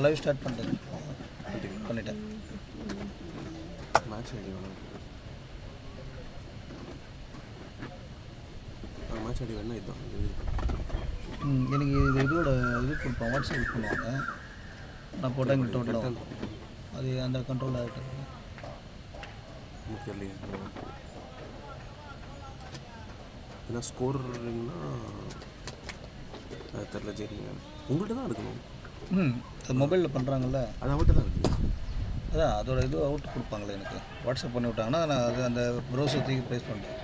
Live start பண்ணிட்டேன். Match ID வேணும். Match ID வேணும். இதுதான் எனக்கு இதோட இது கொடுப்பேன், வாட்ஸ்அப் யூஸ் பண்ணுவாங்க. நான் போட்டால் எங்கள் டோட்டலாக அது அந்த கண்ட்ரோலில் ஆகிட்டு தெரியலையே. ஏன்னா ஸ்கோர்னா அது தெரில. சரிங்க, உங்கள்கிட்ட தான் இருக்கணும். அது மொபைலில் பண்ணுறாங்கல்ல, அது அவர்கிட்ட தான் இருக்குது. அதான் அதோட இது அவுட் கொடுப்பாங்களே எனக்கு. வாட்ஸ்அப் பண்ணி விட்டாங்கன்னா நான் அது அந்த ப்ரௌசர் தூக்கி ப்ரைஸ் பண்ணுறேன்.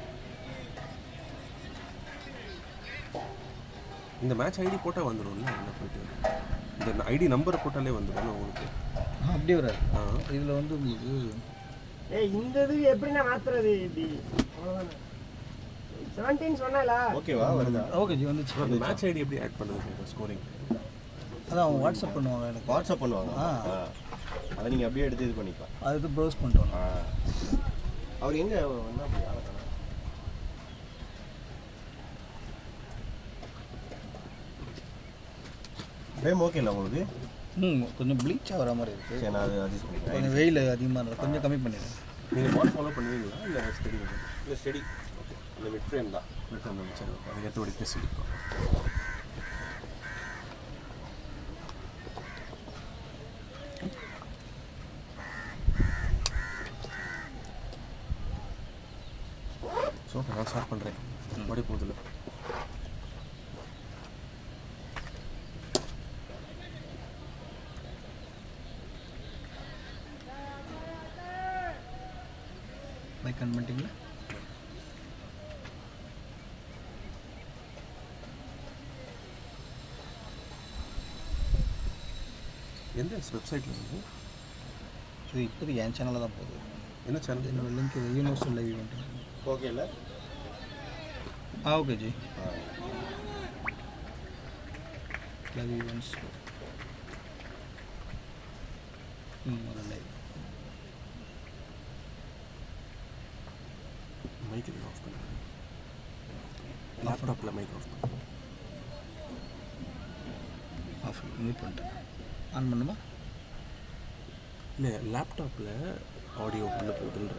இந்த மேட்ச் ஐடி போட்டால் வந்துடும்ல, என்ன போய்ட்டு இந்த ஐடி நம்பரை போட்டாலே வந்துடும் உங்களுக்கு. அப்படியே வராது. இதில் வந்து உங்களுக்கு இந்த இது எப்படின்னா மாத்துறது இப்படி அவ்வளோதானே. 17 சொன்னால ஓகேவா வருதா? ஓகே ஜி வந்துச்சு. அந்த மேட்ச் ஐடி எப்படி ஆட் பண்ணுறது ஸ்கோரிங்? அதான் அவங்க வாட்ஸ்அப் பண்ணுவாங்க, எனக்கு வாட்ஸ்அப் பண்ணுவாங்க. அதை நீங்கள் அப்படியே எடுத்து இது பண்ணிக்கலாம். அது ப்ரௌஸ் பண்ணிட்டு அவர் எங்கே வந்தால் அப்படி டைம் ஓகே இல்லை உங்களுக்கு? கொஞ்சம் ப்ளீச் ஆகிற மாதிரி இருக்குது. சரி, நான் அது அட்ஜஸ்ட் பண்ணிக்கிறேன். கொஞ்சம் வெயில் அதிகமாக இருக்குது, கொஞ்சம் கம்மி பண்ணிடுறேன். நீங்கள் பால் ஃபாலோ பண்ணுவீங்களா இல்லை ஸ்டடி? இல்லை ஸ்டடி. ஓகே, இந்த மிட் ஃப்ரேம் தான். மிட் ஃப்ரேம் தான். சரி, ஓகே. அதுக்கு எடுத்து பேசிக்கலாம். ஸோ நான் ஸ்டார்ட் பண்ணுறேன். மறுபடி போதில்லை. மைக் ஆன் பண்ணிட்டீங்களா? எந்த வெப்சைட்டில் வந்து இது இப்போதைக்கு என் சேனலில் தான் போகுது. என்ன சேனல்? என்னோட link universal live event. Okay இல்லை? Okay ji. Live events live. Mic off பண்ணுறேன். லேப்டாப்பில் மைக் ஆஃப் பண்ணுறேன். ஆஃப் மியூட் பண்ணிட்டேன். ஆன் பண்ணுமா? இல்லை, லேப்டாப்பில் ஆடியோ உள்ளே போகுதுன்ற.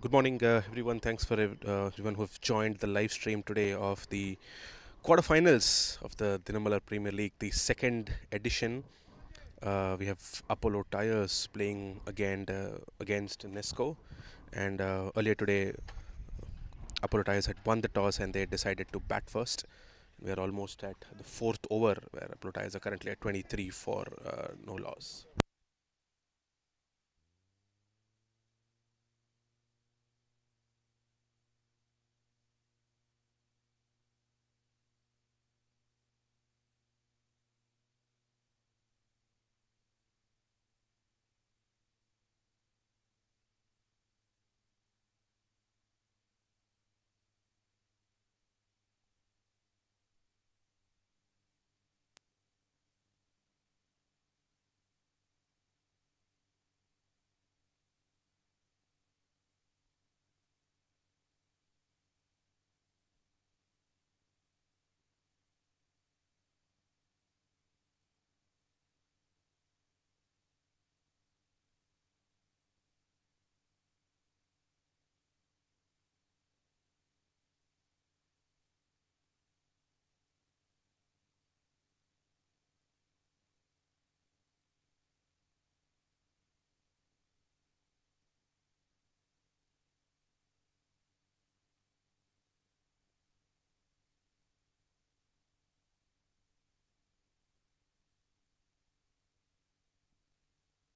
Good morning, everyone. Thanks for everyone who have joined the live stream today of the quarterfinals of the Dinamalar Premier League, the second edition. We have Apollo Tyres playing against Nesco, and earlier today Apollo Tyres had won the toss and they decided to bat first. We are almost at the fourth over, where Apollo Tyres are currently at 23 for no loss.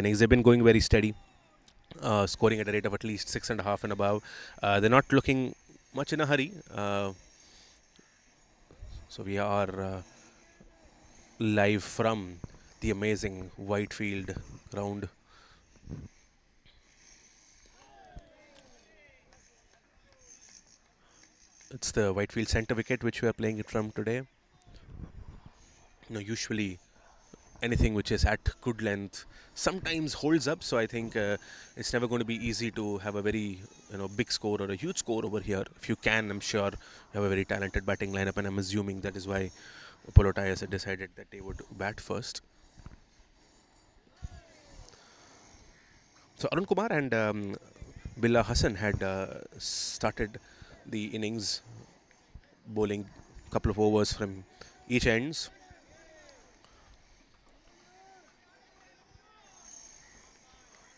Innings, they've been going very steady, scoring at a rate of at least 6.5 and above. They're not looking much in a hurry. So we are live from the amazing Whitefield ground. It's the Whitefield centre wicket which we are playing it from today. Usually anything which is at good length sometimes holds up, so I think it's never going to be easy to have a very big score or a huge score over here. If you can, I'm sure you have a very talented batting lineup, and I'm assuming that is why Apollo Tyres had decided that they would bat first. So Arun Kumar and Billah Hassan had started the innings bowling a couple of overs from each ends.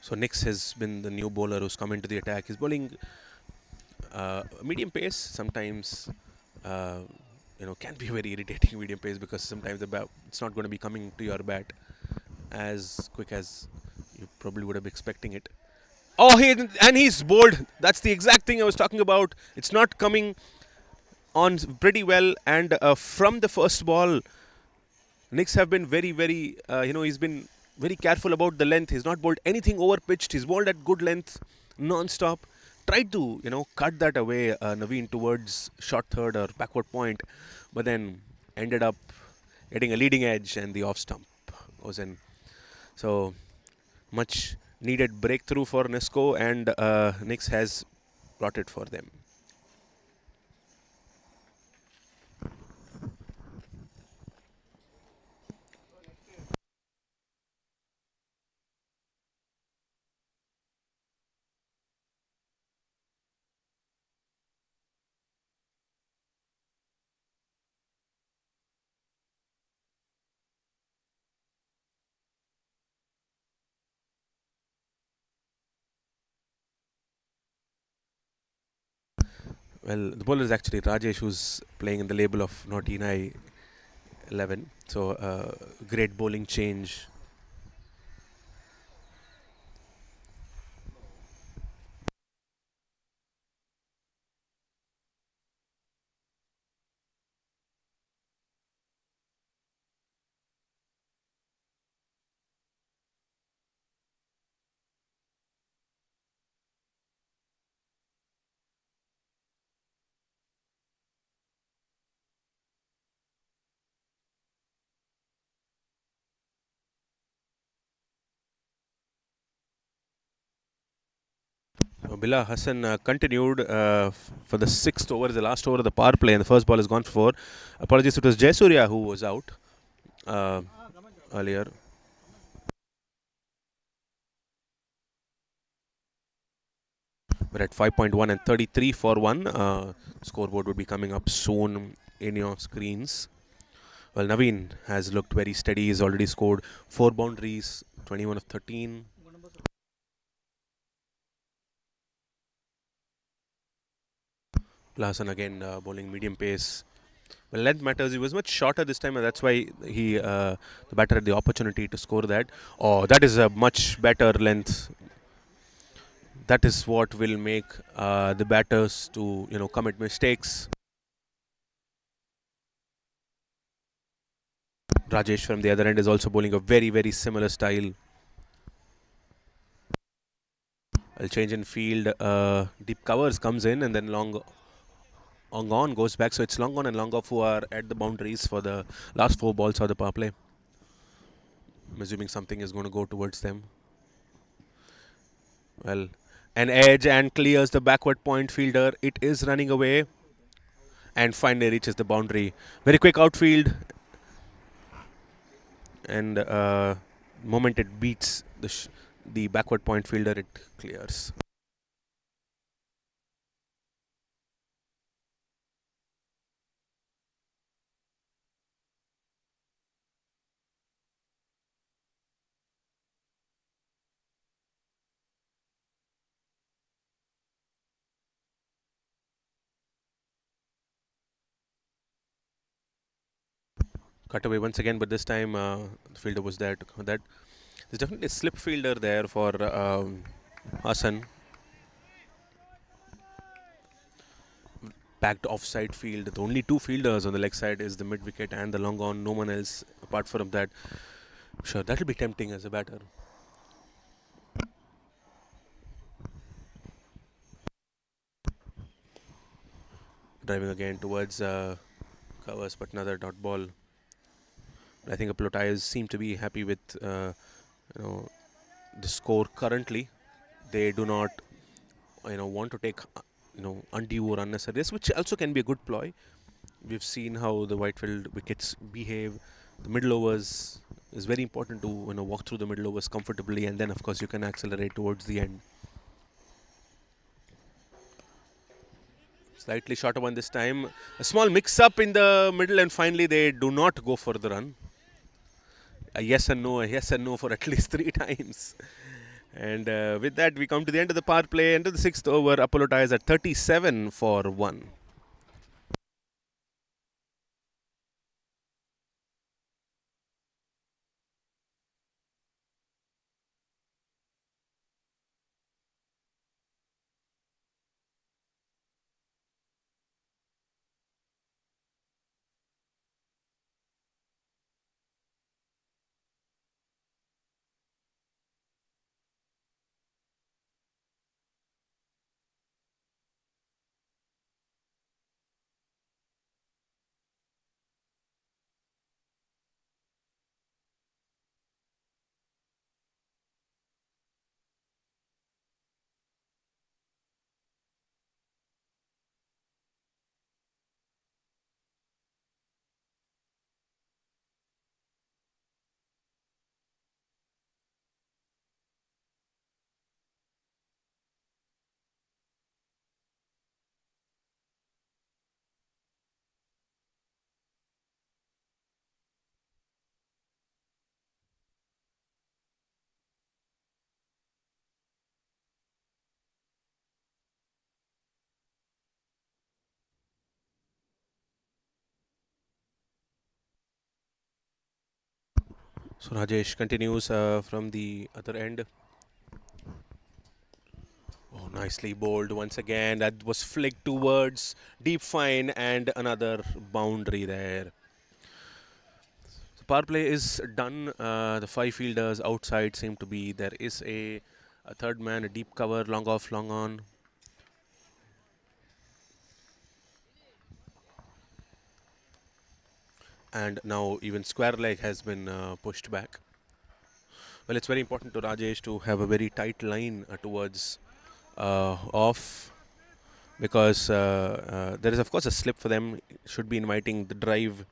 So Nix has been the new bowler who's come into the attack. He's bowling medium pace. Sometimes can be very irritating medium pace, because sometimes it's not going to be coming to your bat as quick as you probably would have been expecting it. Oh, he's bowled. That's the exact thing I was talking about. It's not coming on pretty well, and from the first ball, Knicks have been very, very, he's been very careful about the length. He's not bowled anything over pitched. He's bowled at good length, non-stop. Tried to, cut that away, Naveen, towards short third or backward point, but then ended up getting a leading edge, and the off stump was in. So much needed breakthrough for Nesco, and Knicks has brought it for them. Well, the bowler is actually Rajesh, who's playing in the label of Naughty 11. So, great bowling change. Billah Hassan continued for the sixth over, the last over of the power play, and the first ball is gone for four. Apologies, it was Jayasurya who was out earlier. We're at 5.1 and 33 for 1. Scoreboard would be coming up soon in your screens. Well, Naveen has looked very steady. He's already scored 4 boundaries, 21 of 13. Larson again bowling medium pace. Well, length matters. He was much shorter this time, and that's why the batter had the opportunity to score that. Oh, that is a much better length. That is what will make the batters to commit mistakes. Rajesh from the other end is also bowling a very, very similar style. I'll change in field. Deep covers comes in, and then long on goes back. So it's long on and long off who are at the boundaries for the last 4 balls of the power play. I'm assuming something is going to go towards them. Well, an edge and clears the backward point fielder. It is running away and finally reaches the boundary. Very quick outfield. And moment it beats the backward point fielder, it clears. Cut away once again, but this time the fielder was there to cover that. There's definitely a slip fielder there for Hassan. Packed offside field. The only 2 fielders on the leg side is the mid wicket and the long on. No one else apart from that. Sure, that will be tempting as a batter. Driving again towards covers, but another dot ball. I think Apollo Tyres seem to be happy with the score currently. They do not want to take undue or unnecessary risk, which also can be a good ploy. We've seen how the Whitefield wickets behave. The middle overs is very important to walk through the middle overs comfortably, and then of course you can accelerate towards the end. Slightly shorter one this time. A small mix-up in the middle, and finally they do not go for the run. A yes and no for at least 3 times. And with that, we come to the end of the power play, end of the 6th over. Apollo Tyres at 37 for 1. So Rajesh continues from the other end. Oh, nicely bowled once again. That was flicked towards deep fine, and another boundary there. The power play is done. The 5 fielders outside seem to be. There is a third man, a deep cover, long off, long on. And now even square leg has been pushed back. Well, it's very important to Rajesh to have a very tight line towards off, because there is of course a slip for them. Should be inviting the drive.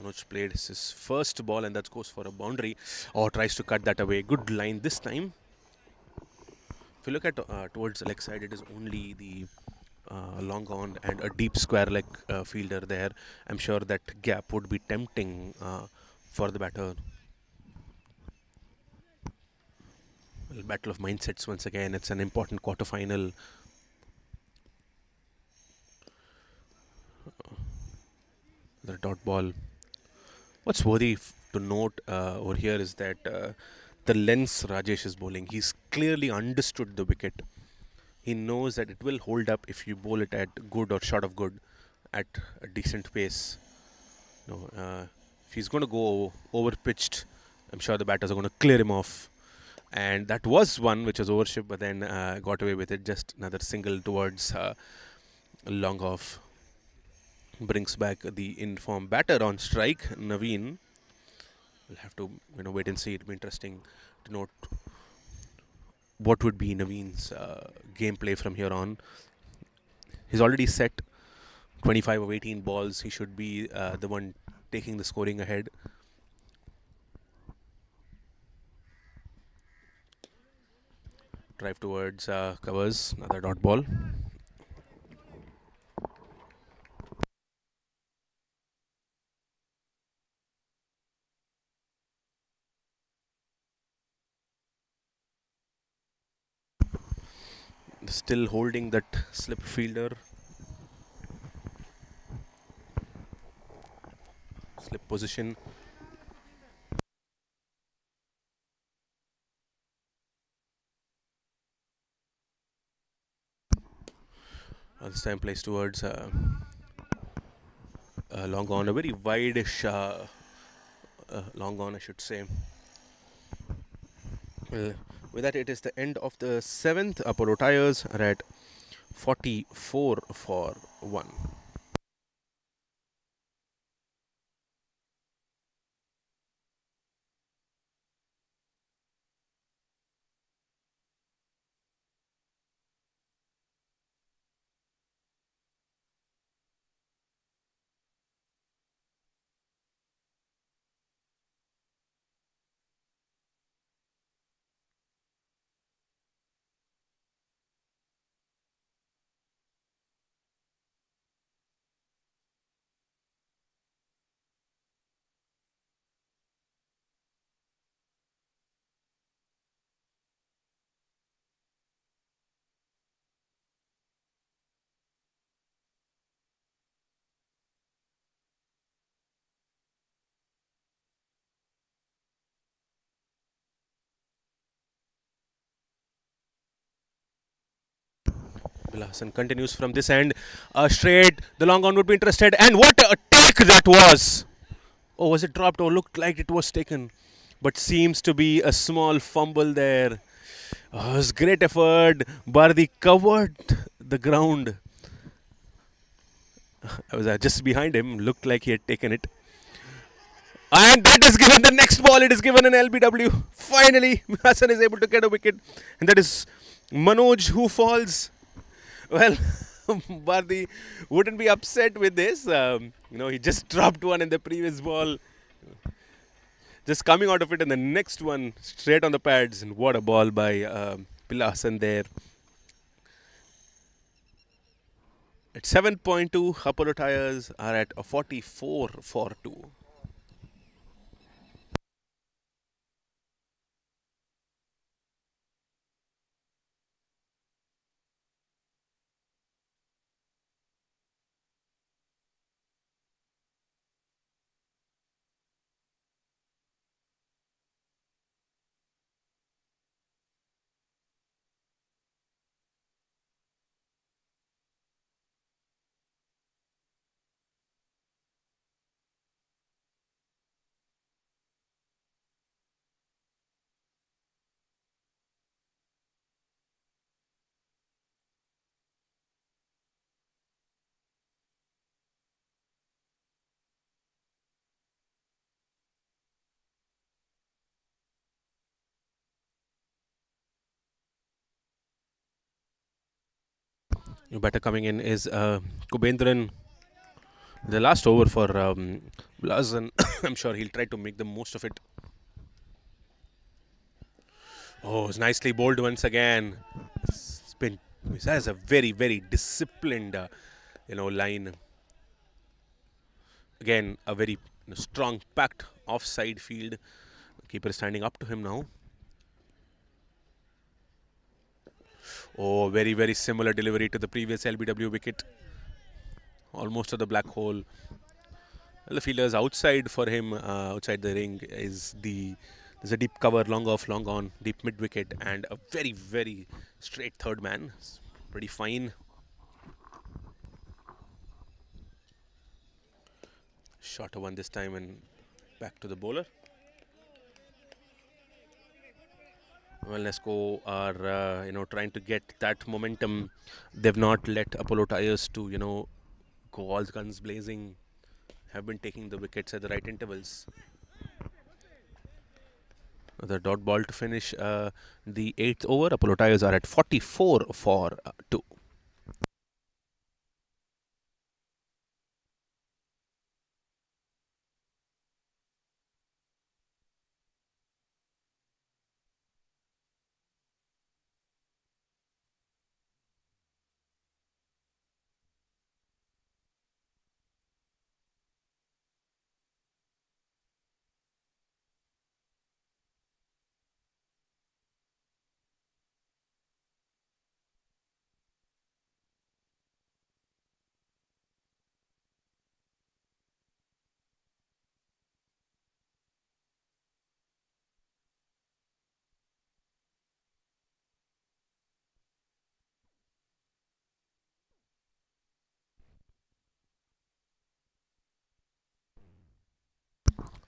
Manoj played his first ball, and that goes for a boundary, or tries to cut that away. Good line this time. If you look at towards the leg side, it is only the long on and a deep square leg fielder there. I'm sure that gap would be tempting for the batter. Well, battle of mindsets once again. It's an important quarter-final. The dot ball. What's worthy to note over here is that the length Rajesh is bowling, he's clearly understood the wicket. He knows that it will hold up if you bowl it at good or short of good at a decent pace. If he's going to go over pitched, I'm sure the batters are going to clear him off. And that was one which was overship, but then got away with it. Just another single towards long off. Brings back the in-form batter on strike, Naveen. We'll have to wait and see. It'll be interesting to note what would be Naveen's gameplay from here on. He's already set 25 of 18 balls. He should be the one taking the scoring ahead. Drive towards covers, another dot ball. Still holding that slip fielder. Slip position. This time plays towards long on, a very wide-ish long on, I should say. With that, it is the end of the 7th. Apollo Tyres are at 44 for 1. Hassan continues from this end. Straight, the long on would be interested. And what a take that was! Oh, was it dropped? Oh, looked like it was taken. But seems to be a small fumble there. Oh, it was great effort. Bardi covered the ground. I was just behind him. Looked like he had taken it. And that is given the next ball. It is given an LBW. Finally, Hassan is able to get a wicket. And that is Manoj who falls. Well, Bardi wouldn't be upset with this. He just dropped one in the previous ball. Just coming out of it, and the next one straight on the pads. And what a ball by Hassan there. At 7.2, Apollo Tyres are at a 44 for 2. New batter coming in is Kubendran. The last over for Blazen. I'm sure he'll try to make the most of it. Oh, it's nicely bowled once again. It has a very, very disciplined, line. Again, a very strong, packed offside field. Keeper is standing up to him now. Oh, very, very similar delivery to the previous LBW wicket. Almost to the black hole. Well, the fielder is outside for him, outside the ring. There's a deep cover, long off, long on, deep mid wicket, and a very, very straight third man. It's pretty fine. Shorter one this time, and back to the bowler. Well, Nesco are trying to get that momentum. They've not let Apollo Tyres to go all guns blazing. Have been taking the wickets at the right intervals. The dot ball to finish the 8th over. Apollo Tyres are at 44 for 2.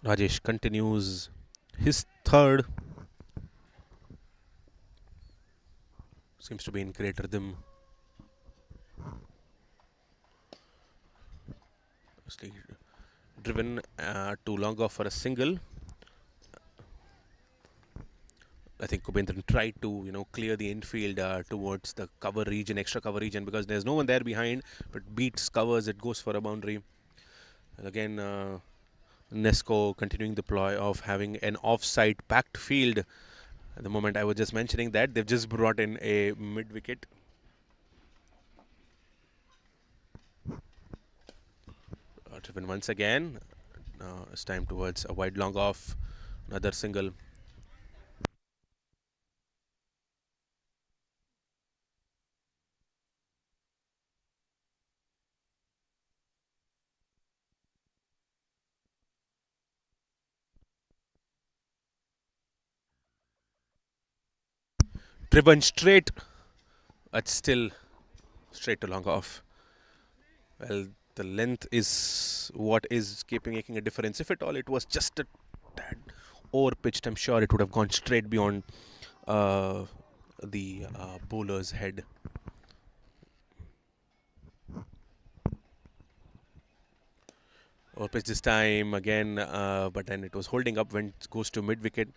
Rajesh continues his third. Seems to be in great rhythm. driven to long off for a single. I think Kubendran tried to clear the infield towards the cover region, extra cover region, because there's no one there behind. But beats covers, it goes for a boundary. And again, Nesco continuing the ploy of having an offside packed field. At the moment I was just mentioning that they've just brought in a mid wicket. Driven once again. Now it's time towards a wide long off. Another single. Driven straight. But still straight to long off. Well, the length is what is making a difference. If at all it was just a tad over pitched, I'm sure it would have gone straight beyond the bowler's head. Over pitch this time again, but then it was holding up when it goes to mid wicket.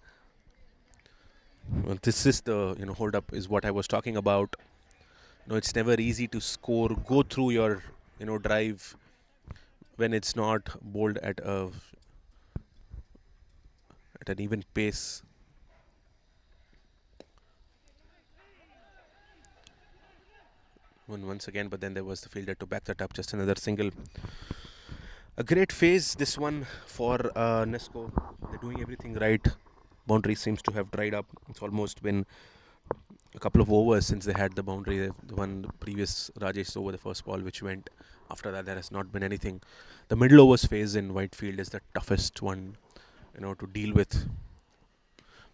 Well, this is the hold up is what I was talking about. It's never easy to score, go through your drive when it's not bowled at an even pace. Once again, but then there was the fielder to back that up. Just another single. A great phase this one for Nesco. They're doing everything right. Boundary seems to have dried up. It's almost been a couple of overs since they had the boundary. The one previous Rajesh over the first ball which went. After that there has not been anything. The middle overs phase in Whitefield is the toughest one to deal with.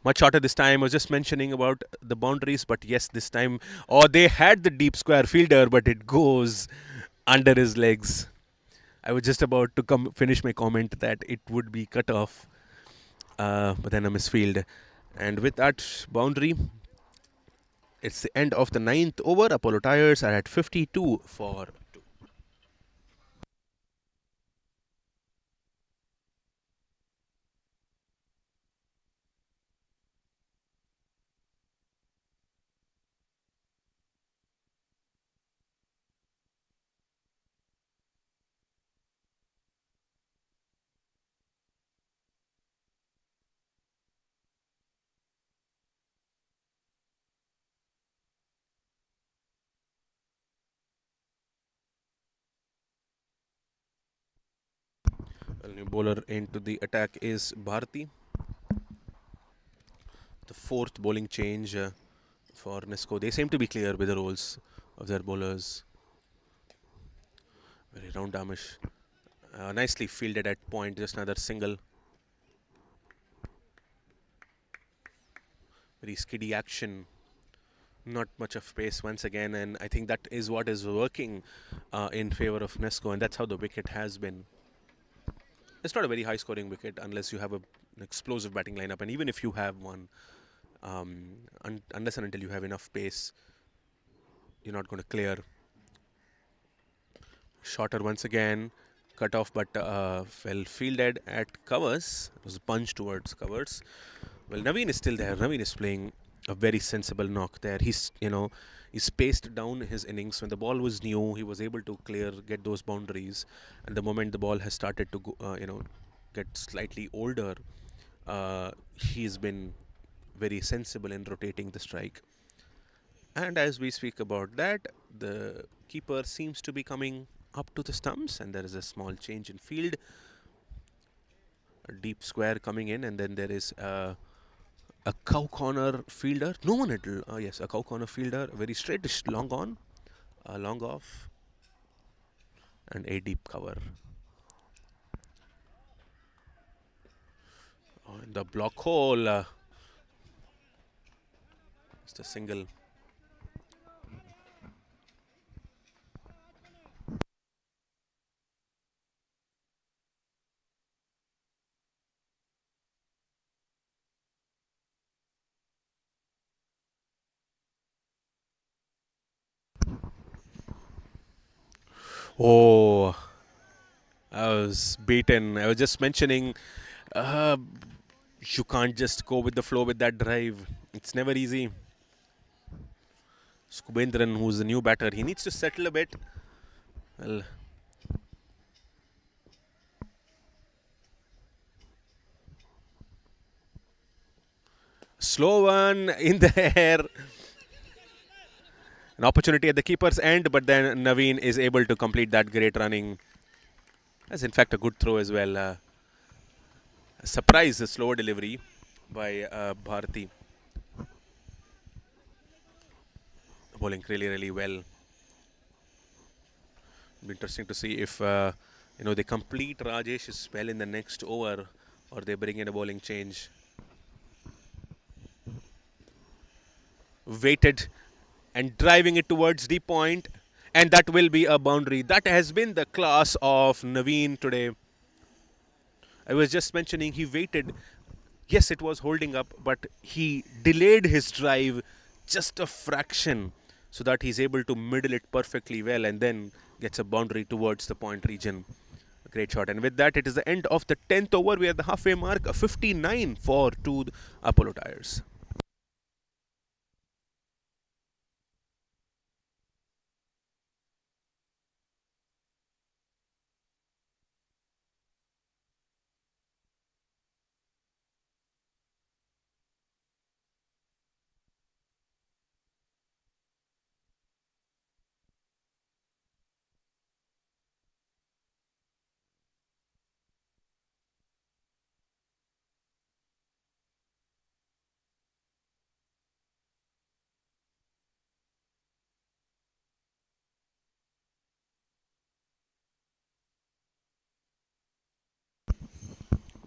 Much shorter this time. I was just mentioning about the boundaries, but yes, this time they had the deep square fielder, but it goes under his legs. I was just about to finish my comment that it would be cut off, but then a misfield. And with that boundary, it's the end of the 9th over. Apollo Tyres are at 52 for 2. Well, new bowler into the attack is Bharati. The 4th bowling change for Nesco. They seem to be clear with the roles of their bowlers. Very round armish. Nicely fielded at point. Just another single. Very skiddy action. Not much of pace once again, and I think that is what is working in favor of Nesco, and that's how the wicket has been. It's not a very high scoring wicket unless you have an explosive batting lineup, and even if you have one, unless and until you have enough pace, you're not going to clear. Shorter once again, cut off, but well fielded at covers. It was a punch towards covers. Well, Naveen is still there. Naveen is playing a very sensible knock there. He's paced down his innings. When the ball was new, he was able to get those boundaries. And the moment the ball has started to go, get slightly older, he's been very sensible in rotating the strike. And as we speak about that, the keeper seems to be coming up to the stumps, and there is a small change in field. A deep square coming in, and then there is a cow corner fielder. No one at yes, a cow corner fielder. Very straightish, long on, long off, and a deep cover. In the block hole, just a single. Oh, I was beaten. I was just mentioning, uh, you can't just go with the flow with that drive. It's never easy. Skubendran, who's the new batter, he needs to settle a bit. Well, slow one in the air. An opportunity at the keeper's end, but then Naveen is able to complete that great running. That's in fact a good throw as well. A surprise, a slow delivery by Bharati. Bowling really, really well. It'll be interesting to see if they complete Rajesh's spell in the next over, or they bring in a bowling change. Waited and driving it towards the point, and that will be a boundary. That has been the class of Naveen today. I was just mentioning he waited. Yes, it was holding up, but he delayed his drive just a fraction so that he's able to middle it perfectly well and then gets a boundary towards the point region. A great shot. And with that, it is the end of the 10th over. We are at the halfway mark, a 59 for 2 Apollo Tyres.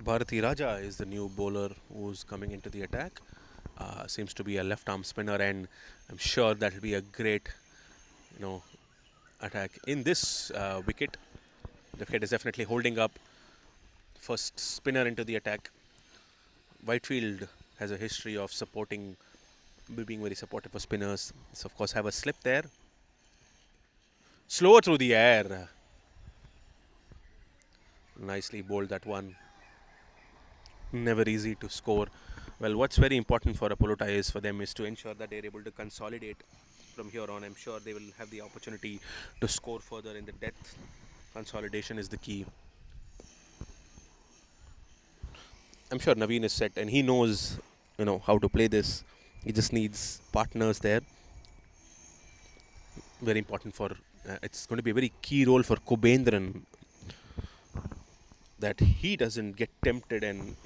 Bharati Raja is the new bowler who's coming into the attack. Seems to be a left arm spinner, and I'm sure that will be a great, attack in this wicket. The wicket is definitely holding up. First spinner into the attack. Whitefield has a history of being very supportive for spinners. So of course have a slip there. Slow through the air. Nicely bowled that one. Never easy to score. Well, what's very important for Apollo Tyres for them is to ensure that they're able to consolidate from here on. I'm sure they will have the opportunity to score further in the depth. Consolidation is the key. I'm sure Naveen is set and he knows, how to play this. He just needs partners there. Very important for, it's going to be a very key role for Kubendran, that he doesn't get tempted and,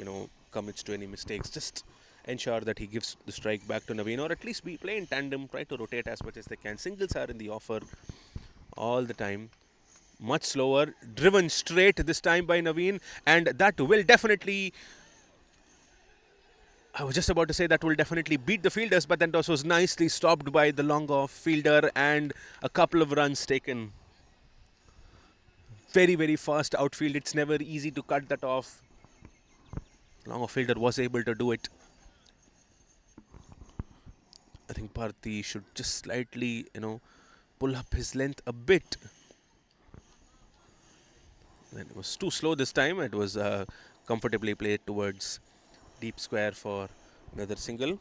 commits to any mistakes. Just ensure that he gives the strike back to Naveen, or at least be play in tandem, try to rotate as much as they can. Singles are in the offer all the time. Much slower, driven straight this time by Naveen, and that will definitely, I was just about to say that will definitely beat the fielders, but then also was nicely stopped by the long off fielder and a couple of runs taken. Very, very fast outfield. It's never easy to cut that off. Long off fielder was able to do it. I think Bharti should just slightly, pull up his length a bit. And it was too slow this time. It was comfortably played towards deep square for another single.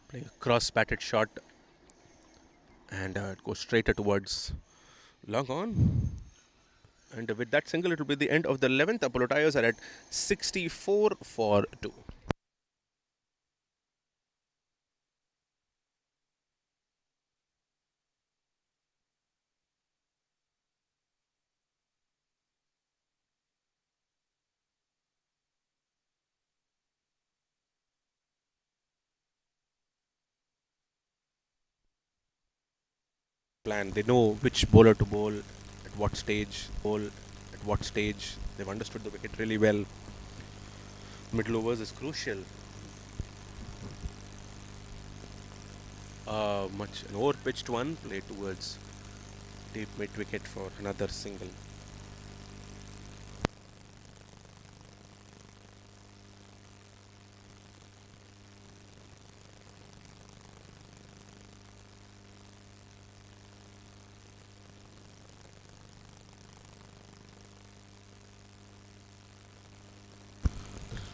Playing a cross batted shot, and it goes straight towards long on. And with that single, it will be the end of the 11th. Apollo Tyres are at 64 for 2. Plan. They know which bowler to bowl at what stage. They've understood the wicket really well. Middle overs is crucial. Much an over-pitched one, played towards deep mid-wicket for another single.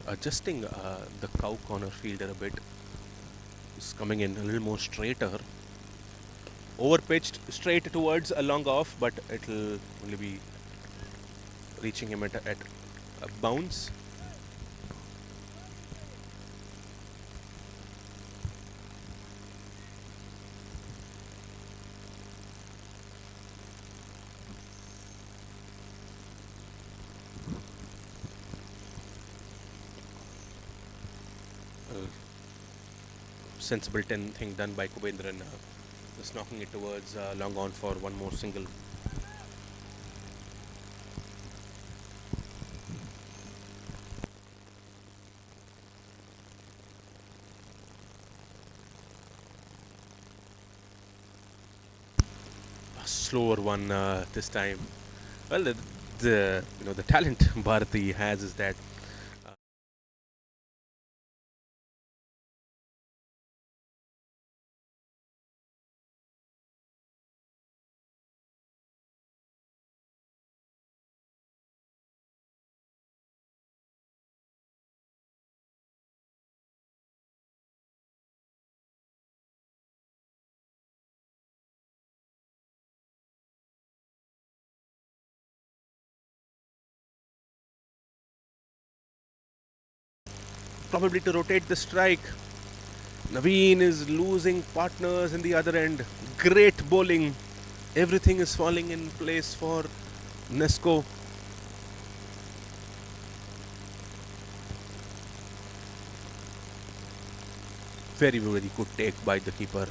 Adjusting the cow corner fielder a bit. Is coming in a little more straighter. Over-pitched straight towards a long off, but it'll only be reaching him at a bounce. Sensible 10 thing done by Kubendran, just knocking it towards long on for one more single. A slower one this time. Well, the talent Bharati has is that probably to rotate the strike. Naveen is losing partners in the other end. Great bowling. Everything is falling in place for Nesco. Very, very good take by the keeper.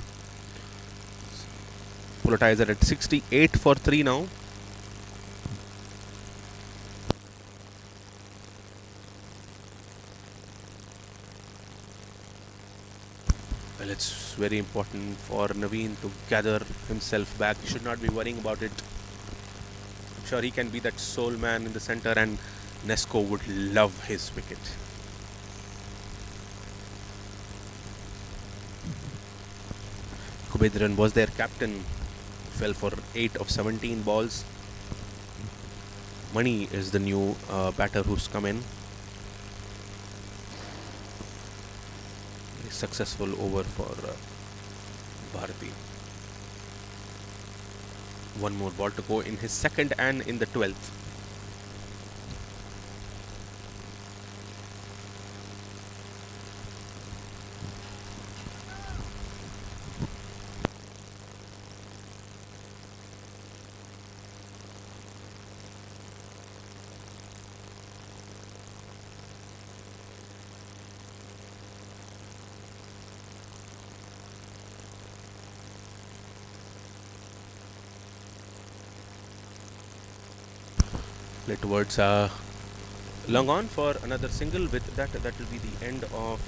Pulatizer at 68 for 3 now. Well, it's very important for Naveen to gather himself back. He should not be worrying about it. I'm sure he can be that sole man in the center, and Nesco would love his wicket. Kubedran was their captain, fell for 8 of 17 balls. Mani is the new batter who's come in. A successful over for Bharati. One more ball to go in his second and in the 12th. Play towards long on for another single. With that will be the end of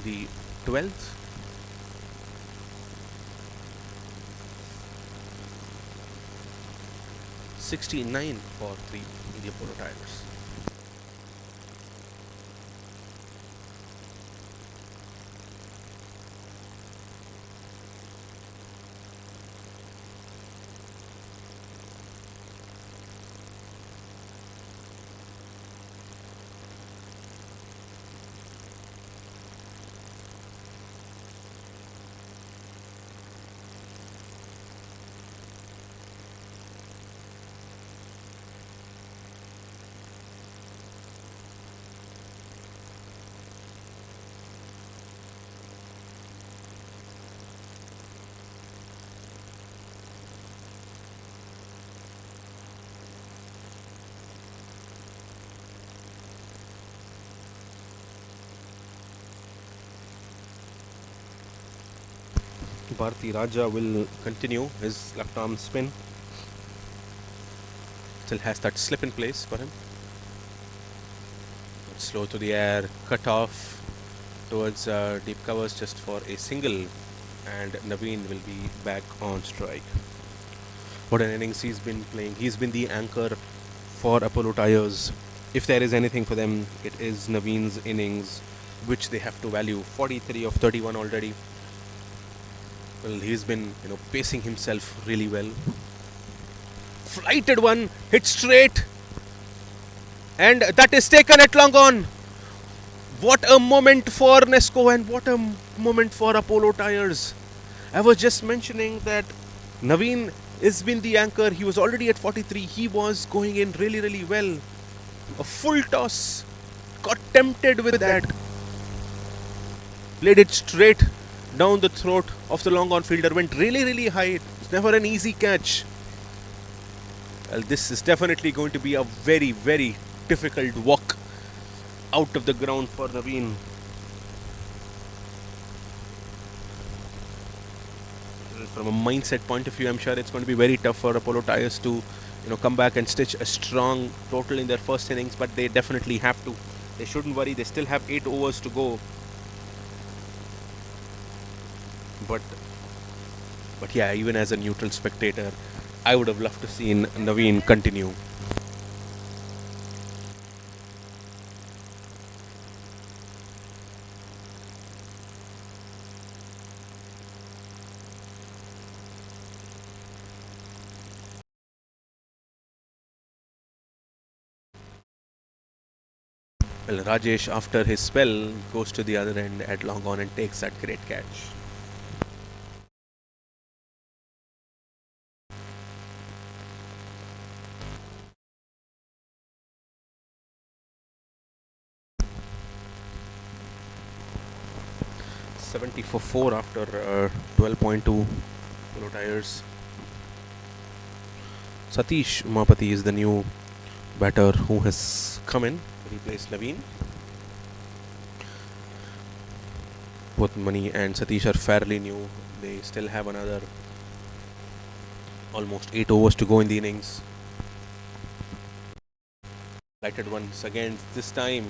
the 12th. $69 for 3 India Polo Tigers. Bharti Raja will continue his left arm spin. Still has that slip in place for him. Slow to the air, cut off towards deep covers just for a single. and Naveen will be back on strike. What an innings he's been playing. He's been the anchor for Apollo Tyres. If there is anything for them, it is Naveen's innings, which they have to value. 43 of 31 already. Well, he's been, pacing himself really well. Flighted one, hit straight, and that is taken at long on. What a moment for Nesco and what a moment for Apollo Tyres. I was just mentioning that Naveen has been the anchor. He was already at 43. He was going in really, really well. A full toss. Got tempted with that. Played it straight down the throat of the long on fielder. Went really, really high. It's never an easy catch. Well, this is definitely going to be a very, very difficult walk out of the ground for Naveen. From a mindset point of view, I'm sure it's going to be very tough for Apollo Tyres to, come back and stitch a strong total in their first innings, but they definitely have to. They shouldn't worry. They still have 8 overs to go. But yeah, even as a neutral spectator, I would have loved to see Naveen continue. Well, Rajesh, after his spell, goes to the other end at long on and takes that great catch. $70 for 4 after 12.2 Apollo Tyres. Satish Umapati is the new batter who has come in to replace Naveen. Both Mani and Satish are fairly new. They still have another almost 8 overs to go in the innings. Lighted once again, this time.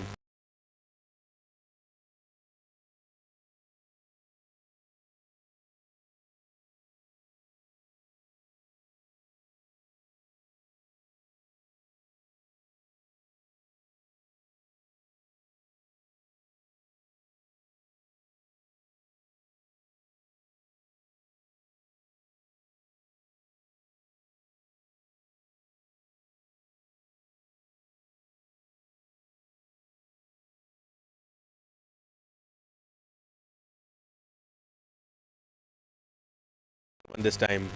And this time,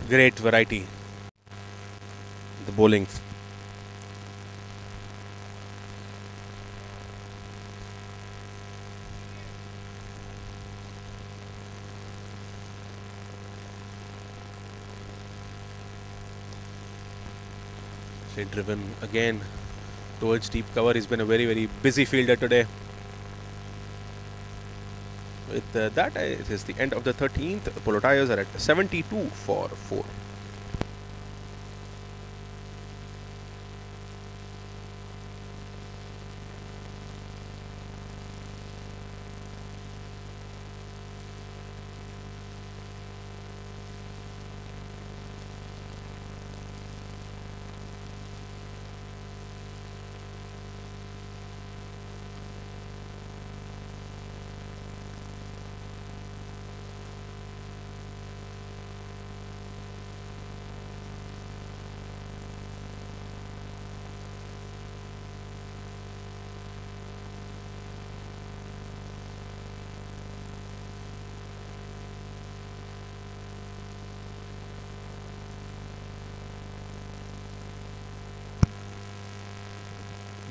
great variety. The bowling. Driven again towards deep cover. He's been a very, very busy fielder today. With that, it is the end of the 13th. Apollo Tyres are at 72 for 4.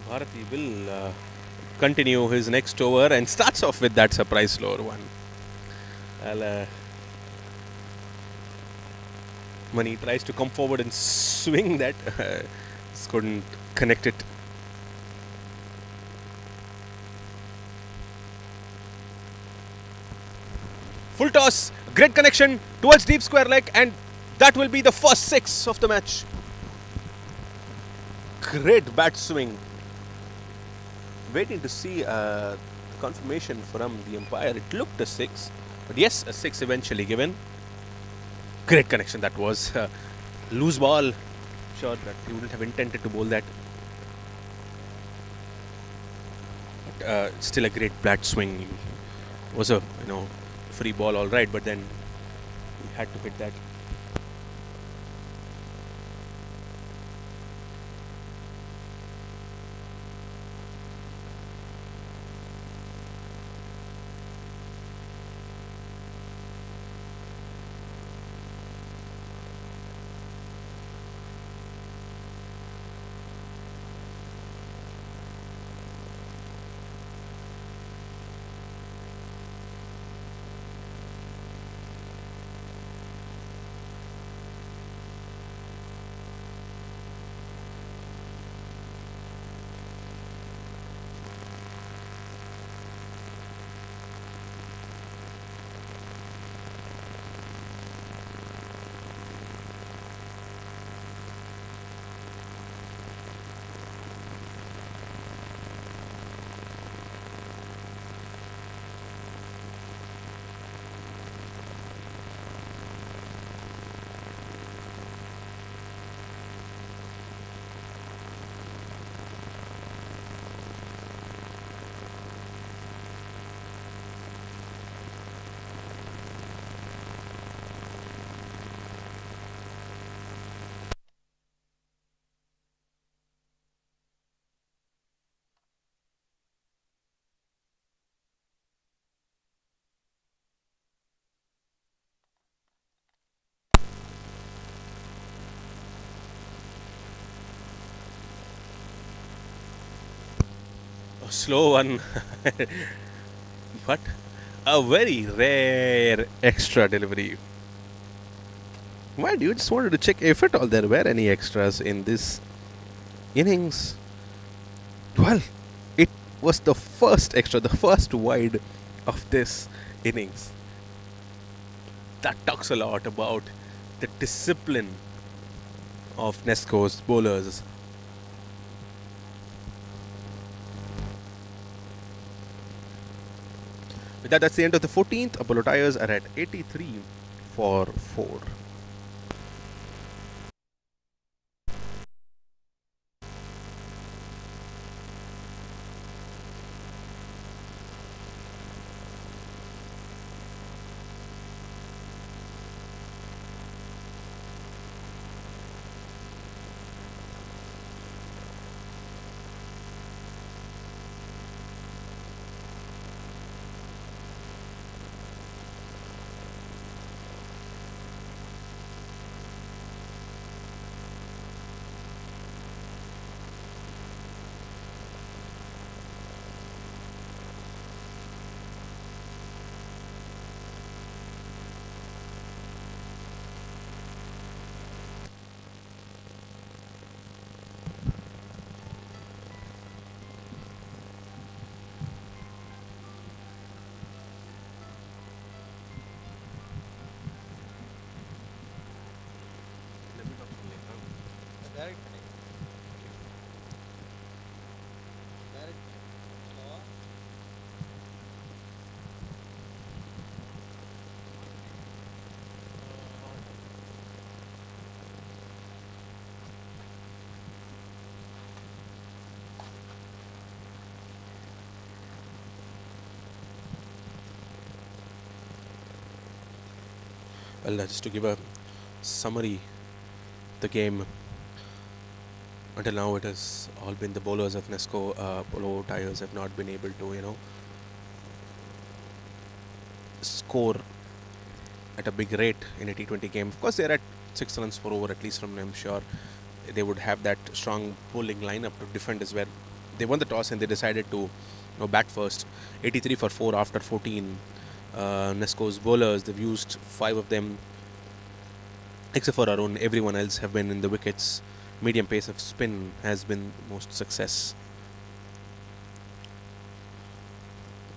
Bharati will continue his next over and starts off with that surprise slower one. Well, Mani tries to come forward and swing that. Just couldn't connect it. Full toss, great connection towards deep square leg, and that will be the first 6 of the match. Great bat swing. Waiting to see confirmation from the umpire. It looked a 6, But yes, a 6 eventually given. Great connection that was. Loose ball. Sure that he wouldn't have intended to bowl that. But, still a great bat swing. Was a free ball all right, but then he had to hit that. A slow one. But a very rare extra delivery. Why do you just wanted to check if at all there were any extras in this innings? Well, it was the first extra, the first wide of this innings. That talks a lot about the discipline of Nesco's bowlers. With that, that's the end of the 14th. Apollo Tyres are at 83 for 4. Well, just to give a summary, the game until now it has all been the bowlers of Nesco. Polo Tyres have not been able to, score at a big rate in a T20 game. Of course, they're at 6 runs for over, at least from I'm sure they would have that strong bowling lineup to defend as well. They won the toss and they decided to bat first. 83 for 4 after 14. Nesco's bowlers, they've used 5 of them, except for Arun. Everyone else have been in the wickets. Medium pace of spin has been most success.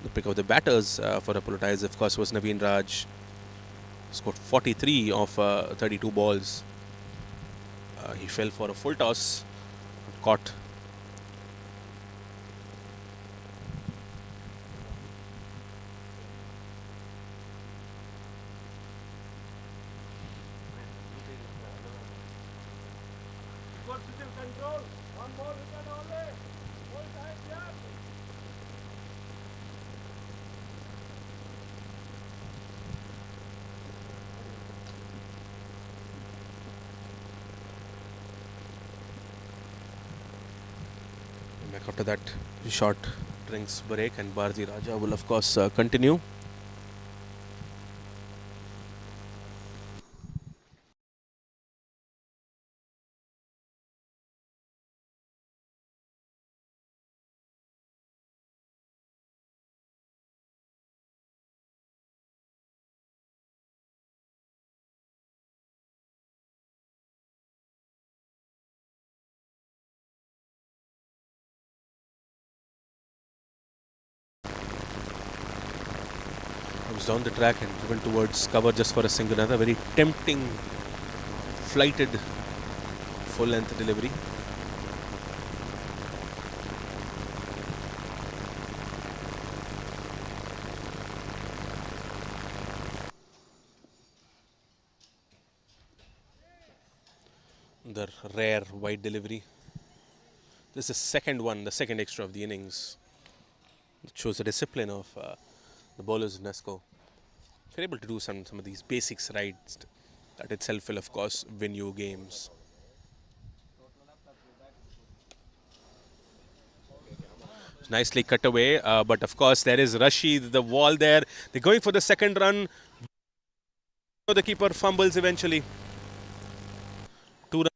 The pick of the batters for Apollo Tyres, of course, was Naveen Raj. Scored 43 of 32 balls. He fell for a full toss, caught. Back after that short drinks break, and Bharati Raja will of course continue. Comes down the track and driven towards cover just for a single. Another very tempting flighted full length delivery. The rare wide delivery. This is the second extra of the innings. It shows the discipline of the bowlers of Nesco. If you're able to do some of these basics right, that itself will of course win you games. Nicely cut away, but of course there is Rashid, the wall there. They're going for the second run. The keeper fumbles eventually. 2 runs.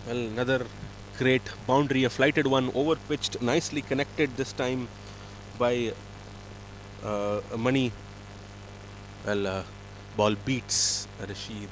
Well, another great boundary, a flighted one, over pitched, nicely connected this time by Mani. Well, ball beats Rashid.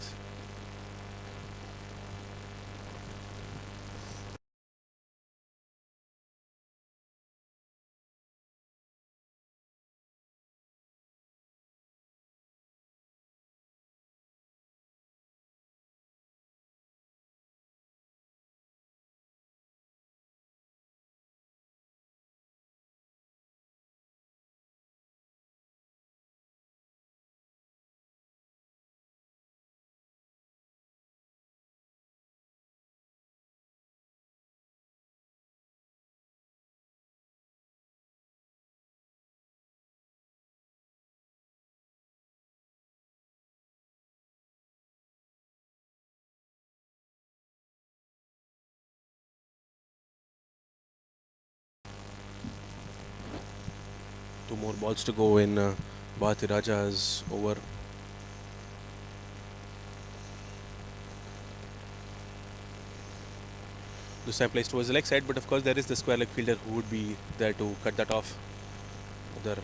Two more balls to go in Bharati Raja's over. This time placed towards the leg side, but of course there is the square leg fielder who would be there to cut that off. Another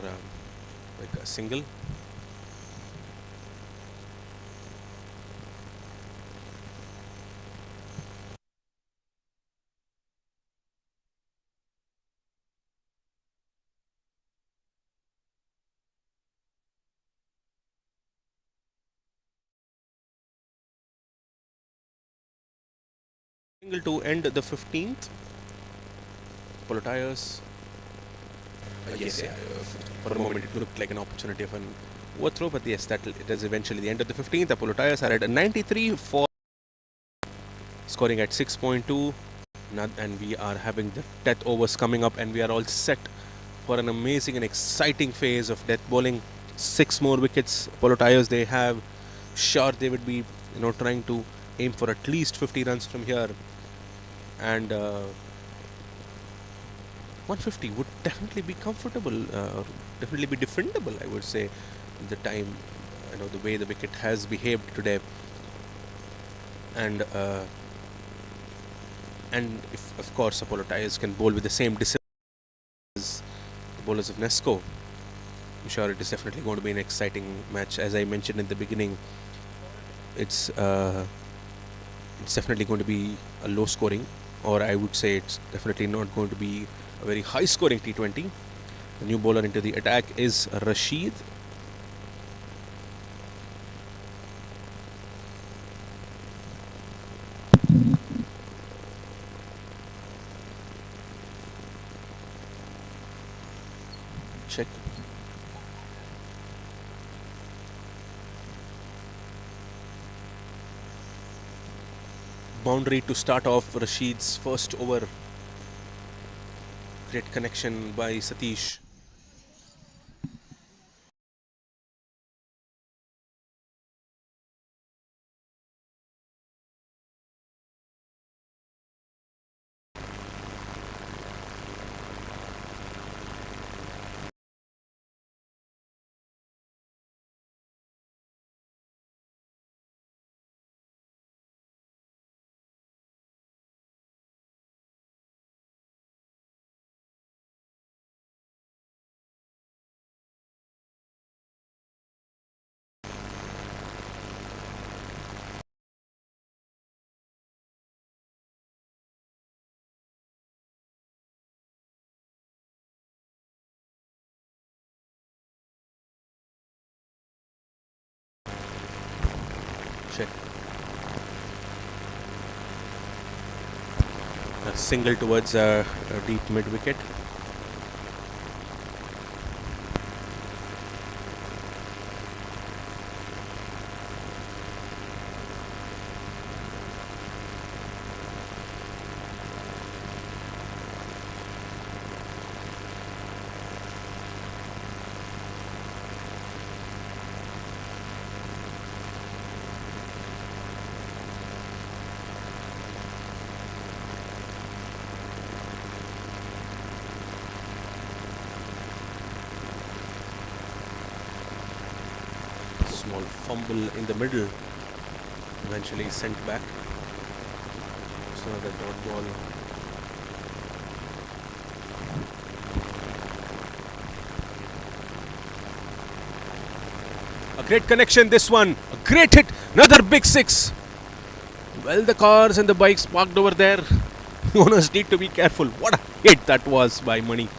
like a single. Single to end the 15th. Polo tires. Yes, yeah. For a moment it looked like an opportunity of an overthrow, but yes, it is eventually the end of the 15th. Apollo tires are at 93 for scoring at 6.2, and we are having the death overs coming up, and we are all set for an amazing and exciting phase of death bowling. 6 more wickets. Apollo tires, they have, sure they would be trying to aim for at least 50 runs from here, and 150 would definitely be comfortable, definitely be defendable, I would say, in the time, the way the wicket has behaved today. And if, of course, Apollo Tyres can bowl with the same discipline as the bowlers of Nesco, I'm sure it is definitely going to be an exciting match. As I mentioned in the beginning, it's definitely going to be a low scoring or I would say it's definitely not going to be a very high scoring T20. The new bowler into the attack is Rashid. Check. Boundary to start off Rashid's first over. Great connection by Satish. Check. A single towards a deep mid wicket. Small fumble in the middle, eventually sent back. So another dot ball. A great connection, this one. A great hit, another big six. Well, the cars and the bikes parked over there. The owners need to be careful. What a hit that was by Mani.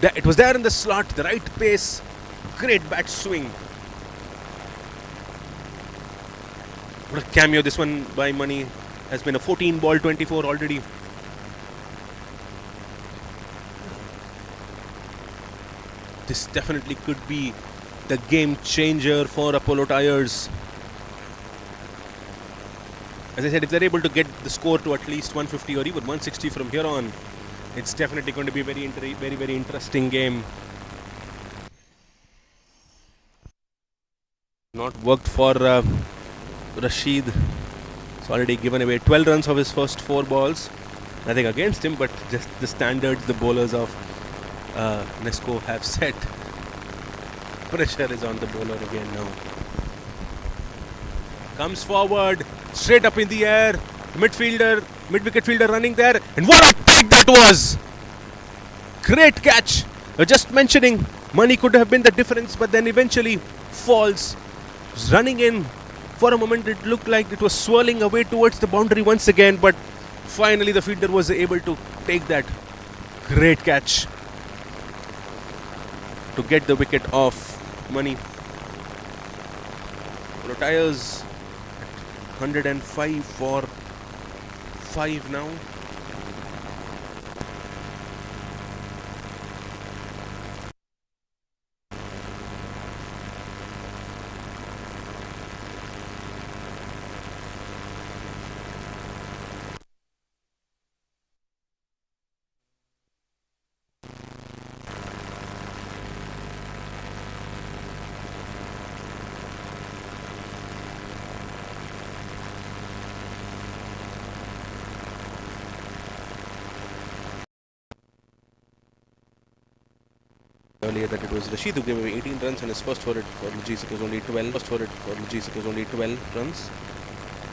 It was there in the slot, the right pace. Great bat swing. What a cameo this one by Mani. Has been a 14 ball 24 already. This definitely could be the game changer for Apollo Tyres. As I said, if they're able to get the score to at least 150 or even 160 from here on, it's definitely going to be a very interesting game. Not worked for Rashid. He's already given away 12 runs of his first 4 balls. Nothing against him, but just the standards the bowlers of Nesco have set. Pressure is on the bowler again now. Comes forward, straight up in the air. Mid-wicket fielder running there. And what a take that was! Great catch. Just mentioning, Mani could have been the difference, but then eventually falls. Running in. For a moment it looked like it was swirling away towards the boundary once again, but finally the fielder was able to take that. Great catch to get the wicket off Mani. Apollo Tyres at 105 for 5 now. Earlier that it was Rashid who gave away 18 runs in his first for it. For Lugis it was only 12. First for it for Lugis it was only 12 runs.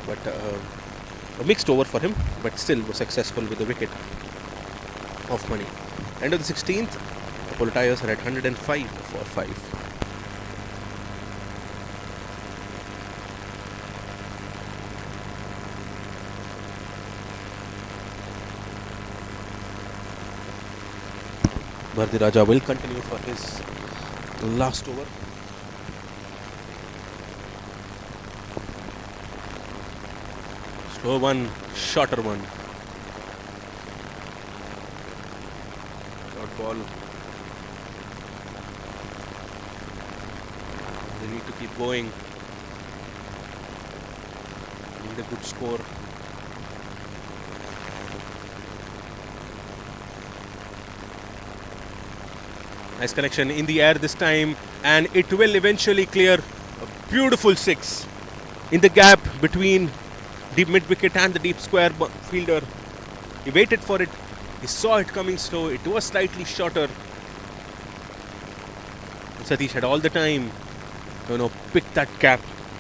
But a mixed over for him, but still was successful with the wicket of Mani. End of the 16th, Apollo Tyres are at 105 for 5. Bharti Raja will continue for his last over. Slow one, shorter one. Short ball. They need to keep going. Need a good score. Nice connection in the air this time, and it will eventually clear. A beautiful six in the gap between deep mid wicket and the deep square fielder. He waited for it. He saw it coming slow. It was slightly shorter. Satish had all the time to pick that gap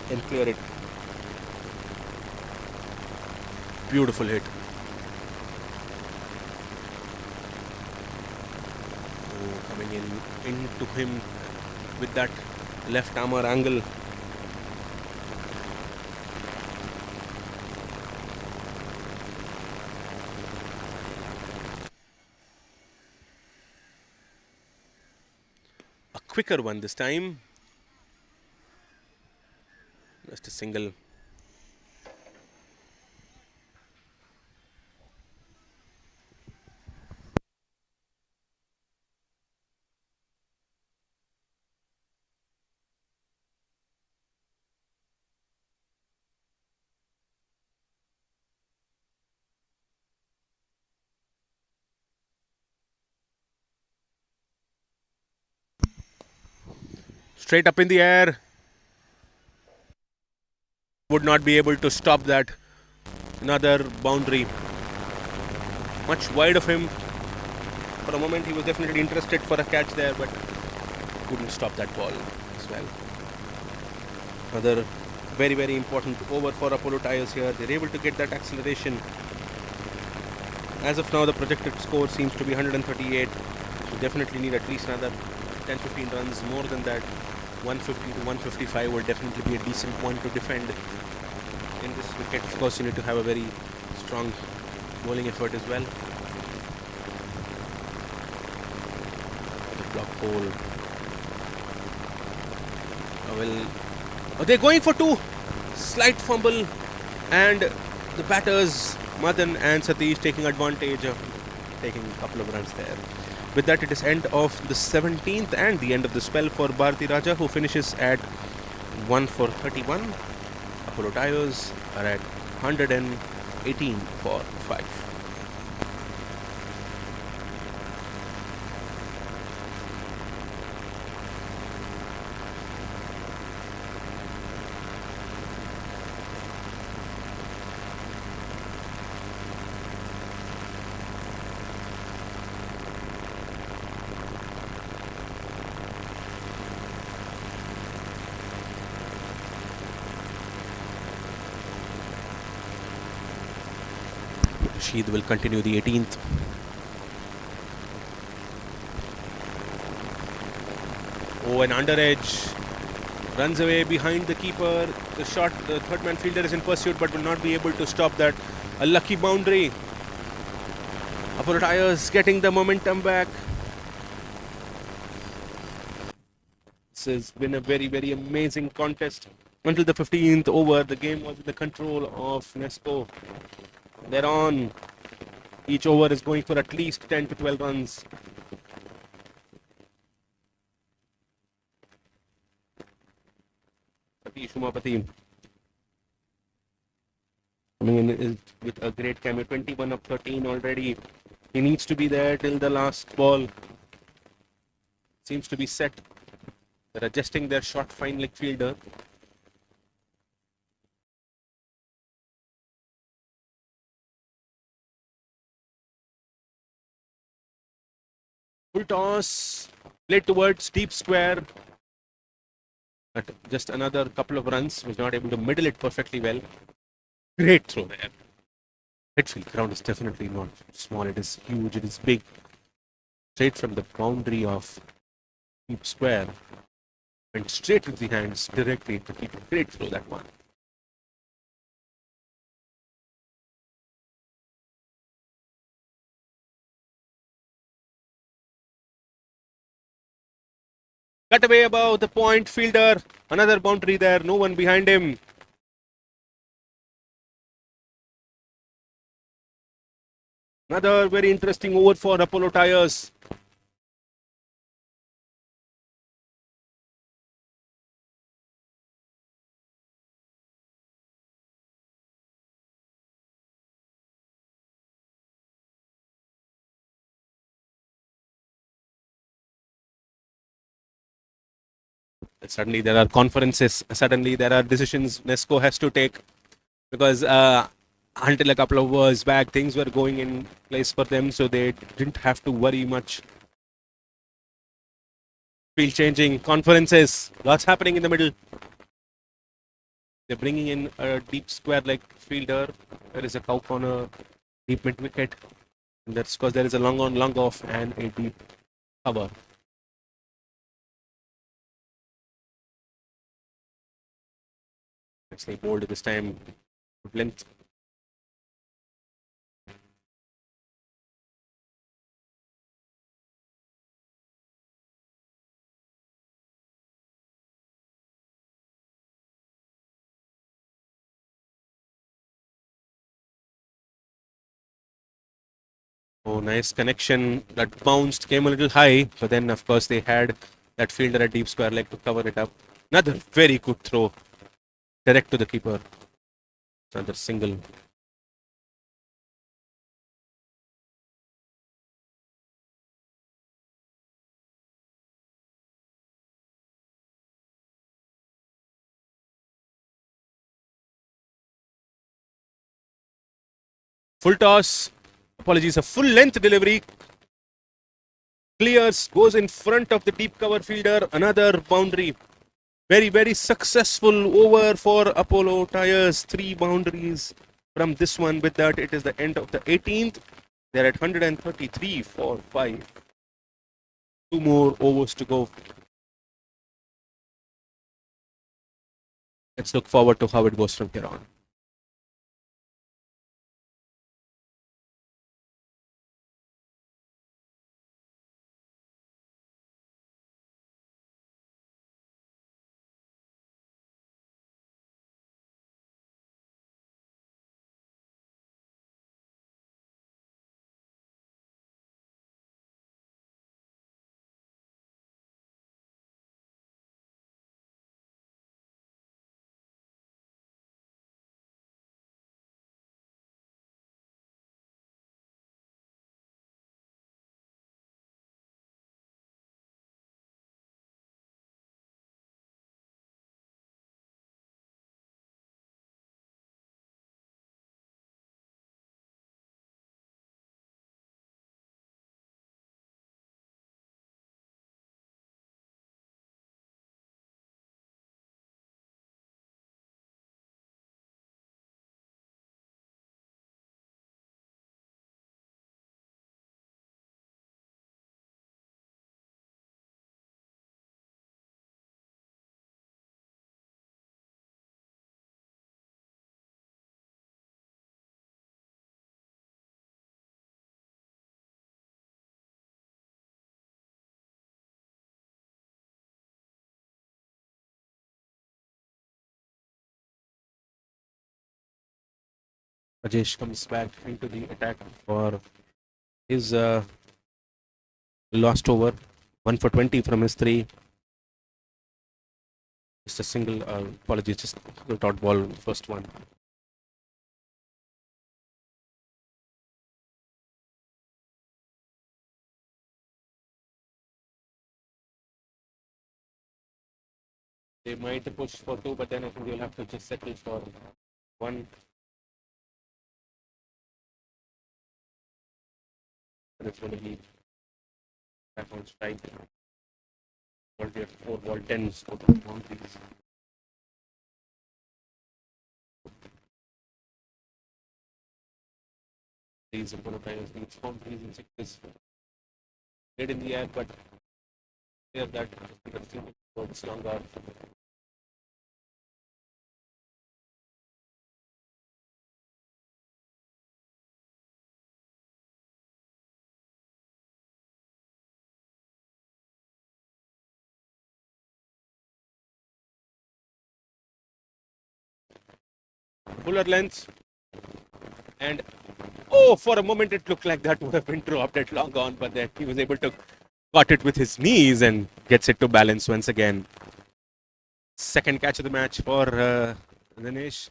and clear it. Beautiful hit. Coming into him with that left armor angle. A quicker one this time. Just a single. Straight up in the air. Would not be able to stop that. Another boundary. Much wide of him. For a moment he was definitely interested for a catch there, but couldn't stop that ball as well. Another very, very important over for Apollo Tyres here. They're able to get that acceleration. As of now, the projected score seems to be 138. So definitely need at least another 10-15 runs. More than that, 150 to 155 will definitely be a decent one to defend in this wicket. Of course, you need to have a very strong bowling effort as well. The block ball. They're going for two. Slight fumble, and the batters Madan and Satish taking advantage of taking a couple of runs there. With that, it is end of the 17th and the end of the spell for Bharti Raja, who finishes at 1 for 31. Apollo Tyres are at 118 for 5. Rashid will continue the 18th. Oh, an under edge. Runs away behind the keeper. The third man fielder is in pursuit but will not be able to stop that. A lucky boundary. Apollo Tyres getting the momentum back. This has been a very, very amazing contest. Until the 15th over, the game was in the control of Nesco. They're on. Each over is going for at least 10 to 12 runs. Satish Umapati coming in with a great cameo. 21 of 13 already. He needs to be there till the last ball. Seems to be set. They're adjusting their shot fine leg fielder. Full toss, played towards deep square. But just another couple of runs. Was not able to middle it perfectly well. Great throw there. Midfield ground is definitely not small. It is huge. It is big. Straight from the boundary of deep square. Went straight with the hands directly to keep a great throw, that one. Cut away above the point fielder. Another boundary there. No one behind him. Another very interesting over for Apollo Tyres. Suddenly there are conferences. Suddenly there are decisions Nesco has to take, because until a couple of hours back things were going in place for them, so they didn't have to worry much. Field changing, conferences, lots happening in the middle. They're bringing in a deep square leg fielder. There is a cow corner, deep mid wicket, and that's because there is a long on, long off, and a deep cover. Actually bowled this time, good length. Oh, nice connection. That bounced, came a little high, but then of course they had that fielder at deep square leg to cover it up. Another very good throw, direct to the keeper. Another single. Full toss. Apologies, a full length delivery. Clears, goes in front of the deep cover fielder. Another boundary. Very, very successful over for Apollo Tyres. 3 boundaries from this one. With that, it is the end of the 18th. They're at 133 for 5. 2 more overs to go. Let's look forward to how it goes from here on. Rajesh comes back into the attack for his last over. 1 for 20 from his 3. Just a single, apologies, just the dot ball, first one. They might push for 2, but then I think they'll have to just settle for 1. And it's going to be back on strike. Ball 4, ball 10, score boundaries. These Apollo Tyres needs boundaries and 6 dead in the air, but clear that works longer. fuller length. And oh, for a moment it looked like that would have been dropped at long on, but then he was able to caught it with his knees and gets it to balance once again. Second catch of the match for Dinesh.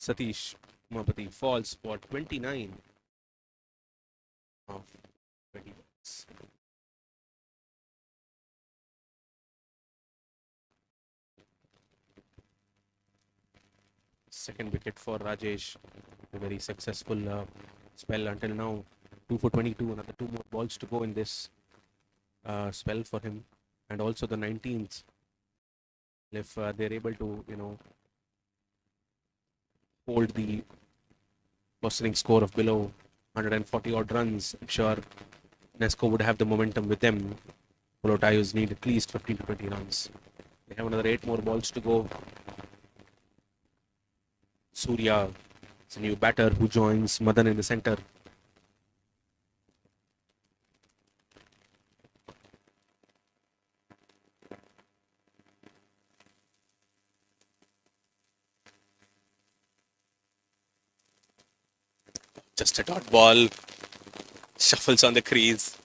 Satish Umapati falls for 29 of 20 balls. Second wicket for Rajesh. A very successful spell until now. 2 for 22. Another 2 more balls to go in this spell for him. And also the 19th. If they're able to, hold the post-inning score of below 140 odd runs, I'm sure Nesco would have the momentum with them. Polo Tayos need at least 15 to 20 runs. They have another 8 more balls to go. Surya is a new batter who joins Madan in the center. Just a dot ball. Shuffles on the crease.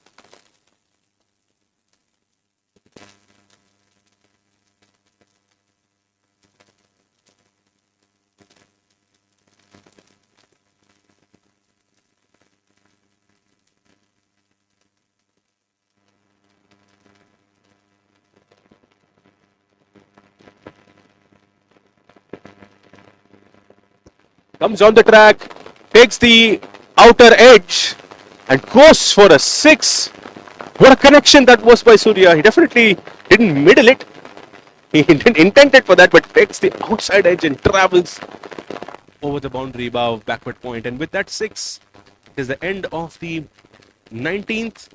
Comes on the track, takes the outer edge and goes for a 6. What a connection that was by Surya. He definitely didn't middle it. He didn't intend it for that, but takes the outside edge and travels over the boundary above backward point. And with that 6, it is the end of the 19th.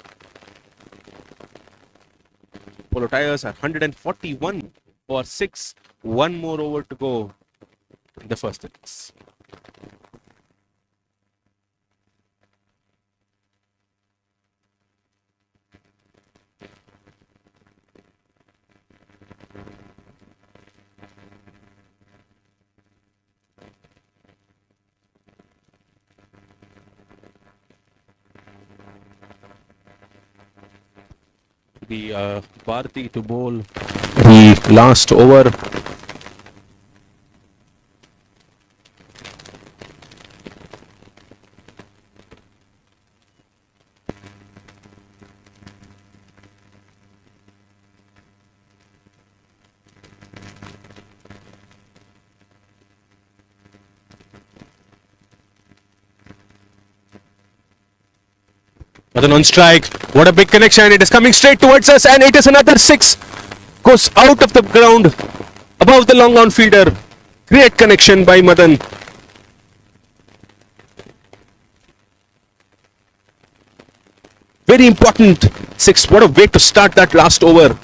Polo Tayos are 141 for 6. 1 more over to go in the first innings. The Bharati to bowl the last over. Madan on strike. What a big connection. It is coming straight towards us and it is another 6. Goes out of the ground above the long on fielder. Great connection by Madan. Very important 6. What a way to start that last over.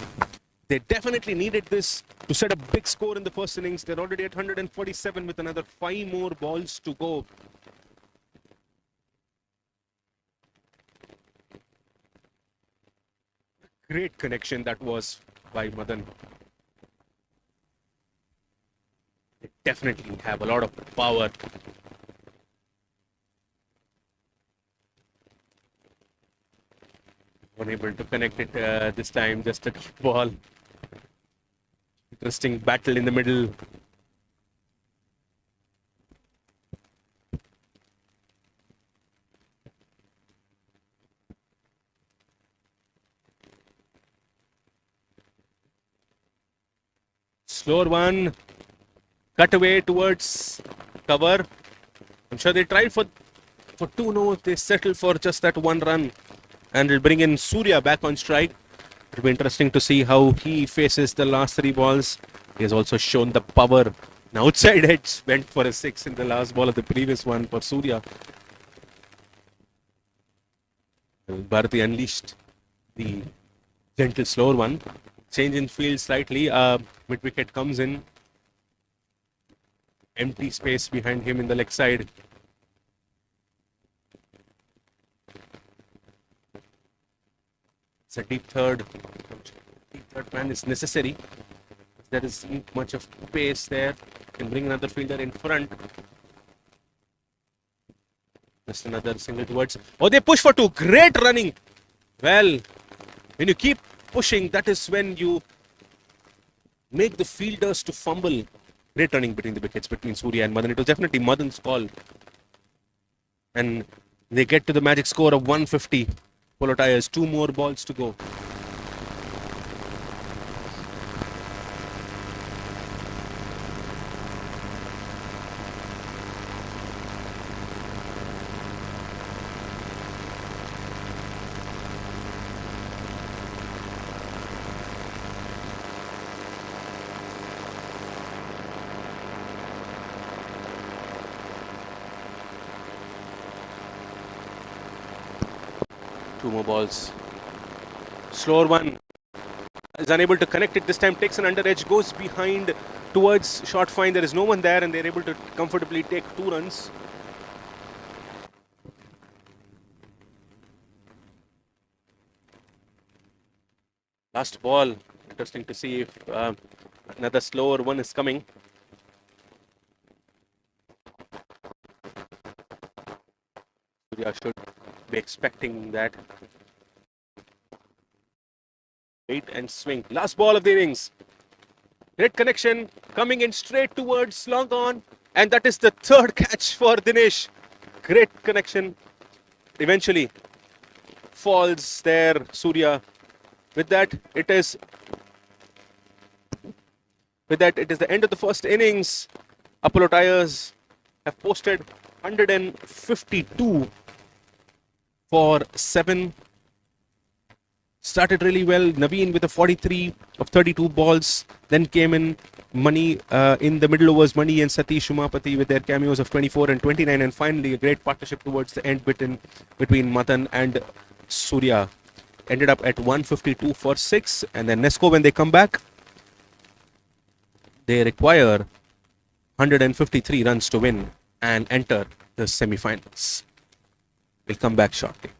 They definitely needed this to set a big score in the first innings. They're already at 147 with another 5 more balls to go. Great connection that was by Madan. They definitely have a lot of power. Unable to connect it this time, just a dot ball. Interesting battle in the middle. Slower one, cut away towards cover. I'm sure they tried for 2 no, they settled for just that 1 run. And will bring in Surya back on strike. It'll be interesting to see how he faces the last 3 balls. He has also shown the power. An outside edge went for a 6 in the last ball of the previous one for Surya. Bharati unleashed the gentle slower one. Change in field slightly. Mid wicket comes in. Empty space behind him in the leg side. It's a deep third. Deep third man is necessary. there isn't much of pace there. Can bring another fielder in front. Just another single towards. Oh, they push for two. Great running. Well, when you keep pushing, that is when you make the fielders to fumble. Great running between the wickets between Surya and Madan. It was definitely Madan's call. And they get to the magic score of 150. Polo Tires, 2 more balls to go. Two more balls. Slower one. Is unable to connect it this time. Takes an under edge. Goes behind towards short fine. There is no one there and they're able to comfortably take 2 runs. Last ball. Interesting to see if another slower one is coming. Surya should be expecting that. Wait and swing. Last ball of the innings. Great connection. Coming in straight towards long on. And that is the 3rd catch for Dinesh. Great connection. Eventually falls there, Surya. With that, it is the end of the first innings. Apollo Tyres have posted 152 for 7. Started really well. Naveen with a 43 of 32 balls. Then came in Mani in the middle overs. Mani and Satish Umapati with their cameos of 24 and 29. And finally, a great partnership towards the end between Madan and Surya. Ended up at 152 for 6. And then Nesco, when they come back, they require 153 runs to win and enter the semi-finals. We'll come back shortly.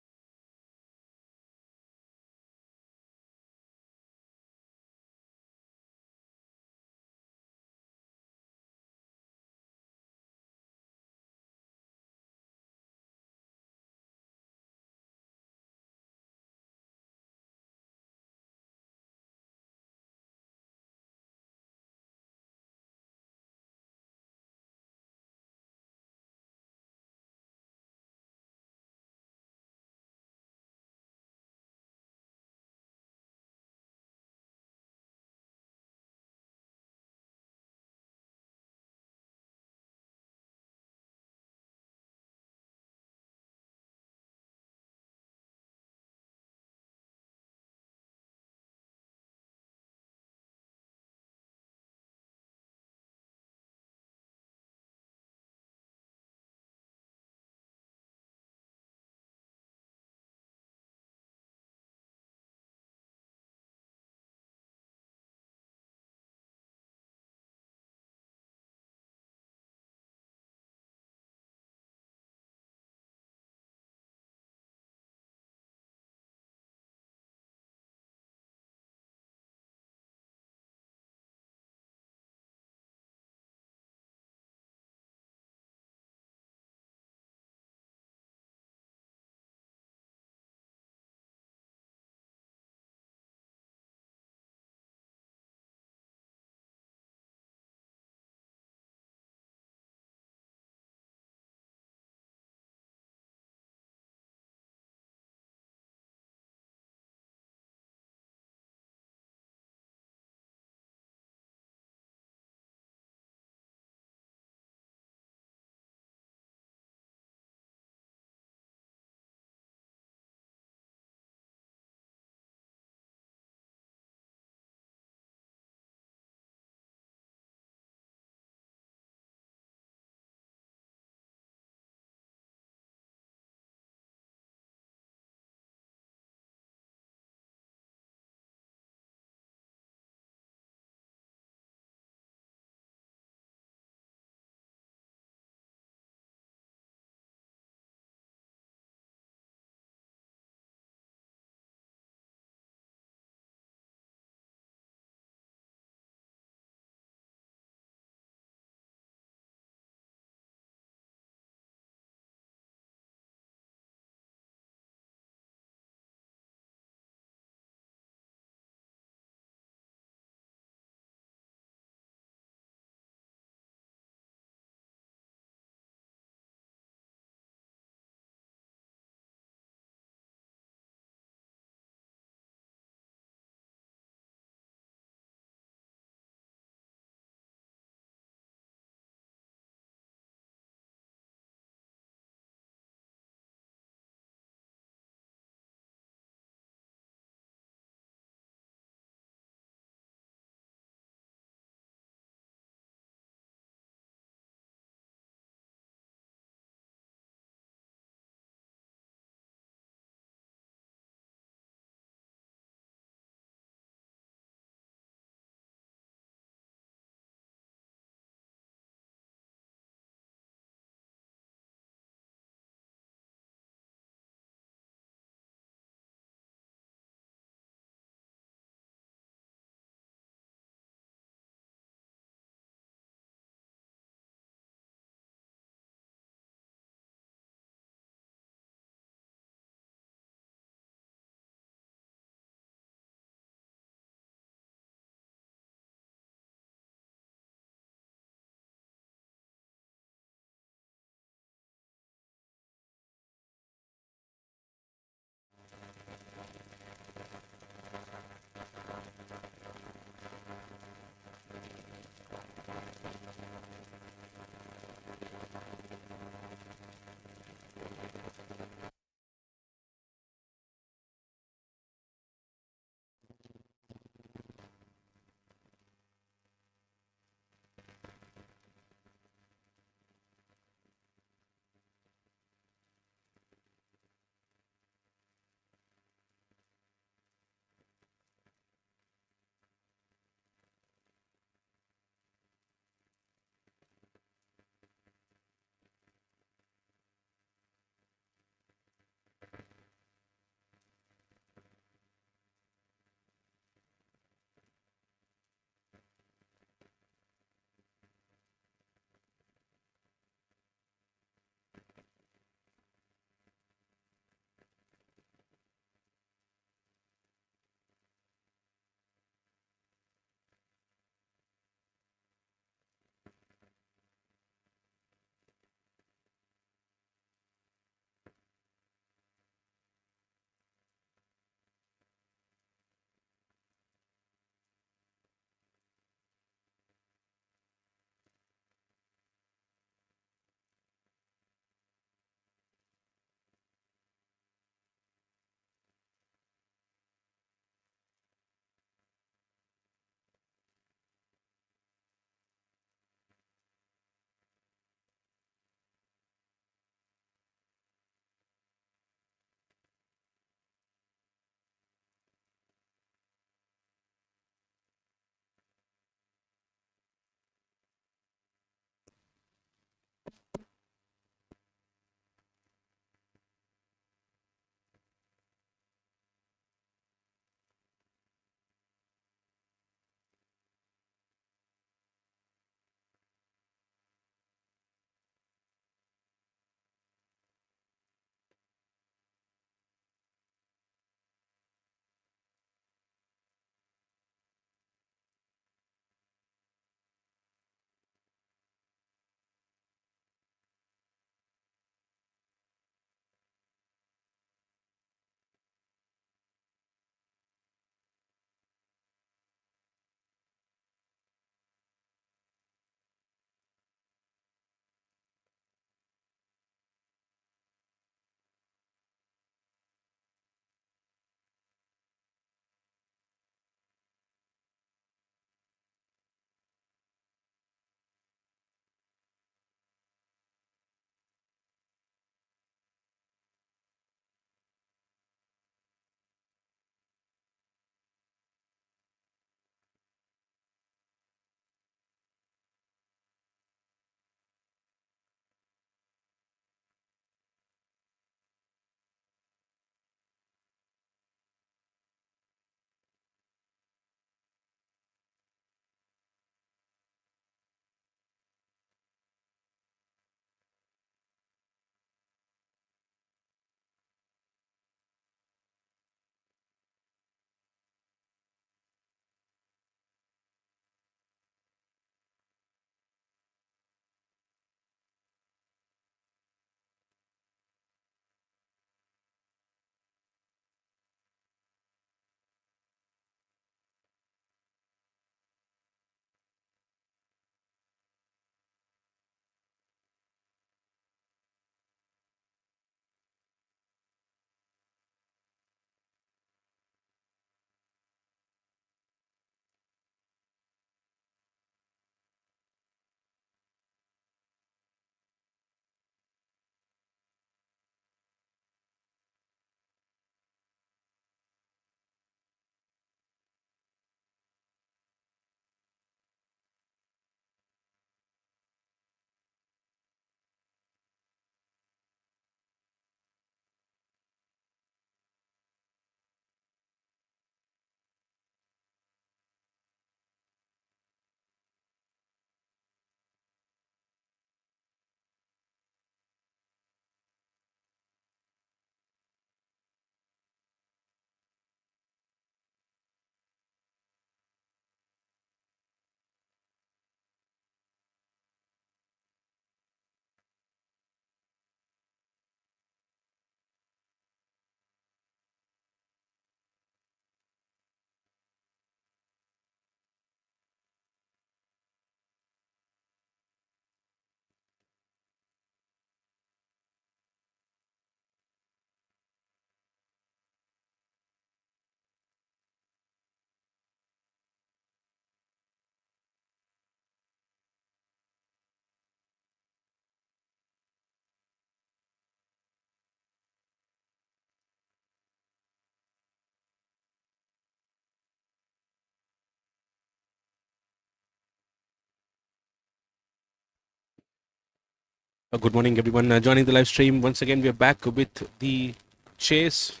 Good morning, everyone. Joining the live stream once again. We are back with the chase.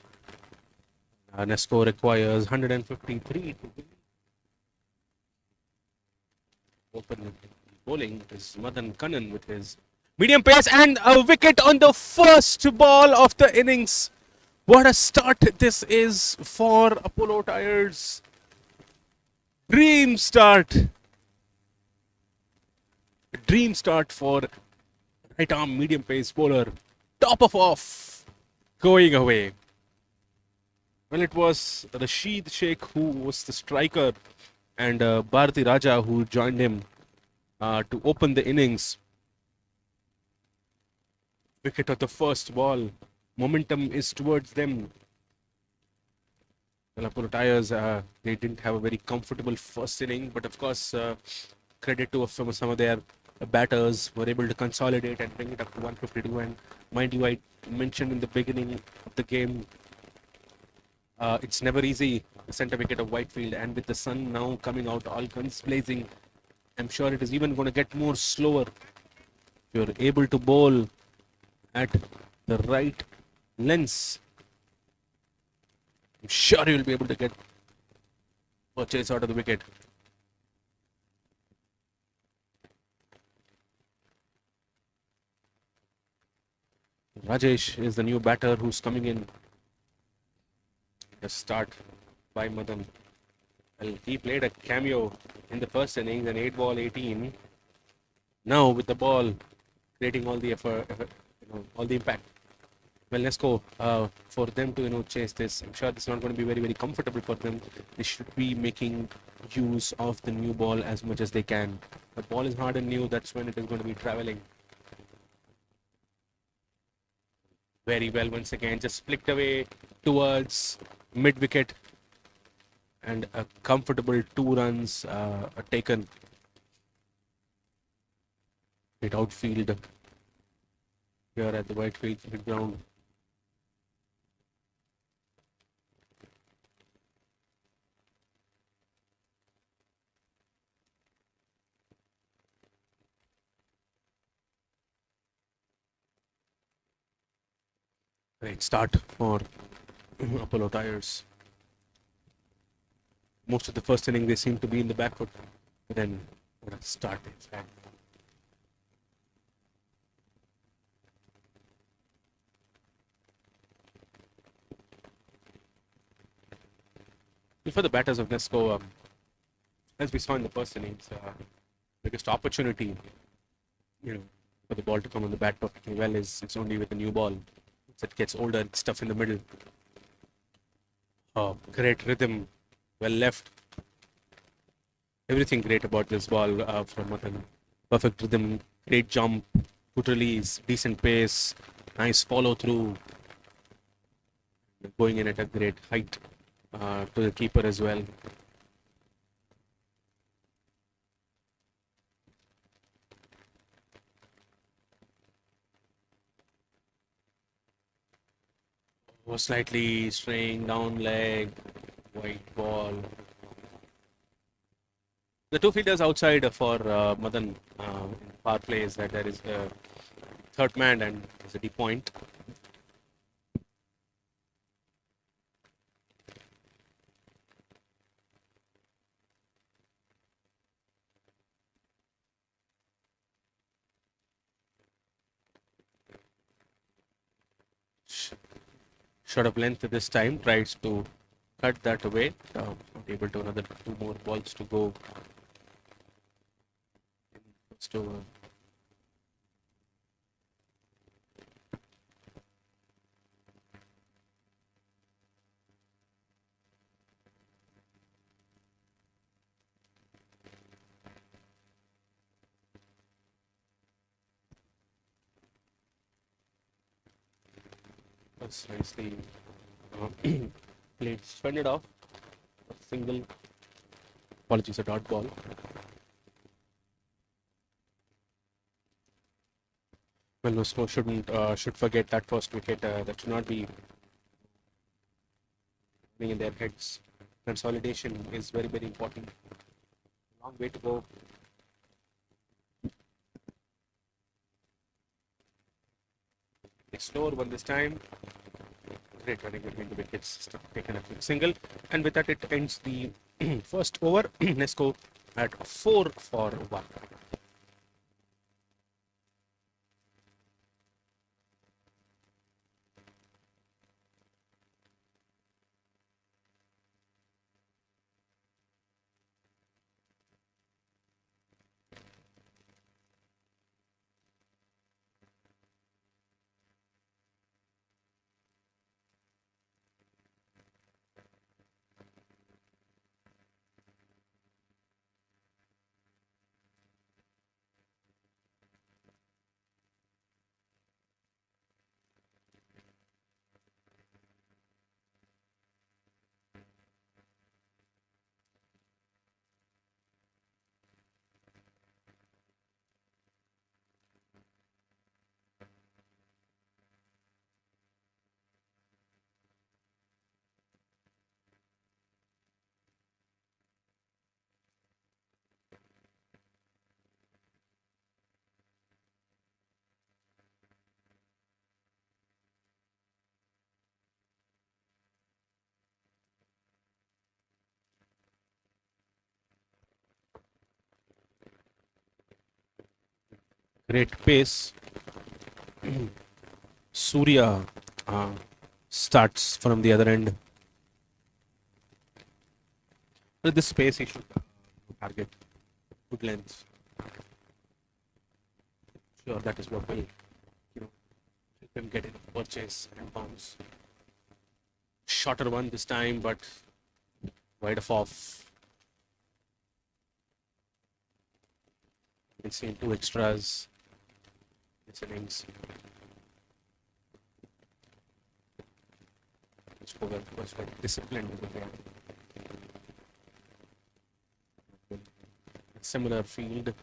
Nesco requires 153 to win. Open bowling is Madan Kannan with his medium pace and a wicket on the first ball of the innings. What a start this is for Apollo Tyres. Dream start. Dream start for right arm medium pace bowler. Top of off. Going away. Well, it was Rashid Sheikh who was the striker and Bharati Raja who joined him to open the innings. Wicket at the first ball. Momentum is towards them. Well, Apollo Tyres, they didn't have a very comfortable first inning, but of course, credit to some of their batters were able to consolidate and bring it up to 152. And mind you, I mentioned in the beginning of the game, it's never easy. The centre wicket of Whitefield, and with the sun now coming out, all guns blazing, I'm sure it is even going to get more slower. You're able to bowl at the right lengths. I'm sure you will be able to get a chase out of the wicket. Rajesh is the new batter who's coming in. The start by Madan. Well, he played a cameo in the first innings, an 8 ball 18. Now with the ball creating all the effort, all the impact. Well, let's go for them to chase this. I'm sure this is not going to be very, very comfortable for them. They should be making use of the new ball as much as they can. The ball is hard and new. That's when it is going to be traveling. Very well once again. Just flicked away towards mid wicket. And a comfortable 2 runs taken. Hit outfield here at the Whitefield cricket ground. Great start for Apollo Tyres. Most of the first inning they seem to be in the back foot. But then what a start they've had. For the batters of Nesco, as we saw in the first innings, biggest opportunity, for the ball to come on the bat perfectly well is it's only with a new ball. As it gets older, it's tough in the middle. Great rhythm, well left. Everything great about this ball from Madan. Perfect rhythm, great jump, good release, decent pace, nice follow through. Going in at a great height to the keeper as well. Slightly straying down leg, white ball. The 2 fielders outside for Madan power plays that there is the third man and there's a deep point. Short of length this time, tries to cut that away. Not able to, another 2 more balls to go. First over. That's nicely played, fended off. A single. Apologies, a dot ball. Well, no, Snow should forget that first wicket. That should not be in their heads. Consolidation is very, very important. Long way to go. slower one this time. Great running between the wickets, taken a quick single, and with that it ends the first over. Let's go at 4 for 1. Great pace. Surya starts from the other end. With this pace, he should target good length. Sure, that is what will, help him get in purchase and bounce. Shorter one this time, but wide of off. You can see 2 extras. This innings. Was very disciplined with the game. Similar field,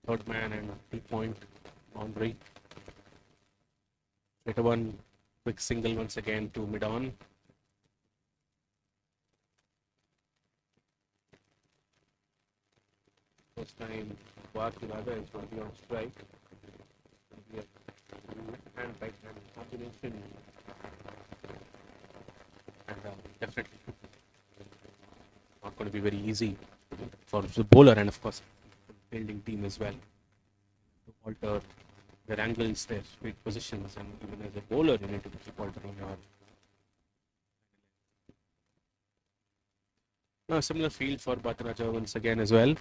third man and 3-point boundary. Later one quick single once again to mid on. First time Vakilaga is going to be on strike. Hand right hand combination. And definitely not going to be very easy for the bowler and of course fielding team as well to alter their angles, their weight positions, and even as a bowler you need to keep altering your similar field for Bhattaraja once again as well.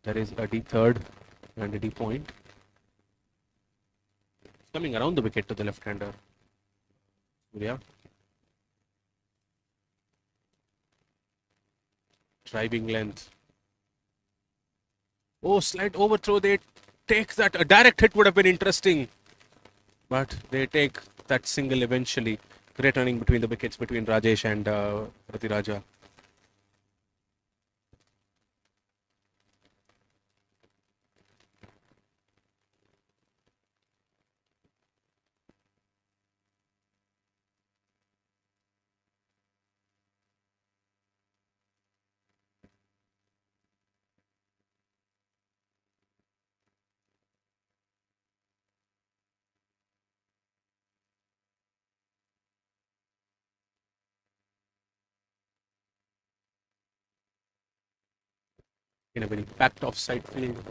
There is a deep third and a deep point. Coming around the wicket to the left-hander. Surya. Driving length. Oh, slight overthrow. They take that. A direct hit would have been interesting. But they take that single eventually. Great running between the wickets between Rajesh and Rathiraja. In a very packed offside field.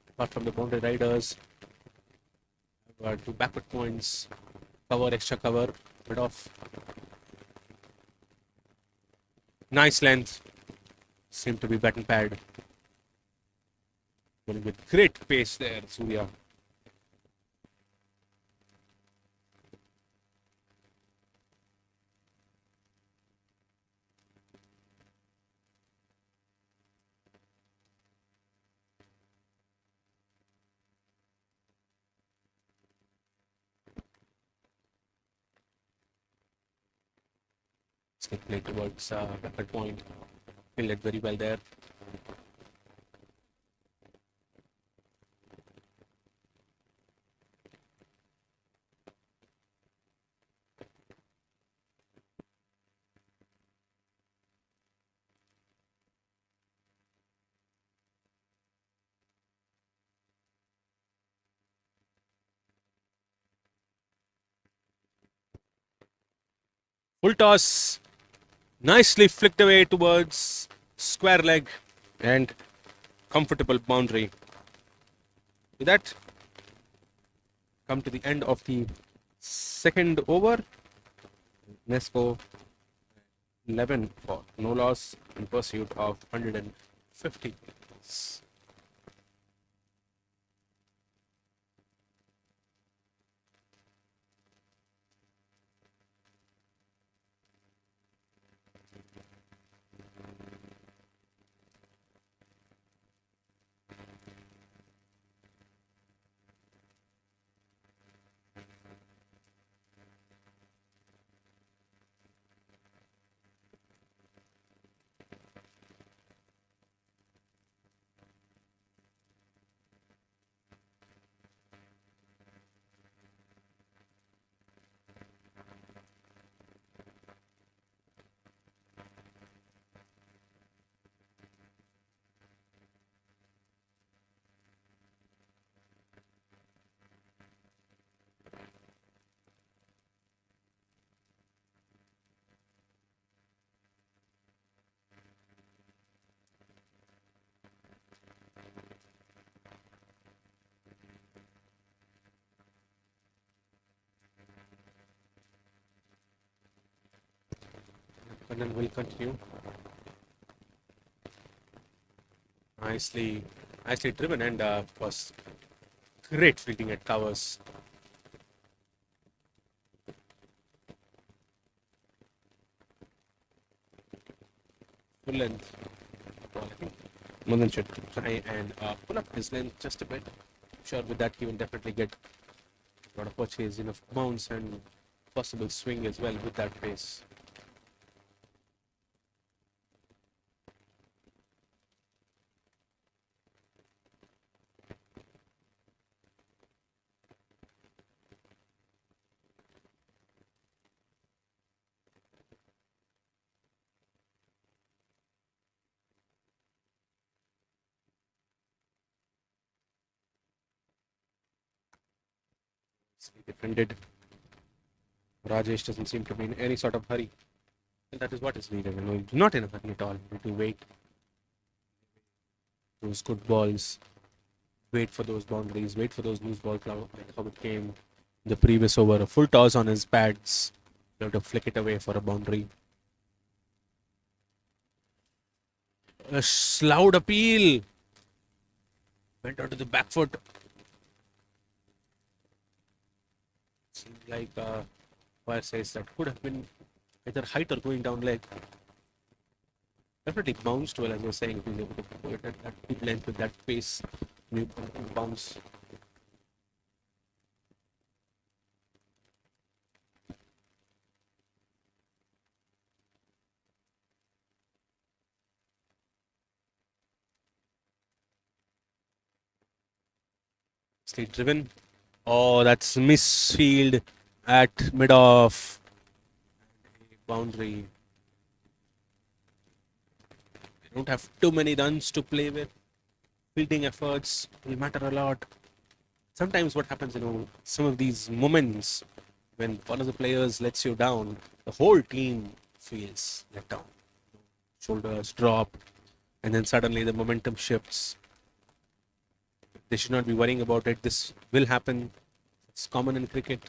Apart from the boundary riders, 2 backward points, cover, extra cover, bit off. Nice length. Seemed to be bat and pad. Going with great pace there, Surya. Stick play towards backward point. Fielded very well there. Full toss. Nicely flicked away towards square leg and comfortable boundary. With that, come to the end of the second over. Nesco 11 for no loss in pursuit of 150. And then we'll continue. Nicely driven and was great fielding at covers. Full length. Well, I think Madan should try and pull up his length just a bit. Sure, with that he will definitely get a lot of purchase, enough bounce and possible swing as well with that pace. Defended. Rajesh doesn't seem to be in any sort of hurry. And that is what is needed. Not in a hurry at all. We need to wait. Those good balls. Wait for those boundaries. Wait for those loose ball like how it came in the previous over. A full toss on his pads. You have to flick it away for a boundary. A loud appeal. Went onto the back foot. Seemed like fire says that could have been either height or going down leg. Definitely bounced well, as I was saying. He was able to go at that big length with that pace. New bounce. Stay driven. Oh, that's misfield at mid-off. Boundary. They don't have too many runs to play with. Fielding efforts will matter a lot. Sometimes what happens, some of these moments when one of the players lets you down, the whole team feels let down. Shoulders drop, and then suddenly the momentum shifts. They should not be worrying about it. This will happen. It's common in cricket.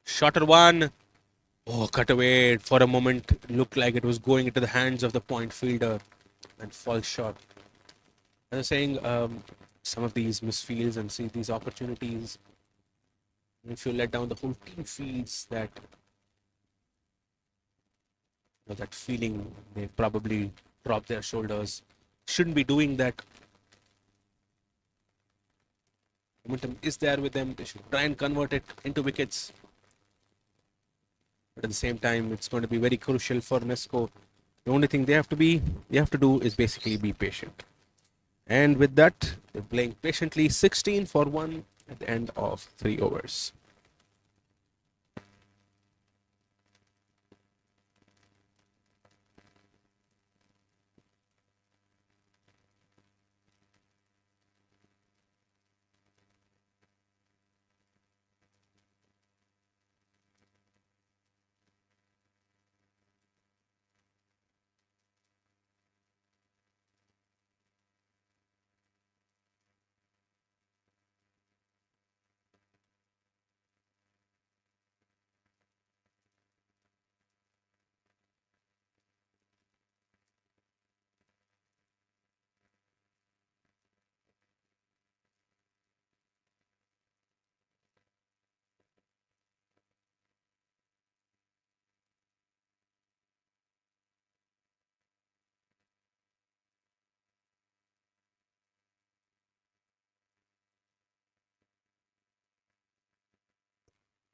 Shorter one. Oh, cut away. For a moment, it looked like it was going into the hands of the point fielder and falls short. As I was saying, some of these misfields and see these opportunities. If you let down, the whole team feels that that feeling. They probably drop their shoulders. Shouldn't be doing that. Momentum is there with them. They should try and convert it into wickets. But at the same time, it's going to be very crucial for Nesco. The only thing they have to do is basically be patient. And with that, they're playing patiently. 16 for 1 at the end of 3 overs.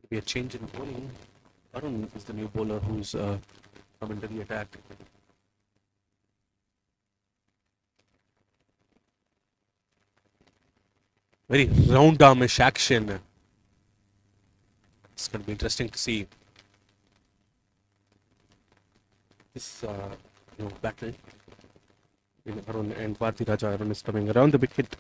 Be a change in bowling. Arun is the new bowler who's come into the attack. Very round armish action. It's going to be interesting to see this battle in Arun and Bharti Raja. Arun is coming around the wicket.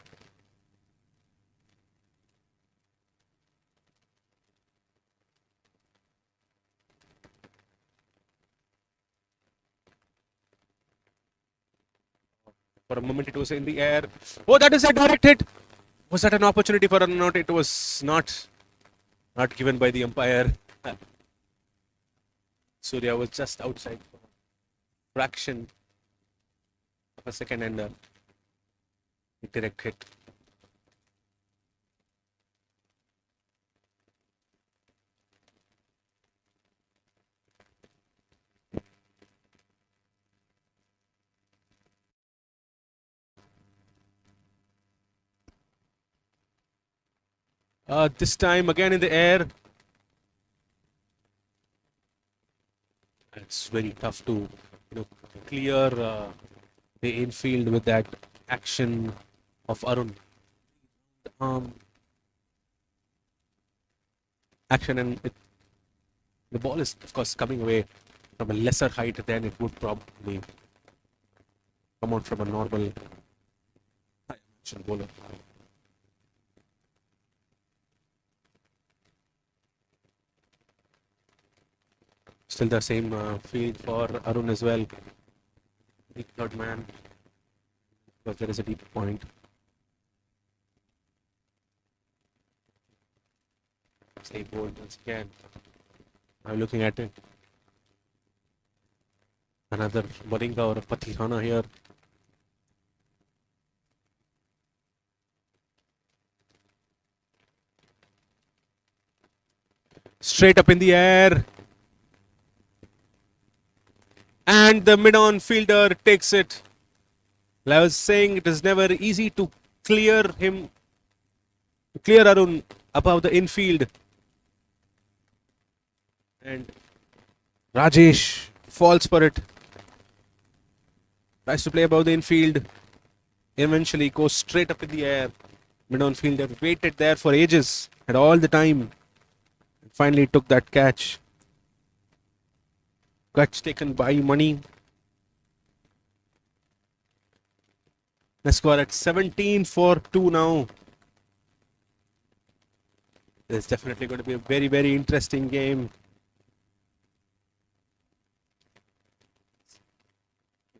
For a moment, it was in the air. Oh, that is a direct hit. Was that an opportunity for a not? It was not given by the umpire. Surya was just outside for a fraction of a second and a direct hit. This time again in the air. It's very tough to clear the infield with that action of Arun. Action and the ball is of course coming away from a lesser height than it would probably come out from a normal high action bowler. Still the same field for Arun as well. The third man, because there is a deep point. Stay bold once again. I'm looking at it. Another Baringa or a Patihana here. Straight up in the air. And the mid-on fielder takes it. I was saying it is never easy to clear Arun above the infield. And Rajesh falls for it. Tries to play above the infield. Eventually goes straight up in the air. Mid-on fielder waited there for ages. Had all the time. Finally took that catch. Catch taken by Money. The score at 17 for 2 now. It's definitely going to be a very, very interesting game.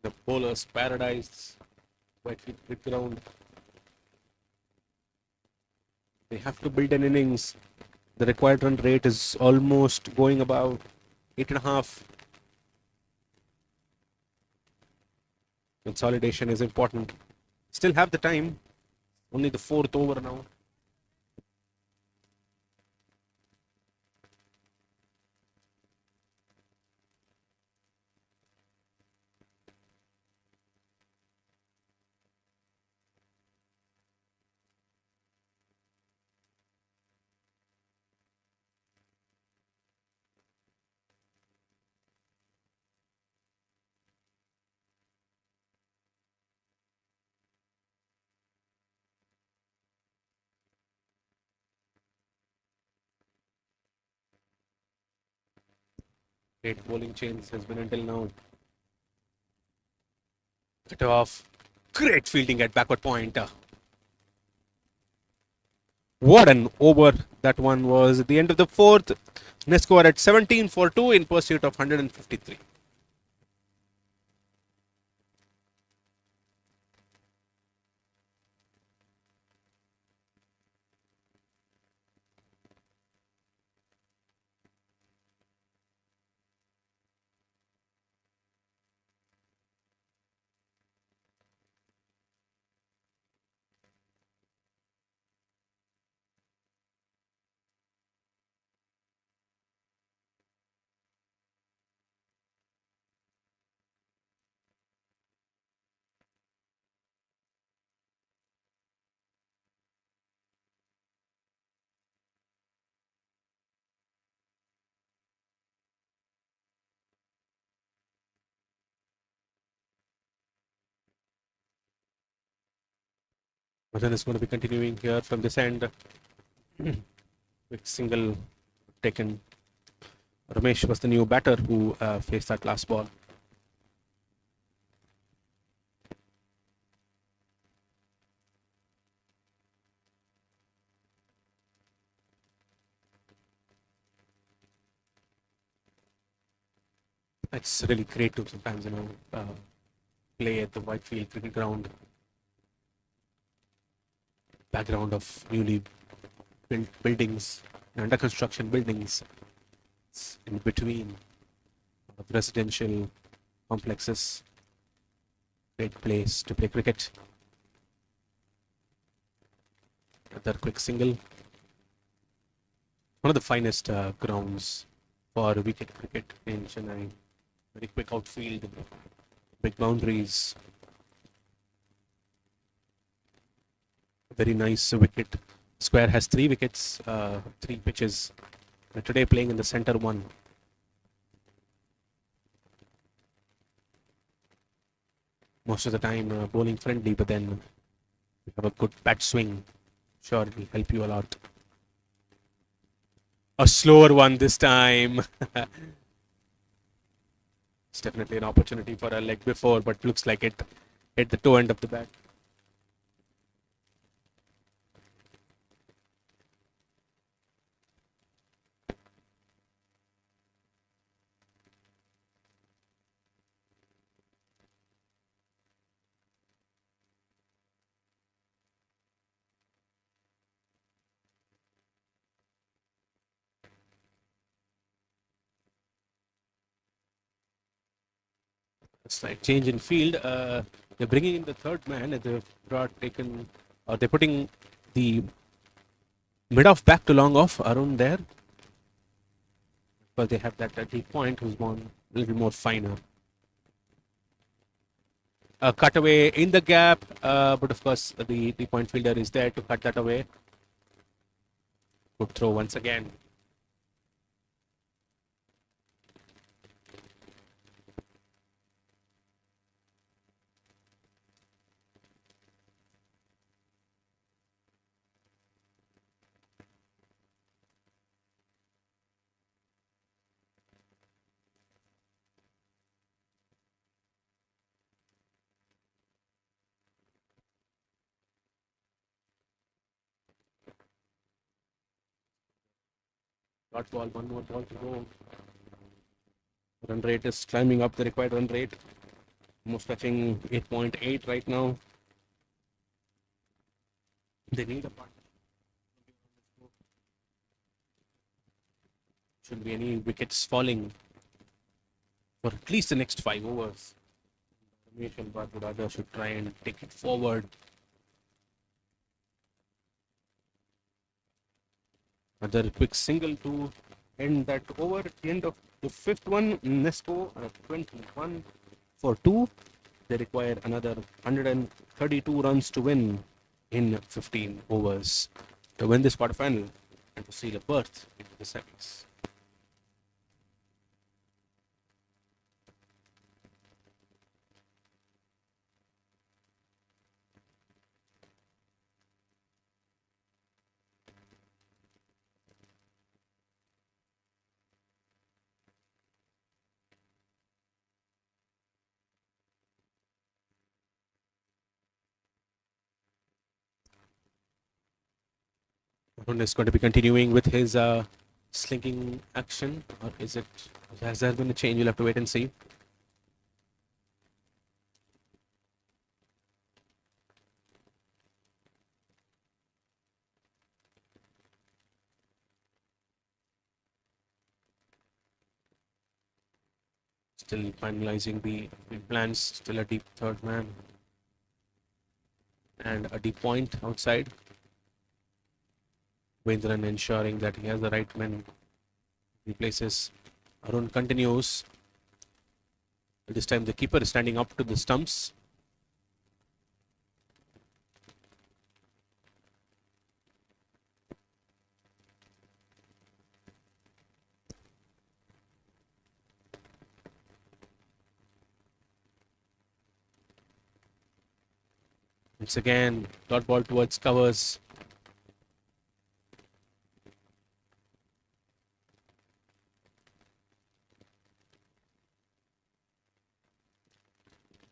The bowler's paradise. Quite big ground. They have to build an innings. The required run rate is almost going about 8.5. Consolidation is important. Still have the time. Only the 4th over now. Great bowling change has been until now. Cut off. Great fielding at backward point. What an over that one was at the end of the 4th. Next score at 17 for 2 in pursuit of 153. Arjun is going to be continuing here from this end. Quick single taken. Ramesh was the new batter who faced that last ball. It's really great to sometimes, play at the Whitefield Cricket Ground. Background of newly built buildings, under construction buildings. It's in between of residential complexes. Great place to play cricket. Another quick single. One of the finest grounds for wicket cricket in Chennai. Very quick outfield, big boundaries. Very nice wicket. Square has 3 wickets, 3 pitches. Today playing in the center one. Most of the time bowling friendly, but then you have a good bat swing. Sure, it will help you a lot. A slower one this time. It's definitely an opportunity for a leg before, but looks like it hit the toe end of the bat. A slight change in field. They're bringing in the third man. They're putting the mid off back to long off Arun there. But they have that deep point who's gone a little more finer. A cutaway in the gap, but of course the point fielder is there to cut that away. Good throw once again. Dot ball, one more ball to go. Run rate is climbing up the required run rate. Almost touching 8.8 right now. They need a partner. Shouldn't be any wickets falling for at least the next 5 overs. Ramesh and Bhadrada should try and take it forward. Another quick single to end that over. At the end of the 5th one, Nesco 21 for 2. They require another 132 runs to win in 15 overs to win this quarterfinal and to seal a berth into the semis. Arun is going to be continuing with his slinking action, or has there been a change? You'll have to wait and see. Still finalizing the plans, still a deep third man and a deep point outside. Vendran ensuring that he has the right men replaces. Arun continues. This time the keeper is standing up to the stumps. Once again, dot ball towards covers.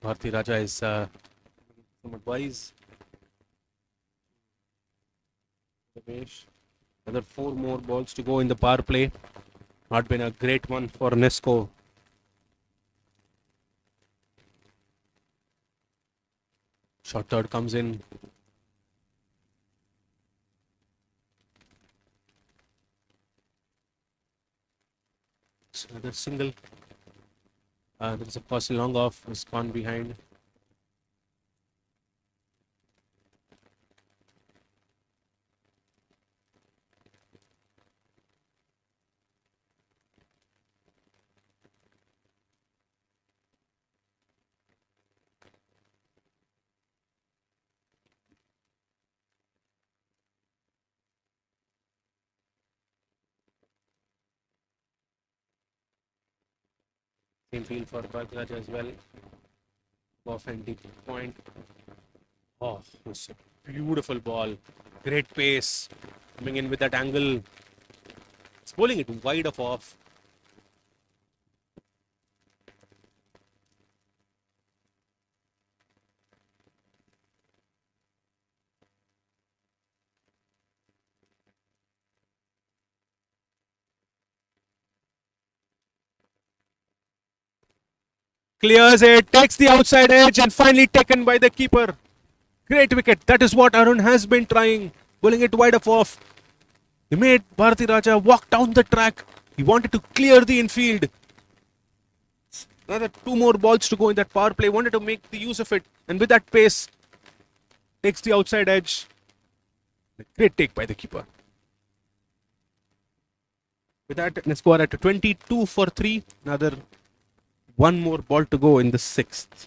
Bharti Raja is some advice. Another 4 more balls to go in the power play. Not been a great one for Nesco. Short third comes in. So another single. There's a pass long off. Has gone behind. Same field for Bharti Raja as well. Off and deep point. Oh, it's a beautiful ball. Great pace. Coming in with that angle. It's bowling it wide of off. Clears it, takes the outside edge and finally taken by the keeper. Great wicket. That is what Arun has been trying. Bowling it wide of off. He made Bharati Raja walk down the track. He wanted to clear the infield. Another 2 more balls to go in that power play. Wanted to make the use of it. And with that pace, takes the outside edge. Great take by the keeper. With that, let's go at 22 for 3. Another 1 more ball to go in the 6th.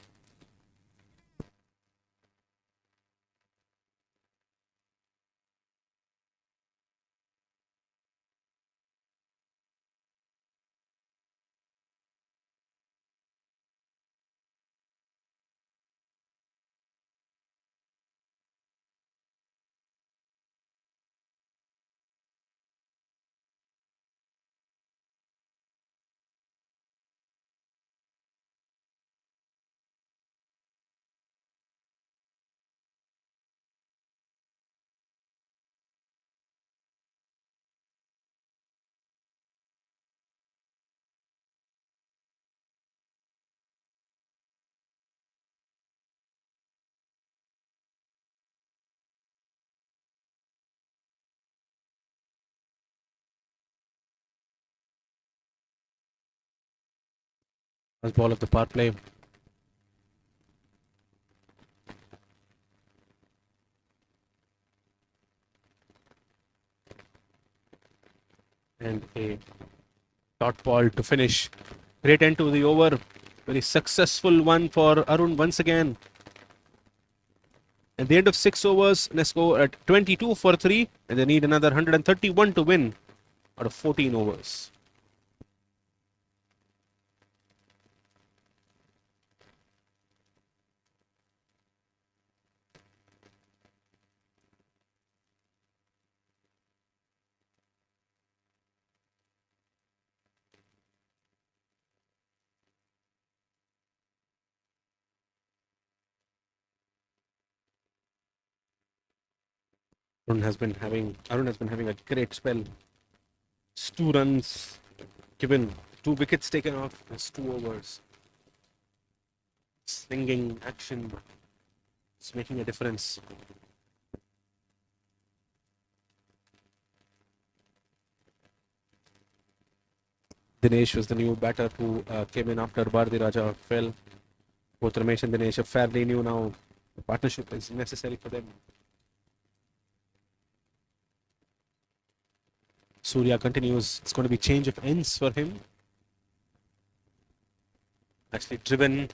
First ball of the power play. And a dot ball to finish. Great end to the over. Very successful one for Arun once again. At the end of 6 overs, let's go at 22 for 3. And they need another 131 to win out of 14 overs. Arun has been having a great spell. It's 2 runs given, 2 wickets taken off. That's 2 overs. Slinging action. It's making a difference. Dinesh was the new batter who came in after Bharti Raja fell. Both Ramesh and Dinesh are fairly new now. The partnership is necessary for them. Surya continues. It's going to be change of ends for him. Actually driven.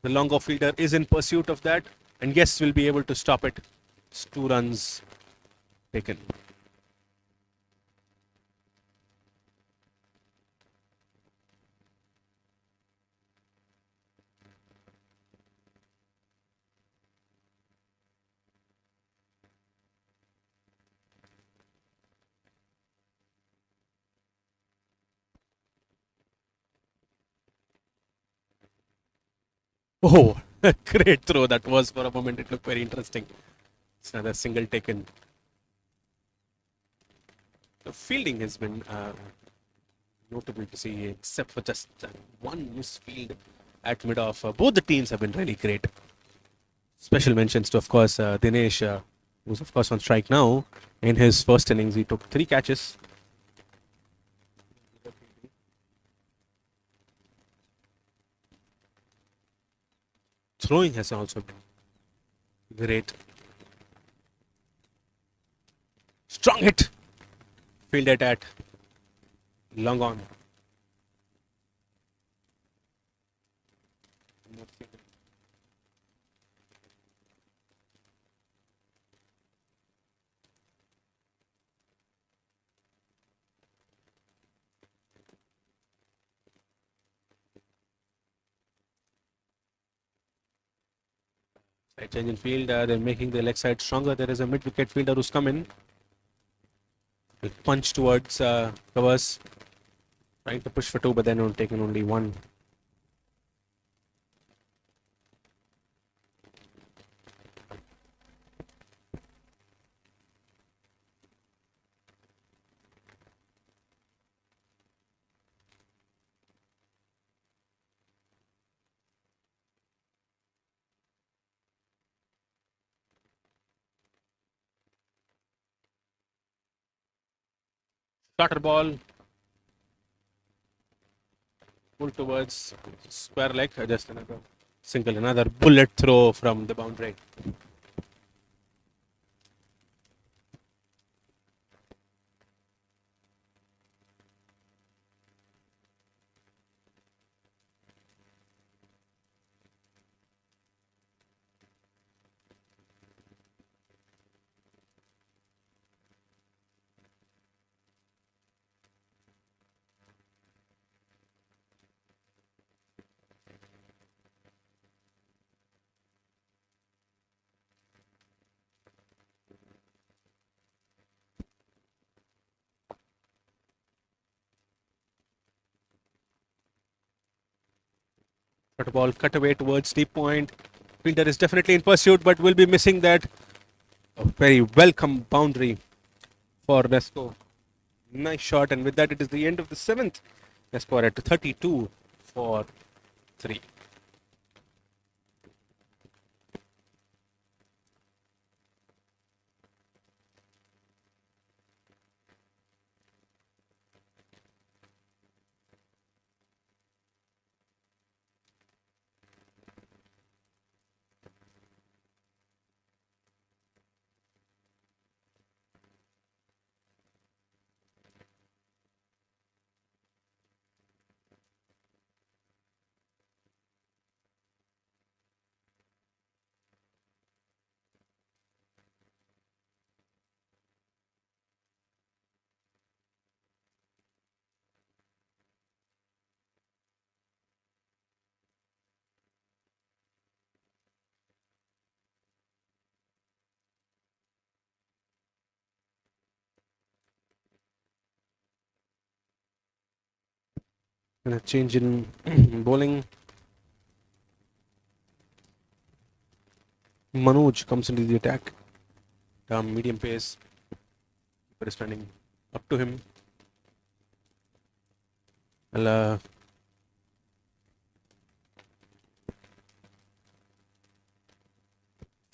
The longer fielder is in pursuit of that. And yes, will be able to stop it. It's 2 runs taken. Oh, great throw that was for a moment. It looked very interesting. It's another single taken. The fielding has been notable to see, except for just one misfield at mid-off. Both the teams have been really great. Special mentions to, of course, Dinesh, who's, of course, on strike now. In his first innings, he took 3 catches. Throwing has also been great. Strong hit. Fielded at long on. Slight change in field. They're making the leg side stronger. There is a mid-wicket fielder who's come in. He'll punch towards covers. Trying to push for 2, but then taking only 1. Starter ball. Pull towards square leg. Just another single. Another bullet throw from the boundary. Cut ball cut away towards deep point. Fielder is definitely in pursuit, but will be missing that. A very welcome boundary for Nesco. Nice shot, and with that, it is the end of the 7th. Nesco are at 32 for 3. And a change in bowling. Manoj comes into the attack. Medium pace. But is standing up to him. Well,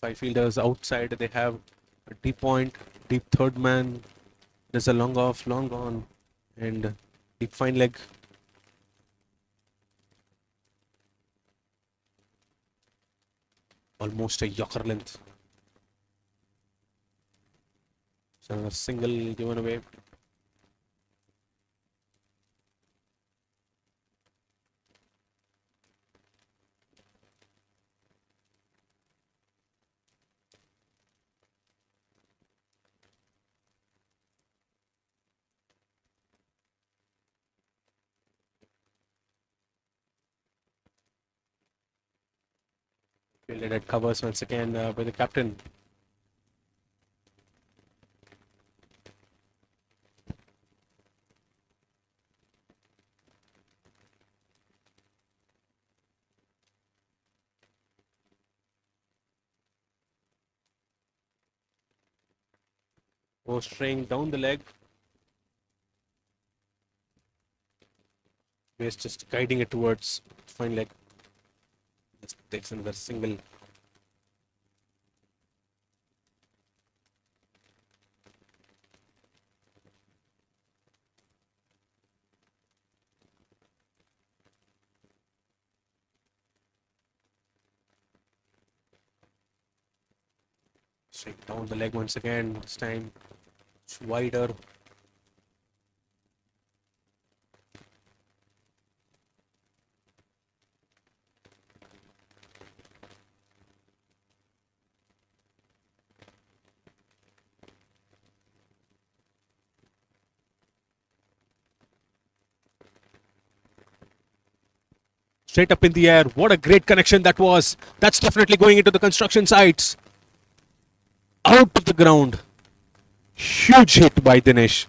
5 fielders outside. They have a deep point, deep third man. There's a long off, long on, and deep fine leg. Almost a Yorker length. So a single given away. Fielded at covers once again by the captain. More straying down the leg. He's just guiding it towards fine leg. Just takes another single. Straight down the leg once again. This time it's wider. Straight up in the air. What a great connection that was. That's definitely going into the construction sites. Out of the ground. Huge hit by Dinesh.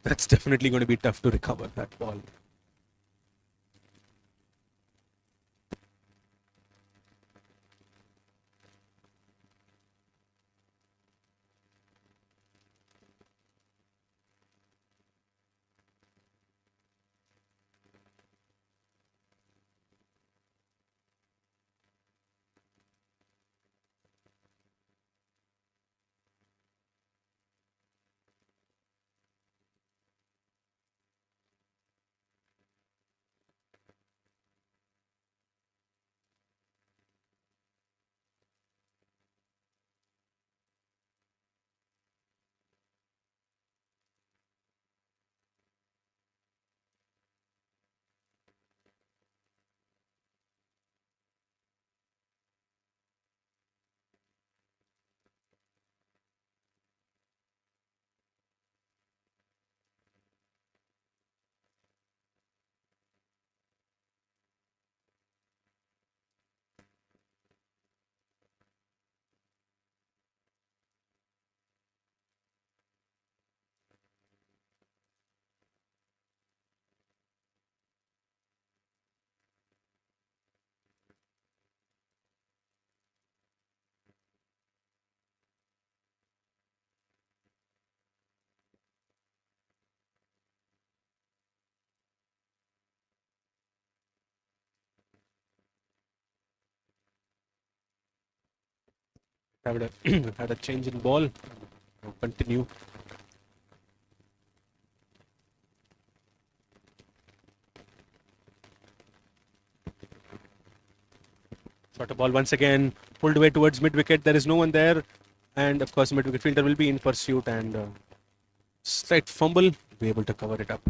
That's definitely going to be tough to recover that ball. Had a change in ball. Now continue. Shot a ball once again. Pulled away towards mid wicket. There is no one there. And of course, mid wicket fielder will be in pursuit and slight fumble. Be able to cover it up.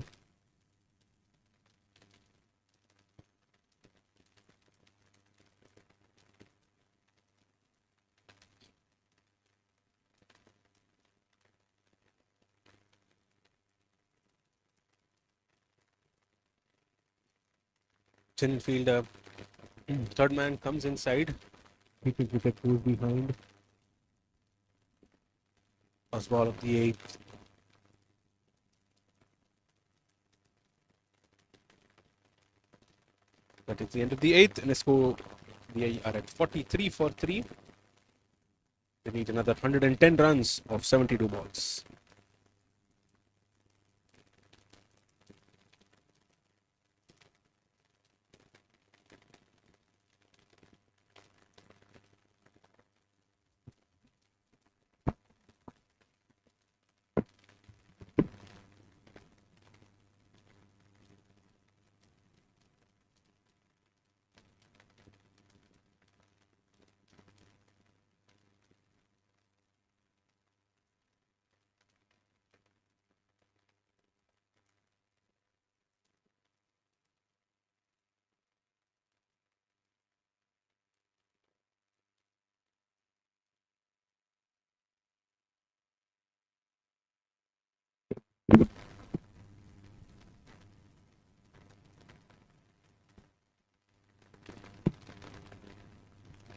Chin fielder. Third man comes inside. Keeping wicket goes behind. First ball of the eighth. That is the end of the eighth. And they are at 43 for 3. They need another 110 runs of 72 balls.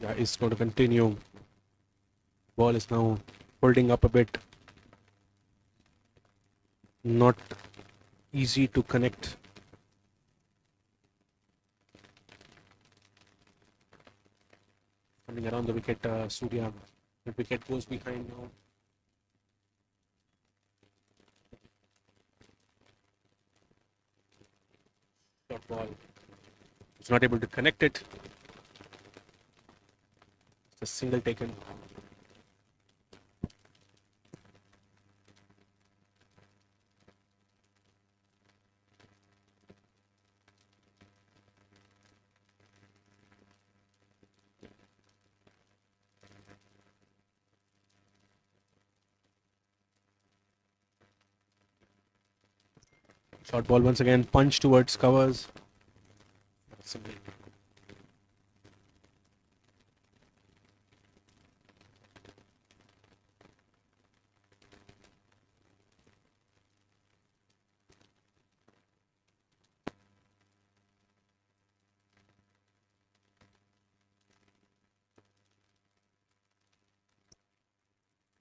Yeah, it's going to continue. Ball is now holding up a bit. Not easy to connect. Running around the wicket, Surya. The wicket goes behind now. Short ball. He's not able to connect it. It's a single taken. Short ball once again, punch towards covers. Simple.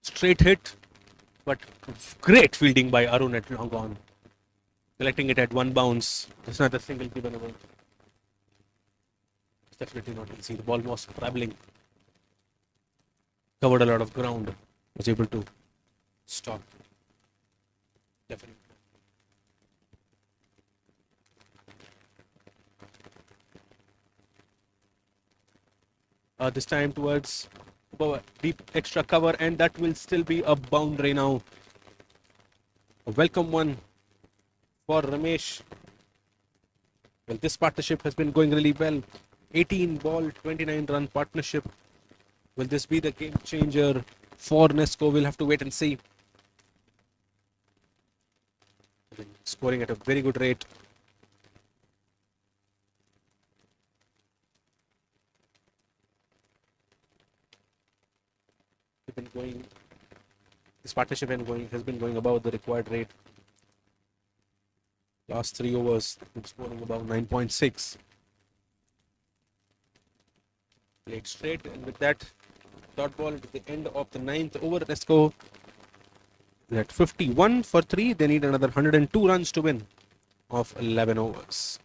Straight hit, but great fielding by Arun at long on. Collecting it at one bounce. It's not a single given away. It's definitely not easy. The ball was traveling. Covered a lot of ground. Was able to stop. Definitely. This time towards deep extra cover, and that will still be a boundary now. A welcome one for Ramesh. Well, this partnership has been going really well. 18 ball, 29 run partnership. Will this be the game changer for Nesco? We'll have to wait and see. Scoring at a very good rate. This partnership has been going above the required rate. Last 3 overs, scoring about 9.6. Played straight, and with that, dot ball at the end of the 9th over. Nesco at 51 for 3. They need another 102 runs to win of 11 overs.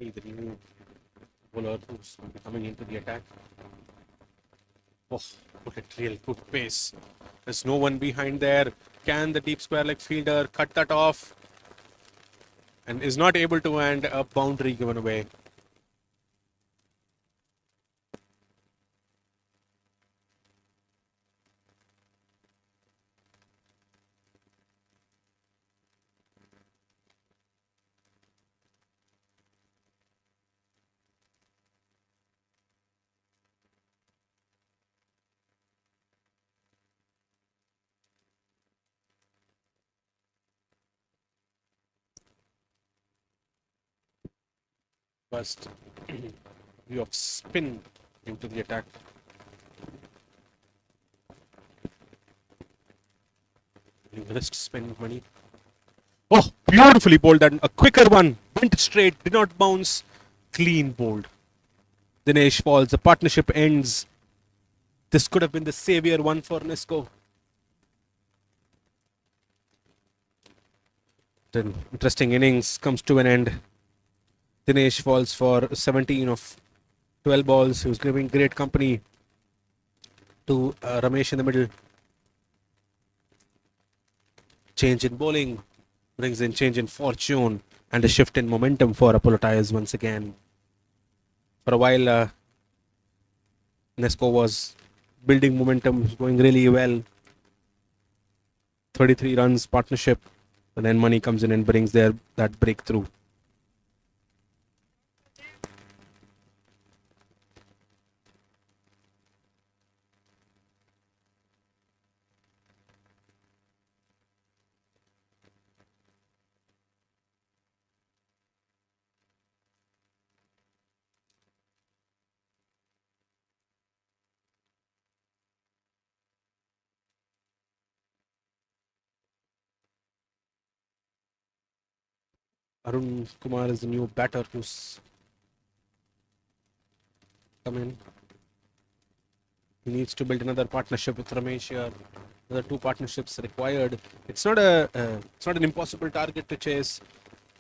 The new bowler who's coming into the attack. Oh, put it real good pace. There's no one behind there. Can the deep square leg fielder cut that off? And is not able to, and a boundary given away. First view of spin into the attack. Wrist spin money. Oh, beautifully bowled, and a quicker one. Went straight, did not bounce. Clean bowled. Dinesh falls. The partnership ends. This could have been the savior one for Nesco. An interesting innings comes to an end. Dinesh falls for 17 of 12 balls. He was giving great company to Ramesh in the middle. Change in bowling brings in change in fortune and a shift in momentum for Apollo Tyres once again. For a while, Nesco was building momentum, going really well. 33 runs partnership, and then Money comes in and brings that breakthrough. Arun Kumar is the new batter who's come in. He needs to build another partnership with Ramesh here. Another two partnerships required. It's not an impossible target to chase.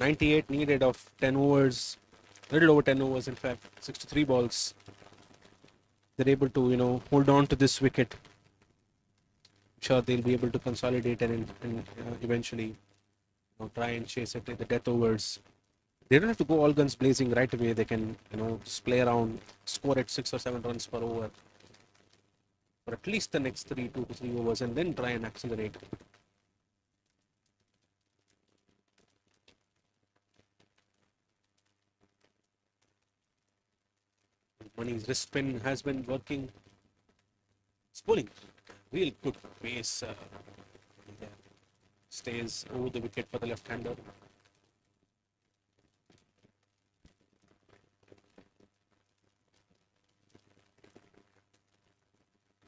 98 needed of 10 overs, a little over 10 overs in fact, 63 balls. They're able to hold on to this wicket. I'm sure they'll be able to consolidate and eventually try and chase it in the death overs. They don't have to go all guns blazing right away. They can just play around, score at 6 or 7 runs per over for at least the next 2 to 3 overs, and then try and accelerate. Money's wrist spin has been working. It's pulling real good pace. Stays over the wicket for the left-hander.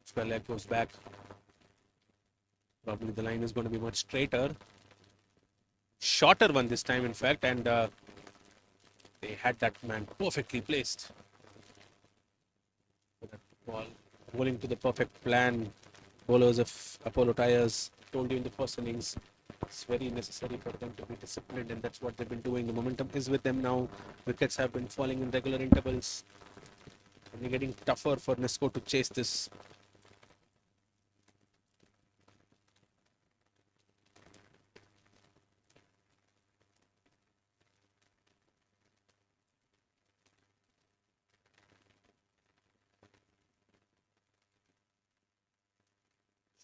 Spell leg goes back. Probably the line is going to be much straighter. Shorter one this time, in fact, and they had that man perfectly placed. That ball bowling to the perfect plan. Bowlers of Apollo Tyres told you in the first innings, it's very necessary for them to be disciplined, and that's what they've been doing. The momentum is with them now. Wickets have been falling in regular intervals. And they're getting tougher for Nesco to chase this.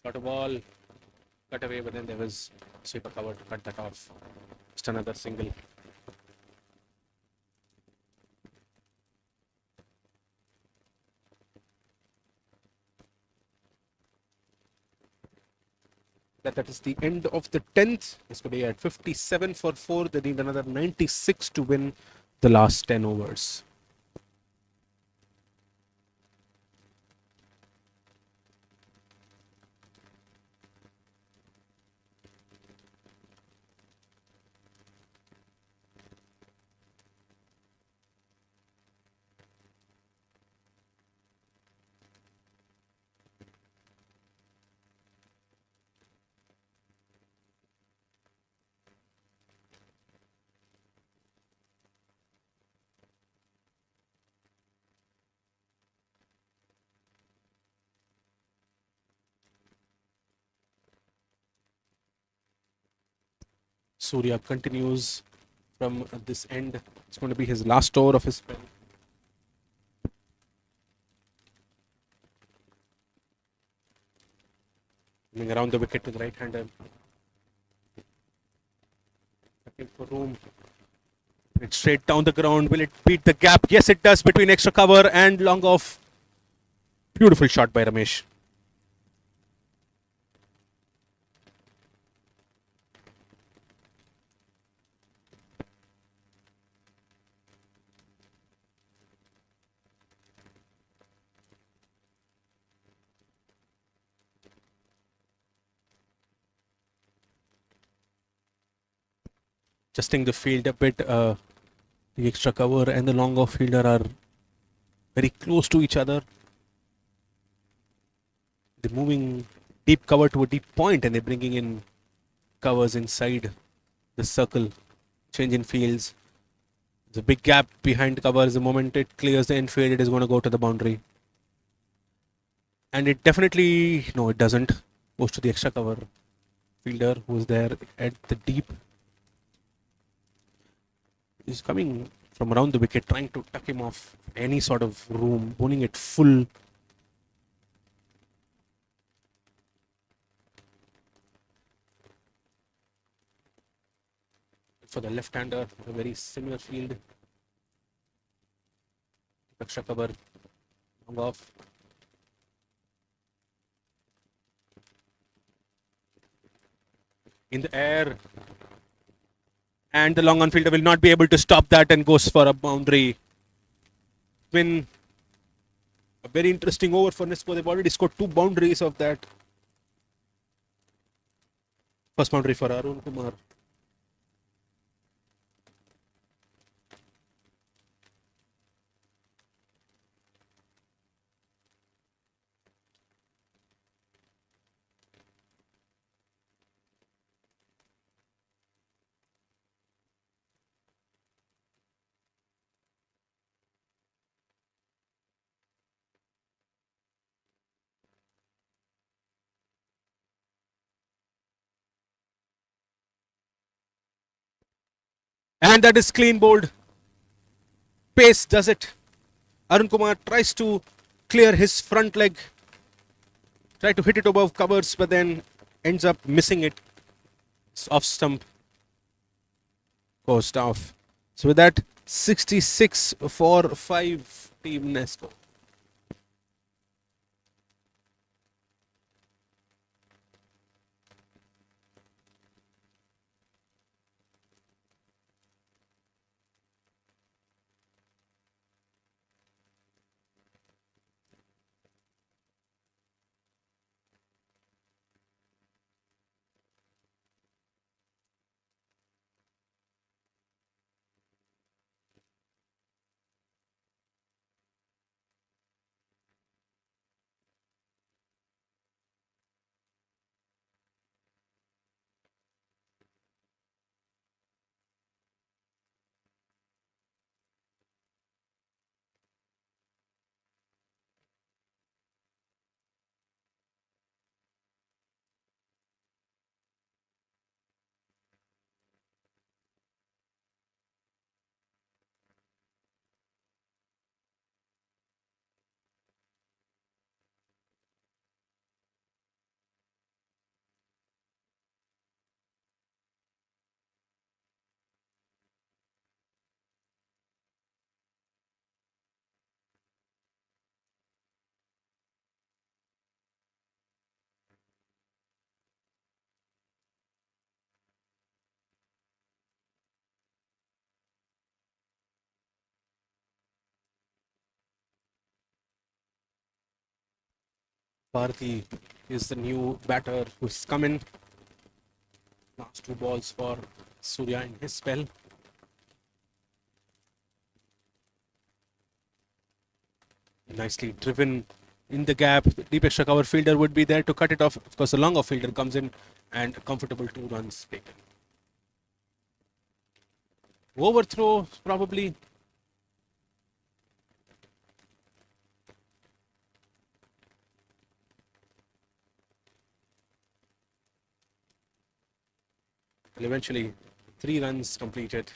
Shot a ball, cut away, but then there was sweeper cover to cut that off. Just another single. That is the end of the 10th. This could be at 57 for 4. They need another 96 to win the last 10 overs. Surya continues from this end. It's going to be his last over of his spell. Coming around the wicket with the right hander. Looking for room. It's straight down the ground. Will it beat the gap? Yes, it does, between extra cover and long off. Beautiful shot by Ramesh. Adjusting the field a bit. The extra cover and the long off fielder are very close to each other. They're moving deep cover to a deep point, and they're bringing in covers inside the circle. Change in fields. There's a big gap behind covers. The moment it clears the infield, it is going to go to the boundary. And it definitely, no, it doesn't. Goes to the extra cover fielder who's there at the deep. He's coming from around the wicket, trying to tuck him off any sort of room, bowling it full. For the left-hander, a very similar field. Extra cover, long off. In the air. And the long on fielder will not be able to stop that and goes for a boundary. Been a very interesting over for Nisco. They've already scored 2 boundaries of that. First boundary for Arun Kumar. And that is clean bowled. Pace does it. Arun Kumar tries to clear his front leg. Try to hit it above covers, but then ends up missing it. It's off stump. Goes off. So with that, 66 for 5 Team Nesco. Bharati is the new batter who's come in. Last 2 balls for Surya in his spell. Nicely driven in the gap. The deep extra cover fielder would be there to cut it off. Of course, the long off fielder comes in and a comfortable 2 runs taken. Overthrow probably. And eventually 3 runs completed.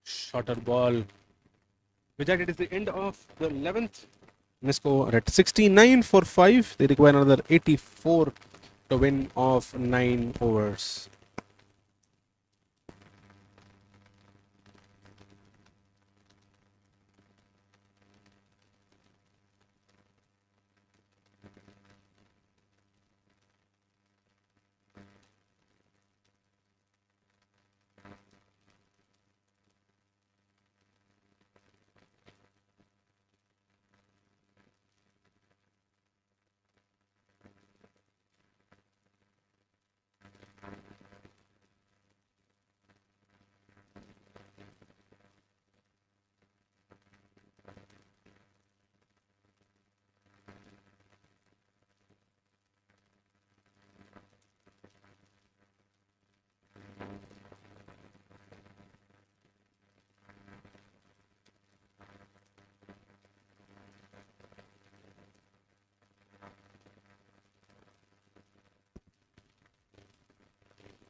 Shorter ball. With that, it is the end of the 11th. Nesco are at 69 for 5. They require another 84 to win of 9 overs.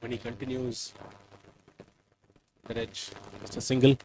When he continues the edge, just a single.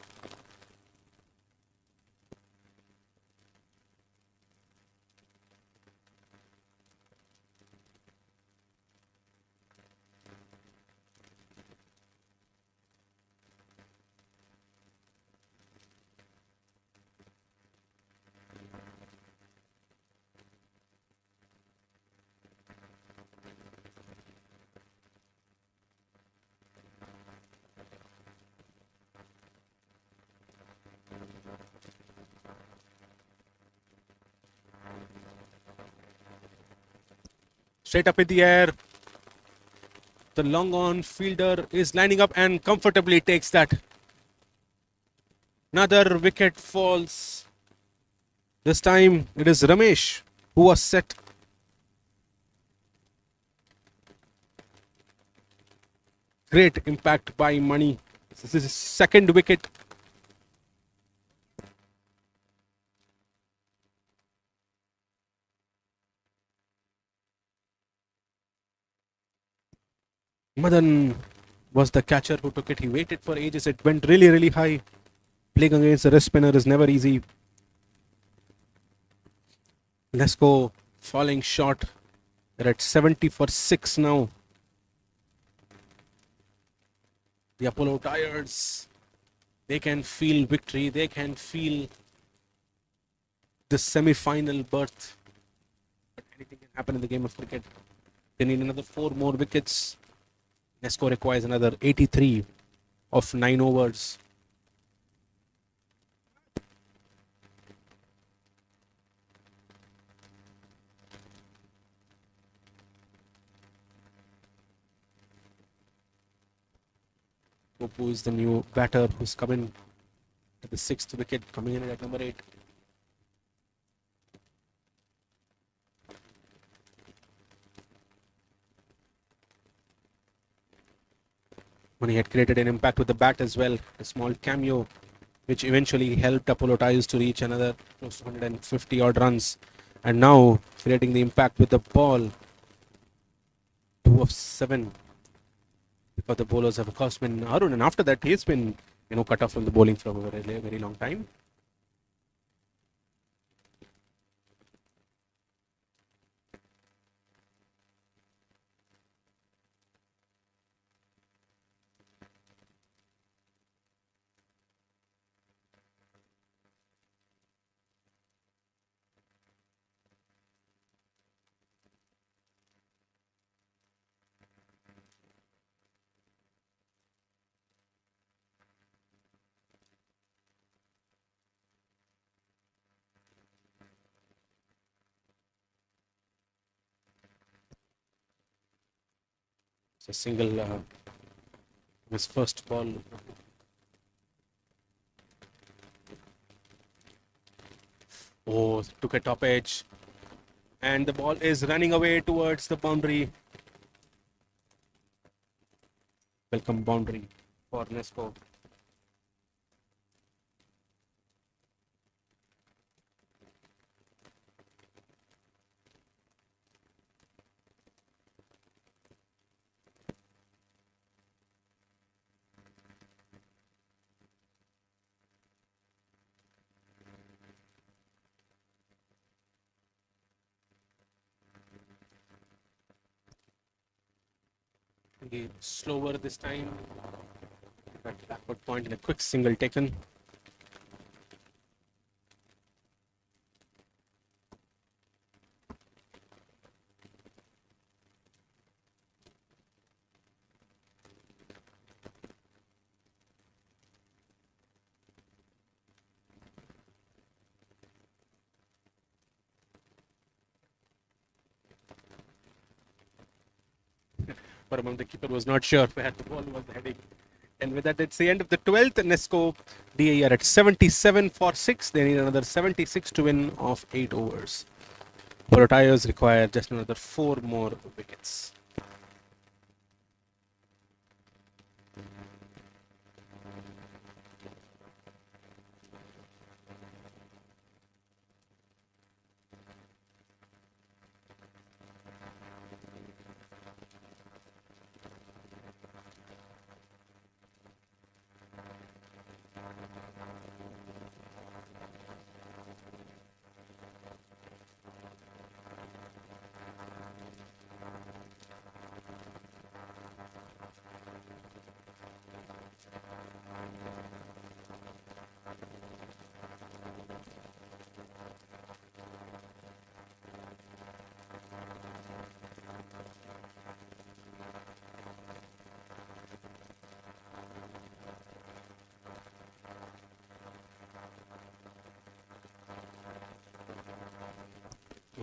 Straight up in the air. The long on fielder is lining up and comfortably takes that. Another wicket falls. This time it is Ramesh who was set. Great impact by Mani. This is his second wicket. Madan was the catcher who took it. He waited for ages. It went really, really high. Playing against a wrist spinner is never easy. Lesko falling short. They're at 70 for 6 now. The Apollo Tigers, they can feel victory. They can feel the semi-final berth. But anything can happen in the game of cricket. They need another 4 more wickets. Nesco requires another 83 of 9 overs. Popu is the new batter who's coming to the 6th wicket, coming in at number 8. Mani had created an impact with the bat as well, a small cameo, which eventually helped Apollo Tigers to reach another close to 150 odd runs. And now creating the impact with the ball. 2 of 7. For the bowlers have of course been Arun, and after that he's been cut off from the bowling for a very, very long time. It's a single, his first ball. Oh, took a top edge. And the ball is running away towards the boundary. Welcome boundary for Nesco. Slower this time. But backward point and a quick single taken. For a moment, the keeper was not sure where the ball was heading. And with that, it's the end of the 12th. Nesco DA are at 77 for 6. They need another 76 to win of 8 overs. Polo Tigers require just another 4 more wickets.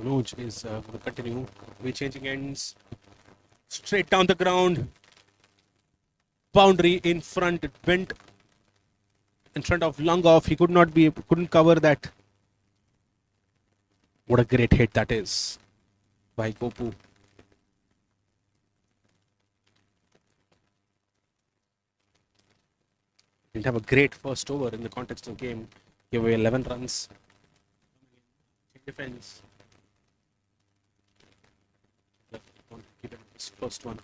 Manoj is going to continue. We're changing ends. Straight down the ground. Boundary in front. It went in front of long off. He couldn't cover that. What a great hit that is by Gopu. Didn't have a great first over in the context of the game. Gave away 11 runs. Defense. Keep it this first one.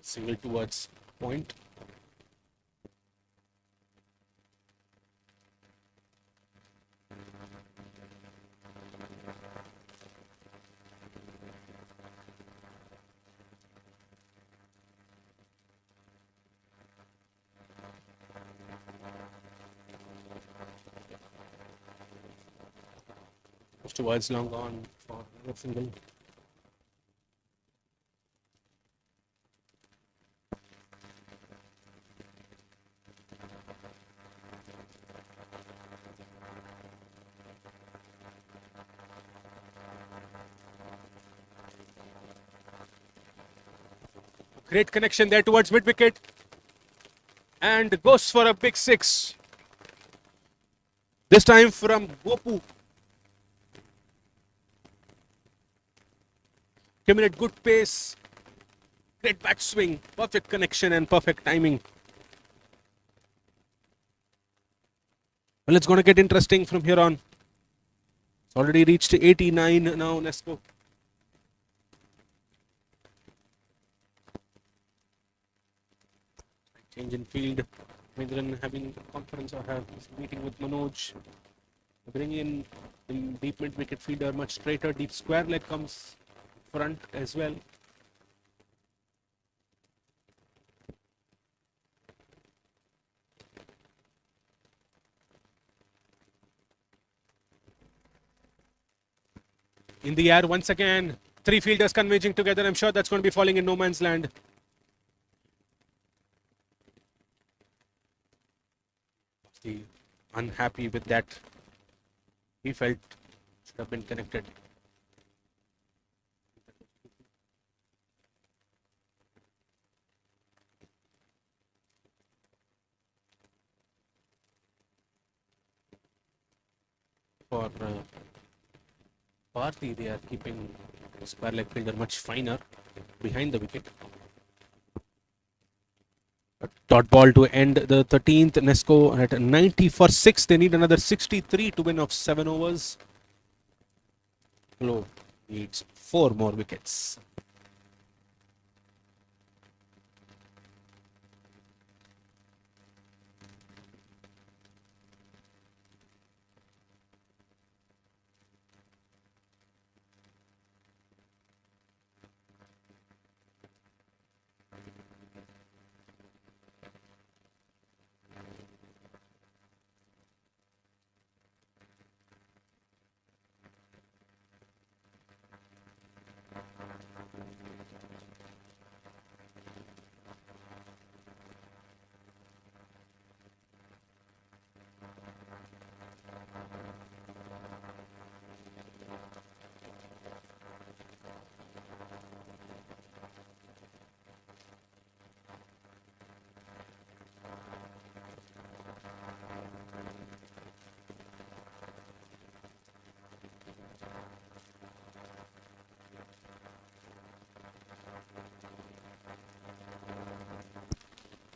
Single towards point. Towards long on for a single. Great connection there towards mid wicket and goes for a big six. This time from Gopu. Came in at good pace. Great bat swing. Perfect connection and perfect timing. Well, it's going to get interesting from here on. It's already reached 89 now, Nesco. Change in field. Mindran having a conference or have this meeting with Manoj. Bring in deep mid wicket fielder, much straighter, deep square leg comes front as well. In the air once again, three fielders converging together. I'm sure that's going to be falling in no man's land. Unhappy with that. He felt should have been connected. For Bharti, they are keeping square leg fielder much finer behind the wicket. Dot ball to end the 13th. Nesco at 90 for 6. They need another 63 to win of 7 overs. Globe needs 4 more wickets.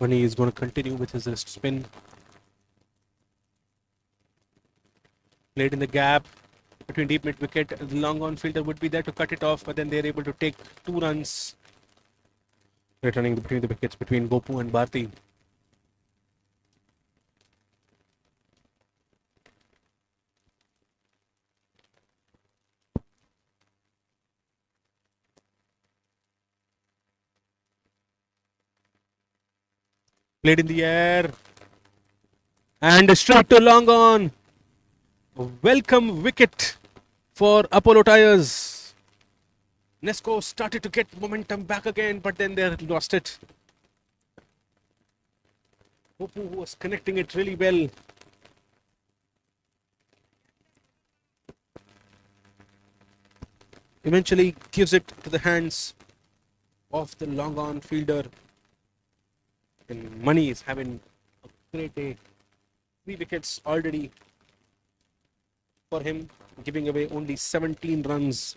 He is going to continue with his wrist spin. Played in the gap between deep mid wicket. The long on fielder would be there to cut it off, but then they're able to take 2 runs. Returning between the wickets between Gopu and Bharti. Played in the air. And straight to long on. Welcome wicket for Apollo Tyres. Nesco started to get momentum back again, but then they lost it. Popu was connecting it really well. Eventually gives it to the hands of the long on fielder. And Money is having a great day. 3 wickets already for him, giving away only 17 runs.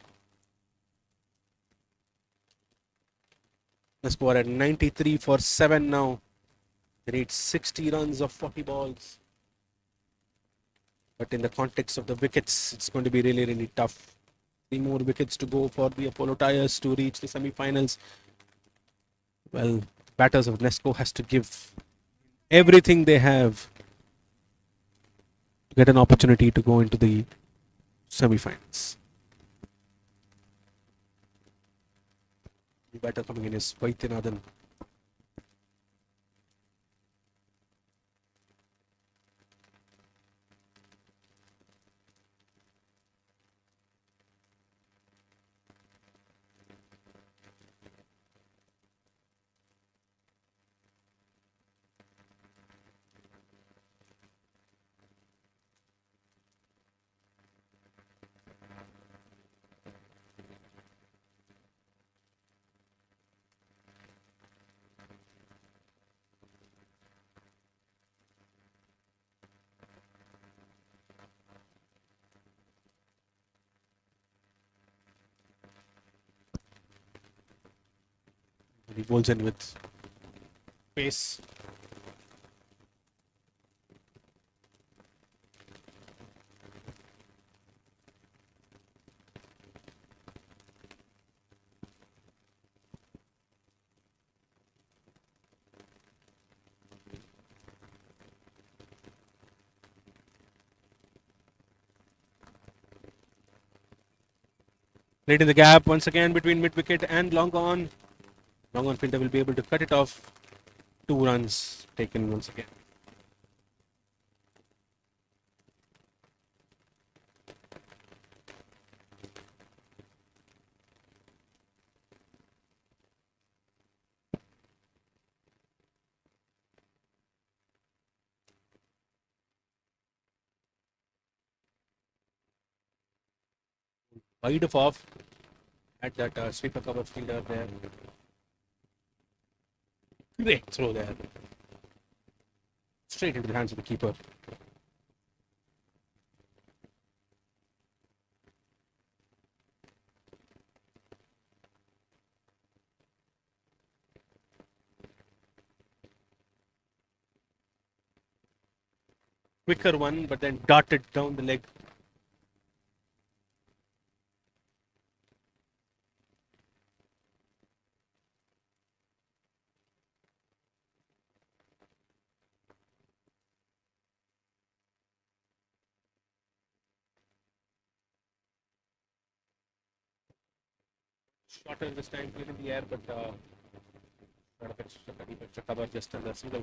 The score at 93 for 7 now. They need 60 runs of 40 balls. But in the context of the wickets, it's going to be really, really tough. 3 more wickets to go for the Apollo Tyres to reach the semi-finals. Well, batters of Nesco has to give everything they have to get an opportunity to go into the semi-finals. The batter coming in is Vaidyanathan. He bowls in with pace. Played in the gap once again between mid-wicket and long on. Long on fielder will be able to cut it off. 2 runs taken once again. Wide of off at that sweeper cover fielder there. Great throw there. Straight into the hands of the keeper. Quicker one, but then darted down the leg. Shorter this time, clear in the air, but sort of extra cover just under single.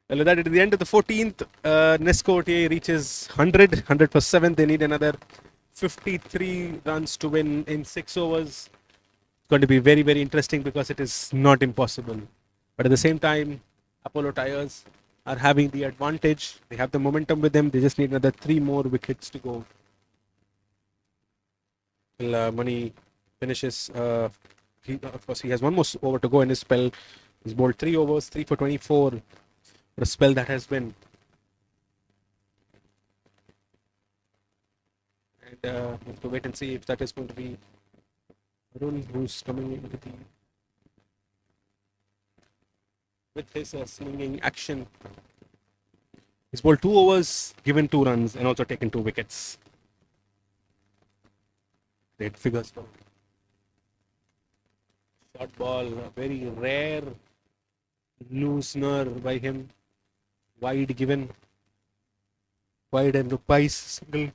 Well, with that, at the end of the 14th, Nesco OTA reaches 100 for 7. They need another 53 runs to win in 6 overs. It's going to be very, very interesting because it is not impossible. But at the same time, Apollo Tyres are having the advantage. They have the momentum with them. They just need another 3 more wickets to go. Well, Money finishes. Of course, he has 1 more over to go in his spell. He's bowled 3 overs, 3 for 24. What a spell that has been. And we have to wait and see if that is going to be Arun who's coming into the with his swinging action. He's bowled 2 overs, given 2 runs, and also taken 2 wickets. Great figures. Short ball, a very rare loosener by him. Wide given. Wide and Rupai's single.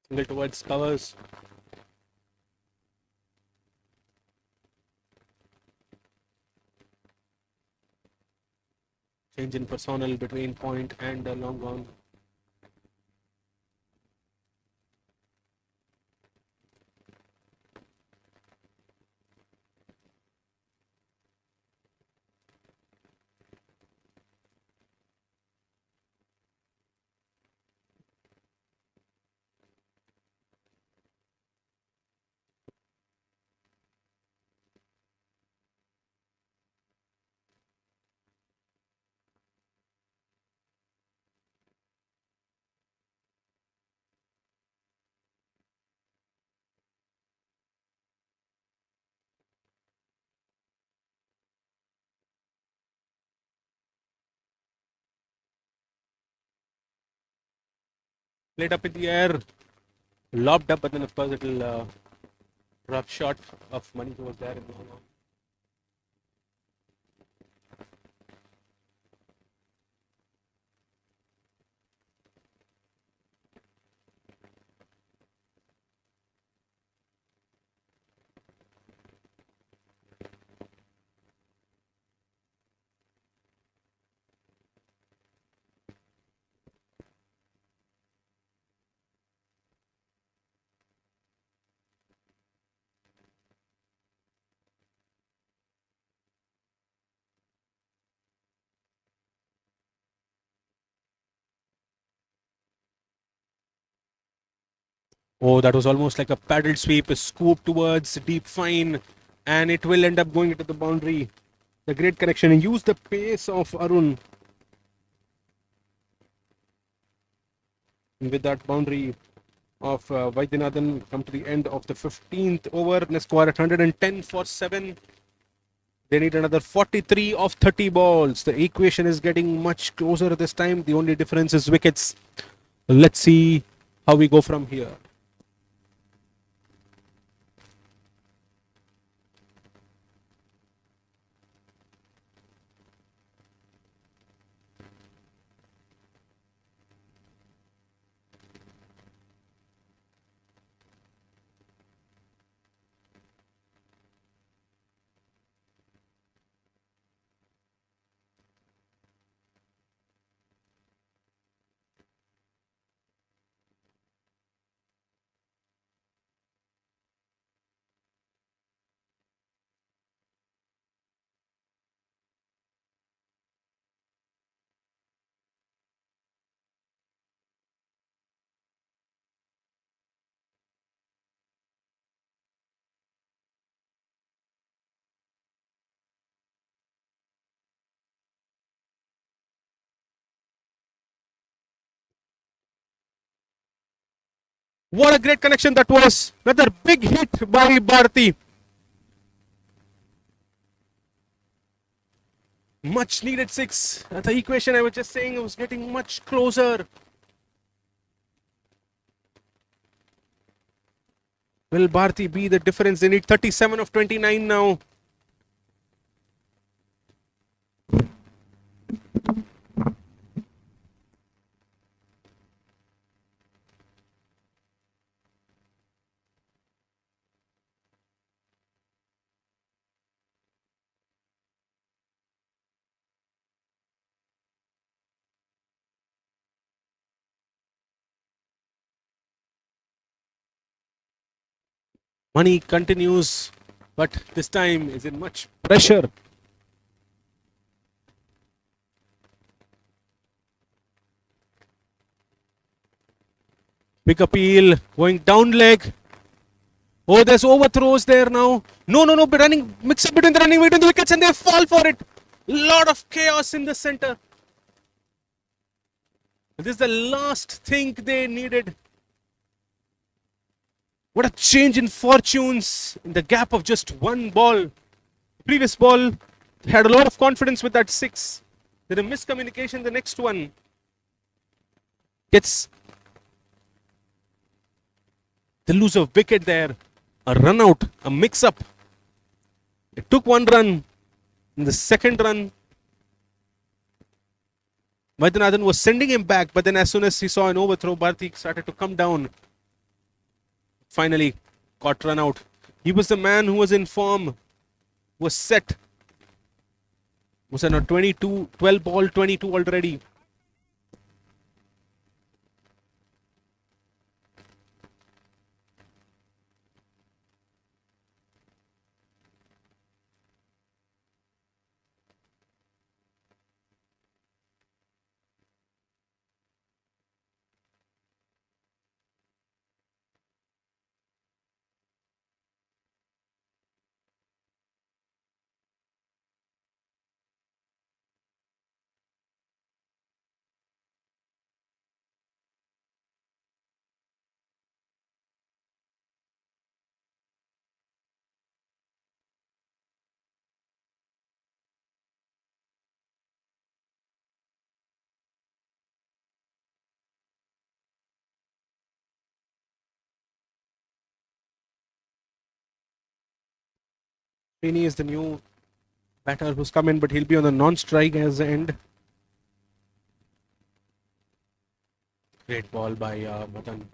Single towards covers. Change in personnel between point and long on. Played up in the air. Lobbed up, but then of course it'll rough shot of money was there in the long on. Oh, that was almost like a paddle sweep, a scoop towards deep fine, and it will end up going into the boundary. The great connection and use the pace of Arun. And with that boundary of Vaidyanathan, come to the end of the 15th over. The score at 110 for 7. They need another 43 of 30 balls. The equation is getting much closer this time. The only difference is wickets. Let's see how we go from here. What a great connection that was. Another big hit by Bharati. Much needed 6. The equation I was just saying was getting much closer. Will Bharati be the difference? They need 37 of 29 now. Money continues, but this time is in much pressure. Big appeal, going down leg. Oh, there's overthrows there now. No, but running, mix up between the running weight and the wickets and they fall for it. Lot of chaos in the center. This is the last thing they needed. What a change in fortunes in the gap of just one ball. Previous ball had a lot of confidence with that six. Then a miscommunication, the next one gets the lose of wicket there. A run out, a mix up. It took one run. In the second run, Vaidyanathan was sending him back, but then as soon as he saw an overthrow, Bharti started to come down. Finally got run out. He was the man who was in form, was set. Was on a 22, 12 ball, 22 already. Srini is the new batter who's come in, but he'll be on the non-strike as the end. Great ball by Madan.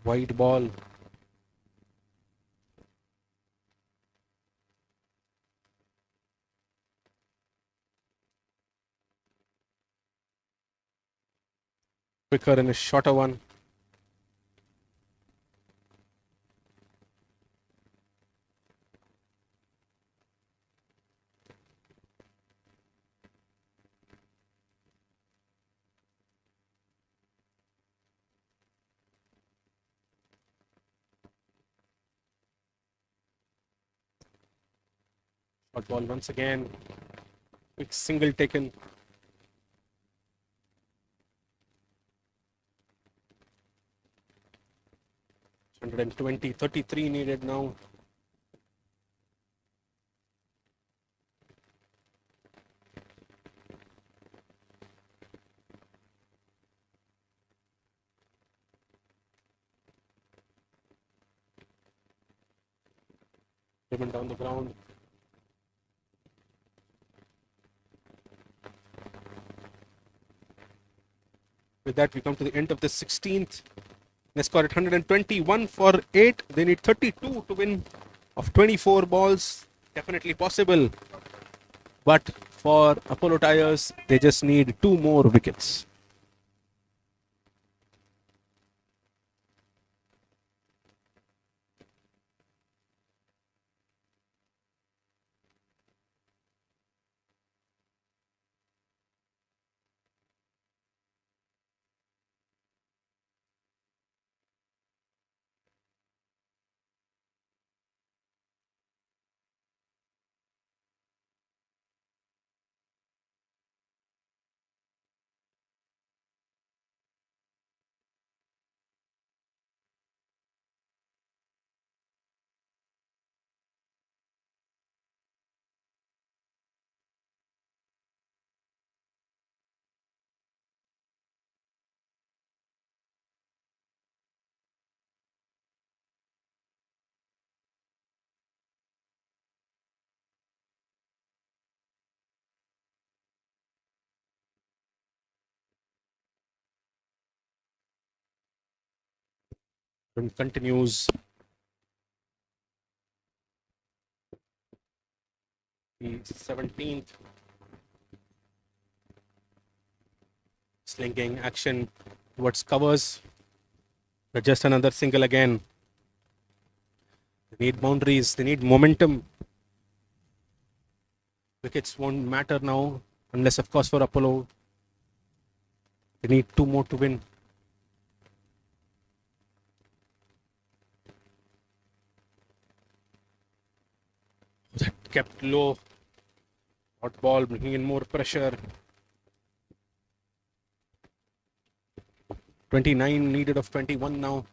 White ball. Quicker and a shorter one. Short ball once again. Quick single taken. $120, 33 needed now. Driven down the ground. With that, we come to the end of the 16th. They scored at 121 for 8. They need 32 to win of 24 balls. Definitely possible. But for Apollo Tyres, they just need 2 more wickets. And continues. The 17th. Slinging action towards covers. But just another single again. They need boundaries. They need momentum. Wickets won't matter now, unless of course for Apollo. They need 2 more to win. That kept low. Hot ball bringing in more pressure. 29 needed of 21 now.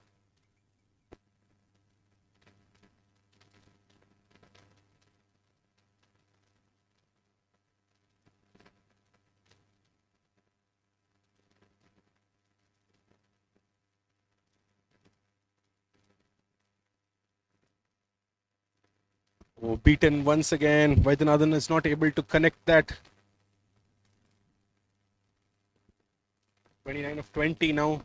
Oh, beaten once again. Vaidyanathan is not able to connect that. 29 of 20 now.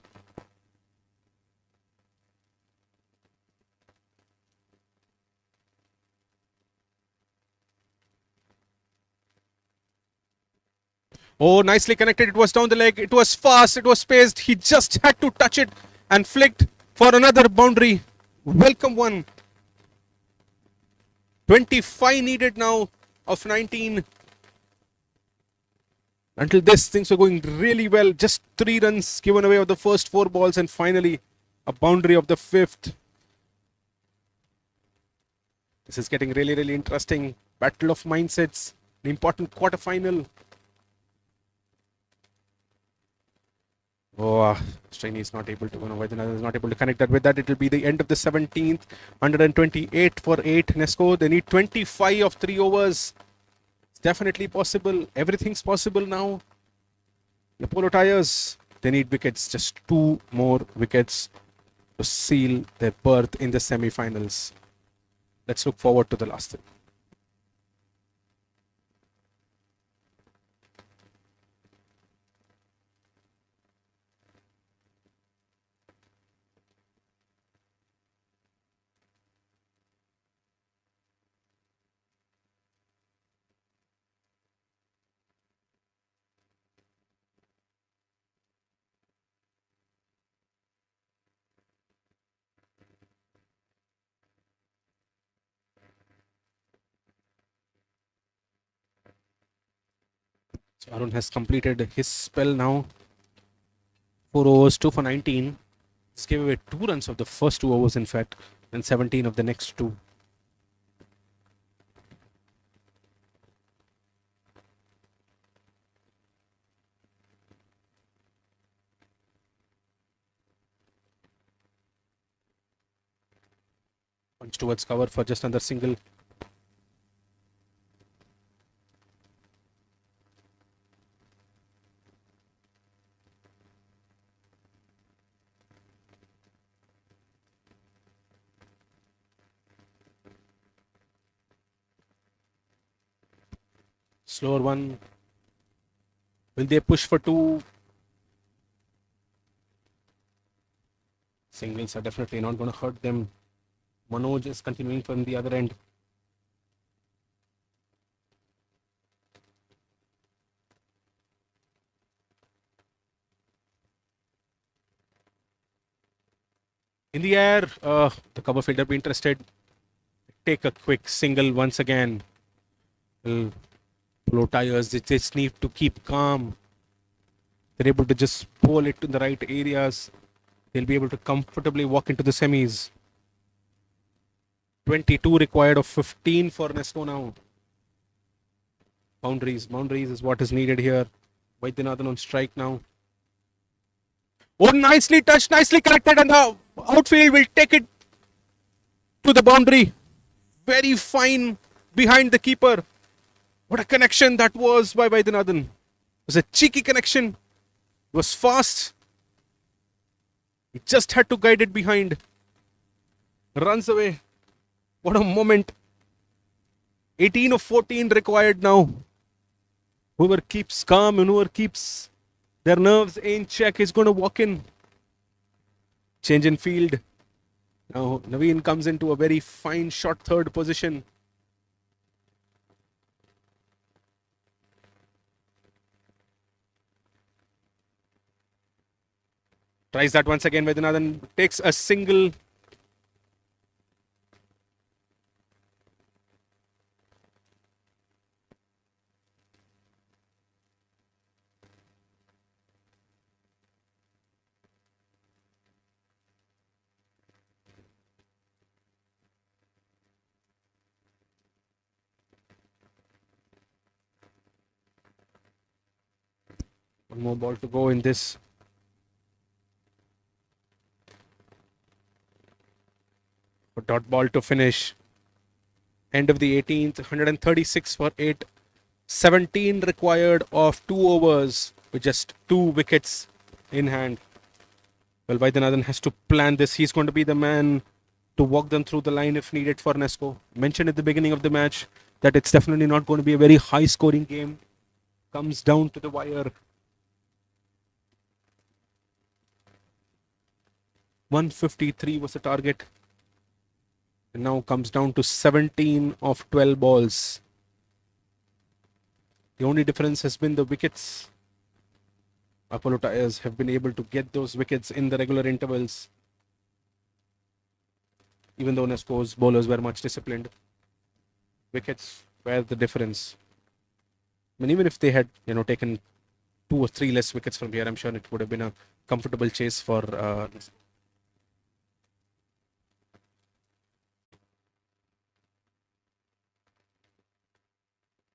Oh, nicely connected. It was down the leg. It was fast. It was spaced. He just had to touch it and flicked for another boundary. Welcome one. 25 needed now of 19. Until this, things were going really well. Just 3 runs given away of the first 4 balls, and finally a boundary of the 5th. This is getting really, really interesting. Battle of mindsets. An important quarter-final. Oh, Strainy is not able to, Vaidyanathan is not able to connect that with that. It will be the end of the 17th. 128 for 8 Nesco. They need 25 of 3 overs. It's definitely possible. Everything's possible now. The Polo Tigers, they need wickets. Just 2 more wickets to seal their berth in the semi-finals. Let's look forward to the last thing. So Arun has completed his spell now. 4 overs, 2 for 19. Just gave away 2 runs of the first 2 overs, in fact, and 17 of the next 2. Punch towards cover for just another single. Slower one. Will they push for 2? Singles are definitely not going to hurt them. Manoj is continuing from the other end. In the air, the cover fielder be interested. Take a quick single once again. Polo Tigers, they just need to keep calm. They're able to just pull it to the right areas. They'll be able to comfortably walk into the semis. 22 required of 15 for Nesco now. Boundaries is what is needed here. Vaidyanathan on strike now. Oh, nicely touched, nicely connected, and the outfield will take it to the boundary. Very fine behind the keeper. What a connection that was by Vaidyanathan. It was a cheeky connection. It was fast. He just had to guide it behind. Runs away. What a moment. 18 of 14 required now. Whoever keeps calm and whoever keeps their nerves in check is going to walk in. Change in field. Now Naveen comes into a very fine short 3rd position. Tries that once again. Vaidyanathan takes a single. One more ball to go in this. A dot ball to finish. End of the 18th, 136 for 8. 17 required of 2 overs with just 2 wickets in hand. Well, Vaidyanathan has to plan this. He's going to be the man to walk them through the line if needed for Nesco. Mentioned at the beginning of the match that it's definitely not going to be a very high scoring game. Comes down to the wire. 153 was the target. And now comes down to 17 of 12 balls. The only difference has been the wickets. Apollo Tyres have been able to get those wickets in the regular intervals. Even though Nesco's bowlers were much disciplined. Wickets were the difference. I mean, even if they had, taken 2 or 3 less wickets from here, I'm sure it would have been a comfortable chase for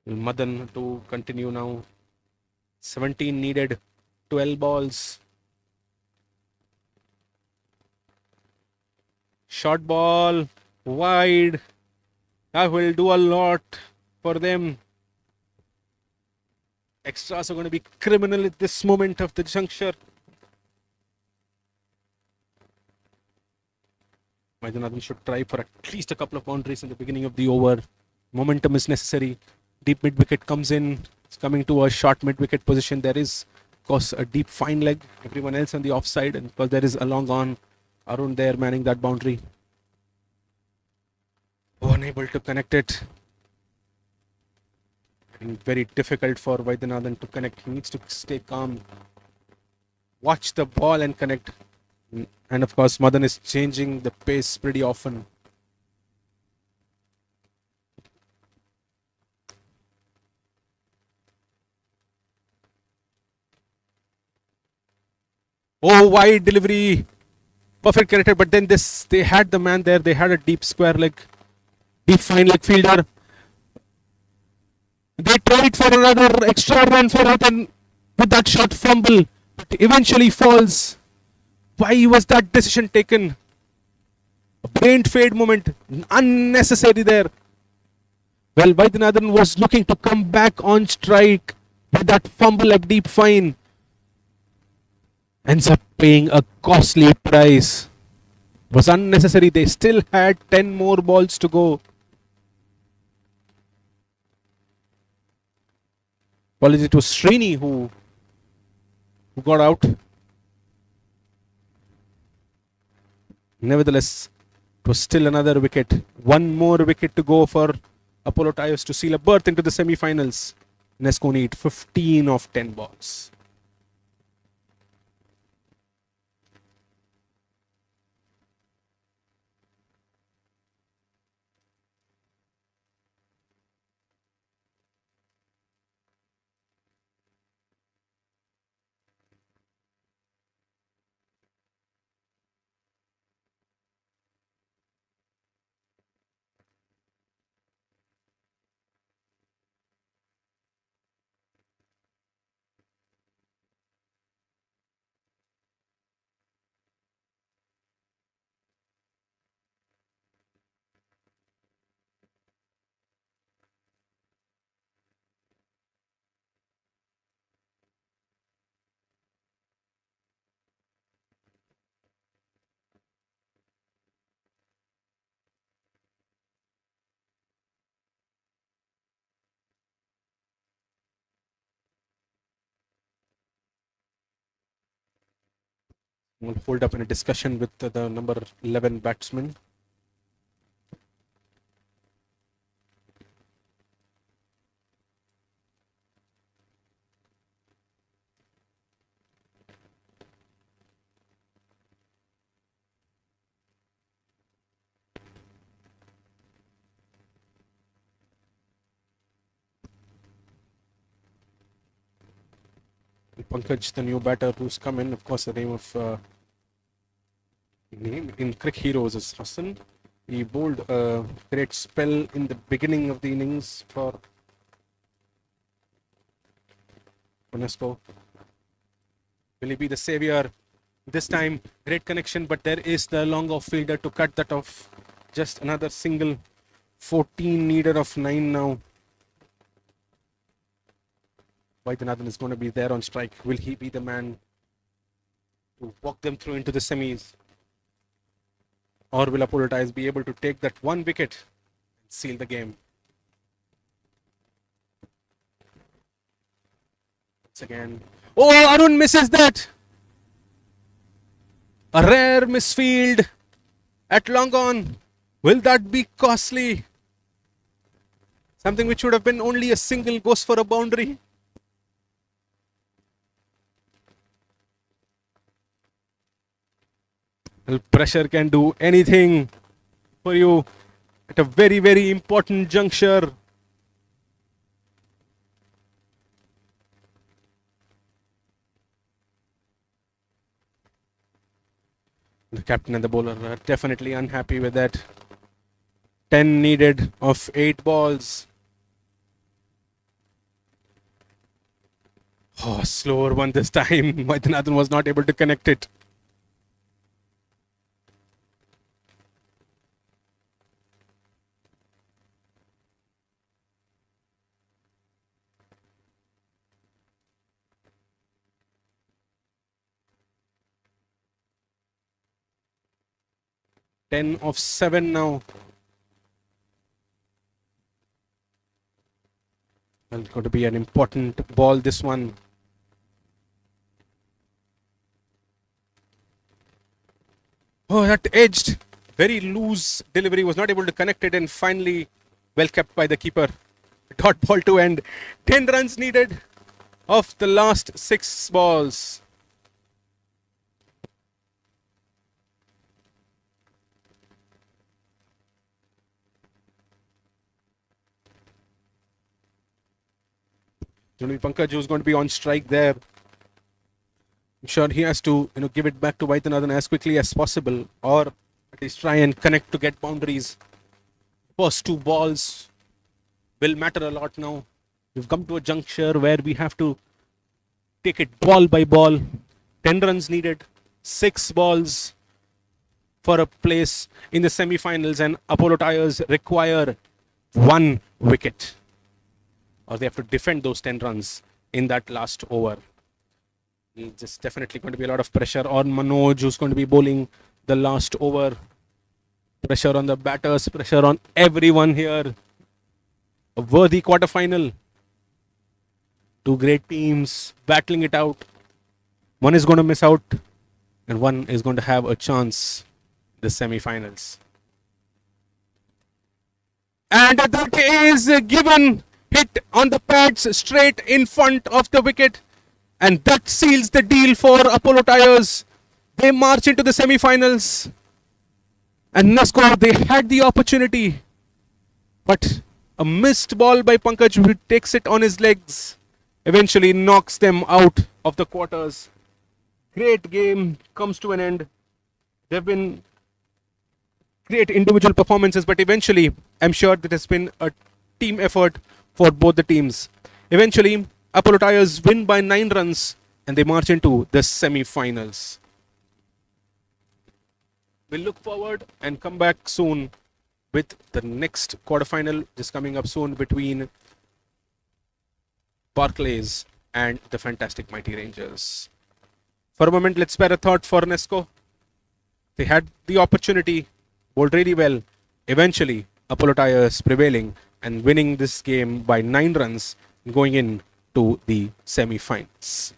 Madan to continue now. 17 needed, 12 balls. Short ball, wide. That will do a lot for them. Extras are going to be criminal at this moment of the juncture. Vaidyanathan should try for at least a couple of boundaries in the beginning of the over. Momentum is necessary. Deep mid wicket comes in. It's coming to a short mid wicket position. There is, of course, a deep fine leg. Everyone else on the offside. And of course, there is a long on. Arun there manning that boundary. Unable to connect it. Very difficult for Vaidyanathan to connect. He needs to stay calm. Watch the ball and connect. And of course, Madan is changing the pace pretty often. Oh, wide delivery. Perfect connected. But then they had the man there. They had a deep square leg. Deep fine leg fielder. They tried for another extra run for Ratan with that short fumble, but eventually falls. Why was that decision taken? A brain fade moment, unnecessary there. Well, Vaidyanathan was looking to come back on strike with that fumble at deep fine. Ends up paying a costly price. It was unnecessary. They still had 10 more balls to go. Apology to Srini who got out. Nevertheless, it was still another wicket. One more wicket to go for Apollo Tyres to seal a berth into the semi-finals. Nesco need 15 of 10 balls. We'll hold up in a discussion with the number 11 batsman. Pankaj, the new batter who's come in, of course, the name of name in Crick Heroes is Hassan. He bowled a great spell in the beginning of the innings for UNESCO. Will he be the savior this time? Great connection, but there is the long off fielder to cut that off. Just another single. 14 needed of 9 now. Vaidyanathan is going to be there on strike. Will he be the man to walk them through into the semis? Or will Apollo Tyres be able to take that one wicket and seal the game? Once again. Oh, Arun misses that! A rare misfield at long on. Will that be costly? Something which would have been only a single goes for a boundary. Well, pressure can do anything for you at a very, very important juncture. The captain and the bowler are definitely unhappy with that. 10 needed of 8 balls. Oh, slower one this time. Vaidyanathan was not able to connect it. Ten of 7 now. Well, it's going to be an important ball, this one. Oh, that edged. Very loose delivery. Was not able to connect it, and finally well kept by the keeper. Dot ball to end. 10 runs needed of the last 6 balls. Only Pankaj who's going to be on strike there. I'm sure he has to give it back to Vaidyanathan as quickly as possible, or at least try and connect to get boundaries. First 2 balls will matter a lot now. We've come to a juncture where we have to take it ball by ball. 10 runs needed, 6 balls for a place in the semi-finals, and Apollo Tyres require 1 wicket, or they have to defend those 10 runs in that last over. It's definitely going to be a lot of pressure on Manoj, who's going to be bowling the last over. Pressure on the batters, pressure on everyone here. A worthy quarterfinal. 2 great teams battling it out. One is going to miss out, and one is going to have a chance in the semi-finals. And that is given. Hit on the pads straight in front of the wicket. And that seals the deal for Apollo Tyres. They march into the semi-finals. And Nasco, they had the opportunity. But a missed ball by Pankaj, who takes it on his legs, eventually knocks them out of the quarters. Great game comes to an end. There have been great individual performances, but eventually, I'm sure that has been a team effort for both the teams. Eventually, Apollo Tyres win by 9 runs and they march into the semi-finals. We'll look forward and come back soon with the next quarterfinal just coming up soon between Barclays and the fantastic Mighty Rangers. For a moment, let's spare a thought for Nesco. They had the opportunity, bowled really well. Eventually, Apollo Tyres prevailing and winning this game by 9 runs, going in to the semi-finals.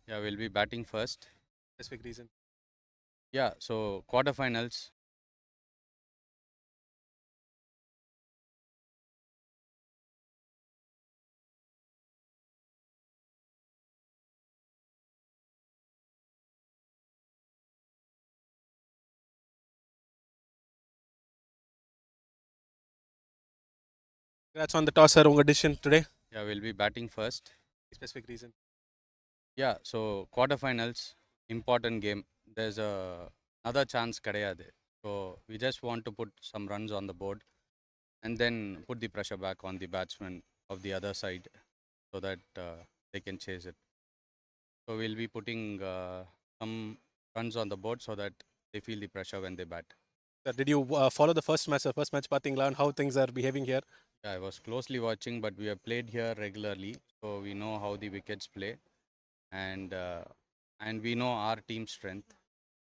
Yeah, we'll be batting first. Specific reason? Yeah, so quarterfinals. Congrats on the toss, sir. Unga decision today. Yeah, we'll be batting first. Specific reason? Yeah, so quarterfinals, important game. There's another chance kadayade. So we just want to put some runs on the board and then put the pressure back on the batsmen of the other side so that they can chase it. So we'll be putting some runs on the board so that they feel the pressure when they bat. Sir, did you follow the first match, first match Pathingla, and how things are behaving here? Yeah, I was closely watching, but we have played here regularly, so we know how the wickets play, and uh, and we know our team strength.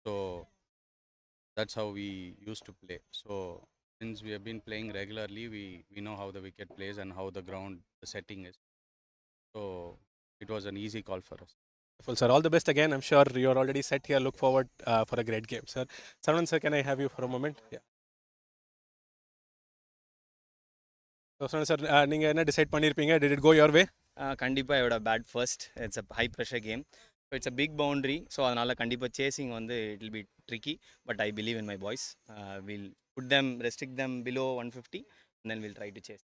So that's how we used to play. So since we have been playing regularly, we know how the wicket plays and how the ground the setting is. So it was an easy call for us. Wonderful, sir. All the best again. I'm sure you're already set here. Look forward for a great game, sir. Sarwan, sir, can I have you for a moment? Yeah. So, Sarwan, sir, நீங்கள் என்ன decide பண்ணியிருப்பீங்க? Did it go your way? கண்டிப்பாக இதோட bat first it's a high pressure game so it's a big boundary so அதனால் கண்டிப்பாக chasing வந்து it will be tricky but I believe in my boys will put them restrict them below 150 and then we'll try to chase.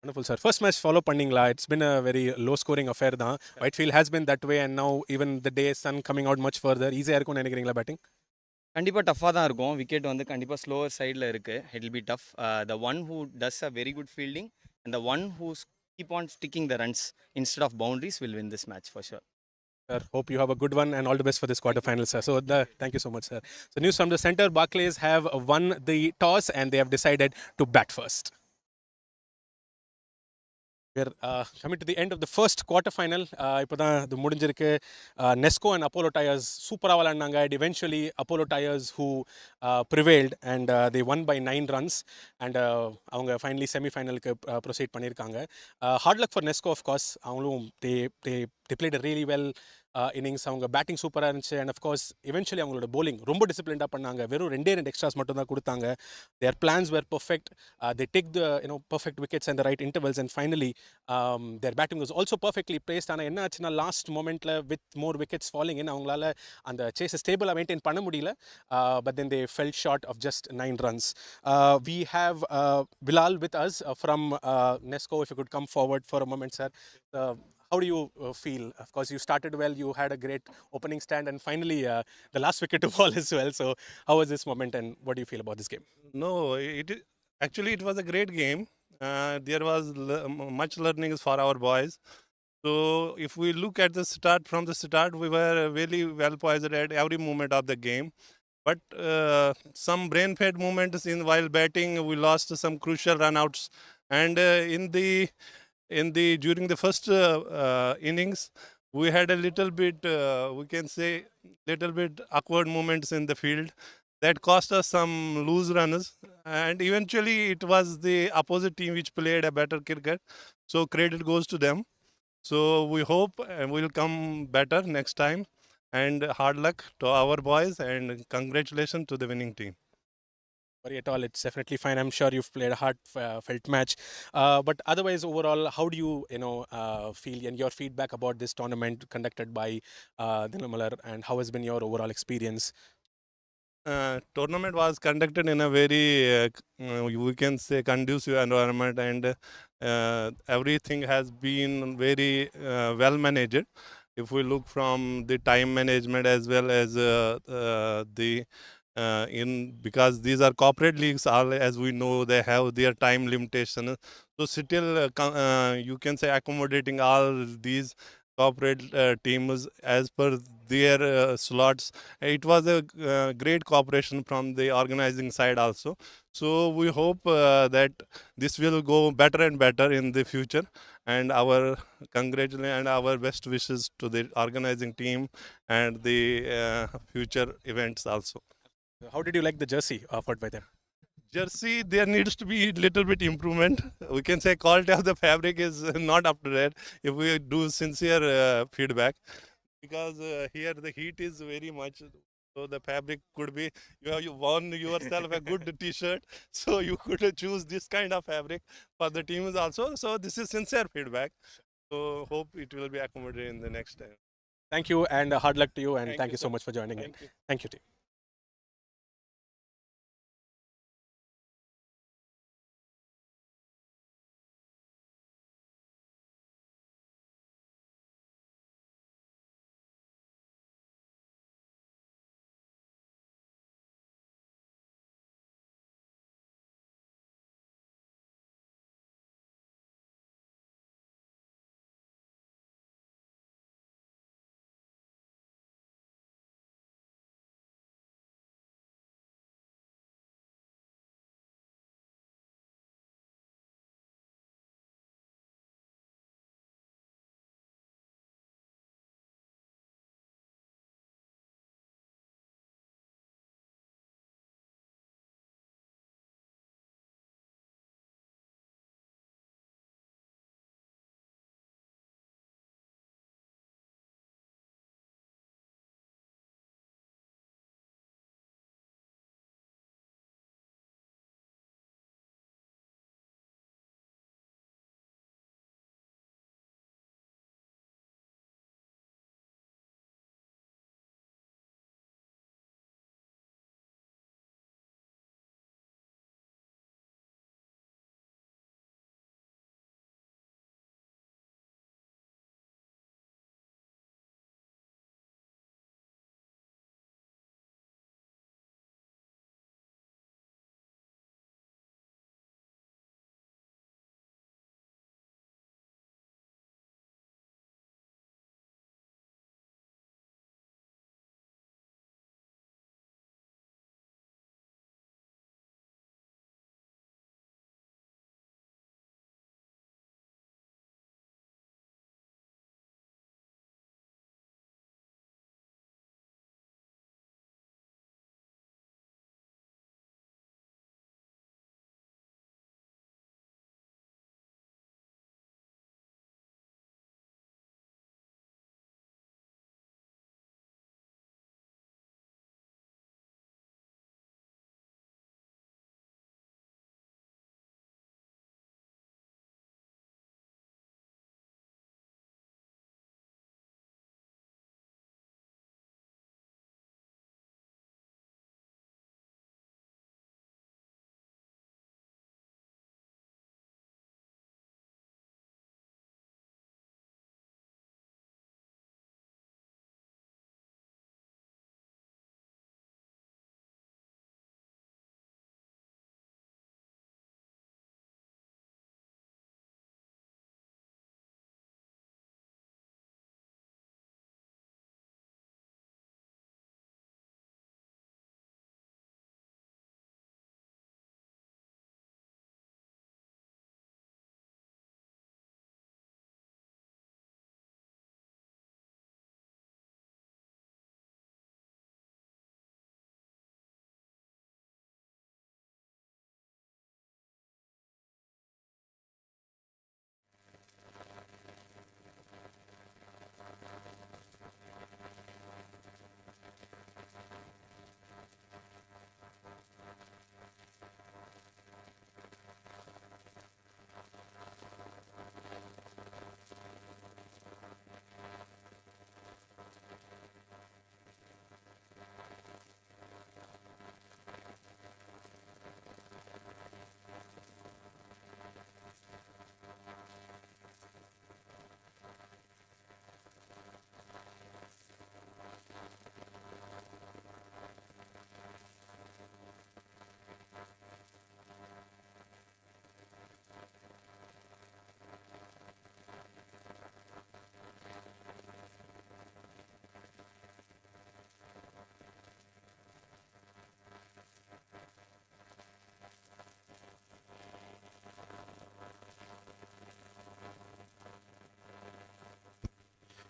Wonderful, sir. First match follow பண்ணீங்களா? It's been a very low scoring affair தான். Whitefield has been that way and now even the day sun coming out much further. ஈஸியாக இருக்கும்னு நினைக்கிறீங்களா batting? கண்டிப்பாக டஃப்பாக தான் இருக்கும் wicket வந்து கண்டிப்பாக ஸ்லோவர் சைடில் இருக்குது it will be tough the one who does a very good fielding and the one who keep on sticking the runs instead of boundaries will win this match for sure. Sir, hope you have a good one and all the best for this quarterfinal, sir. So, thank you so much, sir. So, news from the center, Barclays have won the toss and they have decided to bat first. We're coming to the end of the first quarterfinal. இப்போ தான் இது முடிஞ்சிருக்கு. Nesco and Apollo Tyres சூப்பராக விளாண்டாங்க. And eventually Apollo Tyres who prevailed and they won by 9 runs and அவங்க finally semi-finalக்கு proceed பண்ணியிருக்காங்க. Hard luck for Nesco of course. அவங்களும் they played a really well innings. அவங்க batting சூப்பராக இருந்துச்சு and of course eventually அவங்களோட bowling ரொம்ப டிசிப்ளின்டாக பண்ணாங்க. வெறும் ரெண்டு எக்ஸ்ட்ராஸ் மட்டும் தான் கொடுத்தாங்க. Their plans were perfect. They take the perfect wickets and the right intervals and finally their batting was also perfectly placed. ஆனால் என்ன ஆச்சுன்னா லாஸ்ட் மொமெண்ட்டில் with more wickets falling in அவங்களால அந்த சேஸை ஸ்டேபிளாக மெயின்டைன் பண்ண முடியல. But then they fell short of just 9 runs. We have Bilal with us from Nesco. If you could come forward for a moment, sir. How do you feel? Of course, you started well, you had a great opening stand, and finally the last wicket to fall as well. So, how was this moment, and what do you feel about this game? No, actually it was a great game. There was much learnings for our boys. So, if we look at the start, from the start, we were really well poised at every moment of the game. But some brain-fed moments while batting, we lost some crucial run-outs, and during the first innings, we had a little bit, we can say, little bit awkward moments in the field that cost us some loose runs, and eventually it was the opposite team which played a better cricket. So credit goes to them. So we hope we'll come better next time, and hard luck to our boys, and congratulations to the winning team. Worry at all, it's definitely fine. I'm sure you've played a heartfelt match. But otherwise, overall, how do you feel and your feedback about this tournament conducted by Dinamalar, and how has been your overall experience? Tournament was conducted in a very, we can say, conducive environment, and everything has been very well managed. If we look from the time management as well as because these are corporate leagues, as we know, they have their time limitation. So still, you can say, accommodating all these corporate teams as per their slots. It was a great cooperation from the organizing side also. So we hope that this will go better and better in the future, and our congratulations and our best wishes to the organizing team and the future events also. How did you like the jersey offered by them? Jersey, there needs to be a little bit improvement. We can say quality of the fabric is not up to date if we do sincere feedback. because here the heat is very much. So the fabric could be you worn yourself a good T-shirt, so you could choose this kind of fabric for the teams also. So this is sincere feedback. So hope it will be accommodated in the next time. Thank you and hard luck to you, and Thank thank you, you so sir. much for joining in. Thank you. Thank you, team.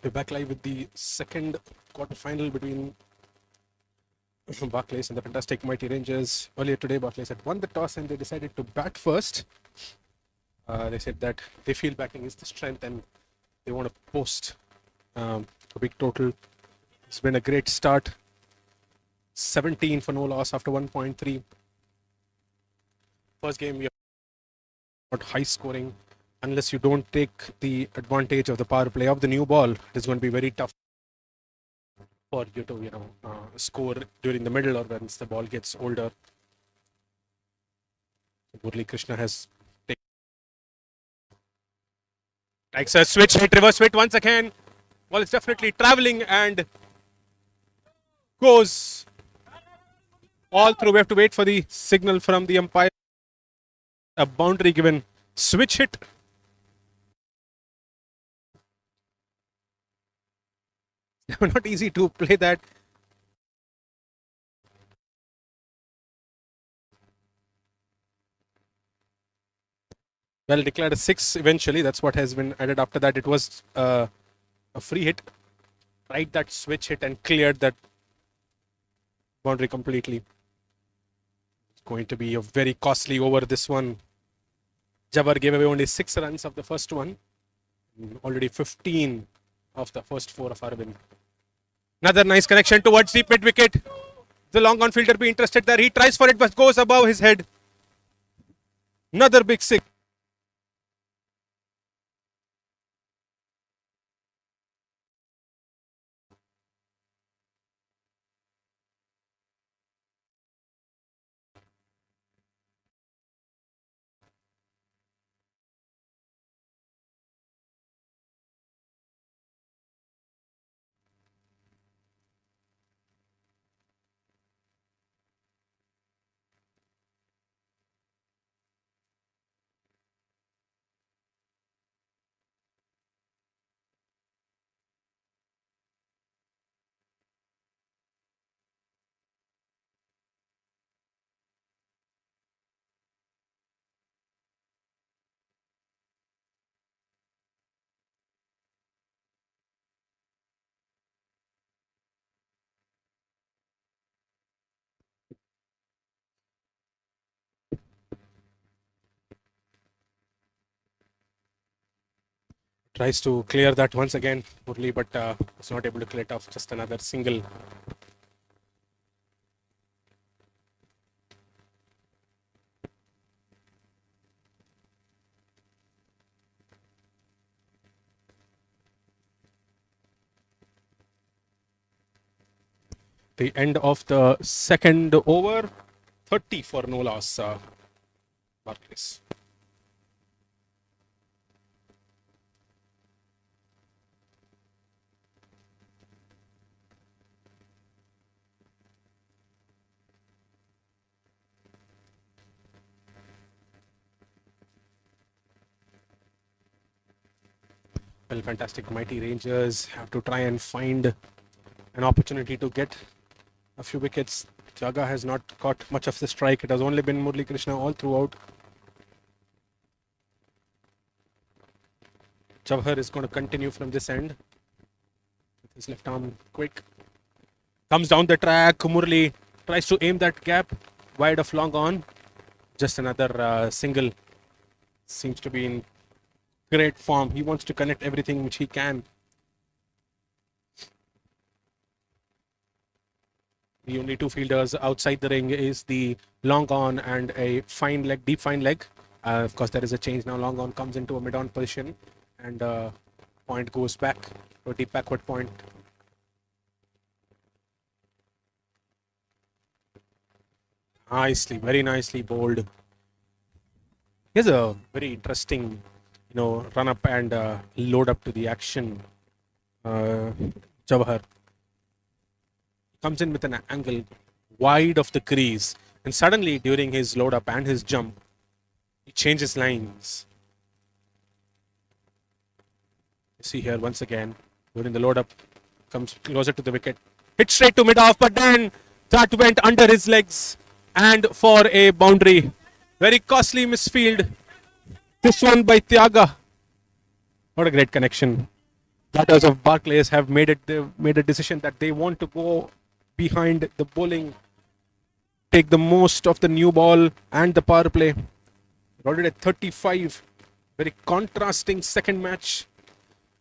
We're back live with the second quarterfinal between Barclays and the fantastic Mighty Rangers. Earlier today, Barclays had won the toss and they decided to bat first. They said that they feel batting is the strength and they want to post a big total. It's been a great start. 17 for no loss after 1.3. First game, we got high scoring. Unless you don't take the advantage of the power play of the new ball, it is going to be very tough for you to, score during the middle or once the ball gets older. Murali Krishna has takes a switch hit, reverse hit once again. Ball is definitely traveling and goes all through. We have to wait for the signal from the umpire. A boundary given. Switch hit. Not easy to play that. Well, declared a 6 eventually. That's what has been added after that. It was a free hit. Right, that switch hit and cleared that boundary completely. It's going to be a very costly over this one. Jabbar gave away only 6 runs of the first one. Already 15 of the first 4 of Arvind. Another nice connection towards deep mid wicket. The long on fielder be interested there. He tries for it but goes above his head. Another big 6. Tries to clear that once again, Murli, but was not able to clear it off. Just another single. The end of the second over, 30 for no loss, Barclays. Well, fantastic. Mighty Rangers have to try and find an opportunity to get a few wickets. Jaga has not caught much of the strike. It has only been Murali Krishna all throughout. Jawhar is going to continue from this end. With his left arm quick. Comes down the track. Murali tries to aim that gap wide of long on. Just another single. Seems to be in great form. He wants to connect everything which he can. The only 2 fielders outside the ring is the long on and a fine leg, deep fine leg. Of course, there is a change now. Long on comes into a mid-on position and point goes back to a deep backward point. Nicely, very nicely bowled. Here's a very interesting, run up and load up to the action. Jawahar comes in with an angle wide of the crease, and suddenly during his load up and his jump, he changes lines. You see here once again during the load up, comes closer to the wicket, hit straight to mid off, but then that went under his legs and for a boundary. Very costly misfield. This one by Tyaga. What a great connection. Batters of Barclays have made a decision that they want to go behind the bowling, take the most of the new ball and the power play. Already at 35. Very contrasting second match.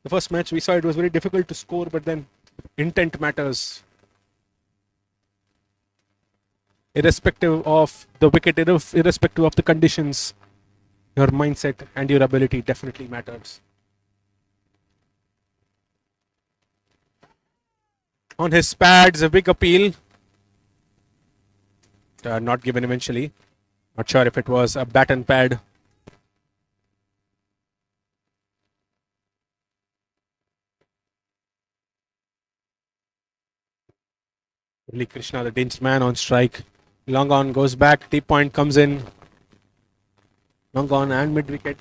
The first match we saw it was very difficult to score, but then intent matters. Irrespective of the wicket, irrespective of the conditions, your mindset and your ability definitely matters. On his pads, a big appeal. Not given eventually. Not sure if it was a bat and pad. Murali Krishna, the dangerous man on strike. Long on goes back. Deep point comes in. Long on and mid wicket.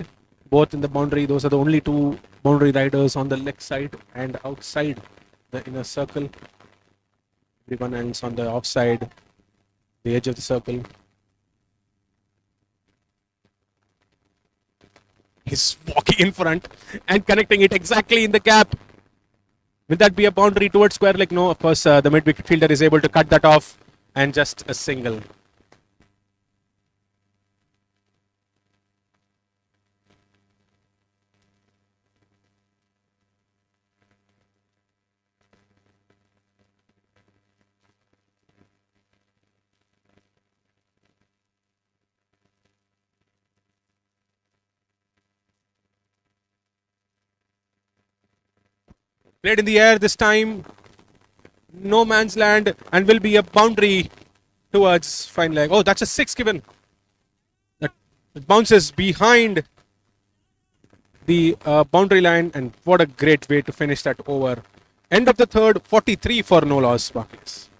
Both in the boundary. Those are the only two boundary riders on the leg side and outside the inner circle. Everyone else on the offside, the edge of the circle. He's walking in front and connecting it exactly in the gap. Will that be a boundary towards square leg? No, of course, the mid-wicket fielder is able to cut that off and just a single. Played in the air this time. No man's land and will be a boundary towards fine leg. Oh, that's a six given. That bounces behind the boundary line, and what a great way to finish that over. End of the third, 43 for no loss, Barclays.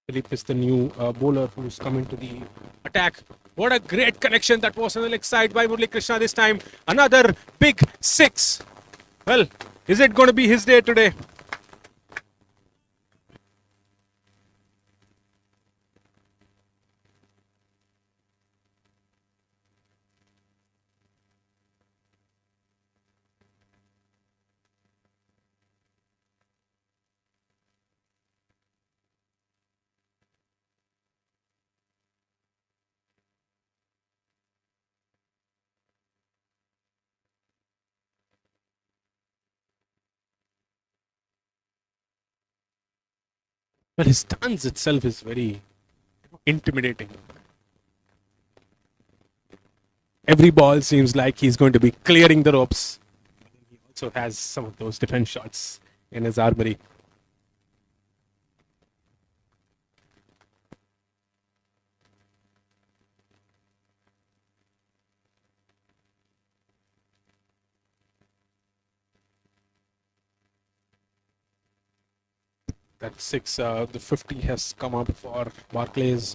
Philippe is the new bowler who's coming to the attack. What a great connection that was on the leg side by Murali Krishna this time. Another big six. Well, is it going to be his day today? Well, his stance itself is very intimidating. Every ball seems like he's going to be clearing the ropes. He also has some of those defense shots in his armory. That 6, the 50 has come up for Barclays.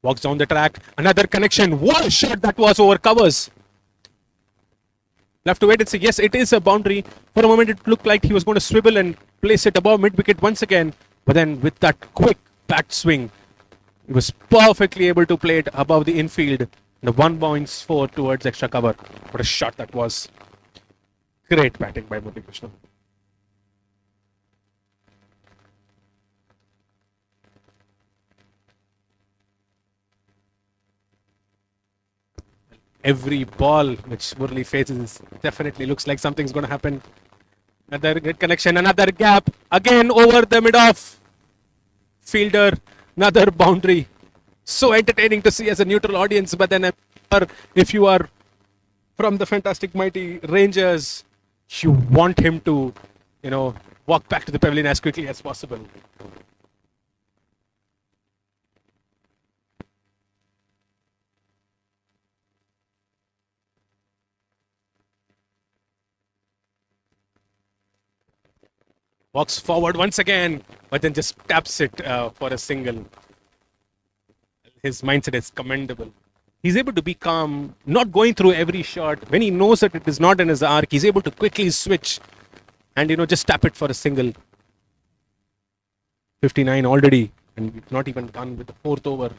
Walks down the track. Another connection. What a shot that was over covers. We'll have to wait and see. Yes, it is a boundary. For a moment, it looked like he was going to swivel and place it above mid wicket once again. But then, with that quick bat swing, he was perfectly able to play it above the infield. The 1 bounce 4 towards extra cover. What a shot that was. Great batting by Murali Krishna. Every ball which Murali faces definitely looks like something's going to happen. Another good connection, another gap. Again over the mid-off. Fielder, another boundary. So entertaining to see as a neutral audience. But then if you are from the fantastic mighty Rangers, you want him to, walk back to the pavilion as quickly as possible. Walks forward once again, but then just taps it for a single. His mindset is commendable. He's able to be calm, not going through every shot. When he knows that it is not in his arc, he's able to quickly switch and, just tap it for a single. 59 already, and we've not even done with the 4th over.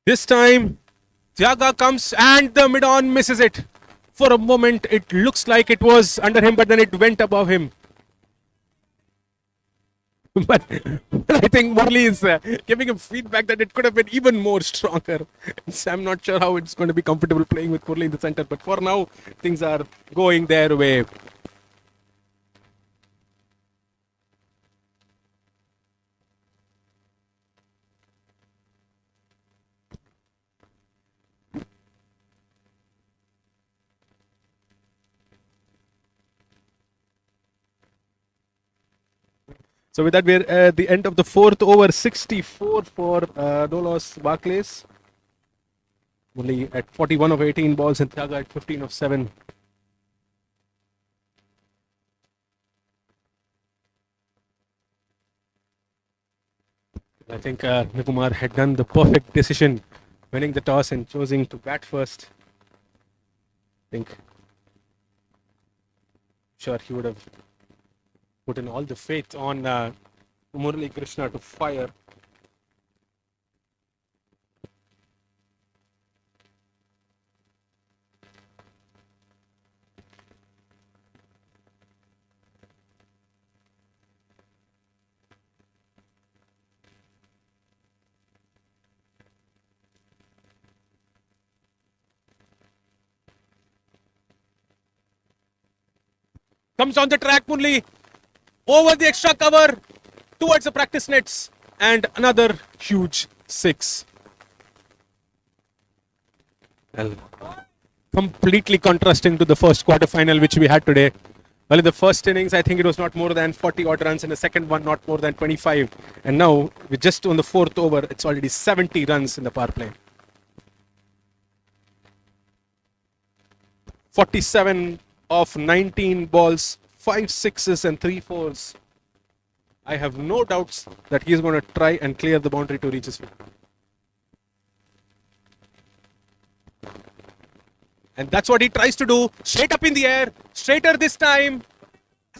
This time, Thiaga comes and the mid-on misses it. For a moment, it looks like it was under him, but then it went above him. But I think Murali is giving him feedback that it could have been even more stronger. So I'm not sure how it's going to be comfortable playing with Murali in the center, but for now, things are going their way. So with that, we're at the end of the 4th over, 64 for no loss Barclays. Only at 41 of 18 balls and Thiaga at 15 of 7. I think Nikumar had done the perfect decision, winning the toss and choosing to bat first. I think sure he would have put in all the faith on Murali Krishna to fire. Comes on the track, Murali. Over the extra cover towards the practice nets and another huge 6. Well, completely contrasting to the first quarterfinal which we had today. Well, in the first innings, I think it was not more than 40 odd runs. In the second one, not more than 25. And now, we're just on the 4th over, it's already 70 runs in the power play. 47 of 19 balls. 5 6s and 3 4s. I have no doubts that he is going to try and clear the boundary to reach his field. And that's what he tries to do. Straight up in the air. Straighter this time.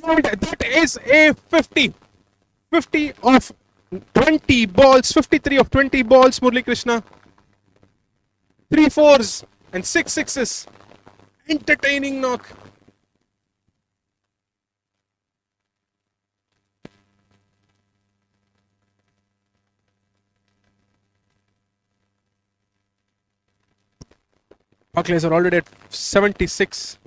And that is a 50. 50 of 20 balls. 53 of 20 balls, Murali Krishna. 3 4s and 6 6s. Entertaining knock. Barclays are already at 76.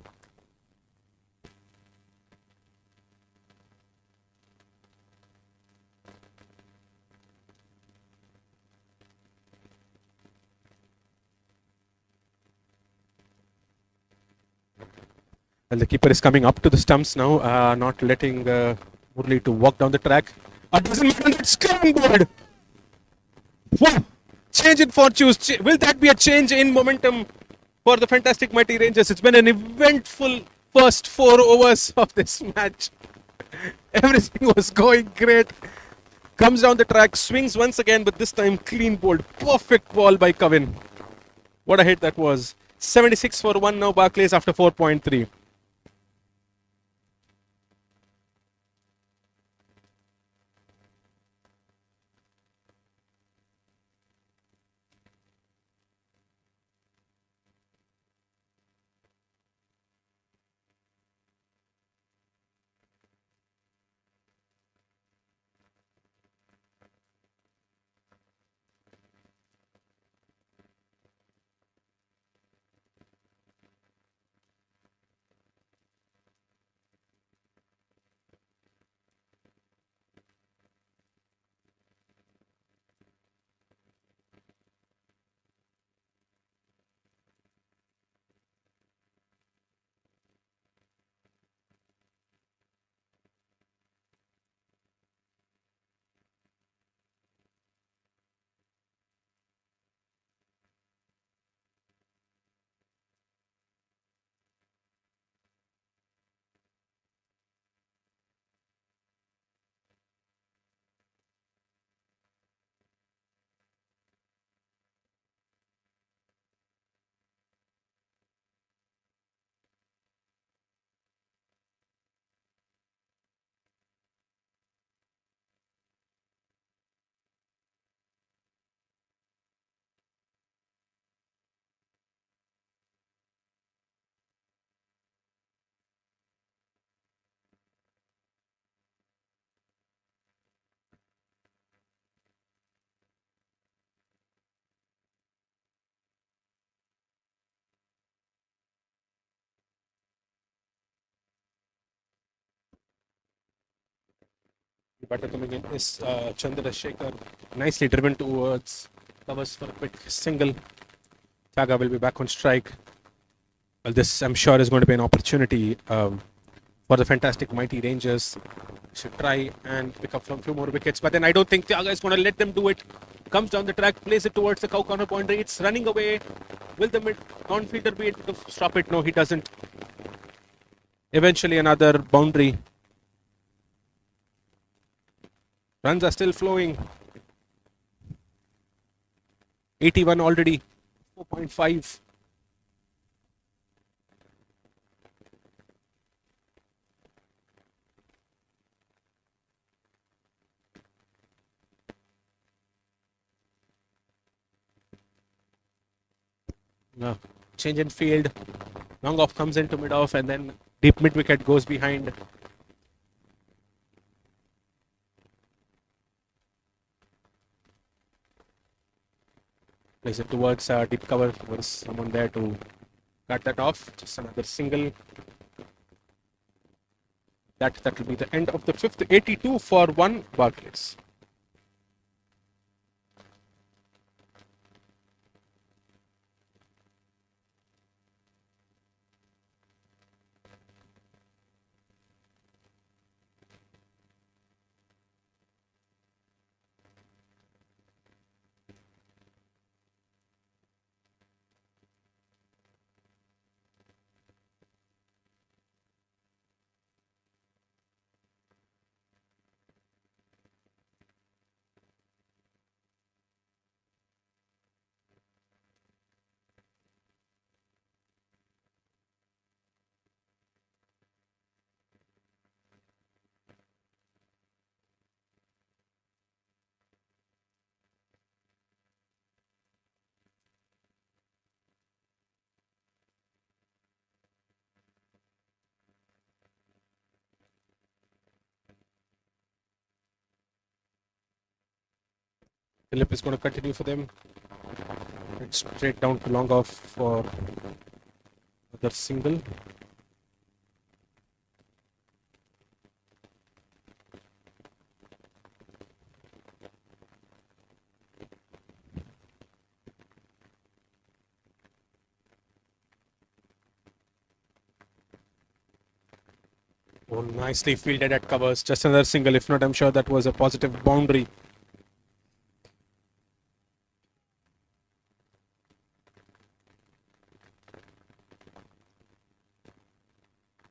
And the keeper is coming up to the stumps now, not letting Murli to walk down the track. Doesn't matter, that's clean board. Wow! Change in fortunes. Will that be a change in momentum for the fantastic mighty Rangers? It's been an eventful first 4 overs of this match. Everything was going great. Comes down the track, swings once again, but this time clean bowled. Perfect ball by Kevin. What a hit that was. 76 for 1 now, Barclays after 4.3. The batter coming in is Chandrasekhar. Nicely driven towards covers for a quick single. Thaga will be back on strike. Well, this I'm sure is going to be an opportunity for the fantastic mighty Rangers. Should try and pick up some few more wickets, but then I don't think Thaga is going to let them do it. Comes down the track, plays it towards the cow corner boundary. It's running away. Will the non-fielder be able to stop it? No, he doesn't. Eventually, another boundary. Runs are still flowing. 81 already. 4.5. No. Change in field. Long off comes into mid off and then deep mid wicket goes behind. Plays it towards deep cover. There was someone there to cut that off. Just another single. That will be the end of the fifth. 82 for 1 Barclays. Philip is going to continue for them. It's straight down to long off for another single. Oh, nicely fielded at covers. Just another single. If not, I'm sure that was a positive boundary.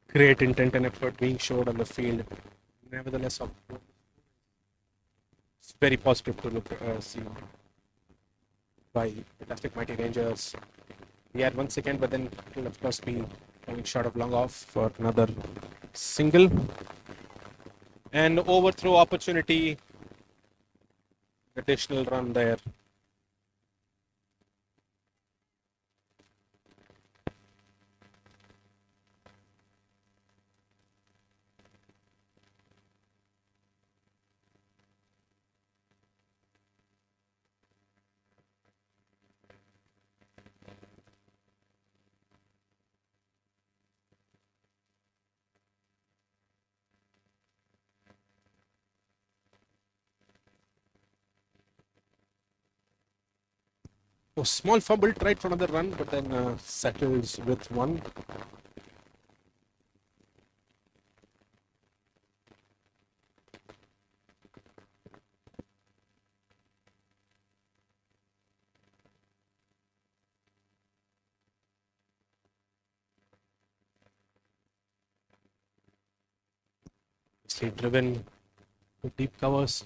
Great intent and effort being showed on the field. Nevertheless, it's very positive to look see by Fantastic Mighty Rangers. We had 1 second, but then it will of course be coming short of long off for another single. And overthrow opportunity. Additional run there. Oh, small fumble, tried for another run, but then settles with one. Nicely driven to deep covers.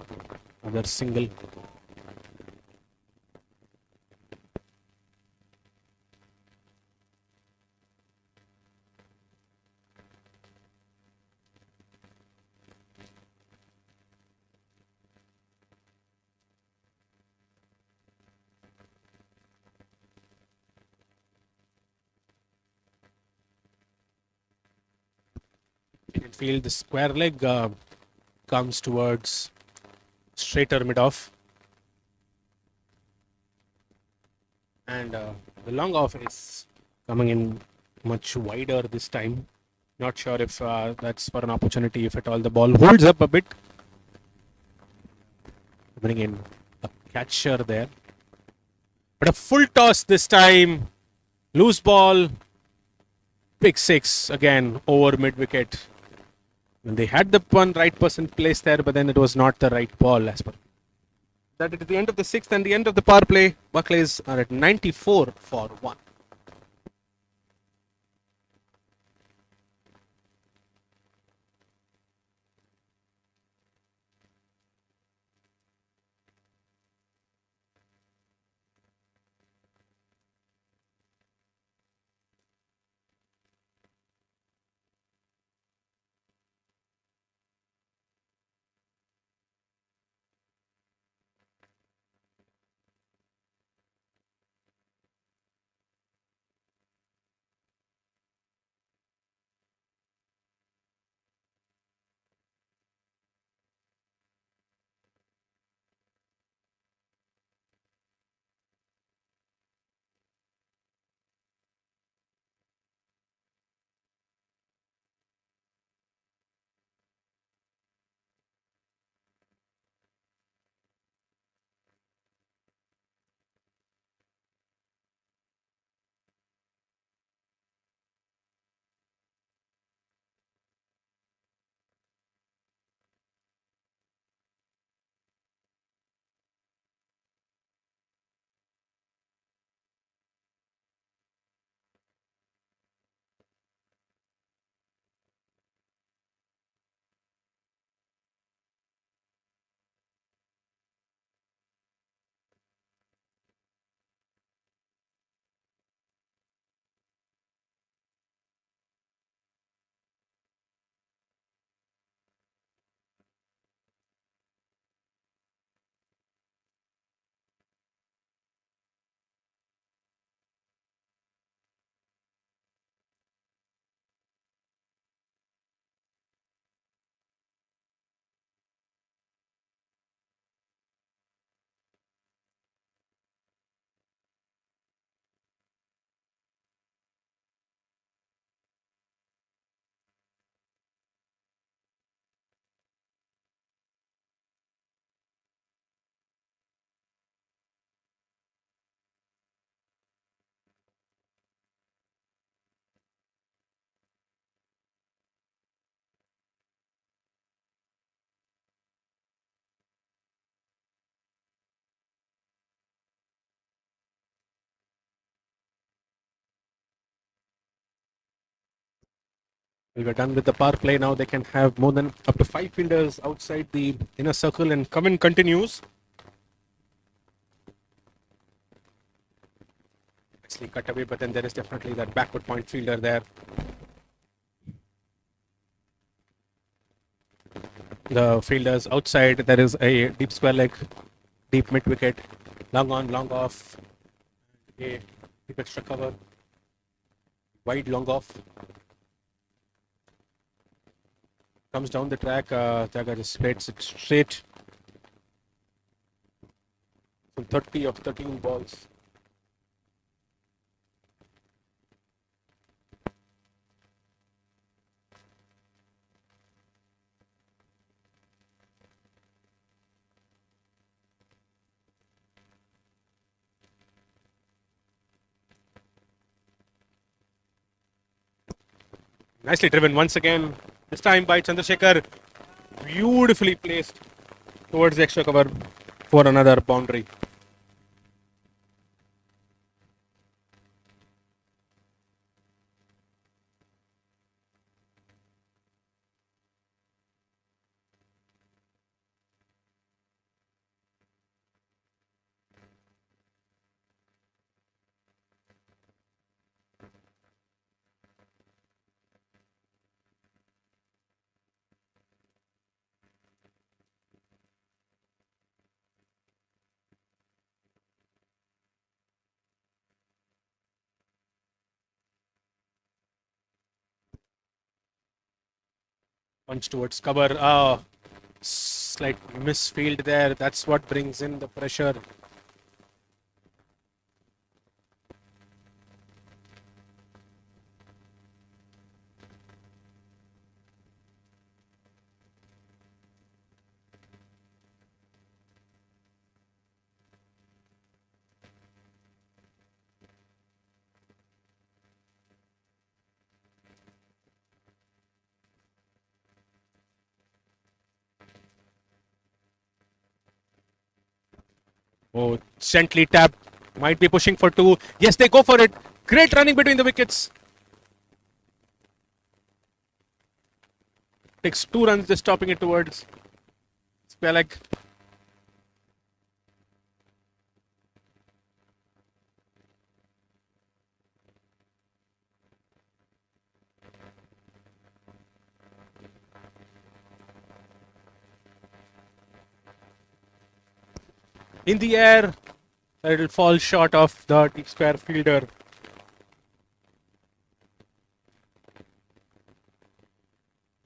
Another single. Field, the square leg comes towards straighter mid off. And the long off is coming in much wider this time. Not sure if that's for an opportunity, if at all the ball holds up a bit. Bring in a catcher there. But a full toss this time. Loose ball. Pick six again over mid wicket. And they had the one right person placed there, but then it was not the right ball as per. That is the end of the sixth and the end of the power play. Buckleys are at 94 for 1. we're done with the power play. Now they can have more than up to 5 fielders outside the inner circle, and Cummin continues. Nicely cut away, but then there is definitely that backward point fielder there. The fielders outside, there is a deep square leg, deep mid wicket, long on, long off, a deep extra cover, wide long off. Comes down the track, Jaga just splits it straight. From 30 of 13 balls. Nicely driven once again, this time by Chandrasekhar. Beautifully placed towards the extra cover for another boundary. Punch towards cover. Slight misfield there. That's what brings in the pressure. Oh, gently tapped. Might be pushing for 2. Yes, they go for it. Great running between the wickets. Takes 2 runs, just stopping it towards square leg. In the air, it will fall short of the deep square fielder.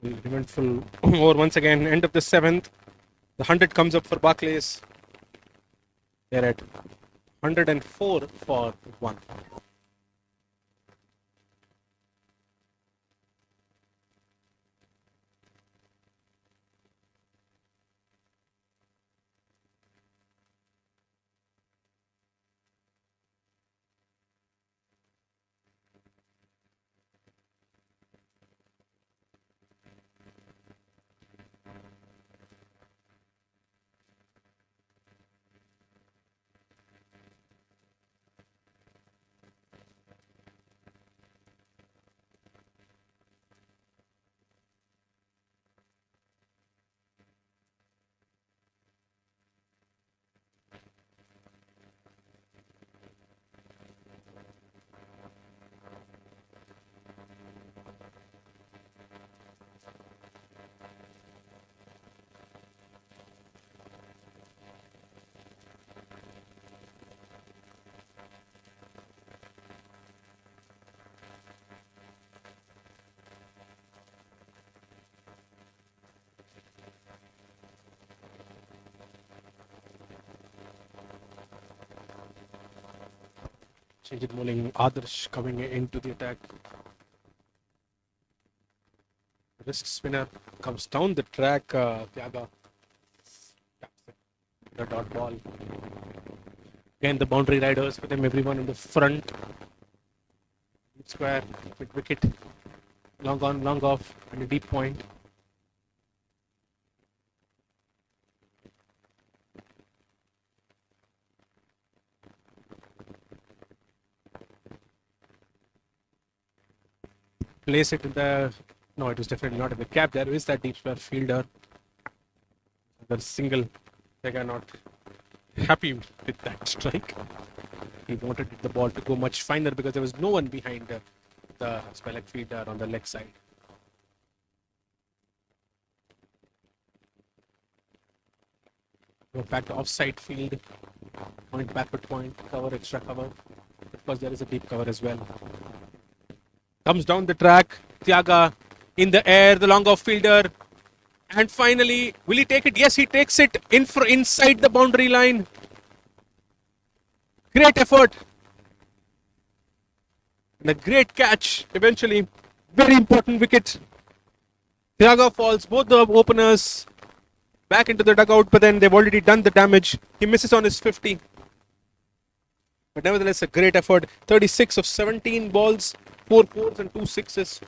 Eventful over once again. End of the 7th. The 100 comes up for Barclays. They're at 104 for 1. Change it bowling. Adarsh coming into the attack. Wrist spinner comes down the track. Tyaga taps it. The dot ball. Again, the boundary riders with them, everyone in the front. Square, mid wicket. Long on, long off, and a deep point. Place it in the No, it was definitely not in the cap. There is that deep square fielder. The single. They are not happy with that strike. He wanted the ball to go much finer because there was no one behind the spell fielder on the leg side. Go back to offside field. Point backward point. Cover, extra cover. Of course, there is a deep cover as well. Comes down the track. Thiaga in the air. The long off fielder. And finally, will he take it? Yes, he takes it inside the boundary line. Great effort. And a great catch eventually. Very important wicket. Thiaga falls. Both the openers back into the dugout, but then they've already done the damage. He misses on his 50. But nevertheless, a great effort. 36 of 17 balls, 4 fours and 2 sixes.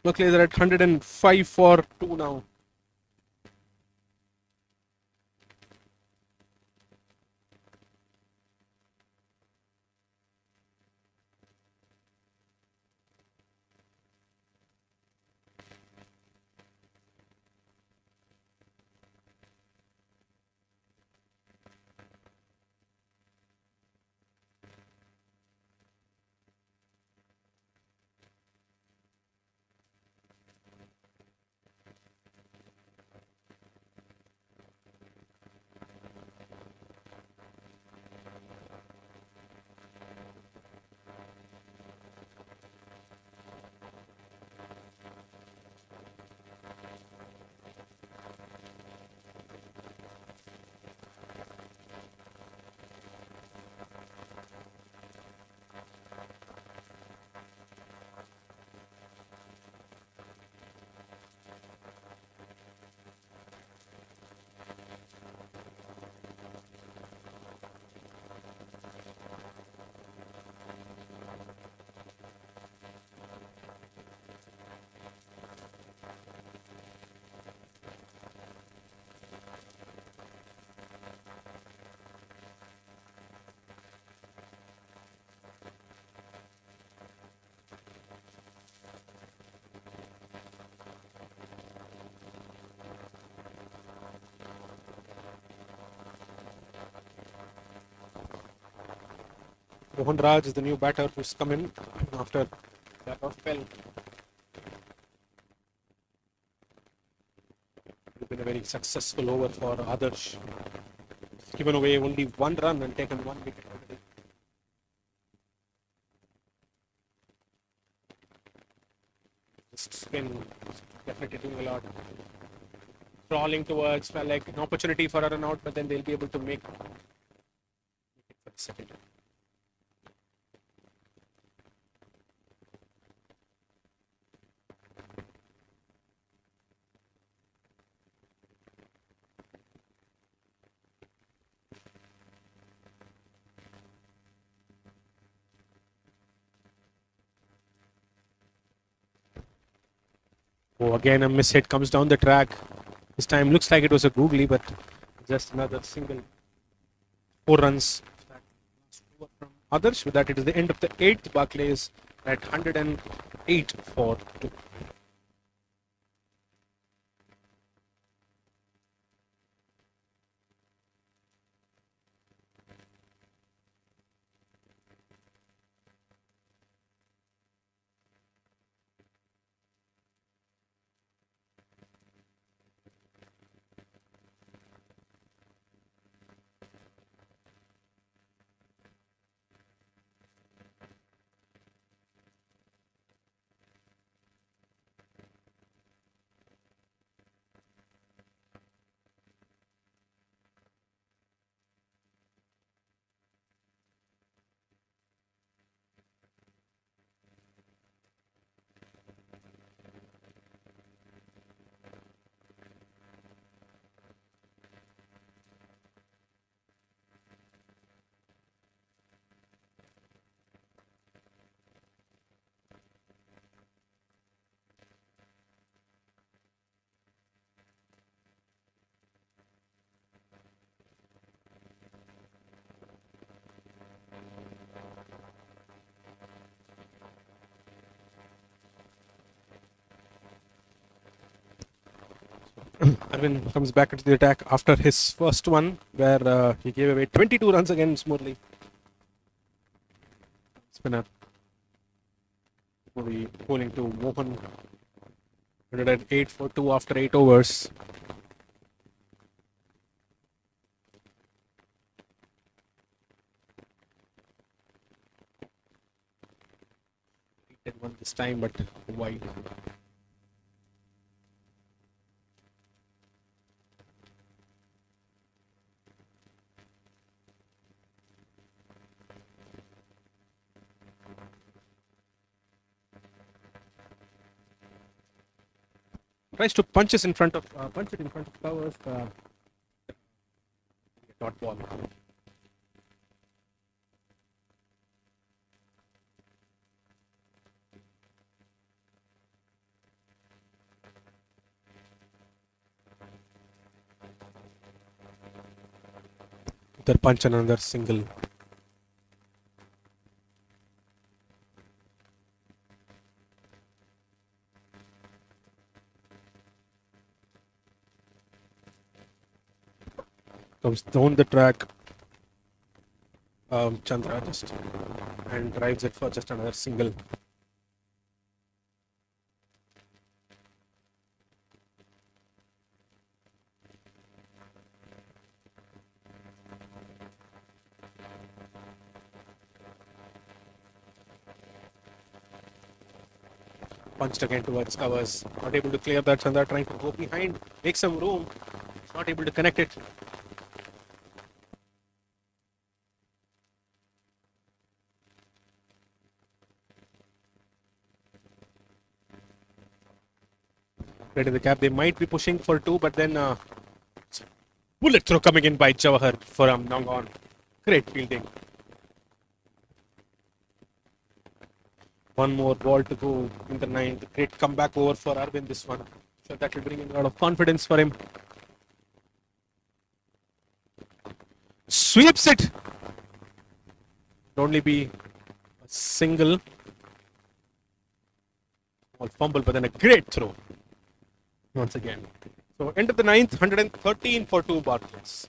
Luckily, they're at 105 for 2 now. Rohan Raj is the new batter who's come in after that off spell. It's been a very successful over for Adarsh. Given away only 1 run and taken 1 wicket. Just spin, definitely doing a lot. Crawling towards, felt like an opportunity for a run out, but then they'll be able to make it for the second. Oh, again a miss hit comes down the track. This time looks like it was a googly, but just another single. 4 runs. Others with that, it is the end of the 8th. Barclays at 108 for 2. Arvind comes back into the attack after his first one, where he gave away 22 runs again smoothly. Spinner. Murli bowling to Mohan. 108 for 2 after 8 overs. He did one this time, but wide. Tries to punch it in front of covers. Dot ball. Another punch and another single. Comes down the track. Chandra just and drives it for just another single. Punched again towards covers. Not able to clear that. Chandra trying to go behind, make some room. Not able to connect it. Right in the gap. They might be pushing for 2, but then bullet throw coming in by Jawahar for Nongon. Great fielding. One more ball to go in the 9th. Great comeback over for Arvind this one. So that will bring in a lot of confidence for him. Sweeps it. It'll only be a single. Small fumble, but then a great throw. Once again. So end of the 9th, 113 for 2 Barclays.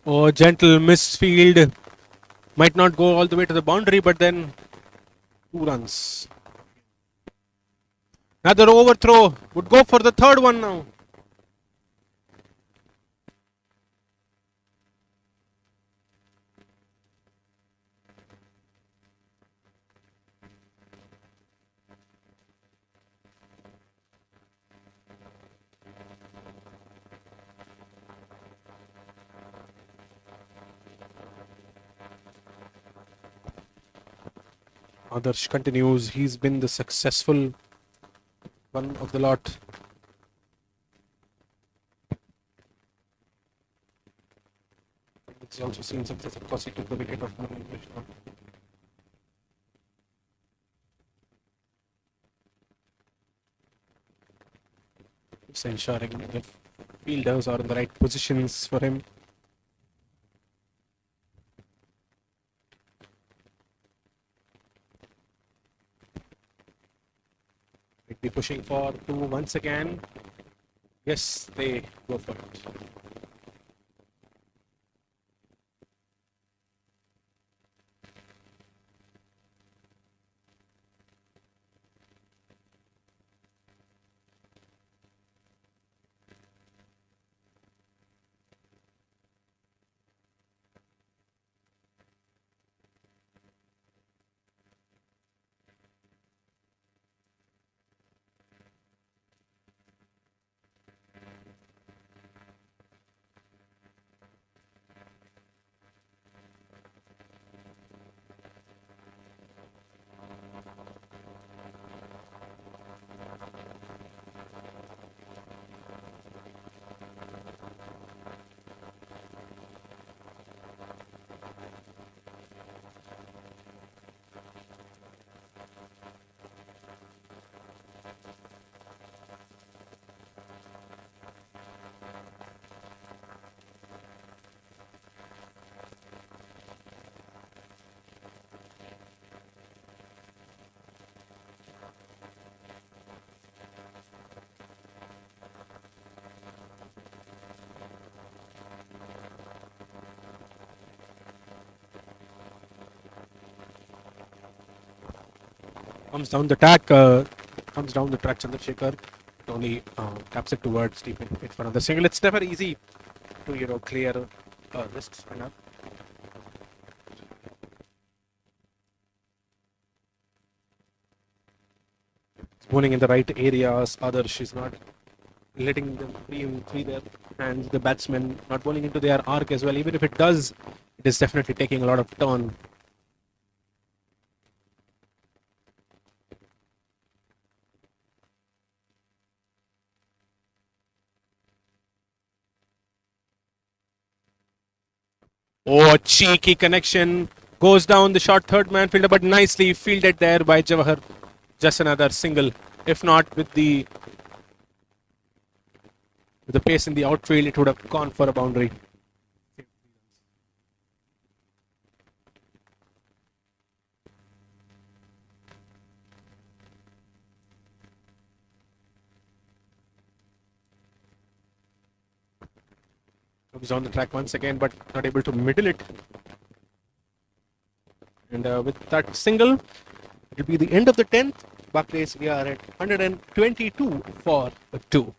Oh, gentle misfield. Might not go all the way to the boundary, but then 2 runs. Another overthrow. Would go for the 3rd one now. Adarsh continues. He's been the successful one of the lot. He's also seen success. Of course, he took the wicket of Murali Krishna. It's ensuring the fielders are in the right positions for him. Might be pushing for 2 once again. Yes, they go for it. Comes down the track. Comes down the track. Chandrasekhar only taps it towards deep mid for another single. It's never easy to clear risks enough. Bowling in the right areas. Others, she's not letting them free their hands. The batsmen not bowling into their arc as well. Even if it does, it is definitely taking a lot of turn. Oh, cheeky connection. Goes down the short third man fielder, but nicely fielded there by Jawahar. Just another single. If not with the pace in the outfield, it would have gone for a boundary. Comes on the track once again, but not able to middle it. And with that single, it will be the end of the 10th. Barclays, we are at 122 for 2.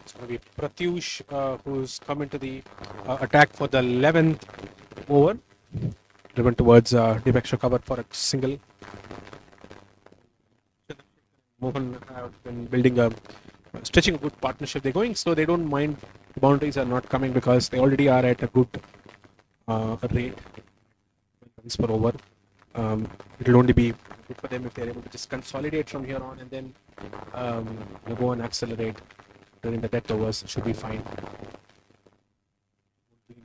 It's going to be Pratyush who's come into the attack for the 11th over. Driven towards deep extra cover for a single. Mohan have been building stretching a good partnership. They're going slow. They don't mind the boundaries are not coming because they already are at a good rate. Runs per over. It'll only be good for them if they're able to just consolidate from here on and then go and accelerate during the death overs. Should be fine.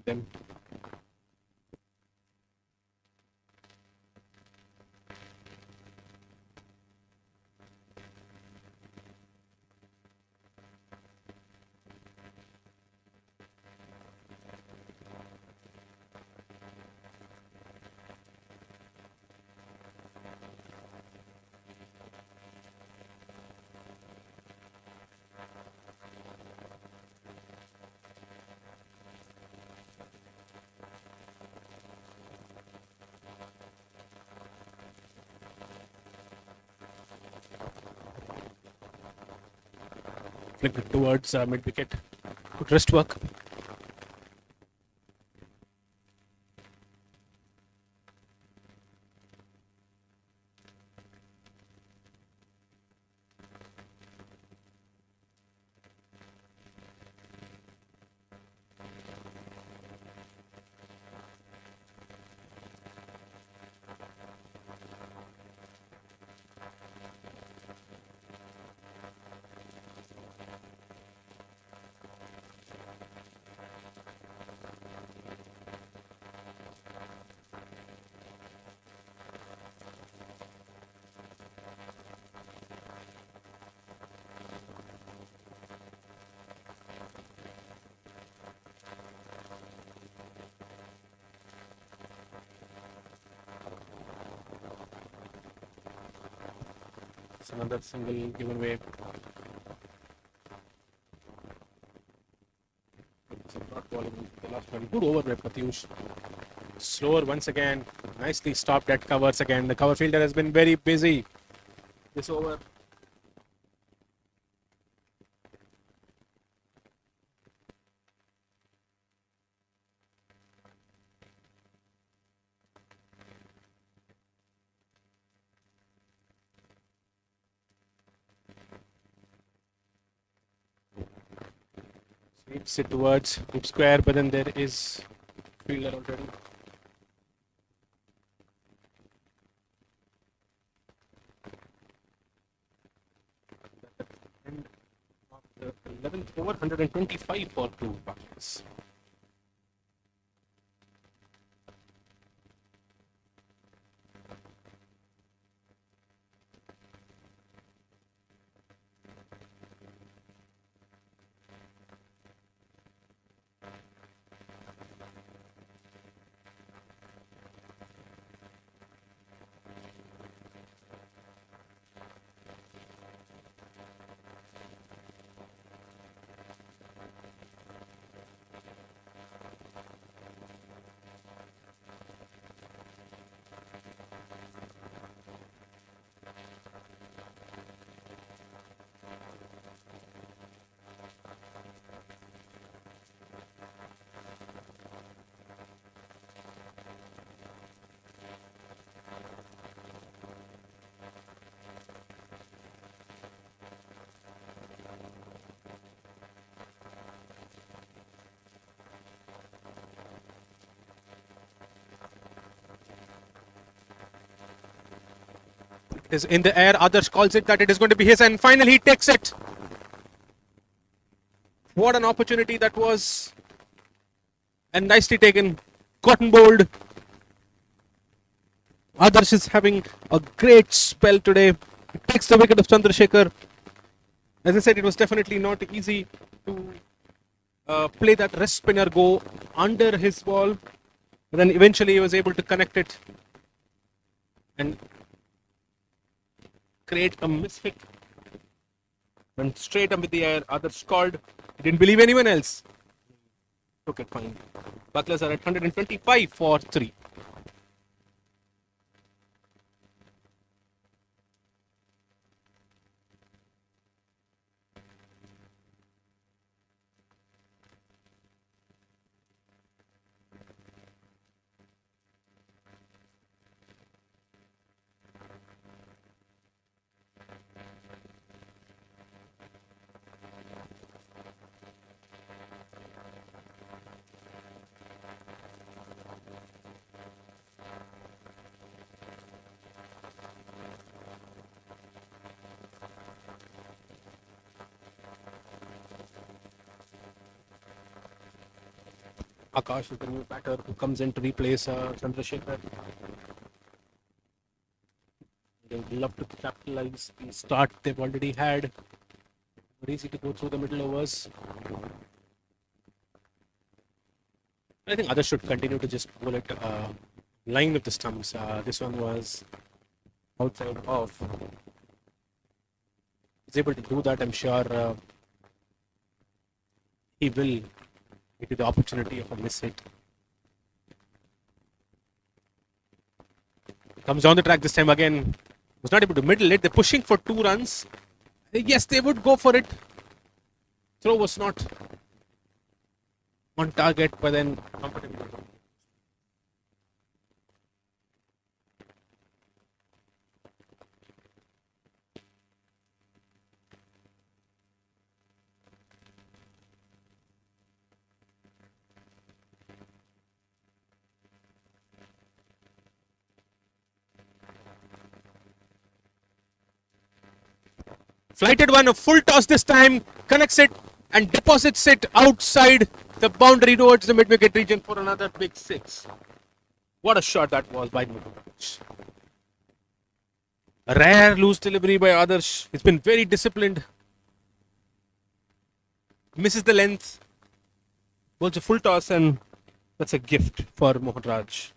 Them. Flicked it towards mid wicket. Good wrist work. It's another single given away. Not bowling the last one. Good over by Pratyush. Slower once again. Nicely stopped at covers again. The cover fielder has been very busy this over. Sweeps it towards Hoop Square, but then there is fielder already. End of the 11th over, 125 for 2 Pakis. It is in the air. Others calls it that it is going to be his, and finally he takes it. What an opportunity that was, and nicely taken. Cotton bowled. Others is having a great spell today. He takes the wicket of Chandrasekhar. As I said, it was definitely not easy to play that wrist spinner, go under his ball. But then eventually he was able to connect it and create a mishit. Went straight up with the air. Others called. Didn't believe anyone else. Took it fine. Butlers are at 125 for 3. Akash is the new batter who comes in to replace Chandrasekhar. They would love to capitalize the start they've already had. Not easy to go through the middle overs. I think others should continue to just bowl it line with the stumps. This one was outside off. He's able to do that, I'm sure he will give you the opportunity of a miss hit. Comes on the track this time again. Was not able to middle it. They're pushing for 2 runs. Yes, they would go for it. Throw was not on target, but then comfortably. Flighted one, a full toss this time, connects it and deposits it outside the boundary towards the mid-wicket region for another big six. What a shot that was by Muhammad. A rare loose delivery by Adarsh. It's been very disciplined. Misses the length. Bowls a full toss, and that's a gift for Mohan Raj.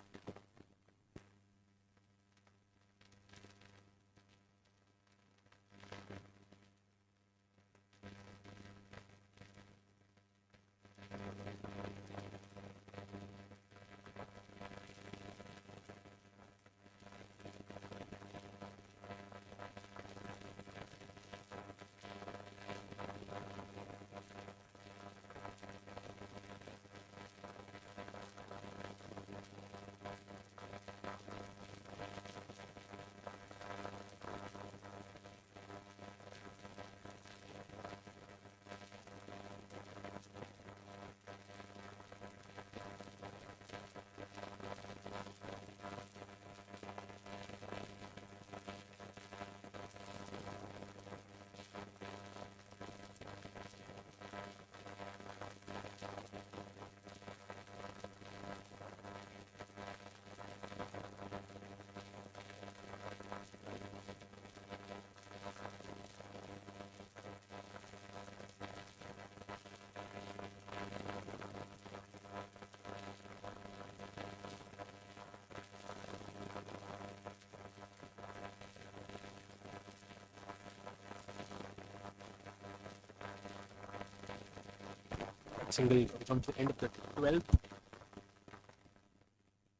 Single comes to the end of the 12th.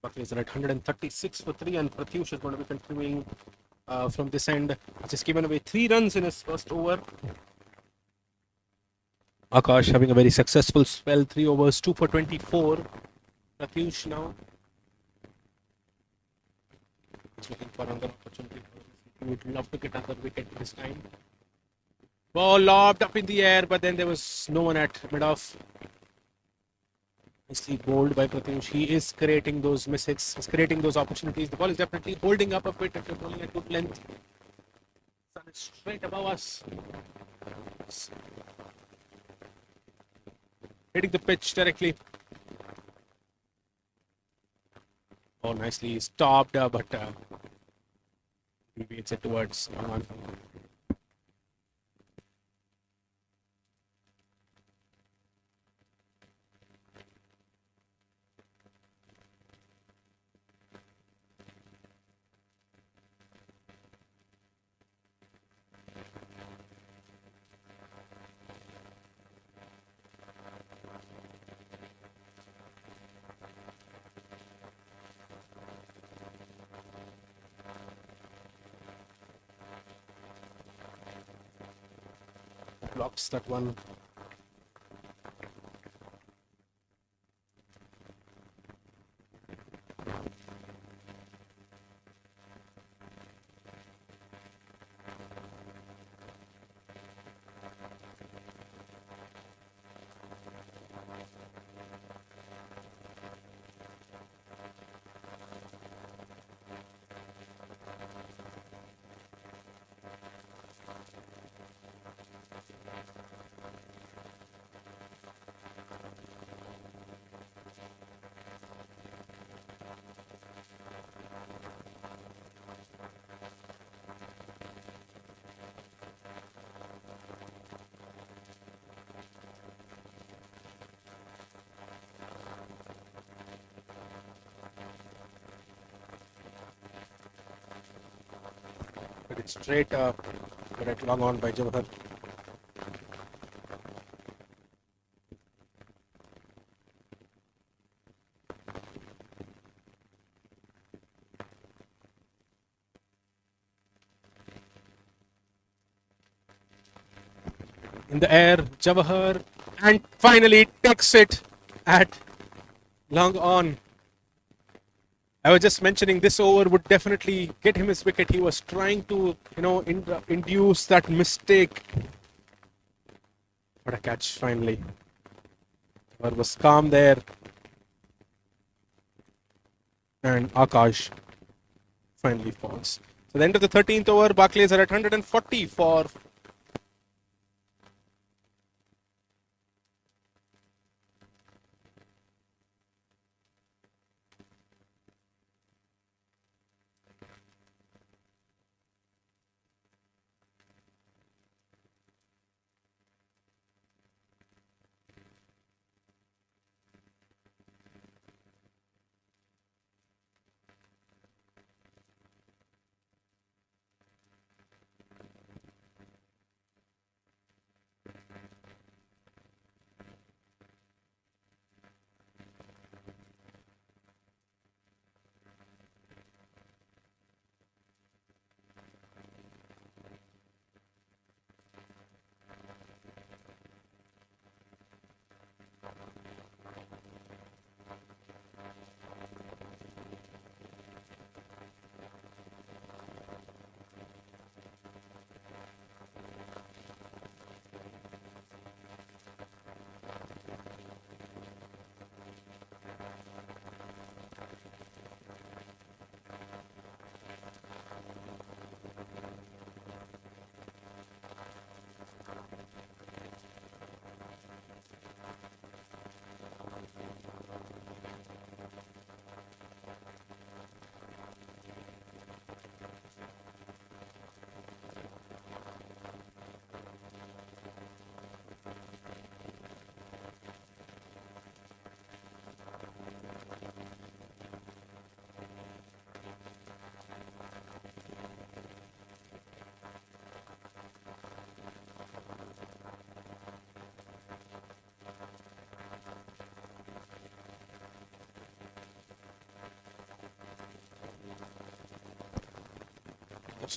Buckley's are at 136 for 3, and Pratyush is going to be continuing from this end. Just given away 3 runs in his first over. Akash having a very successful spell, 3 overs, 2 for 24. Pratyush now. He's looking for another opportunity. He would love to get another wicket this time. Ball lobbed up in the air, but then there was no one at mid-off. Nicely bowled by Pratyush. He is creating those misses. He's creating those opportunities. The ball is definitely holding up a bit if you're bowling at good length. Sun is straight above us. Hitting the pitch directly. Oh, nicely stopped, but he beats it towards one. Blocks that one. But it's straight but at long on by Jawahar. in the air. Jawahar, and finally takes it at long on. I was just mentioning this over would definitely get him his wicket. He was trying to, induce that mistake. What a catch finally. Jawahar was calm there. And Akash finally falls. So the end of the 13th over, Barclays are at 140 for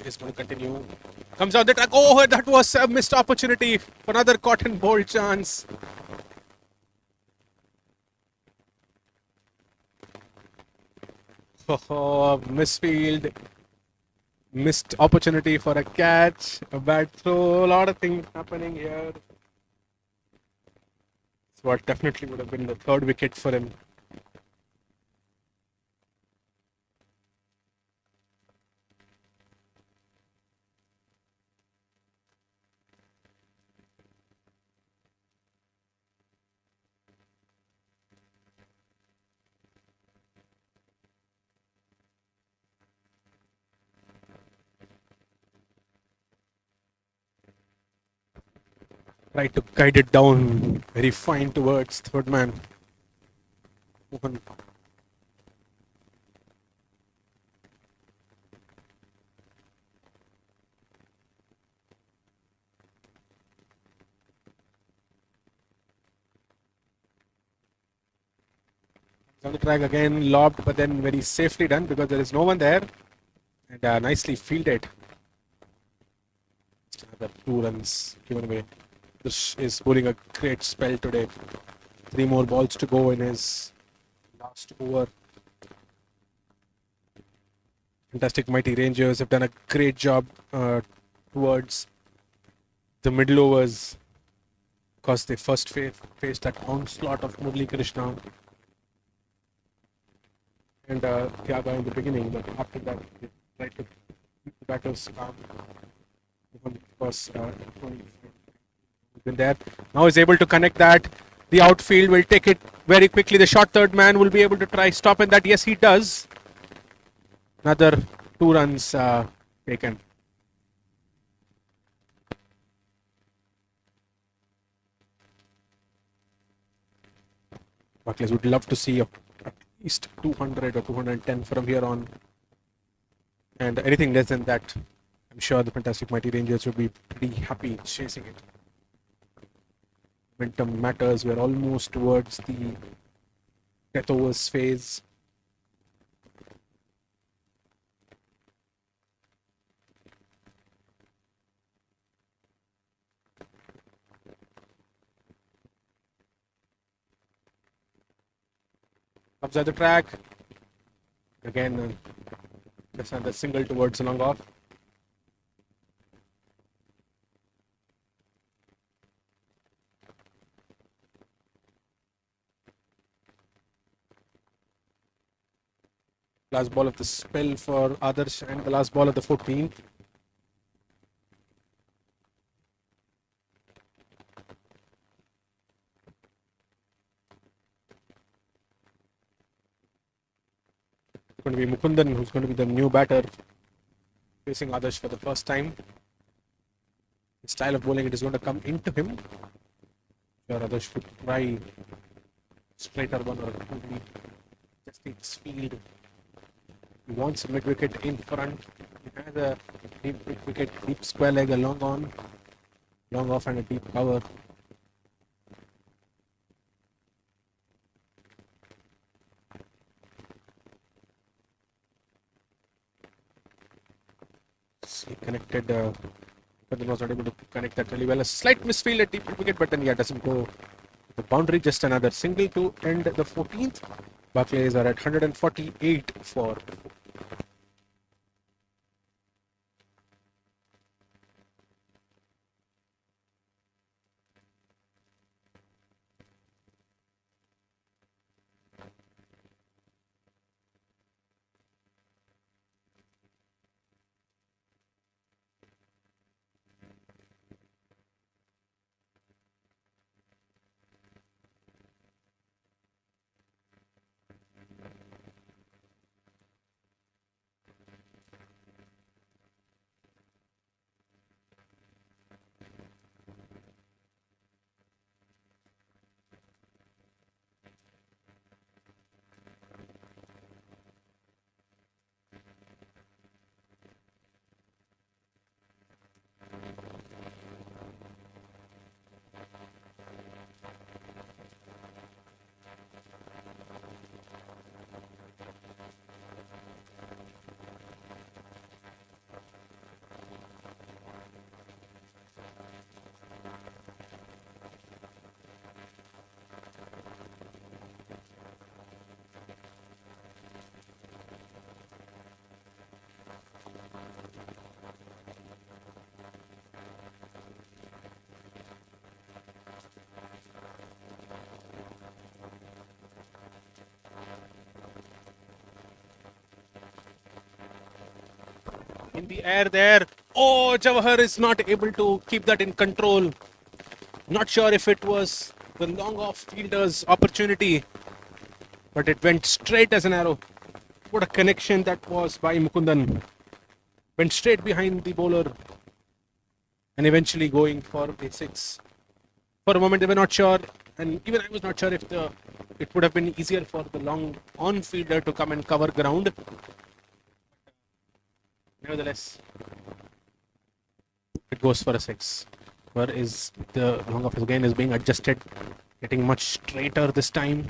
is going to continue. Comes out the track. Oh, that was a missed opportunity for another cotton ball chance. Oh, misfield. Missed opportunity for a catch. A bad throw. A lot of things happening here. So what definitely would have been the third wicket for him. Try to guide it down very fine towards third man. Mohan. On the track again, lobbed, but then very safely done because there is no one there. And nicely fielded. Just another 2 runs given away. This is pulling a great spell today. 3 more balls to go in his last over. Fantastic Mighty Rangers have done a great job towards the middle overs because they first faced that onslaught of Murli Krishna and Thiaga in the beginning, but after that they tried to keep the batters calm. Because been there. Now is able to connect that. The outfield will take it very quickly. The short third man will be able to try stopping that. Yes, he does. Another 2 runs taken. Barclays would love to see at least 200 or 210 from here on. And anything less than that, I'm sure the Fantastic Mighty Rangers would be pretty happy chasing it. Momentum matters. We're almost towards the death overs phase. Observe the track. Again, that's another single towards long off. Last ball of the spell for Adarsh and the last ball of the 14th. It's going to be Mukundan who's going to be the new batter facing Adarsh for the first time. The style of bowling, it is going to come into him. Sure, Adarsh would try straighter one or two. Just takes field. He wants a mid wicket in front. He has a deep mid wicket, deep square leg, a long on, long off, and a deep cover. He connected, but he was not able to connect that really well. A slight misfield at deep wicket, but then yeah, doesn't go the boundary. Just another single to end the 14th. Barclays are at 148 for. In the air there. Oh, Jawahar is not able to keep that in control. Not sure if it was the long off fielder's opportunity, but it went straight as an arrow. What a connection that was by Mukundan. Went straight behind the bowler and eventually going for a six. For a moment they were not sure, and even I was not sure if it would have been easier for the long on fielder to come and cover ground. Nevertheless, it goes for a six. Where is the long off again is being adjusted, getting much straighter this time.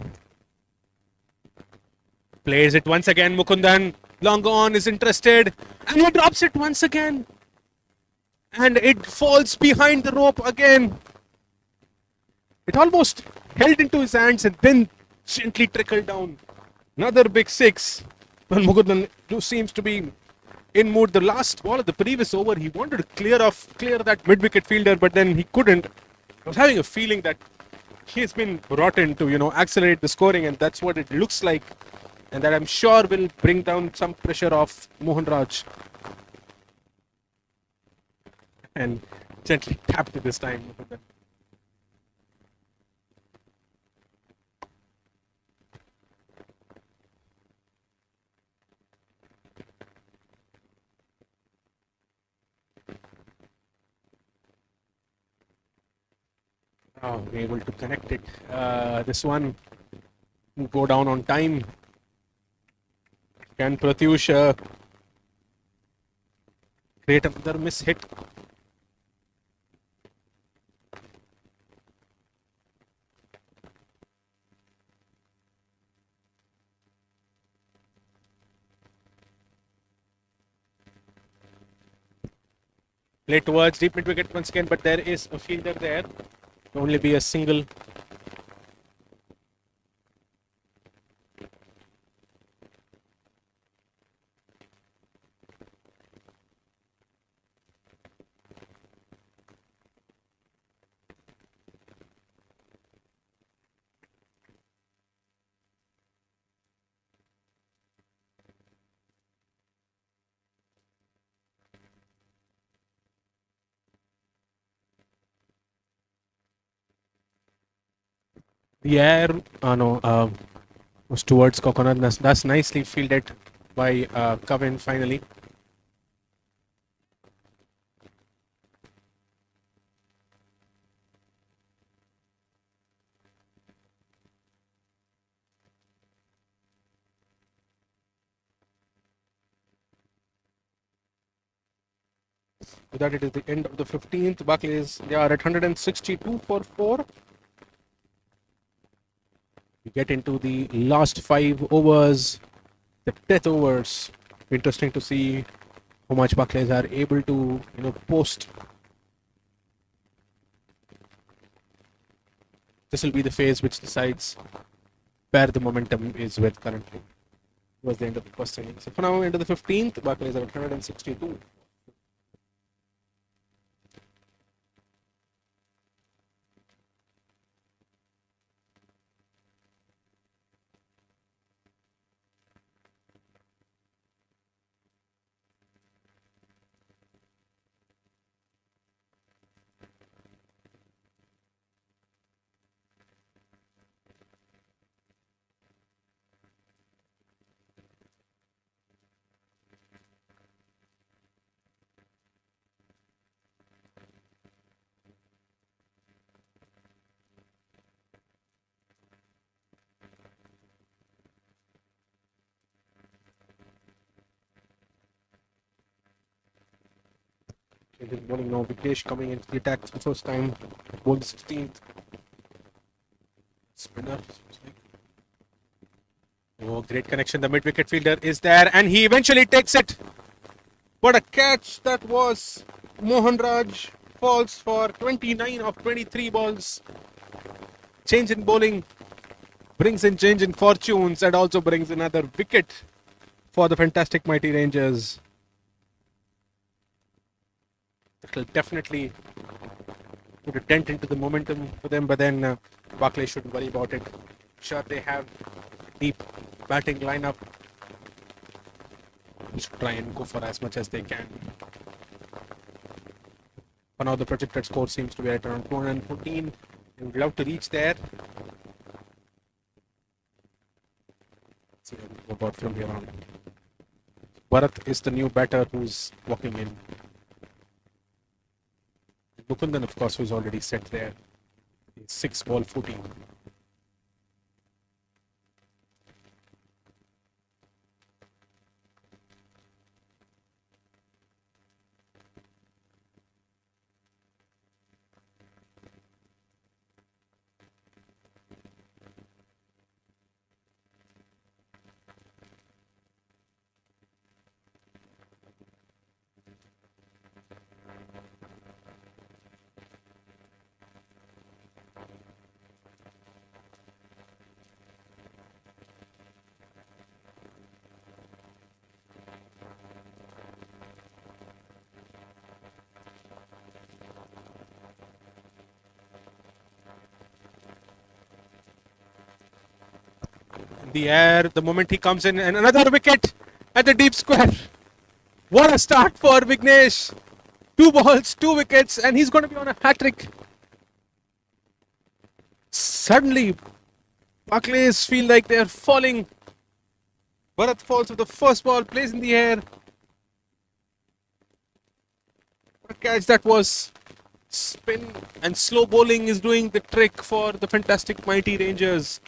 Plays it once again, Mukundan. Long on is interested, and he drops it once again. And it falls behind the rope again. It almost held into his hands and then gently trickled down. Another big six. Well, Mukundan seems to be in mood. The last ball of the previous over, he wanted to clear that mid-wicket fielder, but then he couldn't. I was having a feeling that he's been brought in to, accelerate the scoring, and that's what it looks like. And that I'm sure will bring down some pressure off Mohan Raj. And gently tapped it this time. We're able to connect it. This one go down on time. Can Pratyush create another miss hit? Play towards deep mid wicket once again, but there is a fielder there. Only be a single. The air, was towards Coconut. That's nicely fielded by Kevin finally. With that, it is the end of the 15th. Barclays, they are at 162 for 4. We get into the last 5 overs, the death overs. Interesting to see how much Barclays are able to, post. This will be the phase which decides where the momentum is with currently. Was the end of the first inning. So for now, into the 15th, Barclays are at 162. Good morning now. Vignesh coming into the attack for the first time. Bowled the 16th. Spinner. Oh, great connection. The mid-wicket fielder is there and he eventually takes it. What a catch that was. Mohan Raj falls for 29 of 23 balls. Change in bowling brings in change in fortunes and also brings another wicket for the fantastic mighty Rangers. It will definitely put a dent into the momentum for them, but then Barclays shouldn't worry about it. Sure, they have deep batting lineup. They should try and go for as much as they can. For now, the projected score seems to be at around 214. We would love to reach there. Let's see how we go about from here on. Bharat is the new batter who's walking in. Mukundan, of course, who's already set there. 6 ball 14. The air, the moment he comes in, and another wicket at the deep square. What a start for Vignesh. 2 balls, 2 wickets, and he's going to be on a hat-trick. Suddenly, Barclays feel like they're falling. Bharat falls with the first ball, plays in the air. What a catch that was. Spin and slow bowling is doing the trick for the fantastic mighty Rangers.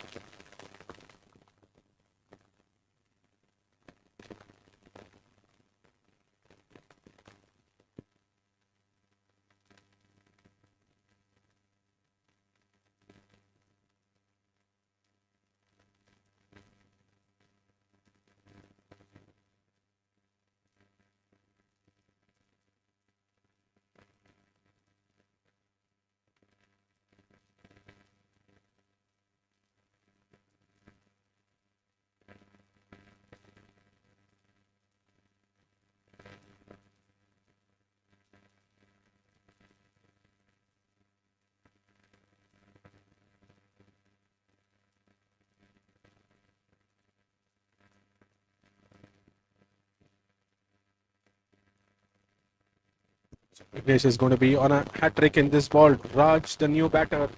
Vignesh is going to be on a hat-trick in this ball. Raj, the new batter.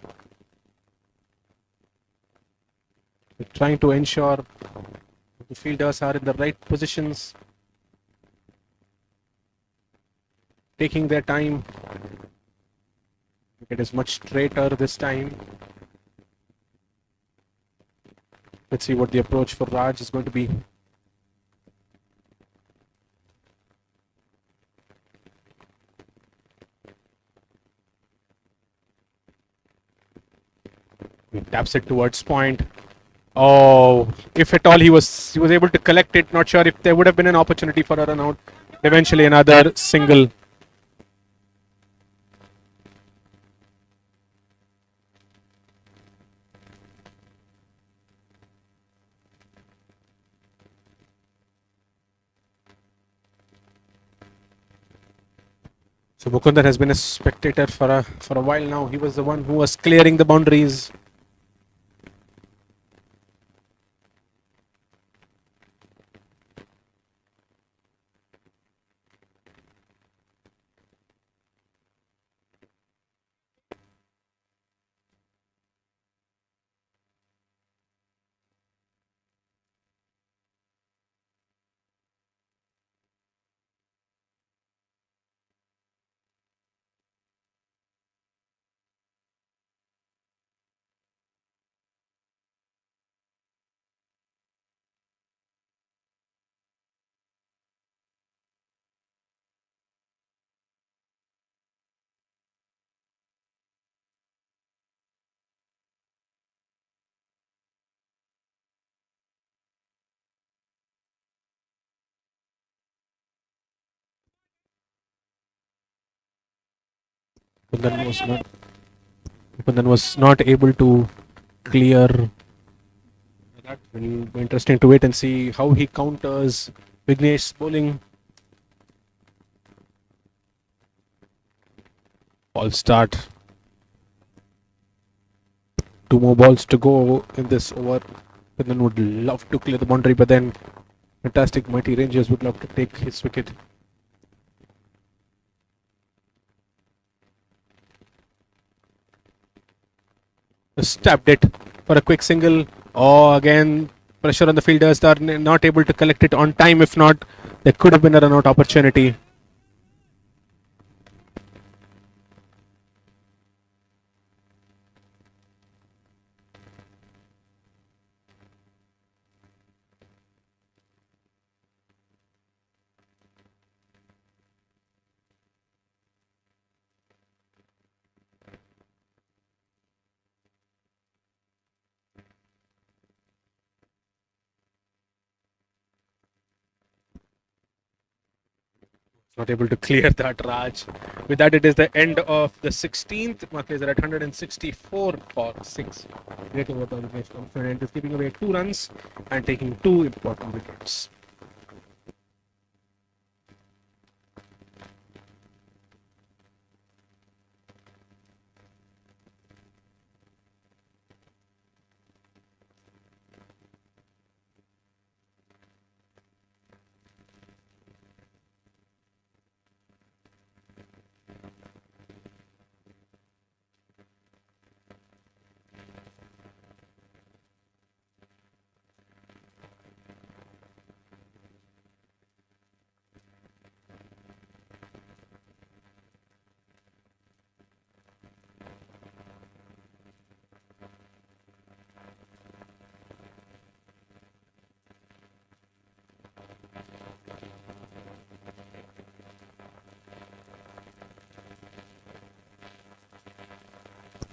They're trying to ensure the fielders are in the right positions, taking their time. It is much straighter this time. Let's see what the approach for Raj is going to be. He taps it towards point. Oh, if at all he was able to collect it. Not sure if there would have been an opportunity for a run out. Eventually another single. So Mukundan has been a spectator for a while now. He was the one who was clearing the boundaries. Mukundan was not able to clear. That will be interesting to wait and see how he counters Vignesh's bowling. Ball start. 2 more balls to go in this over. Mukundan would love to clear the boundary, but then fantastic mighty Rangers would love to take his wicket. Stabbed it for a quick single. Oh, again pressure on the fielders. They are not able to collect it on time. If not, there could have been a run out opportunity. Not able to clear that, Raj. With that, it is the end of the 16th. Markers are at 164 for 6. Great over the Vignesh confident is giving away 2 runs and taking 2 important wickets.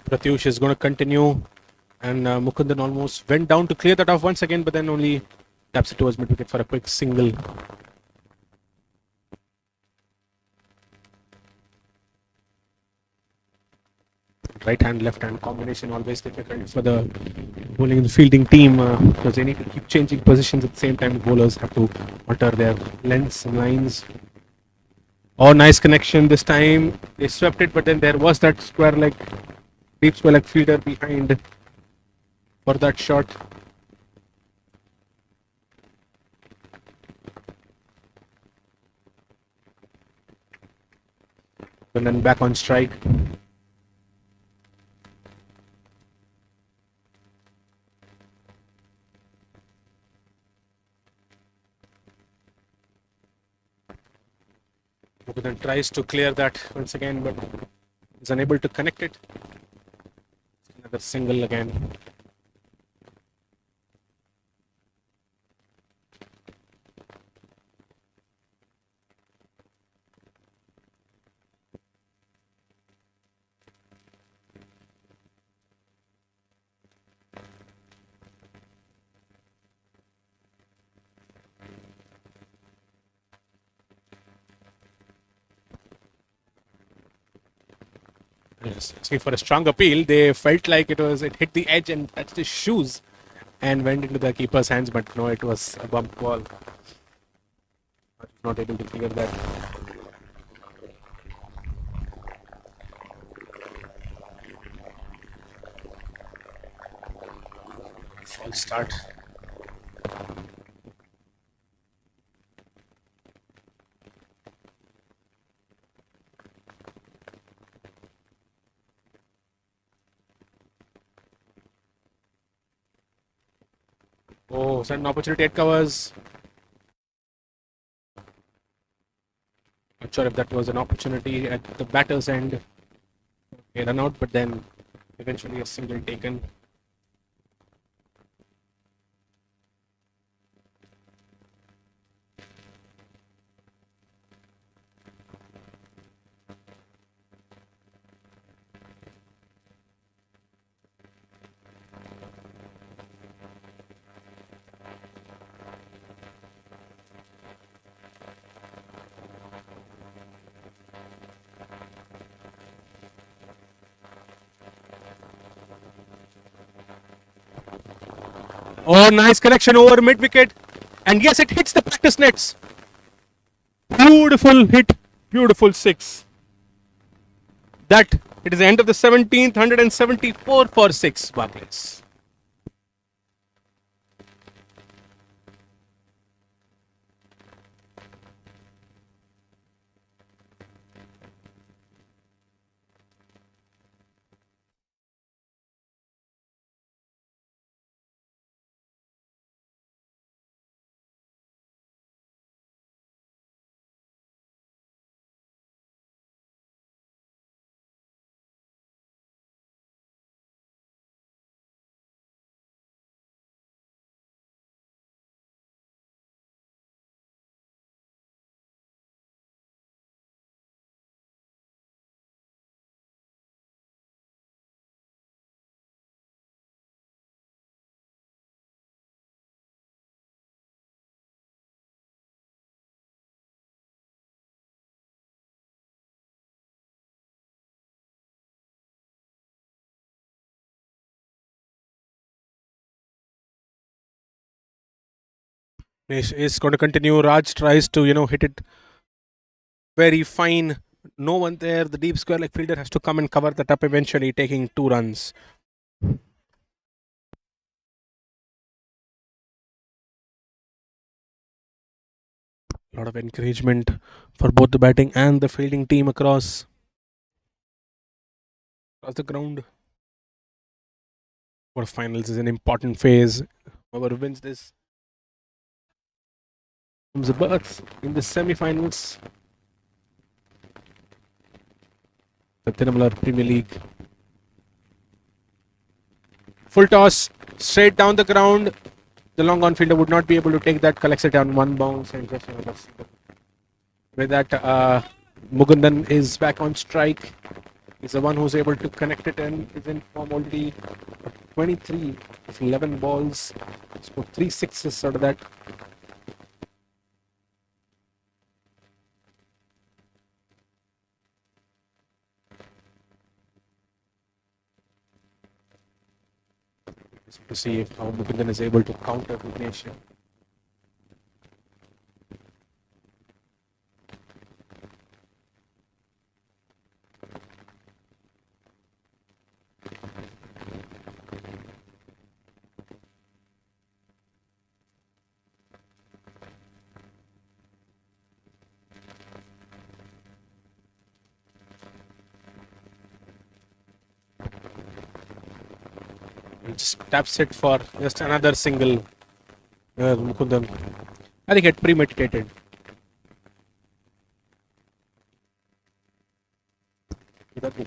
Pratyush is going to continue, and Mukundan almost went down to clear that off once again, but then only taps it towards mid wicket for a quick single. Right hand, left hand combination always difficult for the bowling and fielding team because they need to keep changing positions at the same time. The bowlers have to alter their lengths and lines. Oh, nice connection this time. They swept it, but then there was that square leg, deep square leg fielder behind for that shot. And then back on strike. Mukundan tries to clear that once again, but is unable to connect it. Another single again. Asking for a strong appeal. They felt like it hit the edge and touched his shoes and went into the keeper's hands, but no, it was a bump ball. Not able to clear that. False start. Oh, sudden opportunity at covers. Not sure if that was an opportunity at the batter's end. They run out, but then eventually a single taken. Oh, nice connection over mid wicket. And yes, it hits the practice nets. Beautiful hit. Beautiful six. That it is the end of the 17th, 174 for 6 Barclays. Nish is going to continue. Raj tries to, hit it very fine. No one there. The deep square leg fielder has to come and cover that up eventually, taking 2 runs. A lot of encouragement for both the batting and the fielding team across the ground. Quarterfinals is an important phase. Whoever wins this comes a berth in the semi-finals. The Dinamalar Premier League. Full toss, straight down the ground. The long on fielder would not be able to take that, collects it on one bounce and just another single. With that, Mukundan is back on strike. He's the one who's able to connect it and is in form already. 23 of 11 balls. Scored 3 sixes out of that. To see if how Mukundan is able to counter Vignesh. Just taps it for just another single. Mukundan. I think it premeditated.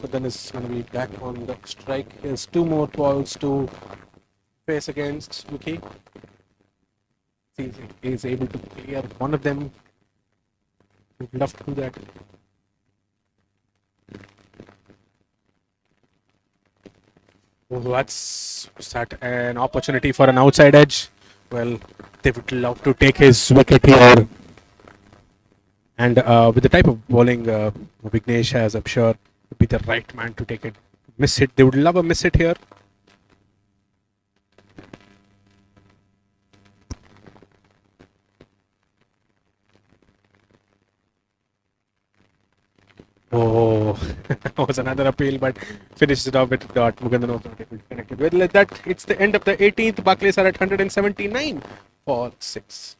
Mukundan is going to be back on the strike. He has 2 more balls to face against Vicky. He is able to clear one of them. Would love to do that. Oh, that's that an opportunity for an outside edge. Well, they would love to take his wicket here. And with the type of bowling Vignesh has, I'm sure would be the right man to take it. Miss hit. They would love a miss hit here. Oh, was another appeal, but finished it off with a dot. Mukundan was not able to connect it. Well, that it's the end of the 18th. Barclays are at 179 for 6.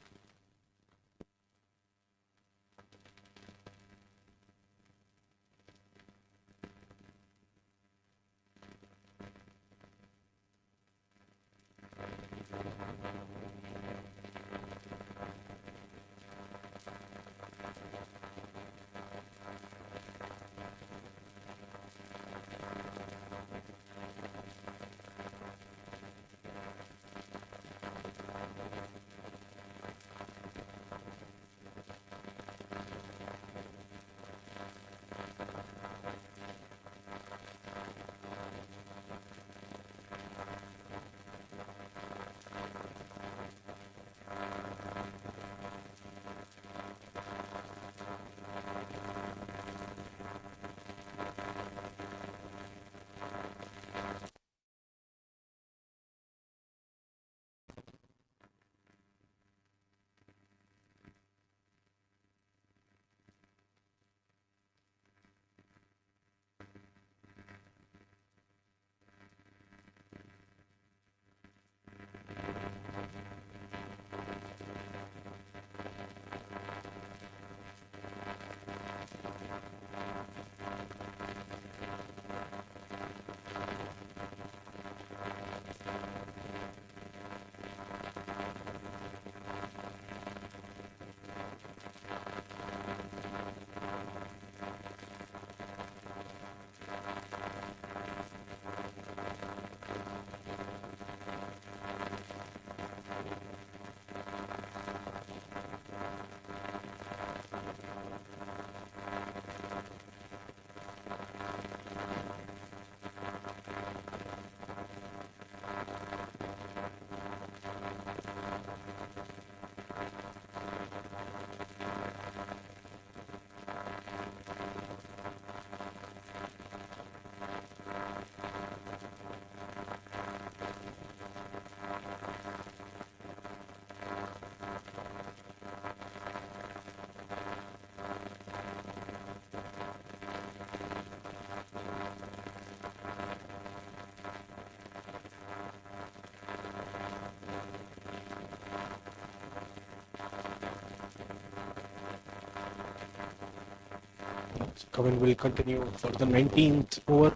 Kevin will continue for the 19th over.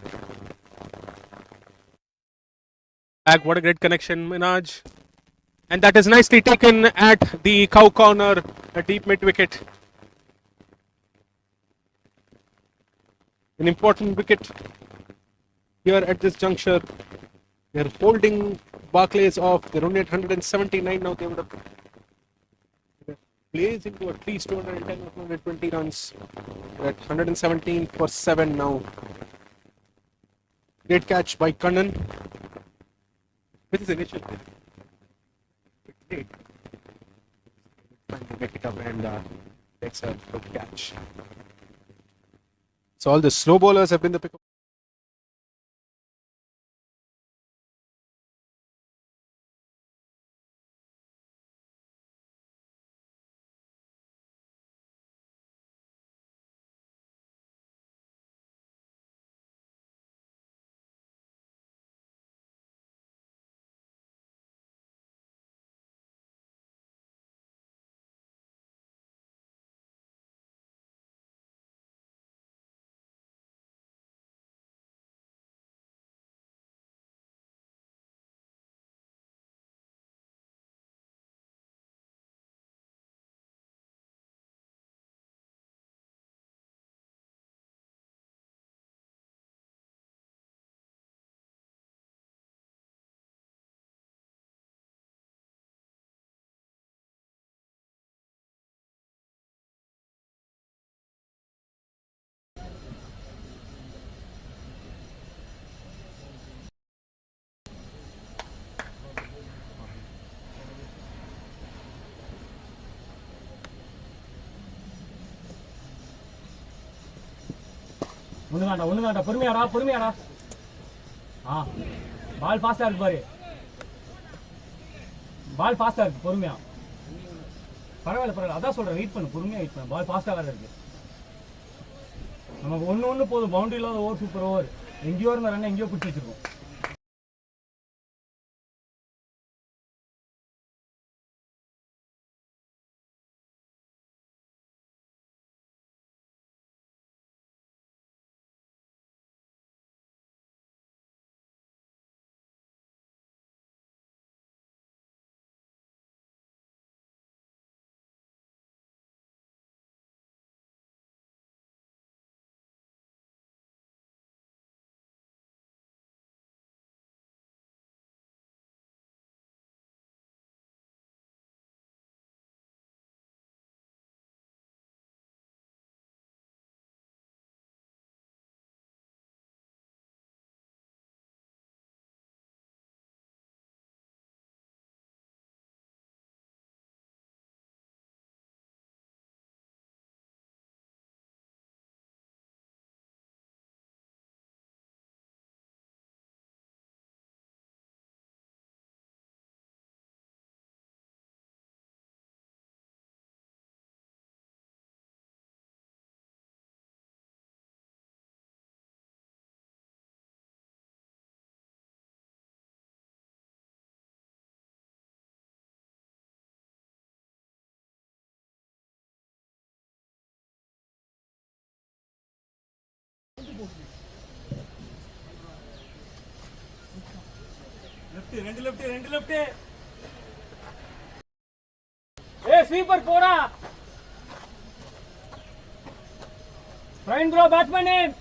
Back, what a great connection, Minaj. And that is nicely taken at the cow corner, a deep mid wicket. An important wicket here at this juncture. They're holding Barclays off. They're only at 179 now. They would have plays into at least 210 or 220 runs. They're at 117 for 7 now. Great catch by Kannan with his initial hit. Trying to make it up and takes a good catch. So all the slow bowlers have been the pick. ஒன்று தாண்டா பொறுமையாடா ஆ பால் ஃபாஸ்ட்டாக இருக்கு பாரு பால் ஃபாஸ்ட்டாக இருக்கு பொறுமையா பரவாயில்ல அதான் சொல்கிறேன் வெயிட் பண்ணு பால் ஃபாஸ்ட்டாக வேறு இருக்கு நமக்கு ஒன்று போதும் பவுண்டரி இல்லாத ஓவர் சூப்பர் ஓவர் எங்கேயோ இருந்த ரன் எங்கேயோ பிடிச்சி வச்சிருக்கோம் ரெண்டு லெஃப்ட் ஸ்வீப்பர் போடா ப்ரைன் ப்ரோ batsman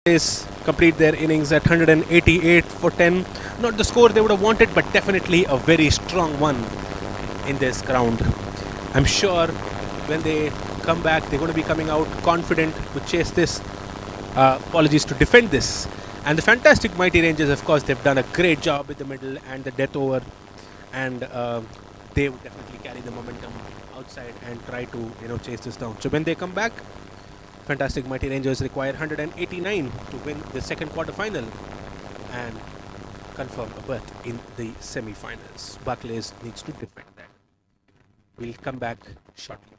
Barclays complete their innings at 188 for 10. Not the score they would have wanted, but definitely a very strong one in this ground. I'm sure when they come back, they're going to be coming out confident to chase this. Apologies, to defend this. And the fantastic Mighty Rangers, of course, they've done a great job with the middle and the death over. And they would definitely carry the momentum outside and try to chase this down. So when they come back, fantastic Mighty Rangers require 189 to win the second quarter final and confirm a berth in the semi-finals. Barclays needs to defend that. We'll come back shortly.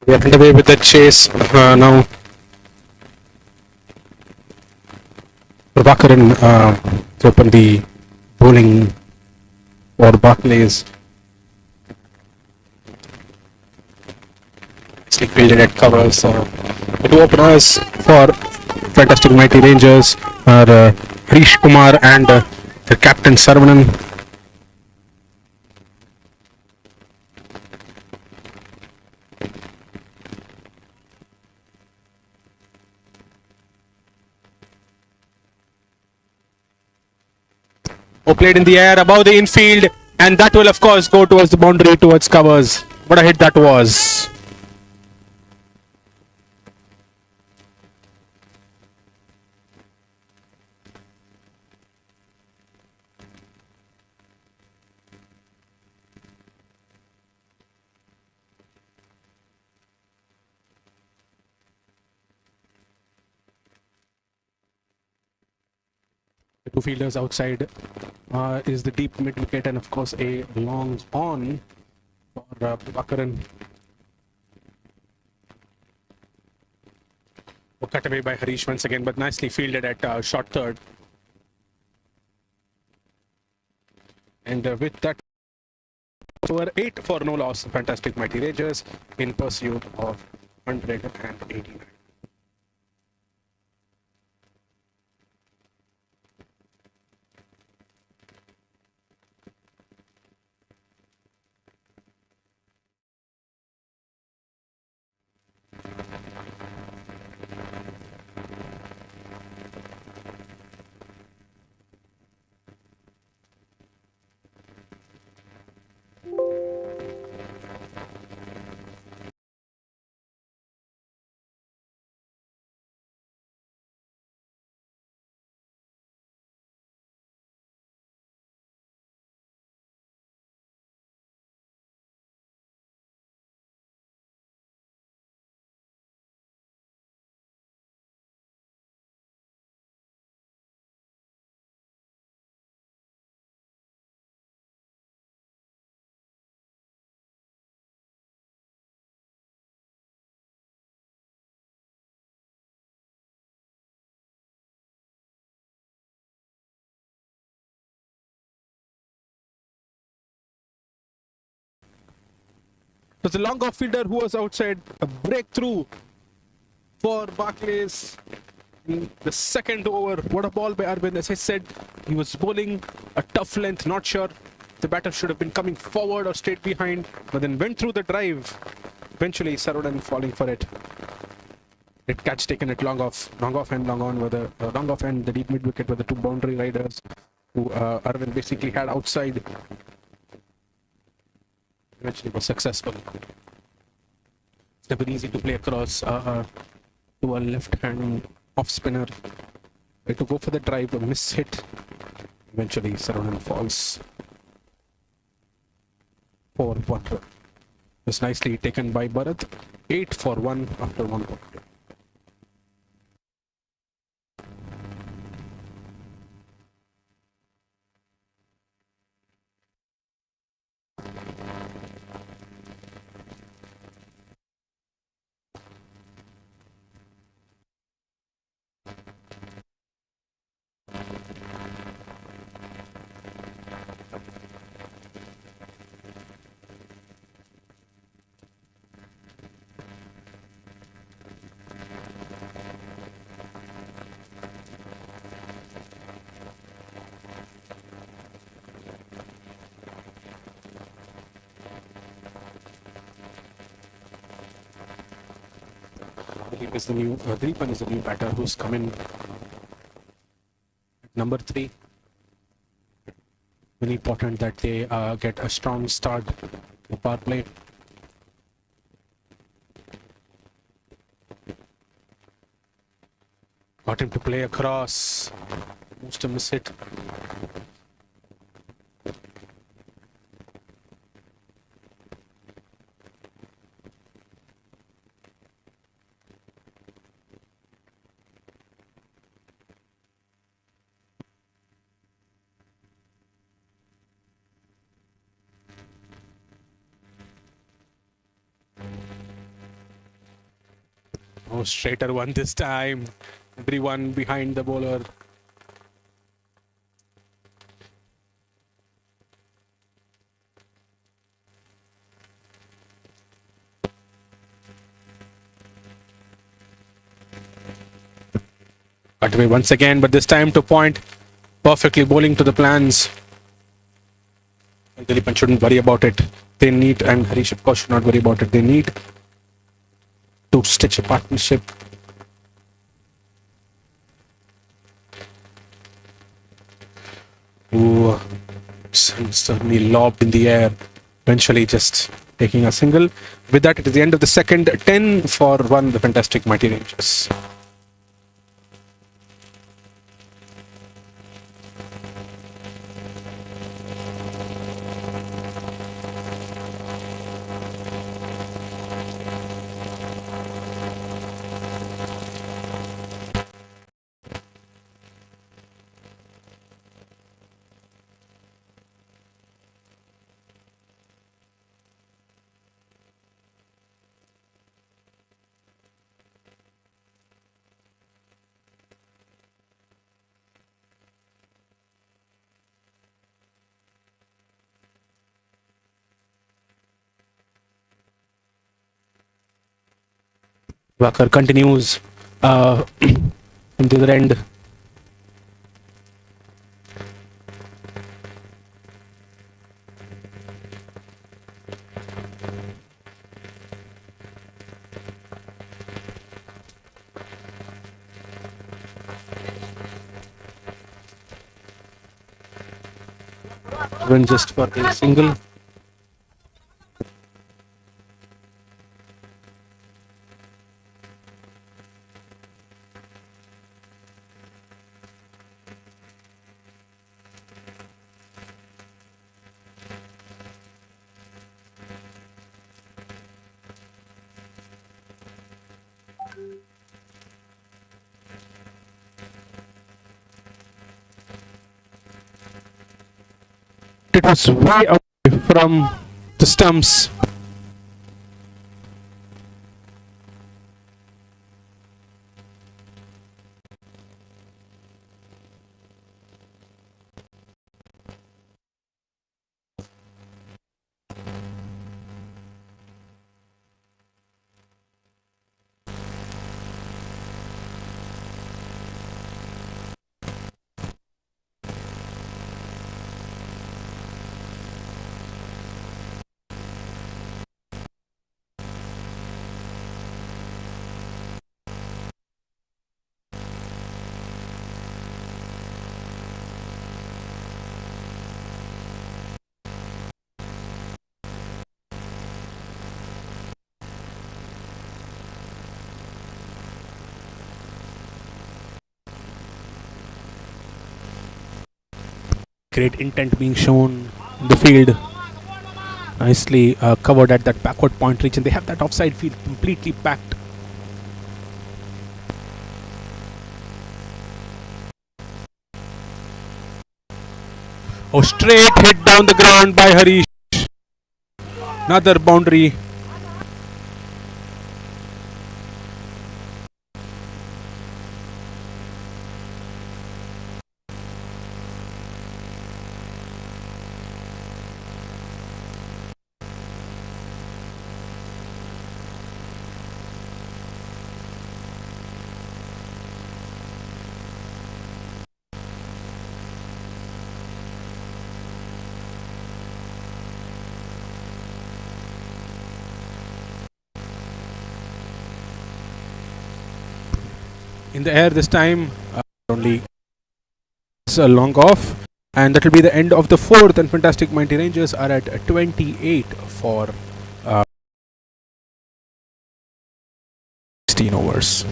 We are underway with the chase now. Prabhakaran to open the bowling for Barclays. Stick fielded at covers. The two openers for Fantastic Mighty Rangers are Harish Kumar and the captain Saravanan. Played in the air above the infield, and that will of course go towards the boundary, towards covers. What a hit that was. The two fielders outside is the deep mid wicket, and of course a long on for Prabhakaran. Cut away by Harish once again, but nicely fielded at short third. And with that, over 8 for no loss, Fantastic Mighty Rangers in pursuit of 189. It was a long off fielder who was outside. A breakthrough for Barclays in the second over. What a ball by Arvind. As I said, he was bowling a tough length. Not sure the batter should have been coming forward or straight behind, but then went through the drive. Eventually, Saravanan falling for it. It catch taken at long off and long on, with the long off and the deep mid wicket with the two boundary riders who Arvind basically had outside. Eventually was successful. It's never easy to play across to a left-hand off spinner. Way to go for the drive, a miss hit. Eventually, Saravanan falls for 1 run. It was nicely taken by Bharat. 8 for 1 after 1 over. Dileepan is the new batter who's come in at number 3. Very important that they get a strong start in power play. Got him to play across. Most of miss hit. No straighter one this time. Everyone behind the bowler. Cut away once again, but this time to point. Perfectly bowling to the plans. Dilipan shouldn't worry about it. They need, and Harish of course should not worry about it. They need to stitch a partnership. Ooh, suddenly lobbed in the air. Eventually just taking a single. With that, it is the end of the second. 10 for 1, the fantastic Mighty Rangers. Walker continues from the other end. Win just for a single. It was way away from the stumps. Great intent being shown in the field. Nicely covered at that backward point reach, and they have that offside field completely packed. Oh, straight hit down the ground by Harish. Another boundary. In the air this time, only a long off, and that will be the end of the fourth. And fantastic Mighty Rangers are at 28 for 16 overs.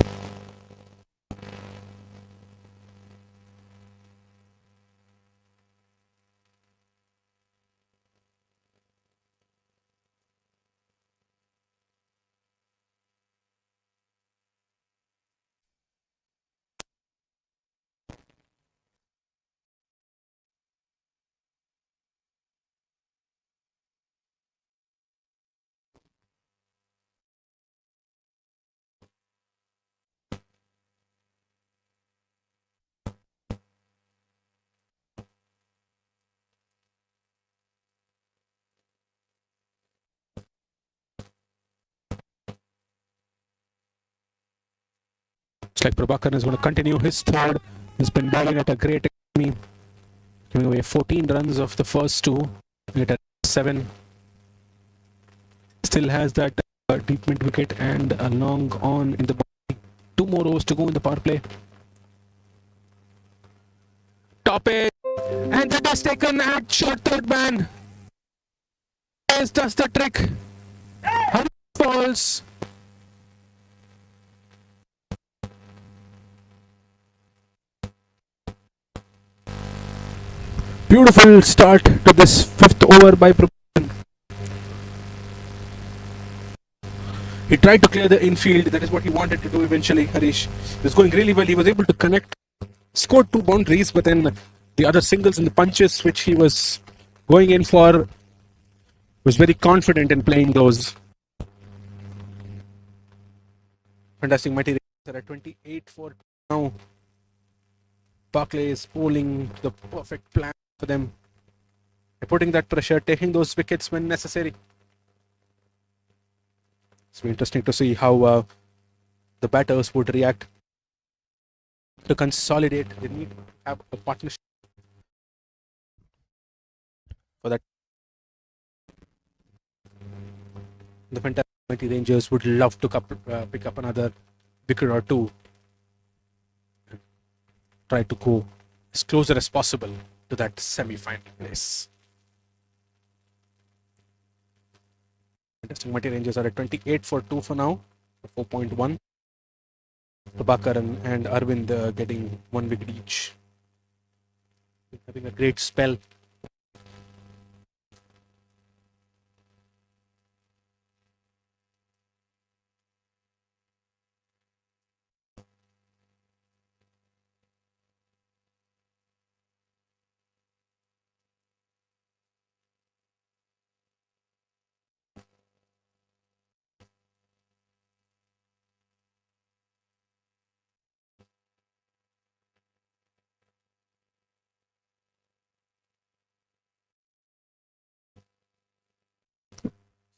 Looks like Prabhakaran is going to continue his third. He's been bowling at a great economy, giving away 14 runs of the first two. At 7. Still has that deep mid wicket and a long on in the bowling. 2 more overs to go in the power play. Top edge. And that is taken at short third man. Yes, does the trick. Falls. Beautiful start to this 5th over by Prabhakaran. He tried to clear the infield. That is what he wanted to do eventually, Harish. It was going really well. He was able to connect. Scored 2 boundaries, but then the other singles and the punches which he was going in for, was very confident in playing those. Fantastic mighty are at 28 for now. Barclay is bowling the perfect plan for them. They're putting that pressure, taking those wickets when necessary. It's be interesting to see how the batters would react. To consolidate, they need to have a partnership for that. The fantastic mighty Rangers would love to pick up another wicket or two. Try to go as closer as possible to that semi-final place. Fantastic mighty Rangers are at 28 for 2 for now, 4.1. Prabhakaran and Arvind getting 1 wicket each. Having a great spell.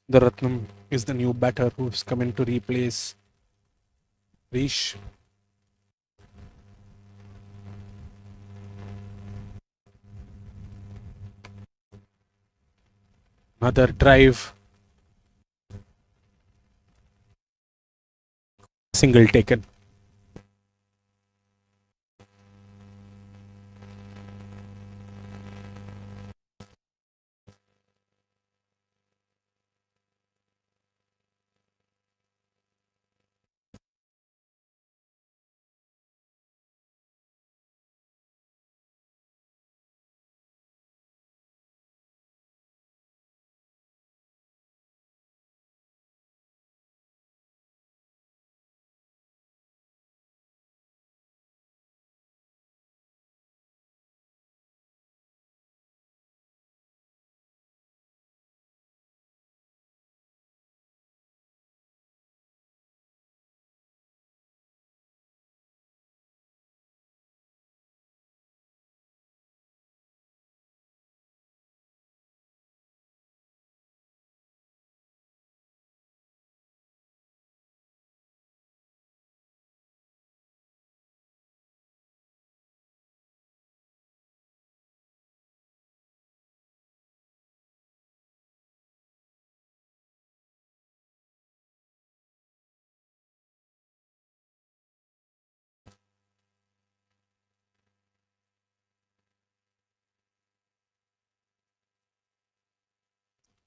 The Ratnam is the new batter who's coming to replace Rish. Another drive. Single taken.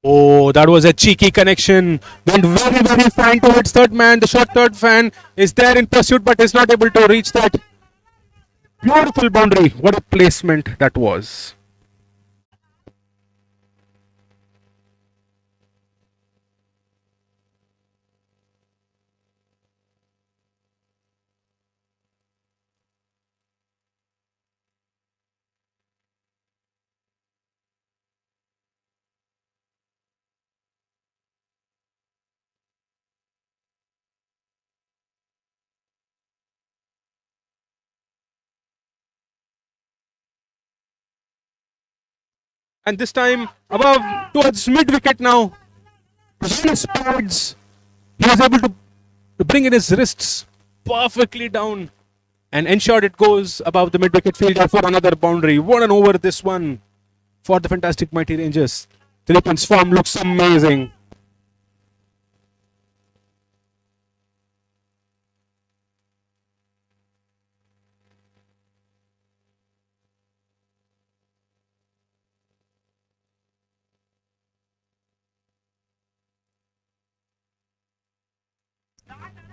Oh, that was a cheeky connection. Went very, very fine towards third man. The short third fan is there in pursuit, but is not able to reach that. Beautiful boundary. What a placement that was. And this time above towards mid wicket now. His pads. He was able to bring in his wrists perfectly down and ensured it goes above the mid-wicket fielder for another boundary. What an over this one for the fantastic Mighty Rangers. Dilipan's form looks amazing.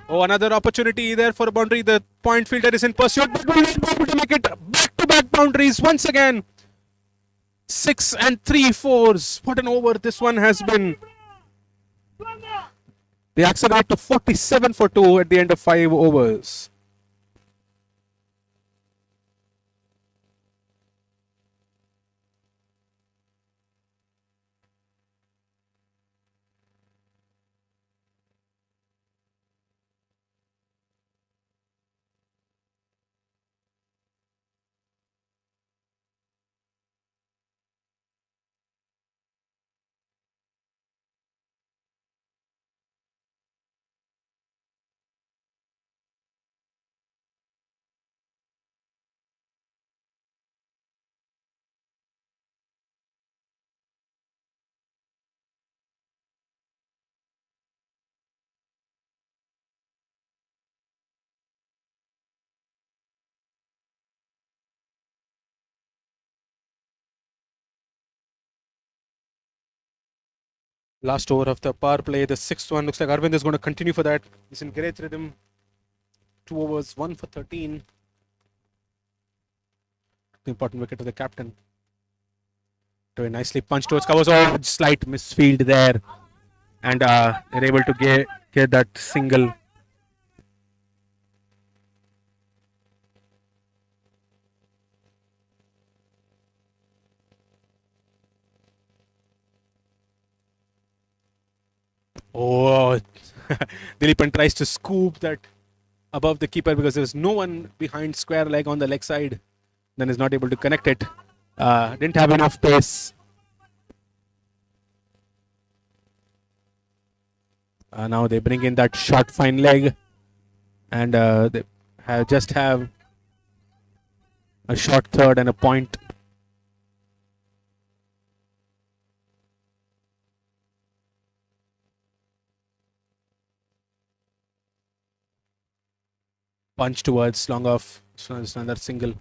Oh, another opportunity there for a boundary. The point fielder is in pursuit, but will not be able to make it. Back-to-back boundaries once again. 6 and 3/4. What an over this one has been. They accelerate to 47 for 2 at the end of 5 overs. Last over of the power play, the 6th one. Looks like Arvind is going to continue for that. He's in great rhythm. 2 overs, 1 for 13. The important wicket to the captain. To a nicely punched towards covers. Oh, slight misfield there. And they're able to get that single. Oh, Dilipan tries to scoop that above the keeper because there's no one behind square leg on the leg side. Then is not able to connect it. Didn't have enough pace. Now they bring in that short fine leg, and they just have a short third and a point. Punch towards long off. So it's another single.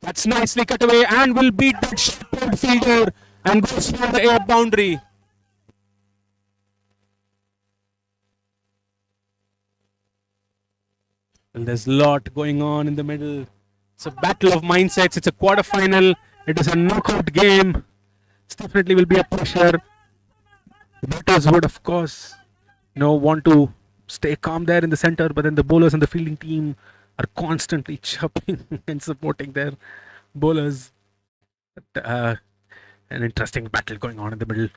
That's nicely cut away and will beat that short fielder and goes for the air boundary. Well, there's a lot going on in the middle. It's a battle of mindsets. It's a quarterfinal. It is a knockout game. It definitely will be a pressure. The batters would, of course, want to stay calm there in the center, but then the bowlers and the fielding team are constantly chirping and supporting their bowlers. An interesting battle going on in the middle.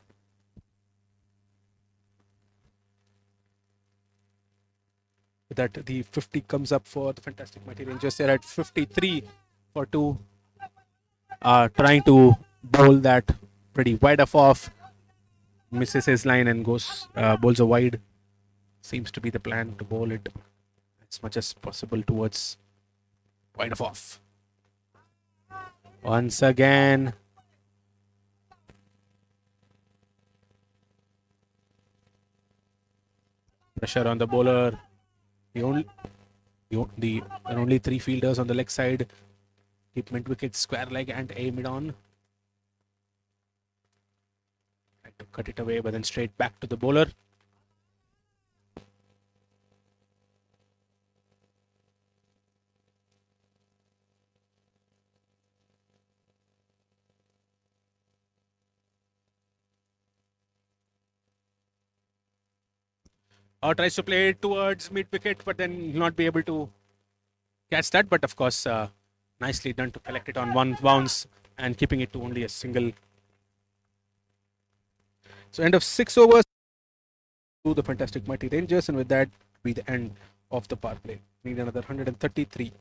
That the 50 comes up for the fantastic Mighty Rangers. They're at 53 for 2. Trying to bowl that pretty wide off. Misses his line and bowls a wide. Seems to be the plan to bowl it as much as possible towards wide off. Once again. Pressure on the bowler. There are only 3 fielders on the leg side. Keep mid wicket, square leg, and a mid on. Had to cut it away, but then straight back to the bowler. Tries to play it towards mid wicket, but then will not be able to catch that. But of course, nicely done to collect it on one bounce and keeping it to only a single. So end of 6 overs to the fantastic mighty Rangers, and with that be the end of the power play. Need another 133.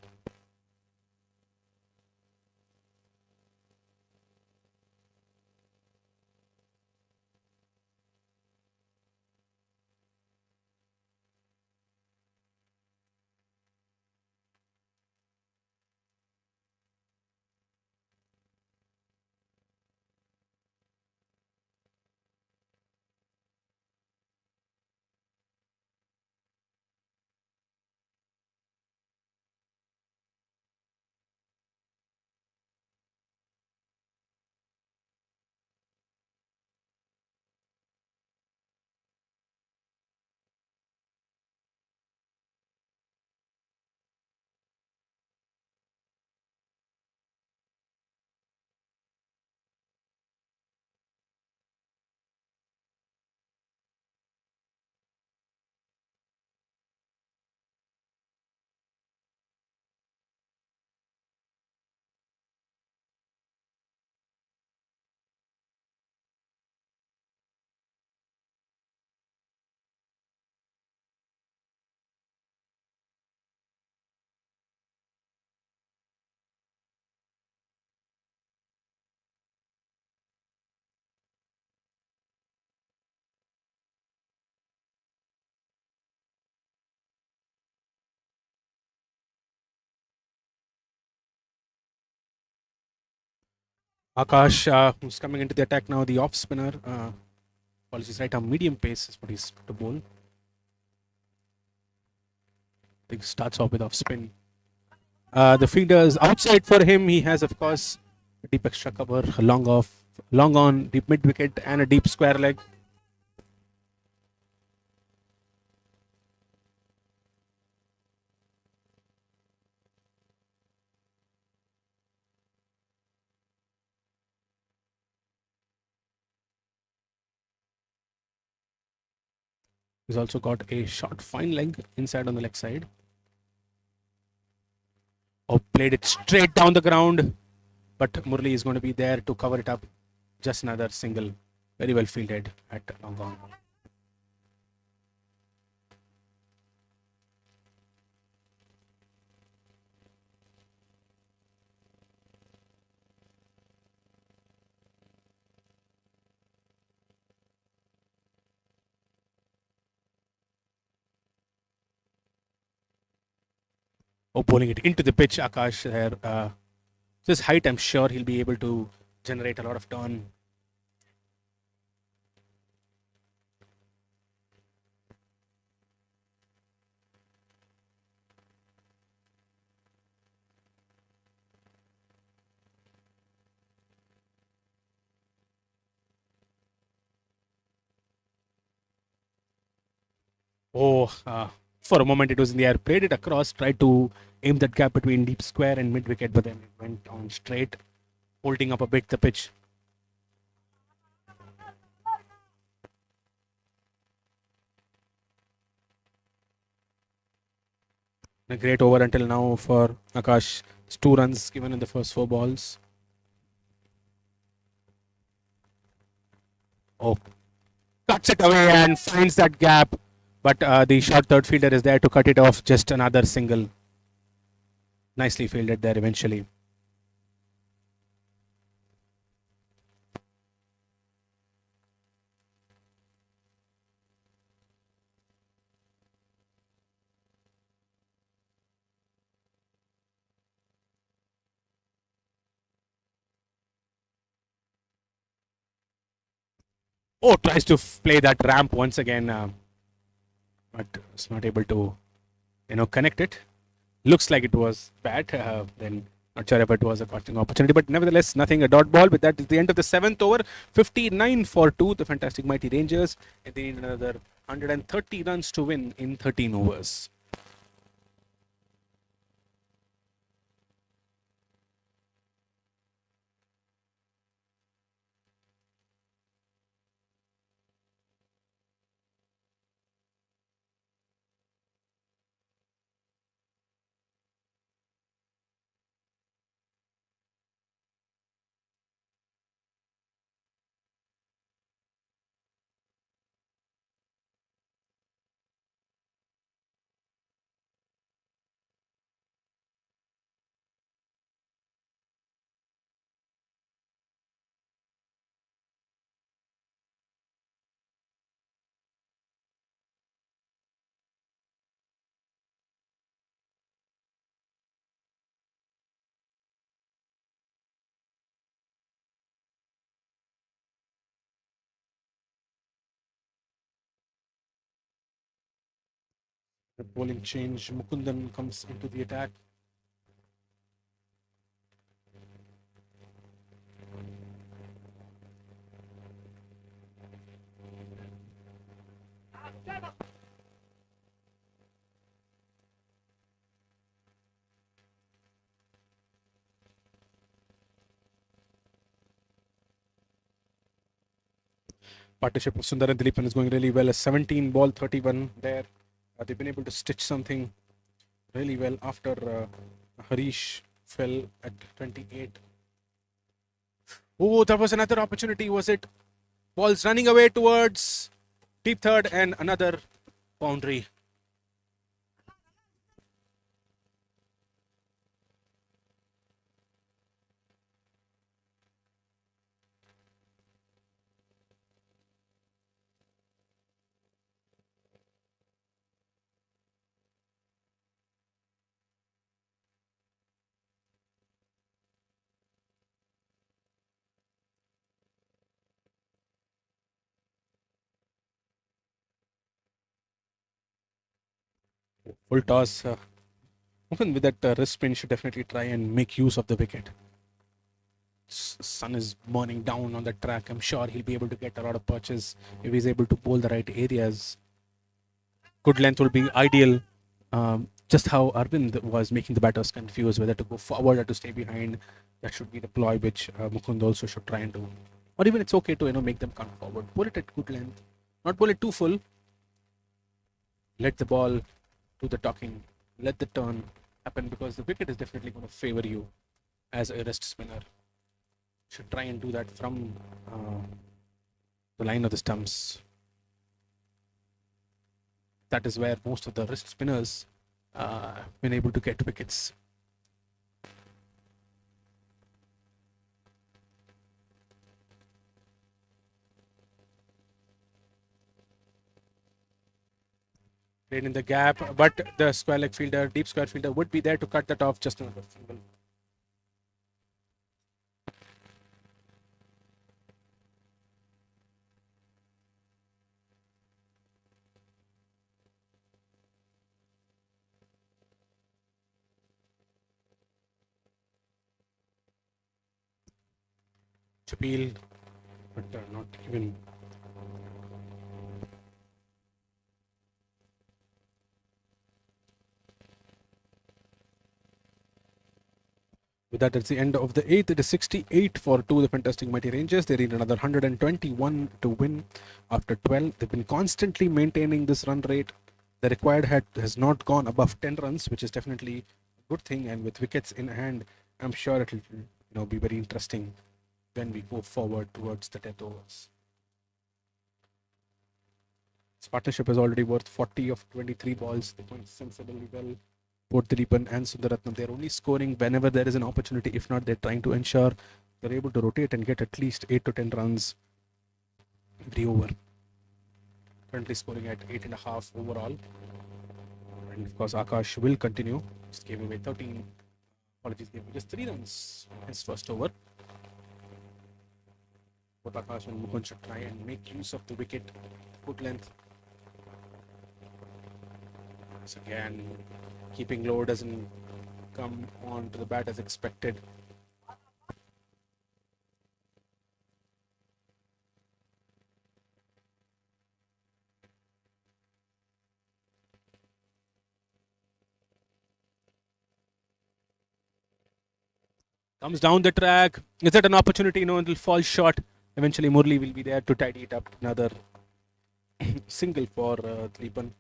Akash, who's coming into the attack now, the off spinner. Apologies, right arm medium pace is what he's to bowl. He starts off with off spin. The fielder is outside for him. He has, of course, a deep extra cover, a long off, long on, deep mid wicket, and a deep square leg. He's also got a short fine leg inside on the leg side. Oh, played it straight down the ground, but Murli is going to be there to cover it up. Just another single, very well fielded at long on. Oh, bowling it into the pitch, Akash there. This height, I'm sure he'll be able to generate a lot of turn. Oh, for a moment it was in the air. Played it across, tried to aim that gap between deep square and mid wicket, but then it went on straight, holding up a bit the pitch. A great over until now for Akash. It's 2 runs given in the first 4 balls. Oh, cuts it away and finds that gap. But the short third fielder is there to cut it off. Just another single. Nicely fielded there eventually. Oh, tries to play that ramp once again. But is not able to, connect it. Looks like it was bad. Then not sure if it was a costing opportunity, but nevertheless, nothing. A dot ball. But that is the end of the 7th over. 59 for 2. The fantastic mighty Rangers. And they need another 130 runs to win in 13 overs. The bowling change. Mukundan comes into the attack. Partnership of Sundar and Dileepan is going really well. A 17 ball 31 there. They've been able to stitch something really well after Harish fell at 28. Oh, that was another opportunity, was it? Ball's running away towards deep third and another boundary. Full toss. Even with that wrist spin, should definitely try and make use of the wicket. Sun is burning down on the track. I'm sure he'll be able to get a lot of perches if he's able to bowl the right areas. Good length will be ideal. Just how Arvind was making the batters confused whether to go forward or to stay behind. That should be the ploy which Mukund also should try and do. Or even it's okay to make them come forward. Pull it at good length. Not pull it too full. Let the ball do the talking. Let the turn happen because the wicket is definitely going to favor you as a wrist spinner. Should try and do that from the line of the stumps. That is where most of the wrist spinners been able to get wickets. Played in the gap, but the square leg fielder, deep square fielder would be there to cut that off. Just another single. Chapeel, but not even. With that, it's the end of the 8th. It is 68 for 2, the fantastic mighty Rangers. They need another 121 to win after 12. They've been constantly maintaining this run rate. The required has not gone above 10 runs, which is definitely a good thing. And with wickets in hand, I'm sure it will be very interesting when we go forward towards the death overs. This partnership is already worth 40 of 23 balls. They're going sensibly well. Both Dileepan and Sundaratnam, they're only scoring whenever there is an opportunity. If not, they're trying to ensure they're able to rotate and get at least 8 to 10 runs every over. Currently scoring at 8.5 overall. And of course, Akash will continue. Just gave away 13. Apologies, gave away just 3 runs in his first over. Both Akash and Mukund should try and make use of the wicket. Good length. Once again, keeping low doesn't come on to the bat as expected. Comes down the track. Is that an opportunity? No, it will fall short. Eventually, Murli will be there to tidy it up. Another single for Dileepan.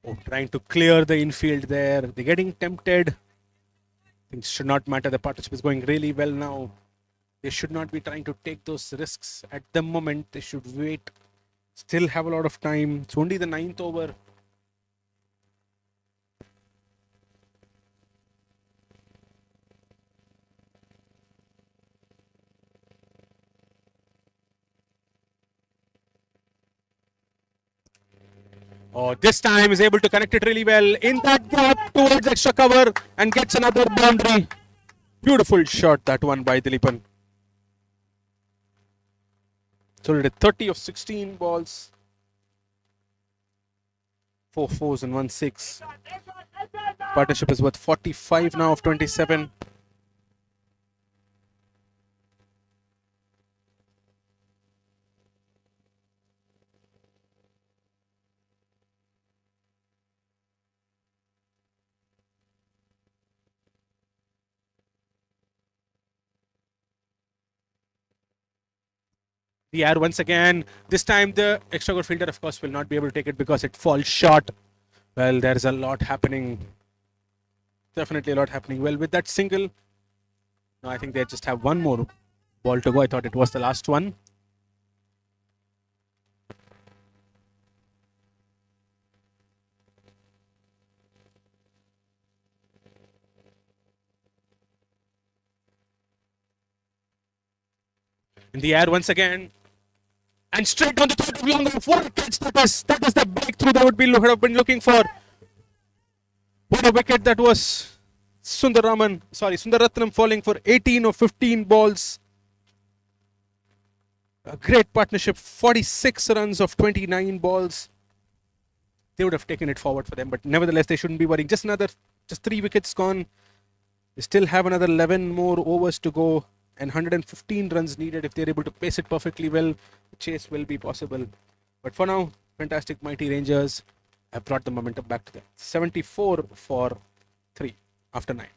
Oh, trying to clear the infield there. They're getting tempted. Things should not matter. The partnership is going really well now. They should not be trying to take those risks at the moment. They should wait. Still have a lot of time. It's only the 9th over. Oh, this time is able to connect it really well in that gap towards extra cover and gets another boundary. Beautiful shot, that one by Dilipan. So it 30 of 16 balls, 4 fours and 1 6. Partnership is worth 45 now of 27. The air once again. This time the extra good fielder, of course, will not be able to take it because it falls short. Well, there's a lot happening. Definitely a lot happening. Well, with that single, no, I think they just have one more ball to go. I thought it was the last one. In the air once again. And straight on the third of long off. What a catch that is. That is the breakthrough they would have been looking for. What a wicket that was. Sundaratnam falling for 18 or 15 balls. A great partnership. 46 runs of 29 balls. They would have taken it forward for them, but nevertheless, they shouldn't be worrying. Just 3 wickets gone. They still have another 11 more overs to go and 115 runs needed. If they're able to pace it perfectly well, the chase will be possible. But for now, fantastic mighty Rangers have brought the momentum back to them. 74 for 3 after 9.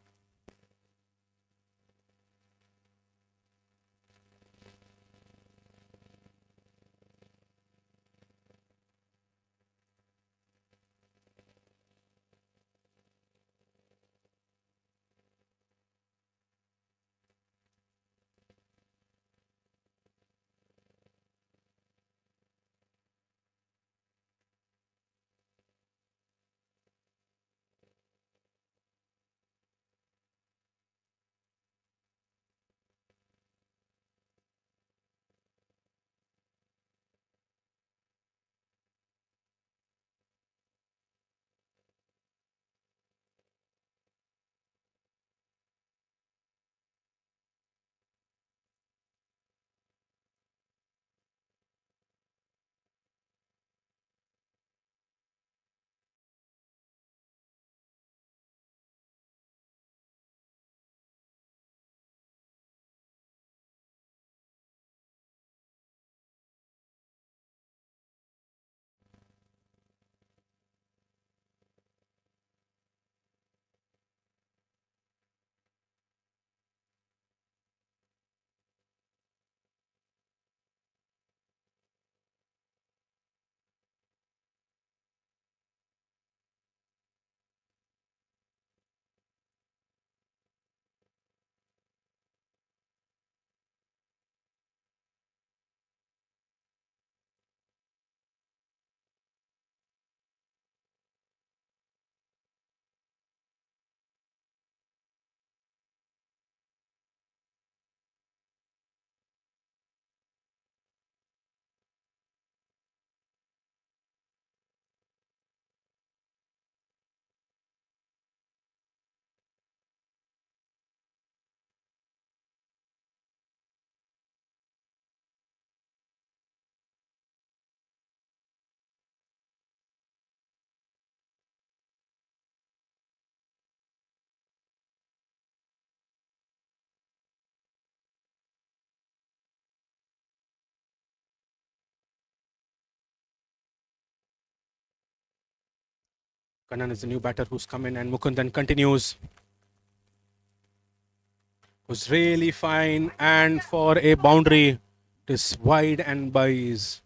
Kannan is the new batter who's come in, and Mukundan continues. Was really fine, and for a boundary, it is wide and buys.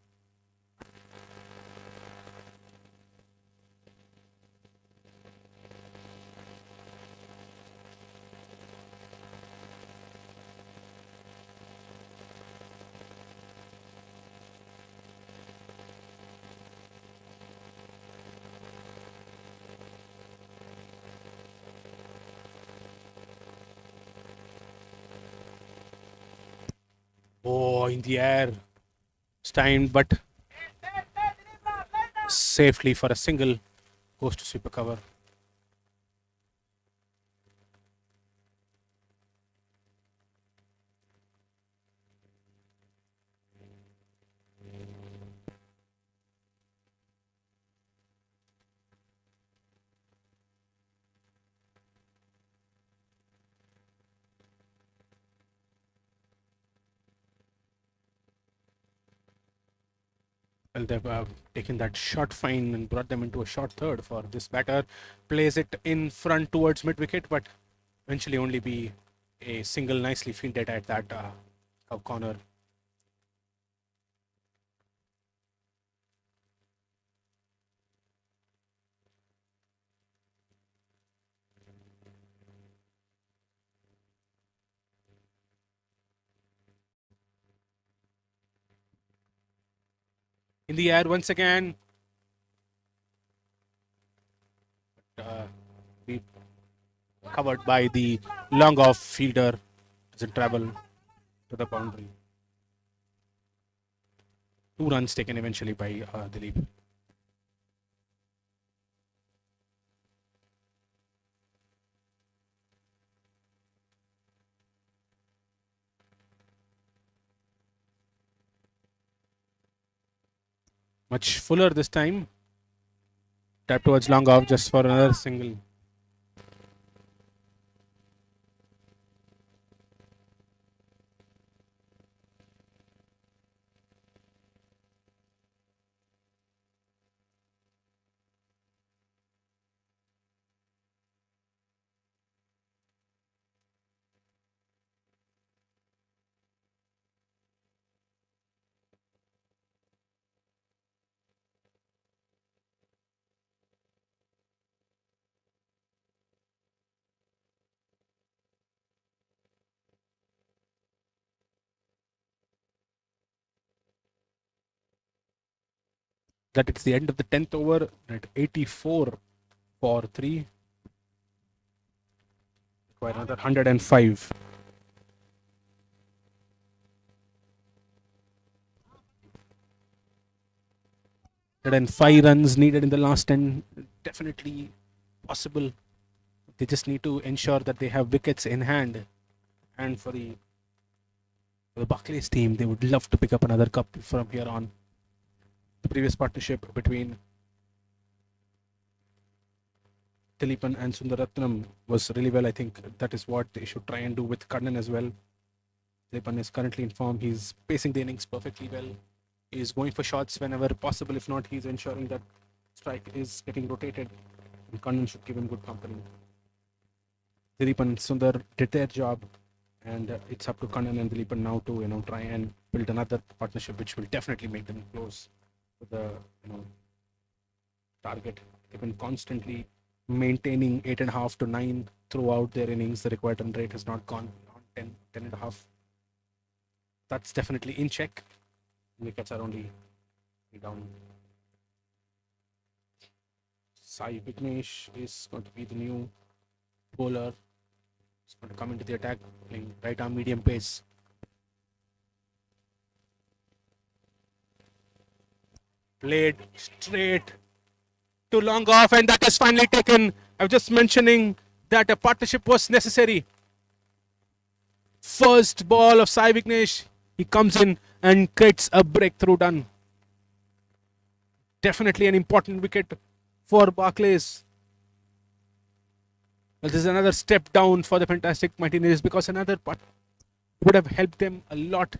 Oh, in the air. It's timed, but safely for a single, goes to sweeper cover. Well, they've taken that short fine and brought them into a short third for this batter. Plays it in front towards mid wicket, but eventually only be a single nicely fielded at that corner. In the air once again. Be covered by the long off fielder. Doesn't travel to the boundary. 2 runs taken eventually by Dilip. Much fuller this time. Tap towards long off just for another single. That it's the end of the 10th over at 84 for 3. Require another 105. And 5 runs needed in the last 10. Definitely possible. They just need to ensure that they have wickets in hand. And for the Barclays team, they would love to pick up another cup from here on. The previous partnership between Dilipan and Sundaratnam was really well. I think that is what they should try and do with Karnan as well. Dilipan is currently in form. He's pacing the innings perfectly well. He's going for shots whenever possible. If not, he's ensuring that strike is getting rotated. And Karnan should give him good company. Dilip and Sundar did their job. And it's up to Karnan and Dilipan now to try and build another partnership which will definitely make them close to the target. They've been constantly maintaining 8.5 to 9 throughout their innings. The required run rate has not gone beyond 10.5. That's definitely in check. Wickets are only down. Sai Vignesh is going to be the new bowler. He's going to come into the attack, playing right arm medium pace. Played straight to long off, and that is finally taken. I was just mentioning that a partnership was necessary. First ball of Sai Vignesh. He comes in and creates a breakthrough done. Definitely an important wicket for Barclays. Well, this is another step down for the fantastic Martinez because another putt would have helped them a lot,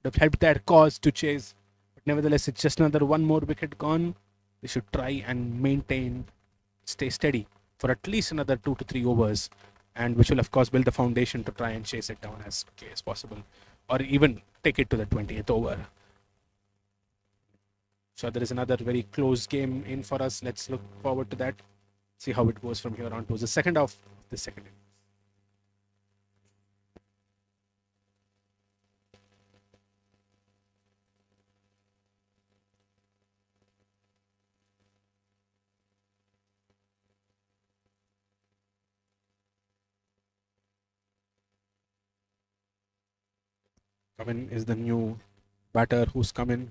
would have helped their cause to chase. But nevertheless, it's just another one more wicket gone. They should try and maintain, stay steady for at least another 2 to 3 overs, and which will of course build the foundation to try and chase it down as quickly as possible, or even take it to the 20th over. So there is another very close game in for us. Let's look forward to that. See how it goes from here on to the second half of the second innings. Come is the new batter who's come in.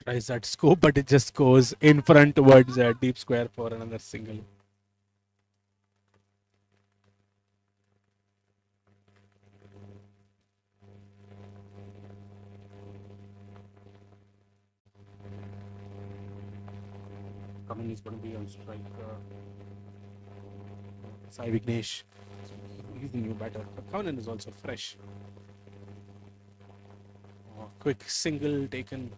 Tries that scoop, but it just goes in front towards deep square for another single. Kaman is going to be on strike. Sai Vignesh. He's the new batter. But Kaman is also fresh. Quick single taken.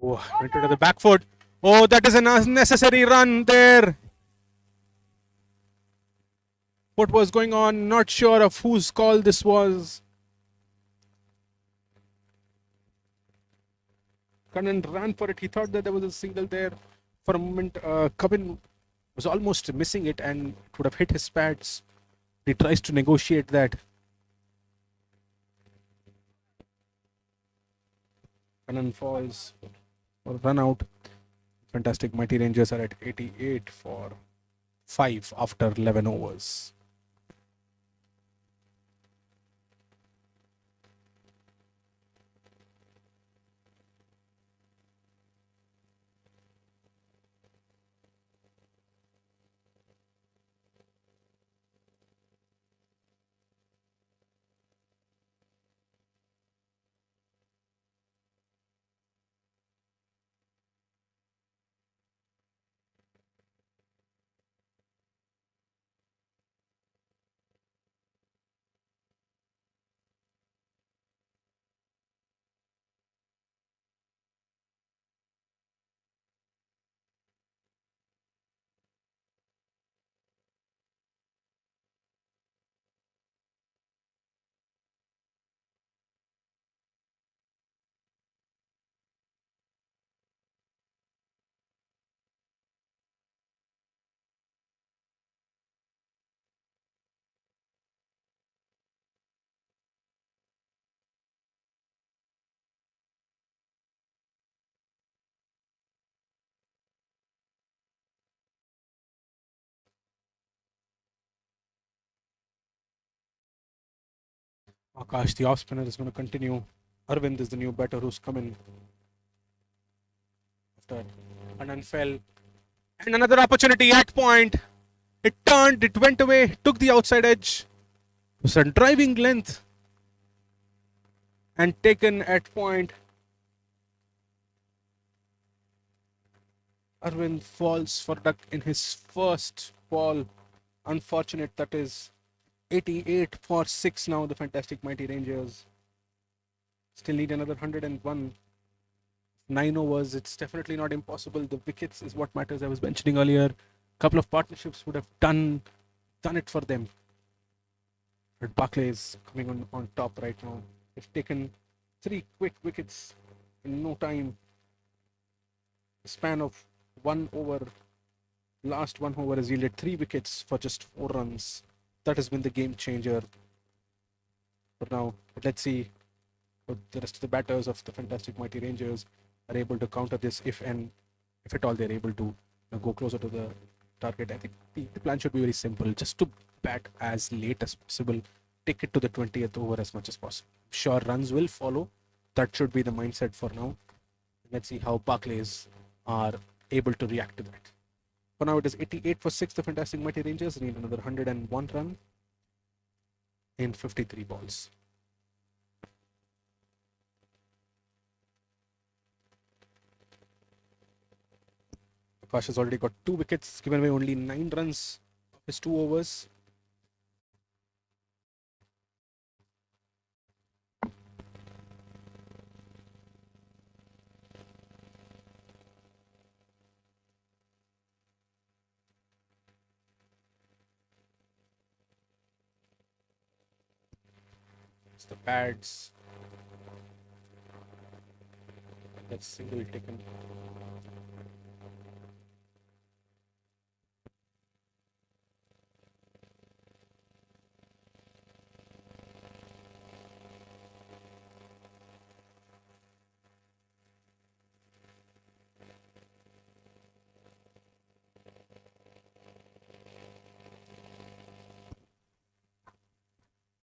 Oh, went to the back foot. Oh, that is an unnecessary run there. What was going on? Not sure of whose call this was. Kanan ran for it. He thought that there was a single there. For a moment, Cubbin was almost missing it and it would have hit his pads. He tries to negotiate that. Kanan falls or run out. Fantastic Mighty Rangers are at 88 for 5 after 11 overs. Akash, the off spinner, is going to continue. Arvind is the new batter who's come in after Anand fell. And another opportunity at point. It turned, it went away, took the outside edge. It was a driving length and taken at point. Arvind falls for duck in his first ball. Unfortunate, that is 88 for 6 now, the fantastic Mighty Rangers. Still need another 101. 9 overs, it's definitely not impossible. The wickets is what matters. I was mentioning earlier, couple of partnerships would have done it for them. But Barclay is coming on top right now. They've taken 3 quick wickets in no time. The span of 1 over, last 1 over has yielded 3 wickets for just 4 runs. That has been the game changer for now. But let's see what the rest of the batters of the fantastic Mighty Rangers are able to counter this, if at all they're able to go closer to the target. I think the plan should be very simple, just to bat as late as possible, take it to the 20th over as much as possible. Sure, runs will follow. That should be the mindset for now. Let's see how Barclays are able to react to that. For now, it is 88 for 6. The fantastic Mighty Rangers need another 101 run. in 53 balls. Akash has already got 2 wickets, given away only 9 runs of his 2 overs. It's the pads. That's single taken.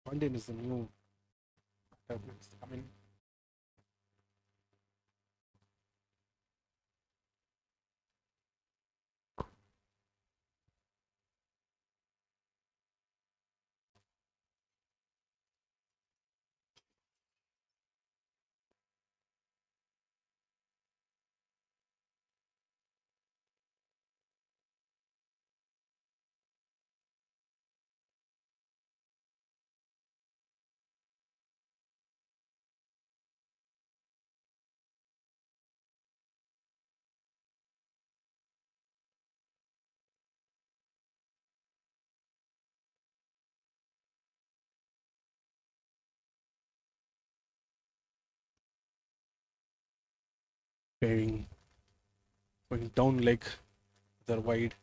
London is the new coming. Going down leg, they're wide.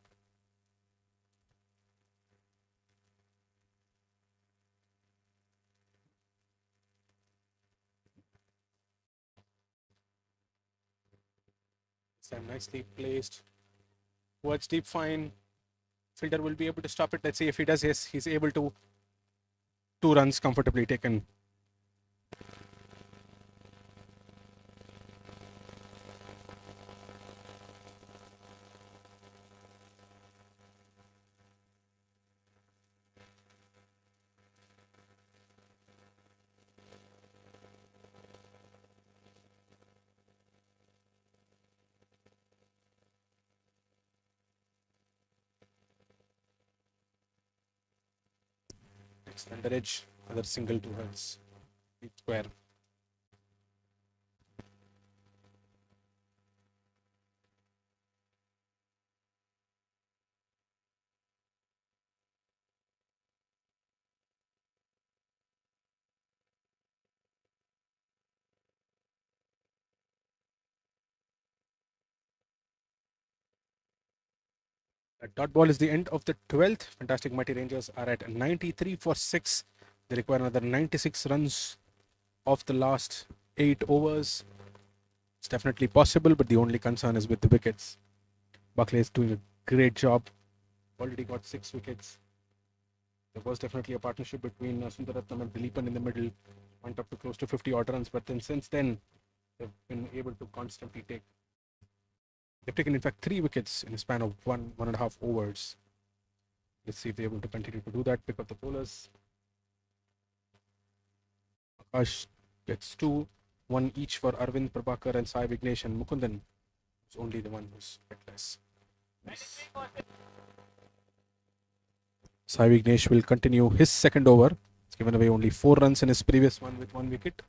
So nicely placed. Towards deep, fine. Fielder will be able to stop it. Let's see if he does. Yes, he's able to. 2 runs comfortably taken. Next under edge, another single 2 runs. Deep square. A dot ball is the end of the 12th. Fantastic Mighty Rangers are at 93 for 6. They require another 96 runs of the last 8 overs. It's definitely possible, but the only concern is with the wickets. Buckley is doing a great job. Already got 6 wickets. There was definitely a partnership between Sundaratnam and Dileepan in the middle. Went up to close to 50 odd runs, but then since then, they've been able to constantly take. They've taken, in fact, 3 wickets in a span of 1.5 overs. Let's see if they're able to continue to do that. Pick up the bowlers. Akash gets 2, 1 each for Arvind, Prabhakar, and Sai Vignesh, and Mukundan is only the one who's hitless. Nice. Sai Vignesh will continue his second over. He's given away only 4 runs in his previous one with 1 wicket.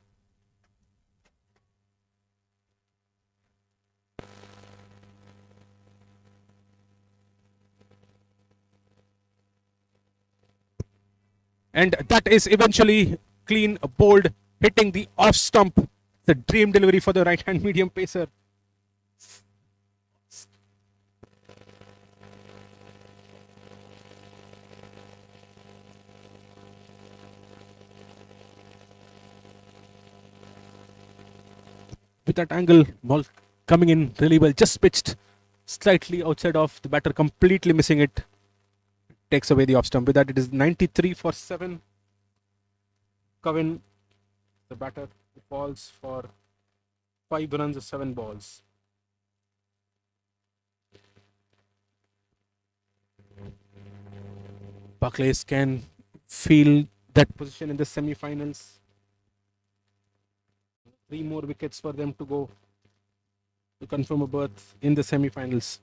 And that is eventually clean bowled, hitting the off stump. The dream delivery for the right hand medium pacer. With that angle, ball coming in really well, just pitched slightly outside of the batter, completely missing it. Takes away the off stump. With that, it is 93 for 7. Kevin, the batter, falls for 5 runs of 7 balls. Buckley can feel that position in the semi-finals. 3 more wickets for them to go to confirm a berth in the semi-finals.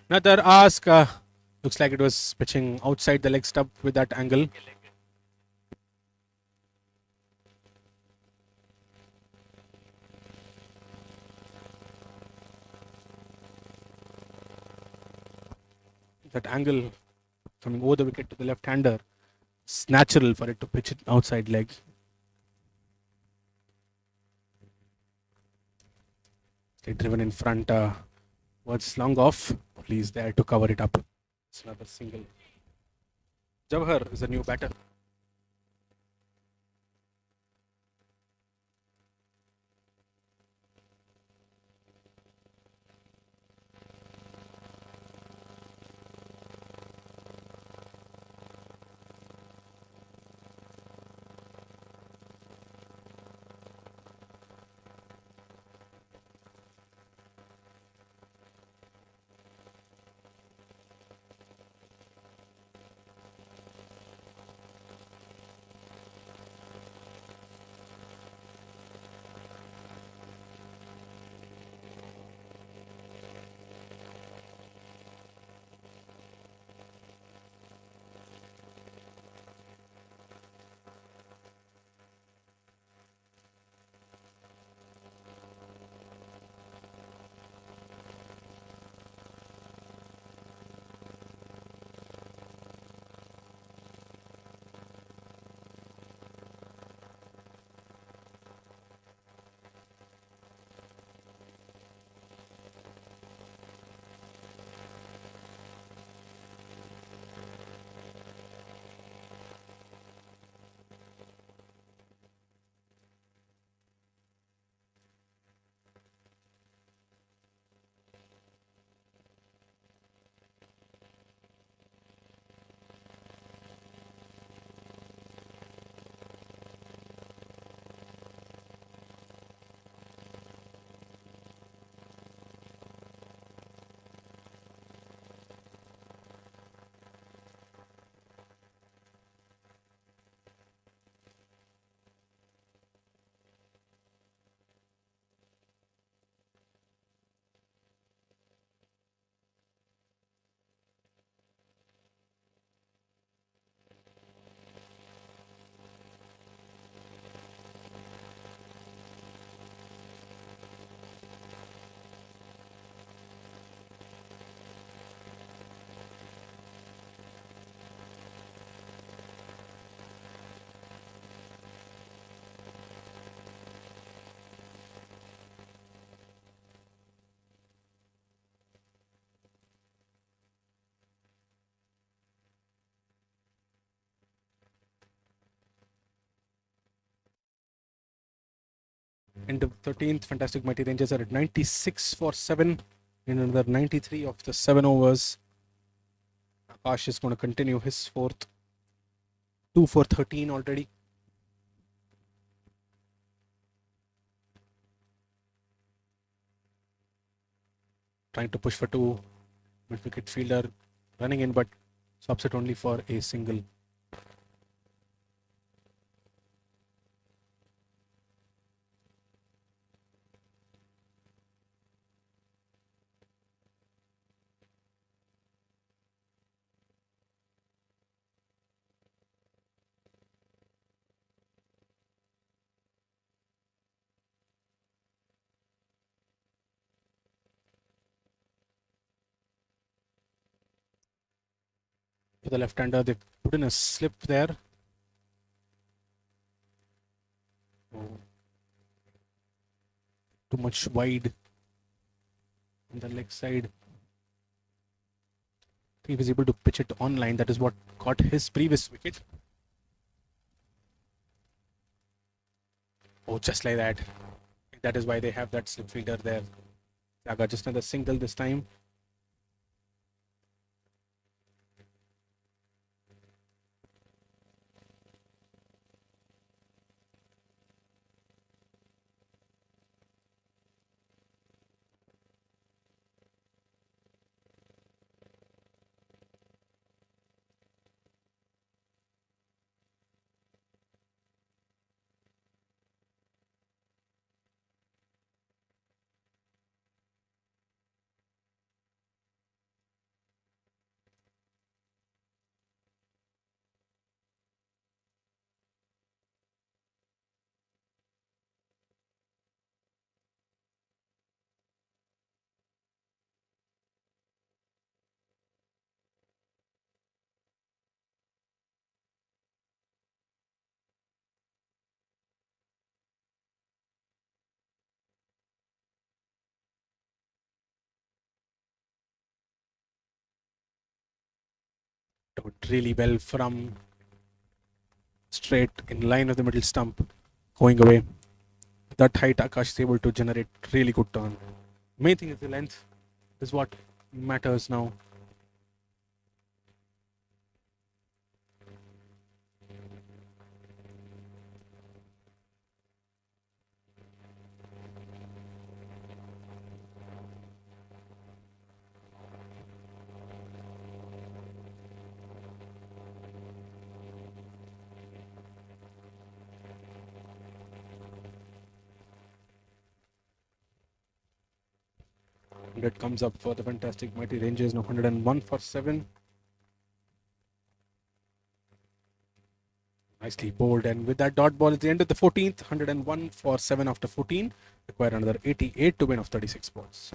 Another ask. Looks like it was pitching outside the leg stump with that angle. That angle coming over the wicket to the left-hander. It's natural for it to pitch it outside leg. Straight driven in front. Was long off. Please there to cover it up. It's another single. Jawahar is a new batter. End of 13th. Fantastic Mighty Rangers are at 96 for 7 in another 93 of the 7 overs. Akash is going to continue his fourth. 2 for 13 already. Trying to push for 2. Mid-wicket fielder running in, but stops it only for a single. to the left-hander. They put in a slip there. Oh. Too much wide on the leg side. He was able to pitch it on line. That is what caught his previous wicket. Oh, just like that. That is why they have that slip fielder there. Saga just another single this time. Really well from straight in line of the middle stump, going away. That height, Akash is able to generate really good turn. Main thing is the length. Is what matters now. That comes up for the fantastic Mighty Rangers, now 101 for 7. Nicely bowled, and with that dot ball at the end of the 14th, 101 for 7 after 14. Require another 88 to win of 36 balls.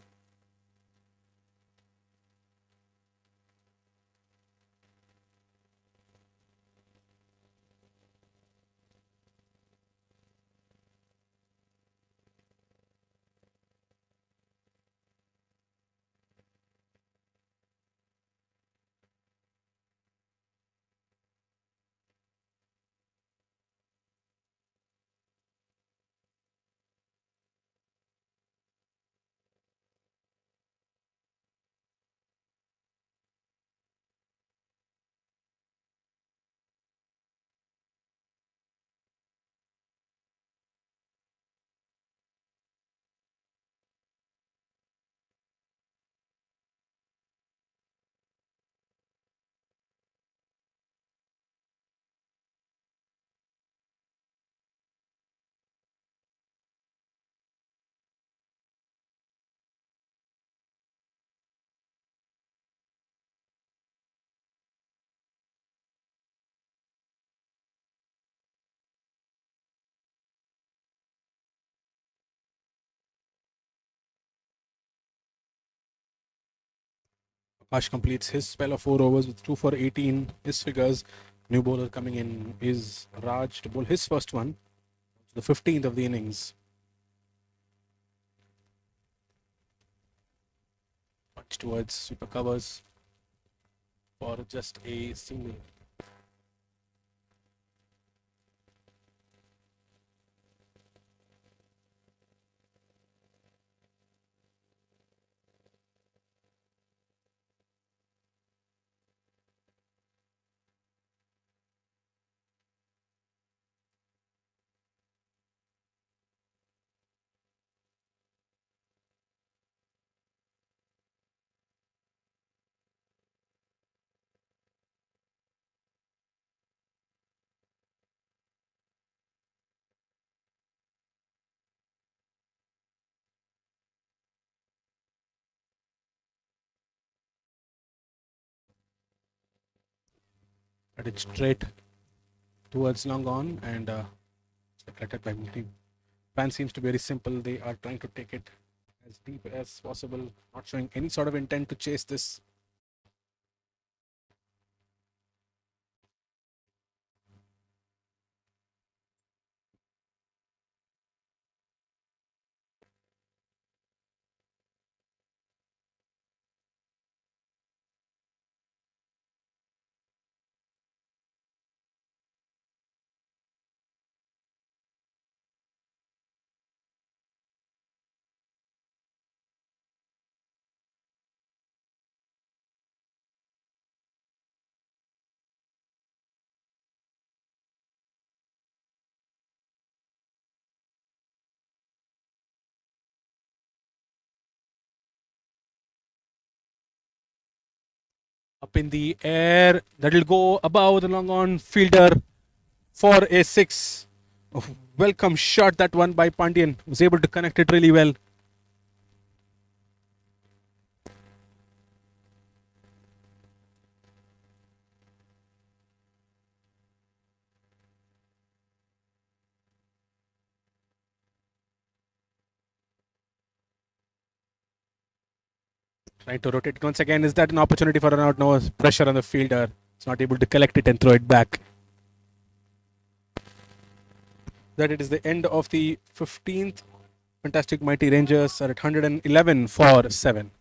Ash completes his spell of 4 overs with 2 for 18. His figures. New bowler coming in is Raj to bowl his first one, the 15th of the innings. Punch towards super covers for just a single. At it straight towards long on, and collected by Multi. Plan seems to be very simple. They are trying to take it as deep as possible, not showing any sort of intent to chase this. Up in the air. That'll go above the long on fielder for a 6. Oh, welcome shot, that one by Pandian. Was able to connect it really well. Trying to rotate it once again. Is that an opportunity for an out? No, pressure on the fielder. It's not able to collect it and throw it back. That it is the end of the 15th. Fantastic Mighty Rangers are at 111 for 7.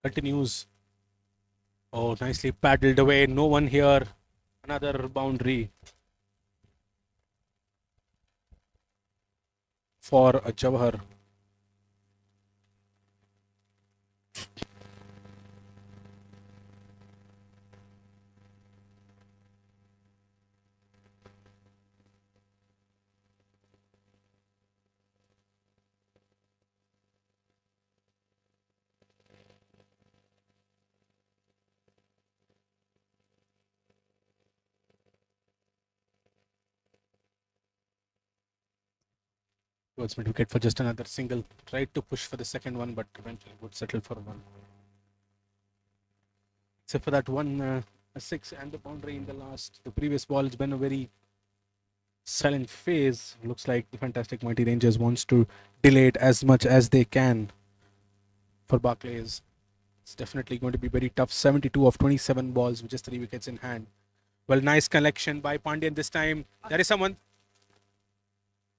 Continues. Oh, nicely paddled away. No one here. Another boundary for a Jawahar. Towards mid wicket for just another single. Tried to push for the second one, but eventually would settle for one. Except for that one, a 6 and the boundary in the last. The previous ball has been a very silent phase. Looks like the Fantastic Mighty Rangers wants to delay it as much as they can for Barclays. It's definitely going to be very tough. 72 of 27 balls with just 3 wickets in hand. Well, nice collection by Pandian this time. There is someone.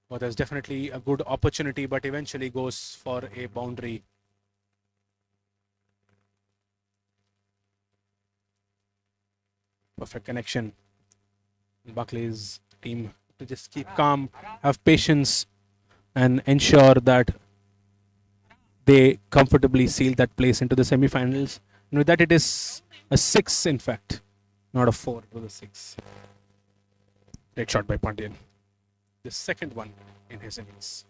Well, there's definitely a good opportunity, but eventually goes for a boundary. Perfect connection. Barclays team to just keep calm, have patience, and ensure that they comfortably seal that place into the semi-finals. And with that, it is a 6, in fact, not a 4. It was a 6. Great shot by Pandian. The second one in his innings.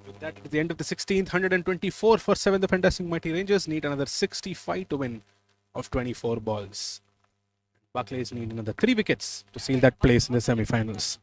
With that, at the end of the 16th, 124 for 7. The Fantastic Mighty Rangers need another 65 to win of 24 balls. Barclays need another 3 wickets to seal that place in the semi-finals.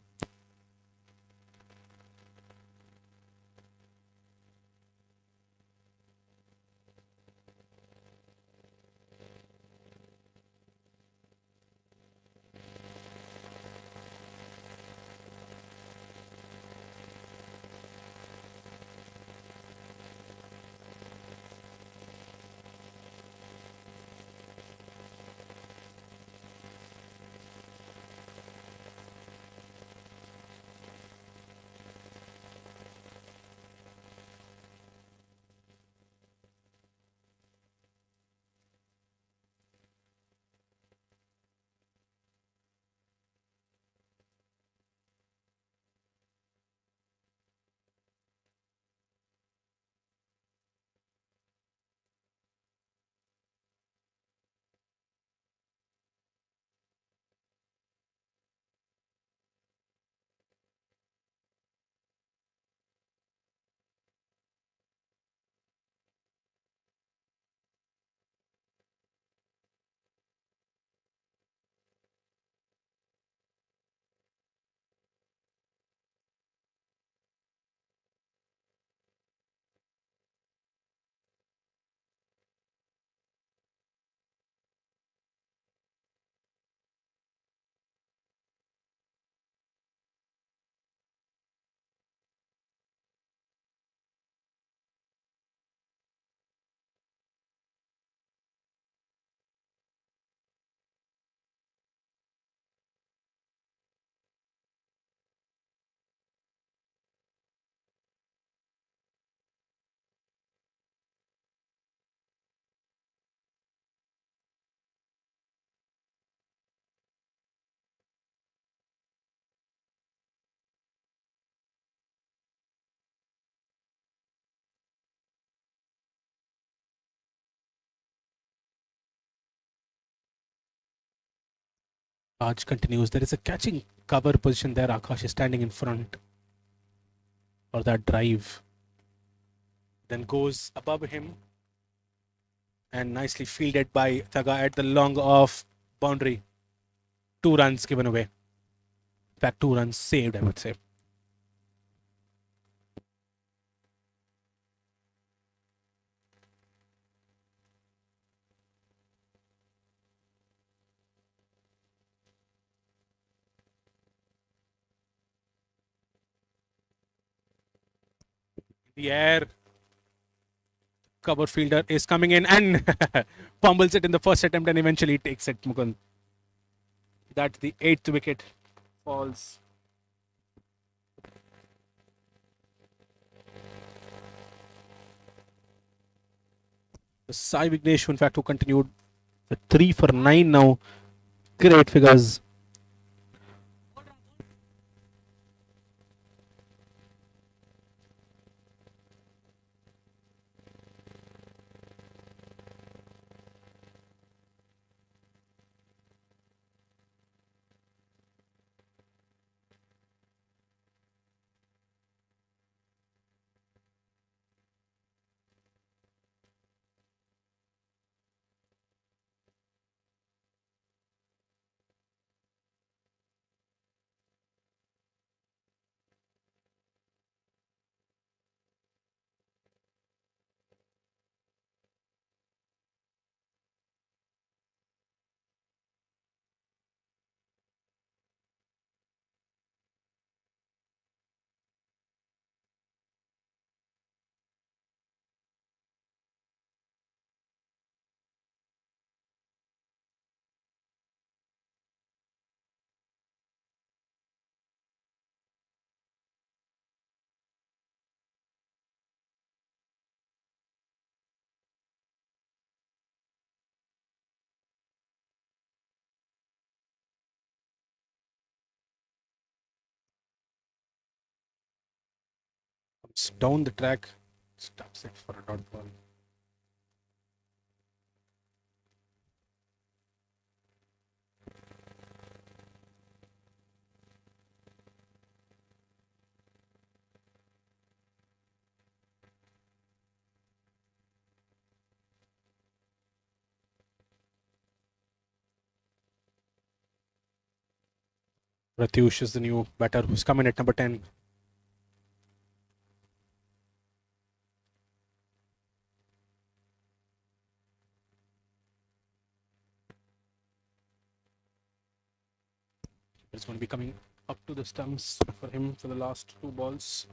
Raj continues. There is a catching cover position there. Akash is standing in front for that drive. Then goes above him and nicely fielded by Thaga at the long off boundary. 2 runs given away. In fact, 2 runs saved, I would say. The air. Cover fielder is coming in and fumbles it in the first attempt and eventually takes it, Mukund. That's the 8th wicket. Falls. The Sai Vignesh, in fact, who continued the 3 for 9 now. Great figures. Comes down the track. Stops it for a dot ball. Pratyush is the new batter who's come in at number 10. It's going to be coming up to the stumps for him for the last 2 balls.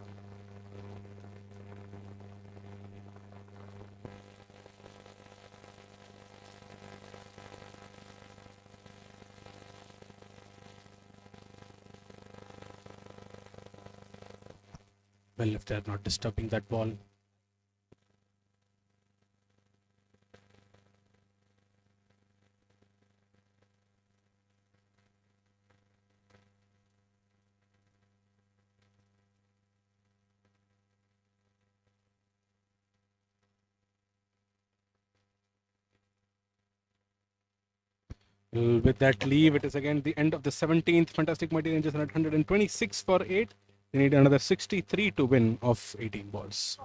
Well, if they're not disturbing that ball. With that leave, it is again the end of the 17th. Fantastic Mighty Rangers are at 126 for 8. They need another 63 to win of 18 balls.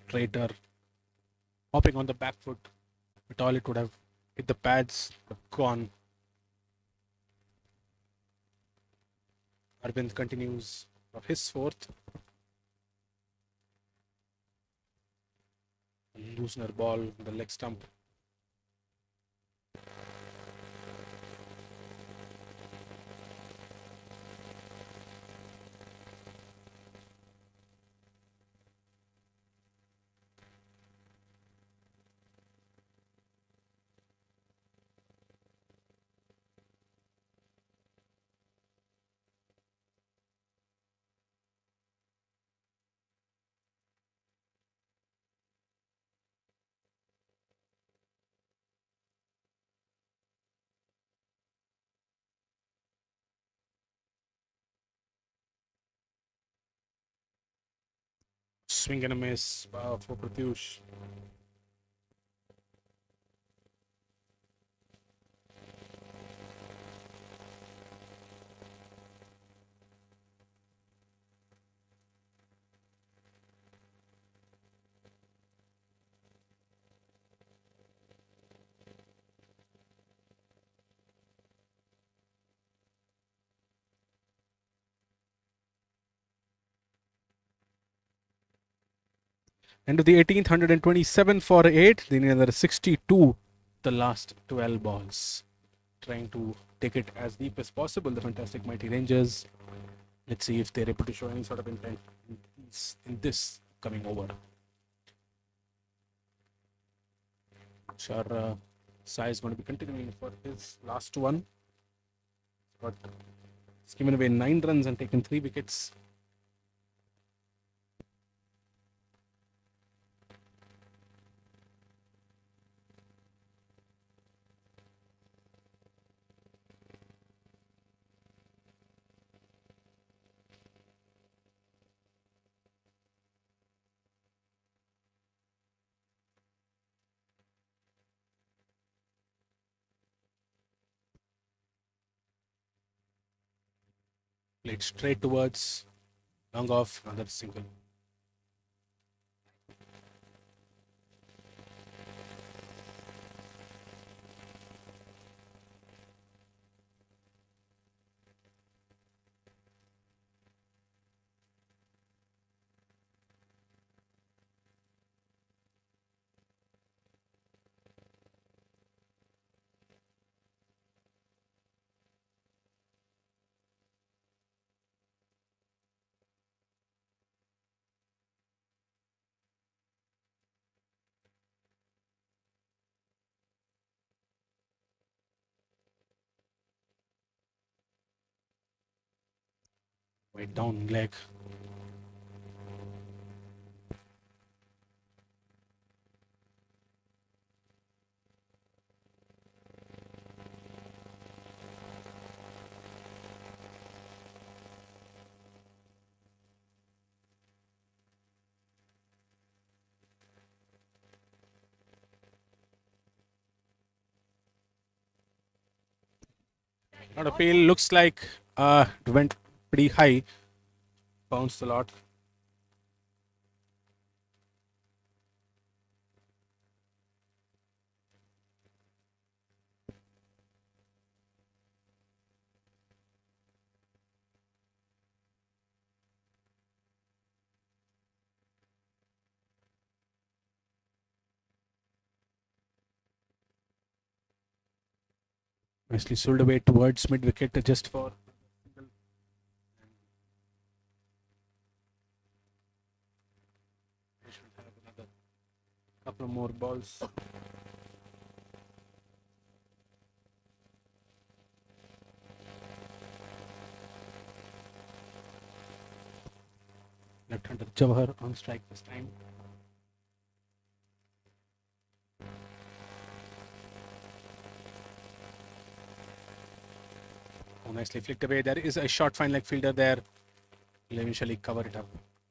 Straighter, hopping on the back foot. But all it would have hit the pads, but gone. Arvind continues for his 4th. Loosener ball, the leg stump. Swing and a miss for Pratyush. End of the 18th, 127 for 8. Then another 62, the last 12 balls. Trying to take it as deep as possible, the fantastic Mighty Rangers. Let's see if they're able to show any sort of intent in this coming over. Sure, Sai is going to be continuing for his last one. But he's given away 9 runs and taken 3 wickets. Played straight towards, long off, another single. Right down leg. Not a fail. Looks like it went pretty high. Bounced a lot. Nicely sold away towards mid wicket just for another couple more balls. Left-hander Jawahar on strike this time. Oh, nicely flicked away. There is a short fine leg fielder there. Will eventually cover it up.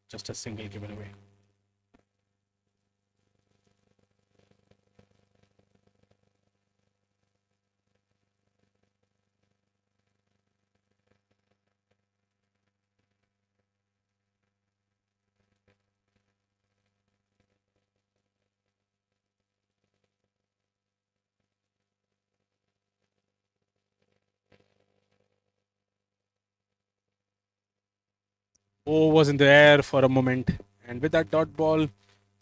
Just a single given away. Oh, was in the air for a moment. And with that dot ball,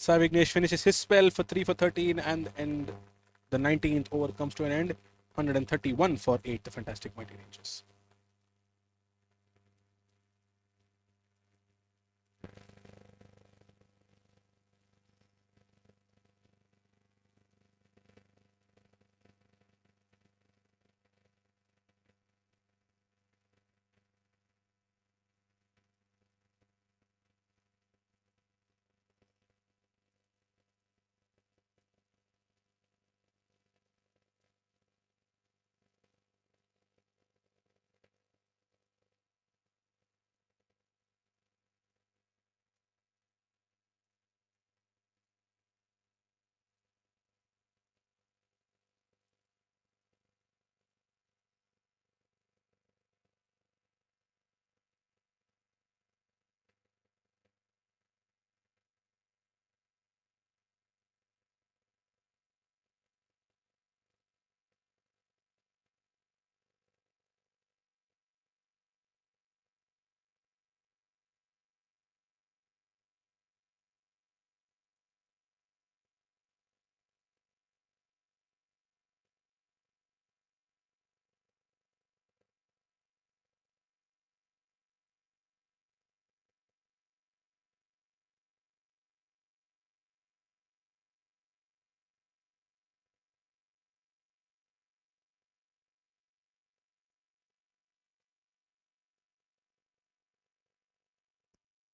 Sai Vignesh finishes his spell for 3 for 13, and the 19th over comes to an end. 131 for 8, the Fantastic Mighty Rangers.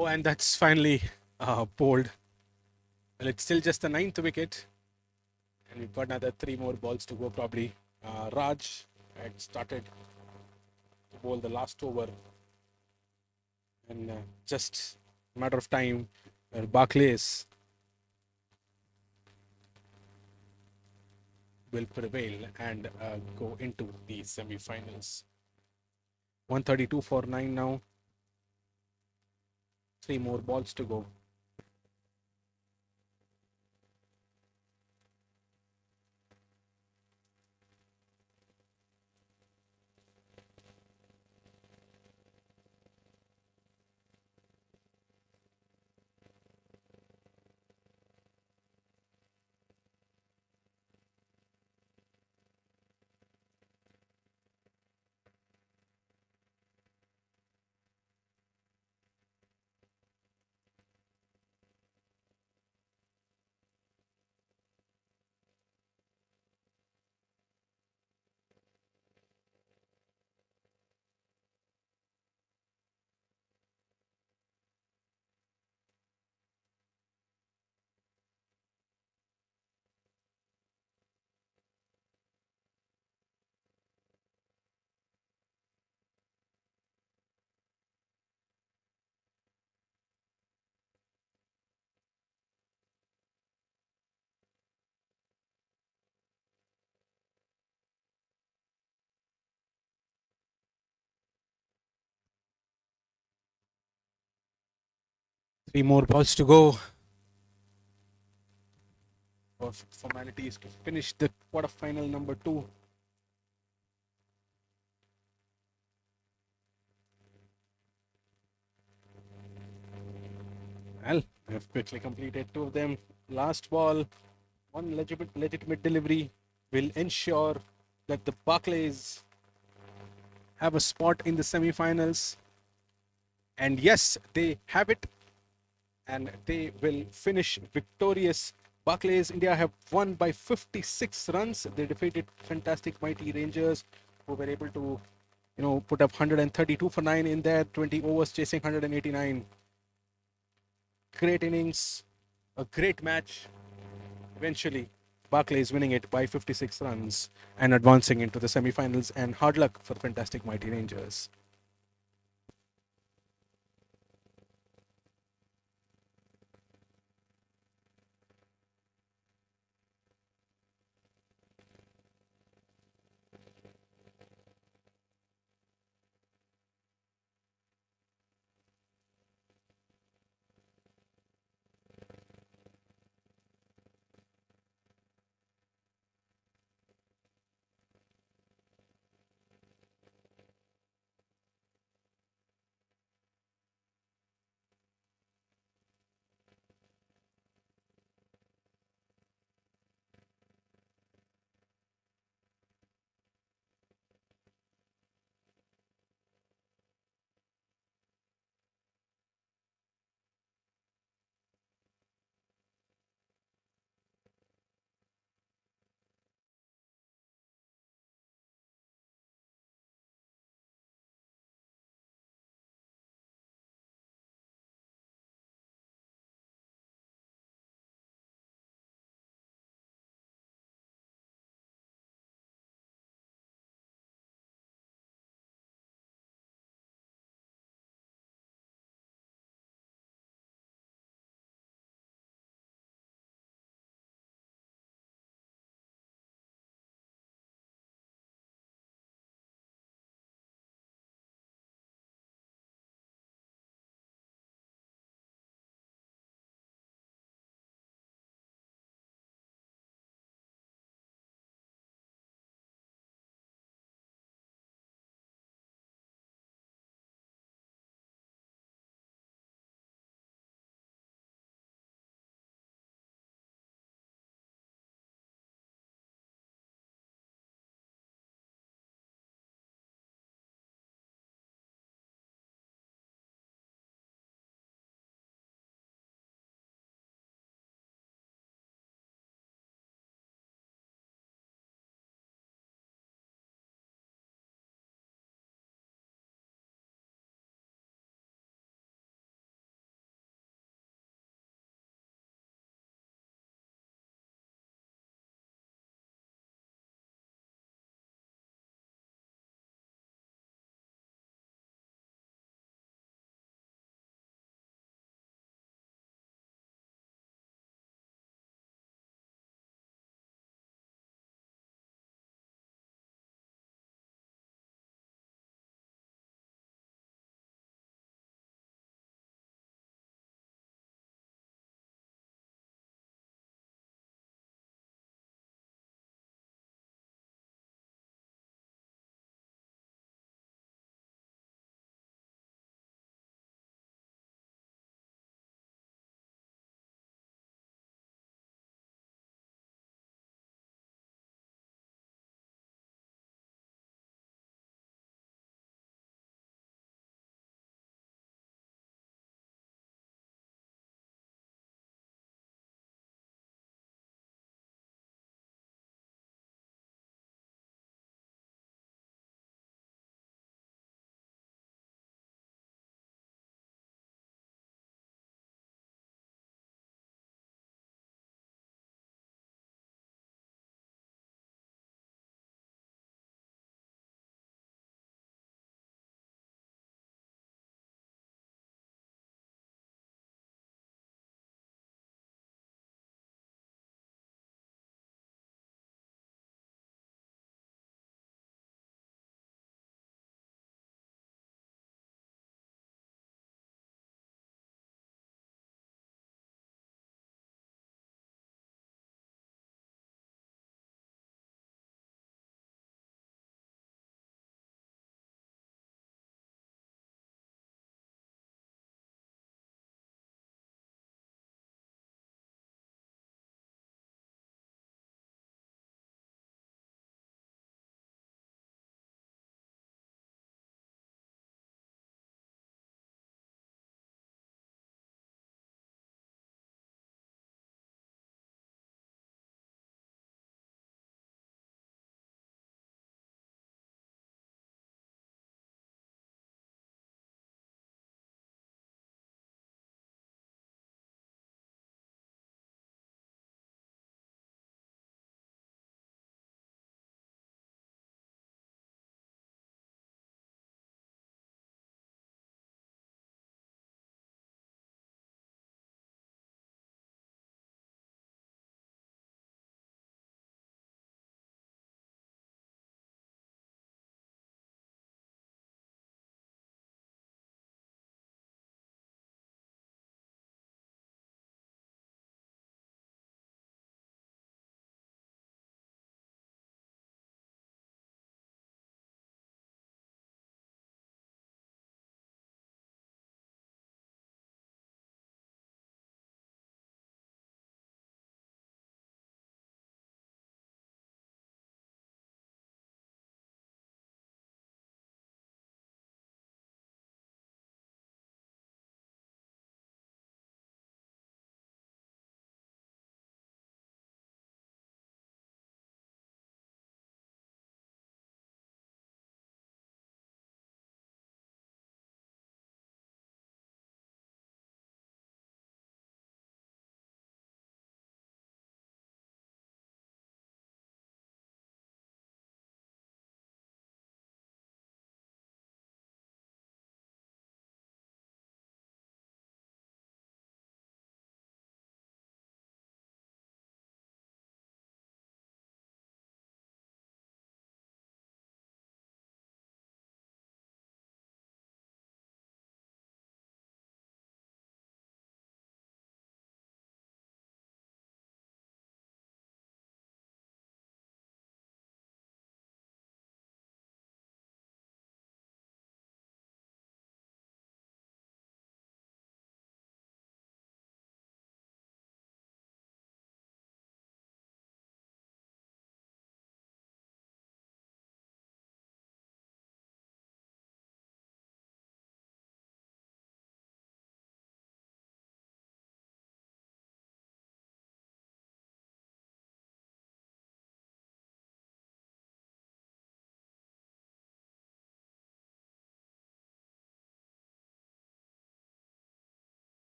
Oh, and that's finally bowled. Well, it's still just the 9th wicket. And we've got another 3 more balls to go probably. Raj had started to bowl the last over. And just a matter of time, Barclays will prevail and go into the semi-finals. 132 for 9 now. 3 more balls to go. Three more balls to go. Formalities to finish the quarterfinal number 2. Well, we have quickly completed 2 of them. Last ball, one legitimate delivery will ensure that the Barclays have a spot in the semi-finals. And yes, they have it. And they will finish victorious. Barclays India have won by 56 runs. They defeated Fantastic Mighty Rangers, who were able to, put up 132 for 9 in their 20 overs, chasing 189. Great innings, a great match. Eventually, Barclays winning it by 56 runs and advancing into the semi-finals. And hard luck for Fantastic Mighty Rangers.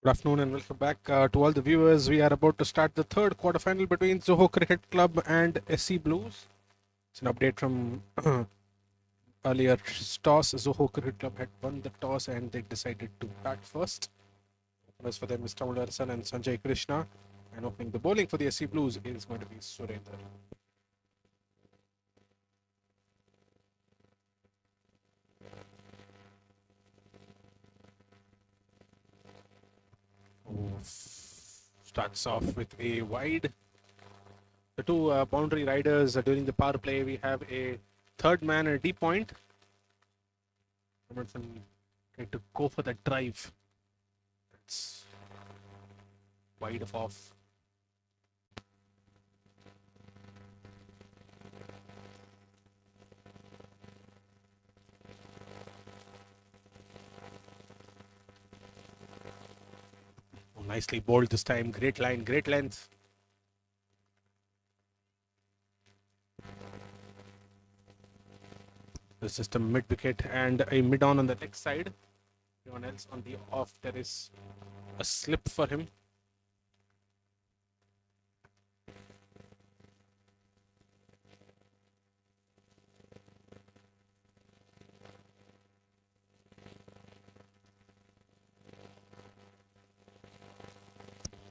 Good afternoon and welcome back to all the viewers. We are about to start the third quarterfinal between Zoho Cricket Club and SC Blues. It's an update from earlier toss. Zoho Cricket Club had won the toss and they decided to bat first. As for them, Mr. Mullarsan and Sanjay Krishna. And opening the bowling for the SC Blues is going to be Surendra. Starts off with a wide. The two boundary riders during the power play. We have a third man at a deep point. Robertson trying to go for that drive. It's wide of off. Oh, nicely bowled this time. Great line, great length. This is the mid wicket and a mid on the leg side. Everyone else on the off. There is a slip for him.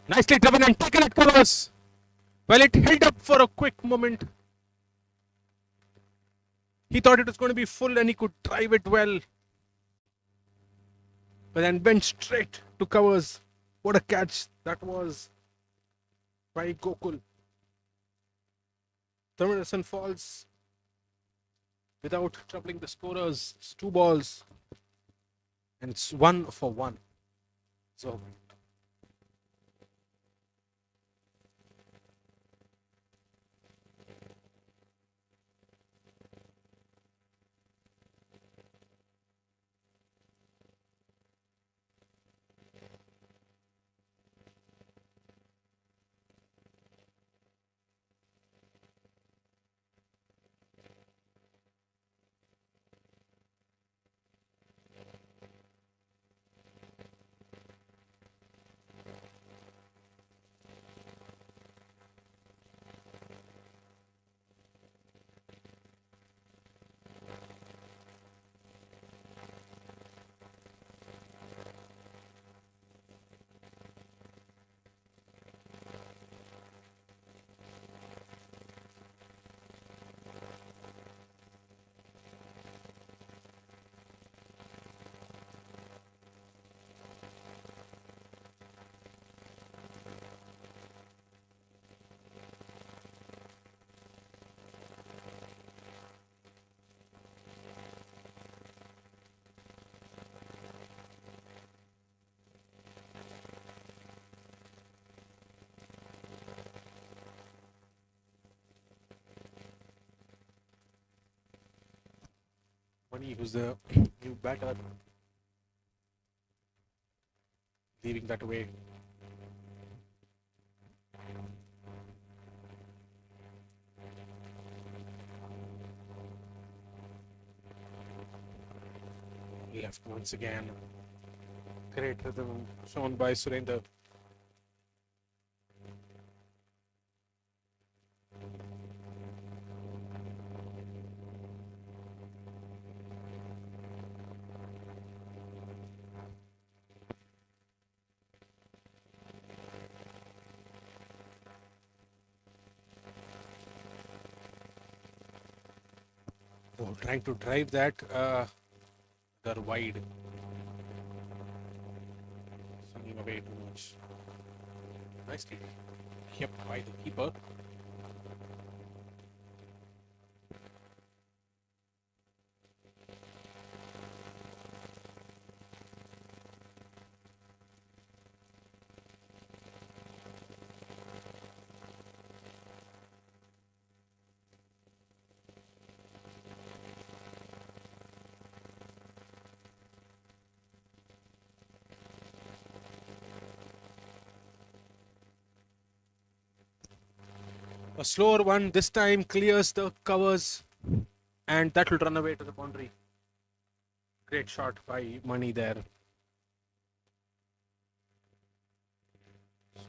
Nicely driven and taken at covers. Well, it held up for a quick moment. He thought it was going to be full and he could drive it well. But then went straight to covers. What a catch that was by Gokul. Thermason falls without troubling the scorers. It's 2 balls. And it's 1 for 1. So Money, who's the new batter, leaving that away. Left once again. Great rhythm shown by Surendra. Oh, trying to drive that they're wide. Sending away too much. Nicely kept by the keeper. A slower one this time clears the covers and that will run away to the boundary. Great shot by Money there.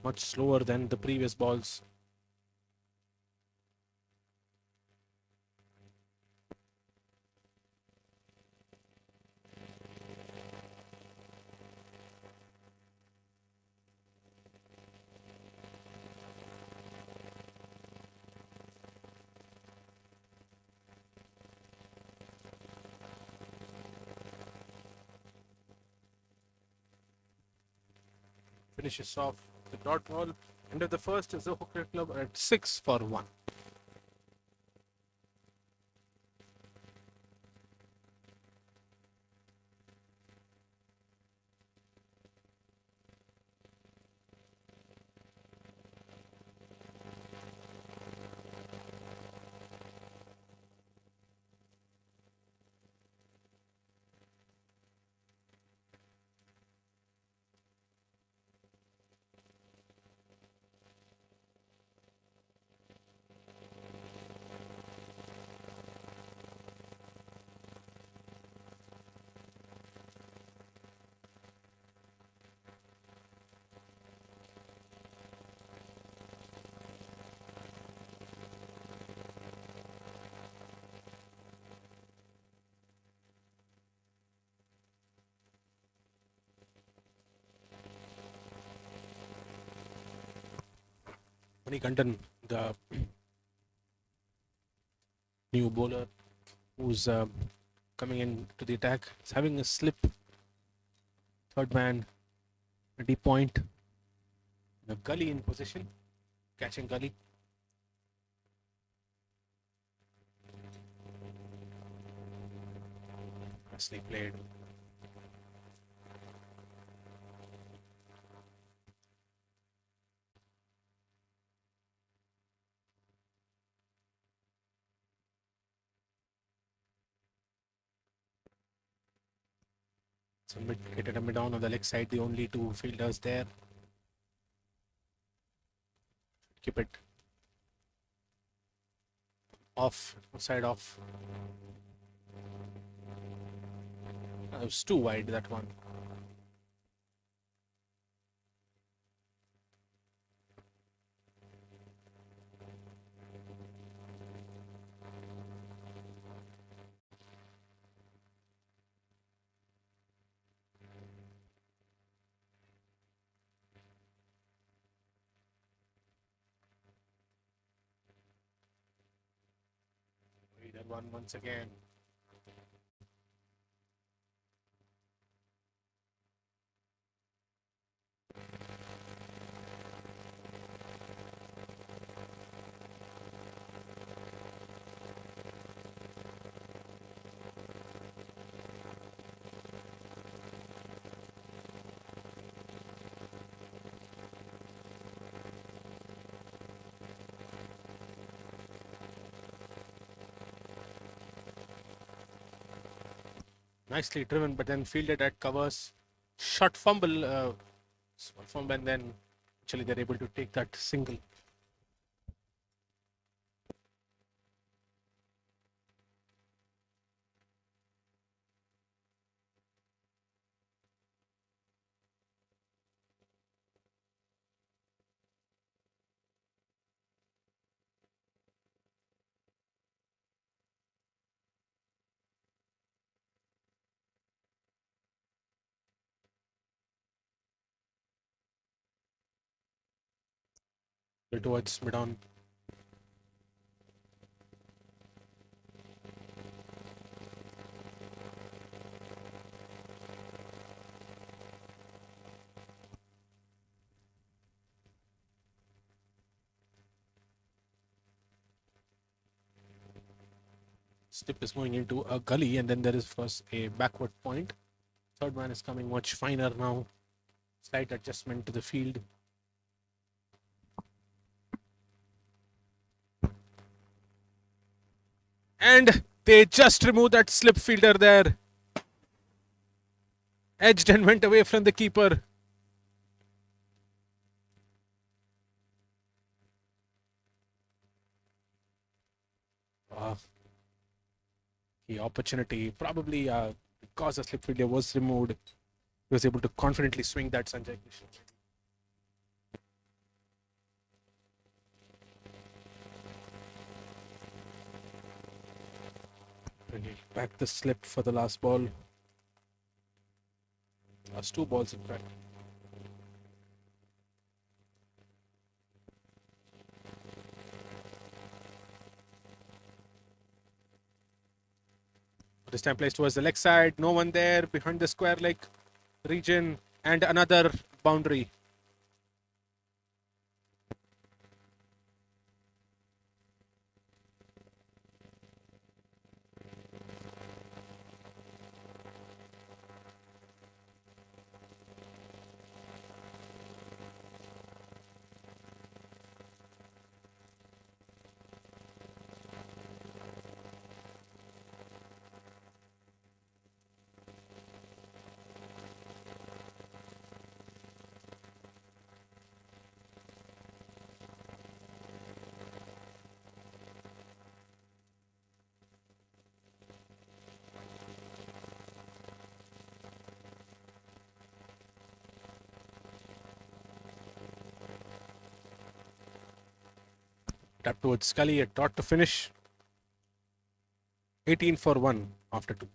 Much slower than the previous balls. Finishes off the dot ball. End of the first is the Hooker Club at 6-1. Manikandan, the new bowler who's coming in to the attack, is having a slip. Third man, a deep point. The Gully in position, catching Gully. Nicely played. So mid-wicket and mid-on on the leg side, the only two fielders there. Keep it off, side off. It was too wide, that one. That one once again. Nicely driven, but then fielded at covers. Short fumble, small fumble, and then actually they're able to take that single. Towards mid-on. Stip is going into a gully, and then there is first a backward point. Third man is coming much finer now. Slight adjustment to the field. And they just removed that slip fielder there. Edged and went away from the keeper. The opportunity, probably because the slip fielder was removed, he was able to confidently swing that Sanjay Krishna. And he back the slip for the last ball. Last 2 balls, in fact. This time placed towards the leg side. No one there behind the square leg region. And another boundary. Tap towards Scully, a dot to finish. 18 for 1 after 2.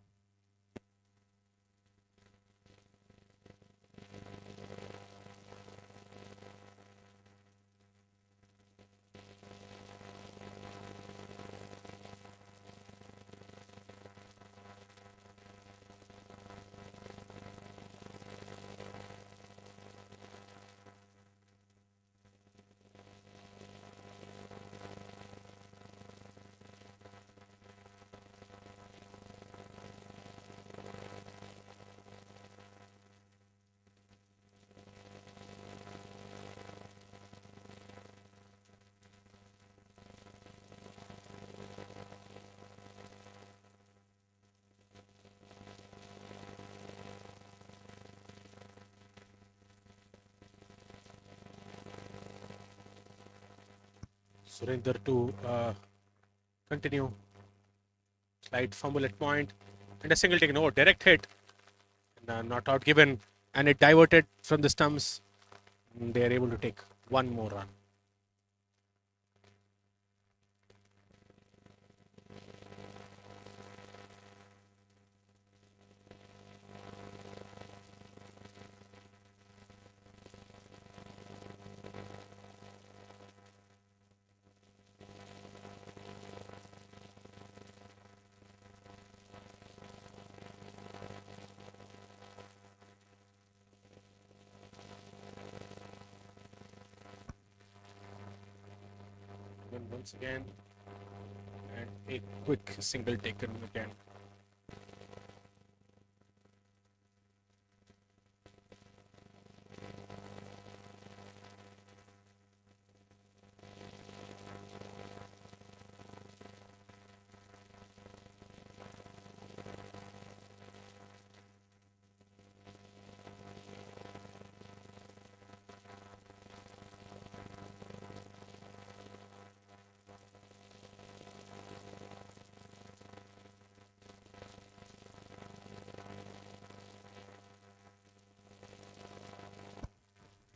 Surinder to continue. Slight fumble at point. And a single taken. Oh, direct hit. Not out given. And it diverted from the stumps. They are able to take one more run. And once again, and a quick single taken again.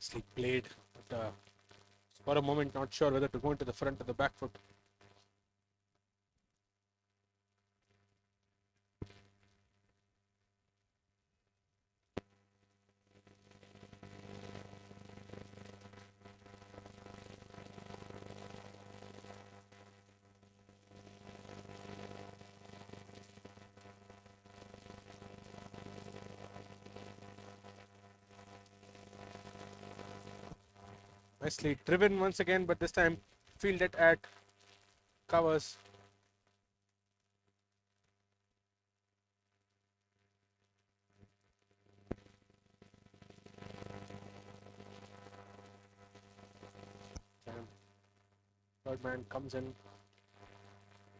Nicely played, but for a moment not sure whether to go into the front or the back foot. Nicely driven once again, but this time fielded at covers. And third man comes in,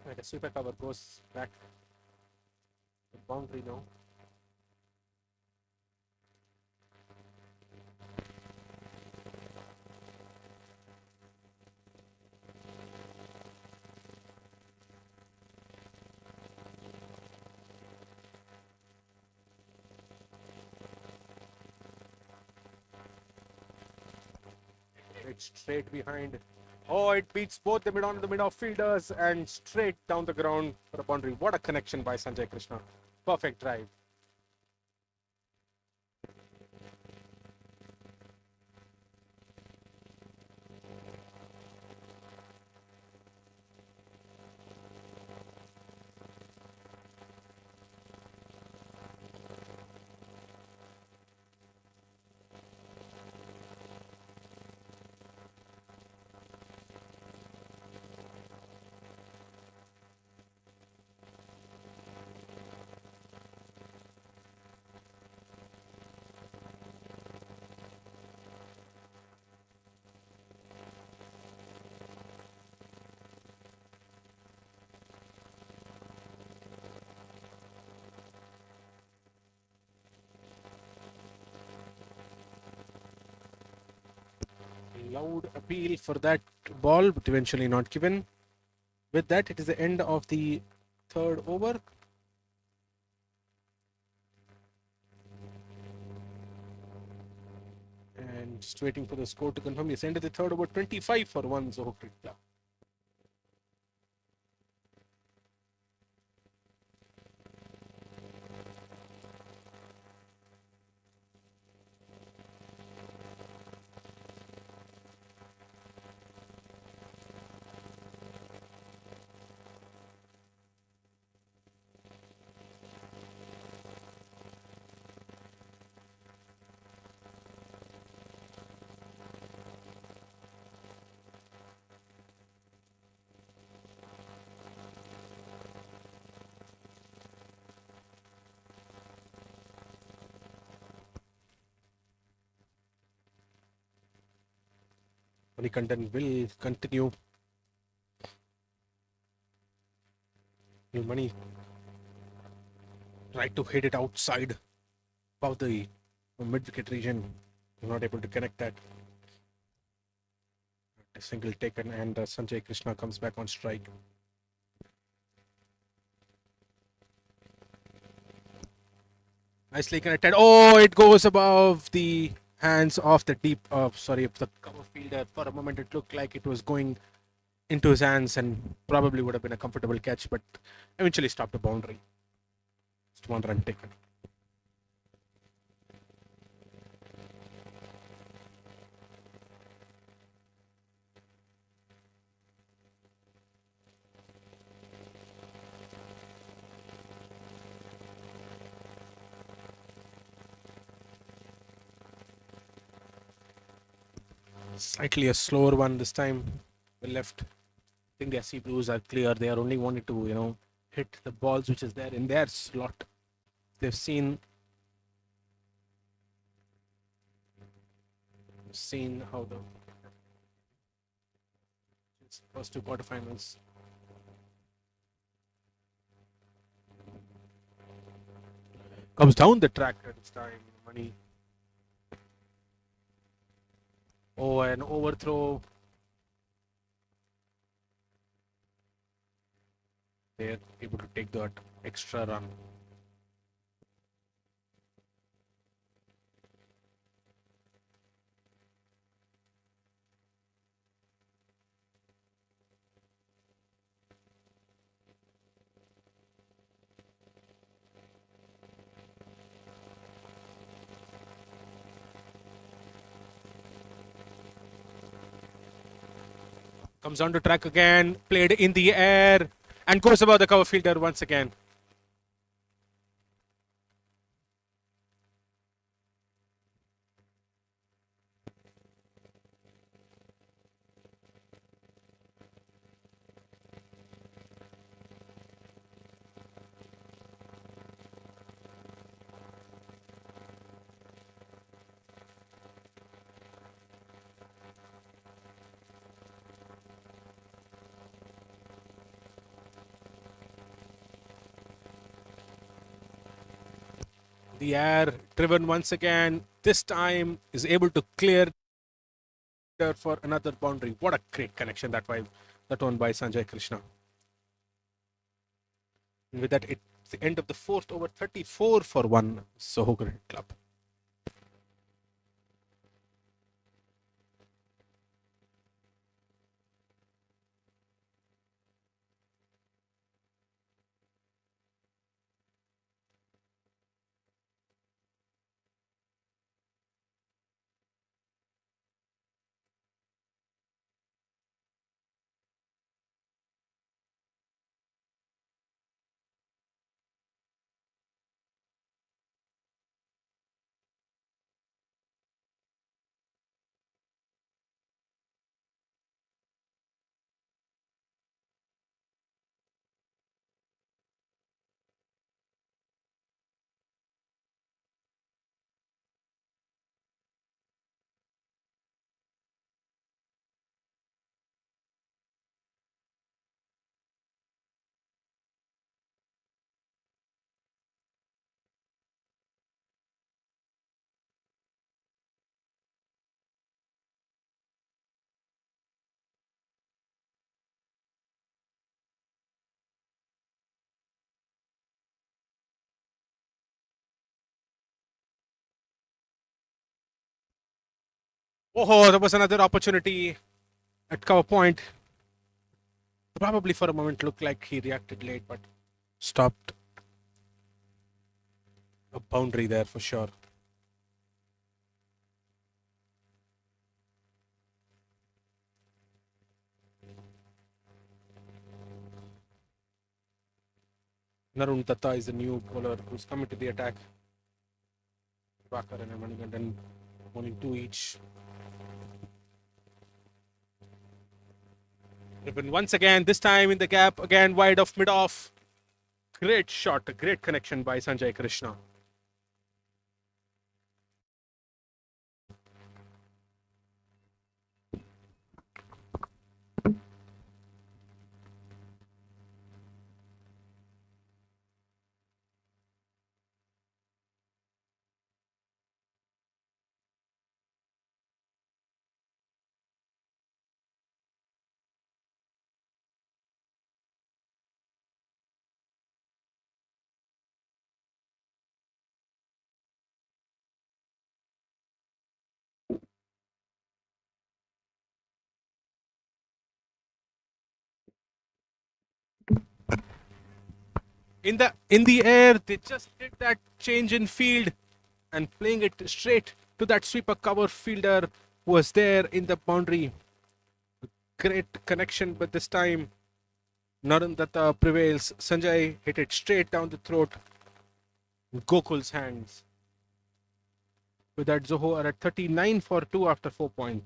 and a sweeper cover goes back to the boundary now. It's straight behind Oh, it beats both the mid-on and the mid-off fielders and straight down the ground for a boundary. What a connection by Sanjay Krishna. Perfect drive. Loud appeal for that ball, but eventually not given. With that, it is the end of the third over. And just waiting for the score to confirm. Yes, end of the third over, 25 for 1 Zoho Cricket Club. Manikandan will continue. Money tried to hit it outside above the mid-wicket region. Not able to connect that. A single taken and Sanjay Krishna comes back on strike. Nicely connected. Oh, it goes above the hands of the of the cover fielder. For a moment, it looked like it was going into his hands and probably would have been a comfortable catch, but eventually stopped a boundary. Just 1 run taken. Slightly a slower one this time. The left. I think the SC Blues are clear. They are only wanting to, hit the balls which is there in their slot. They've seen how the first 2 quarterfinals. Comes down the track at this time. Money. Oh, an overthrow. They're able to take that extra run. Comes on to track again, played in the air, and goes above the cover fielder once again. The air driven once again, this time is able to clear for another boundary. What a great connection that one by Sanjay Krishna. And with that, it's the end of the 4th over, 34 for 1 Soho Cricket Club. Oh, there was another opportunity at cover point. Probably for a moment looked like he reacted late, but stopped. A boundary there for sure. Narun Datta is the new bowler who's coming to the attack. Bakar and Manigandan only 2 each. Ribbon once again, this time in the gap, again wide of mid-off. Great shot, a great connection by Sanjay Krishna. In the air, they just did that change in field and playing it straight to that sweeper cover fielder who was there in the boundary. Great connection, but this time Narun Datta prevails. Sanjay hit it straight down the throat. Gokul's hands. With that, Zoho are at 39 for 2 after 4.3.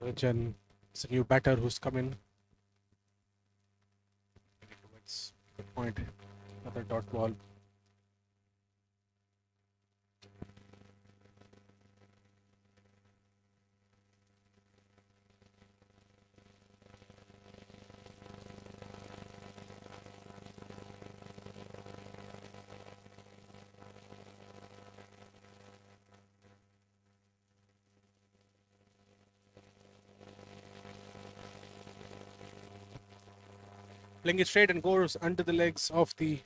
Rajan is a new batter who's come in. Good point. Another dot ball. Playing it straight and goes under the legs of the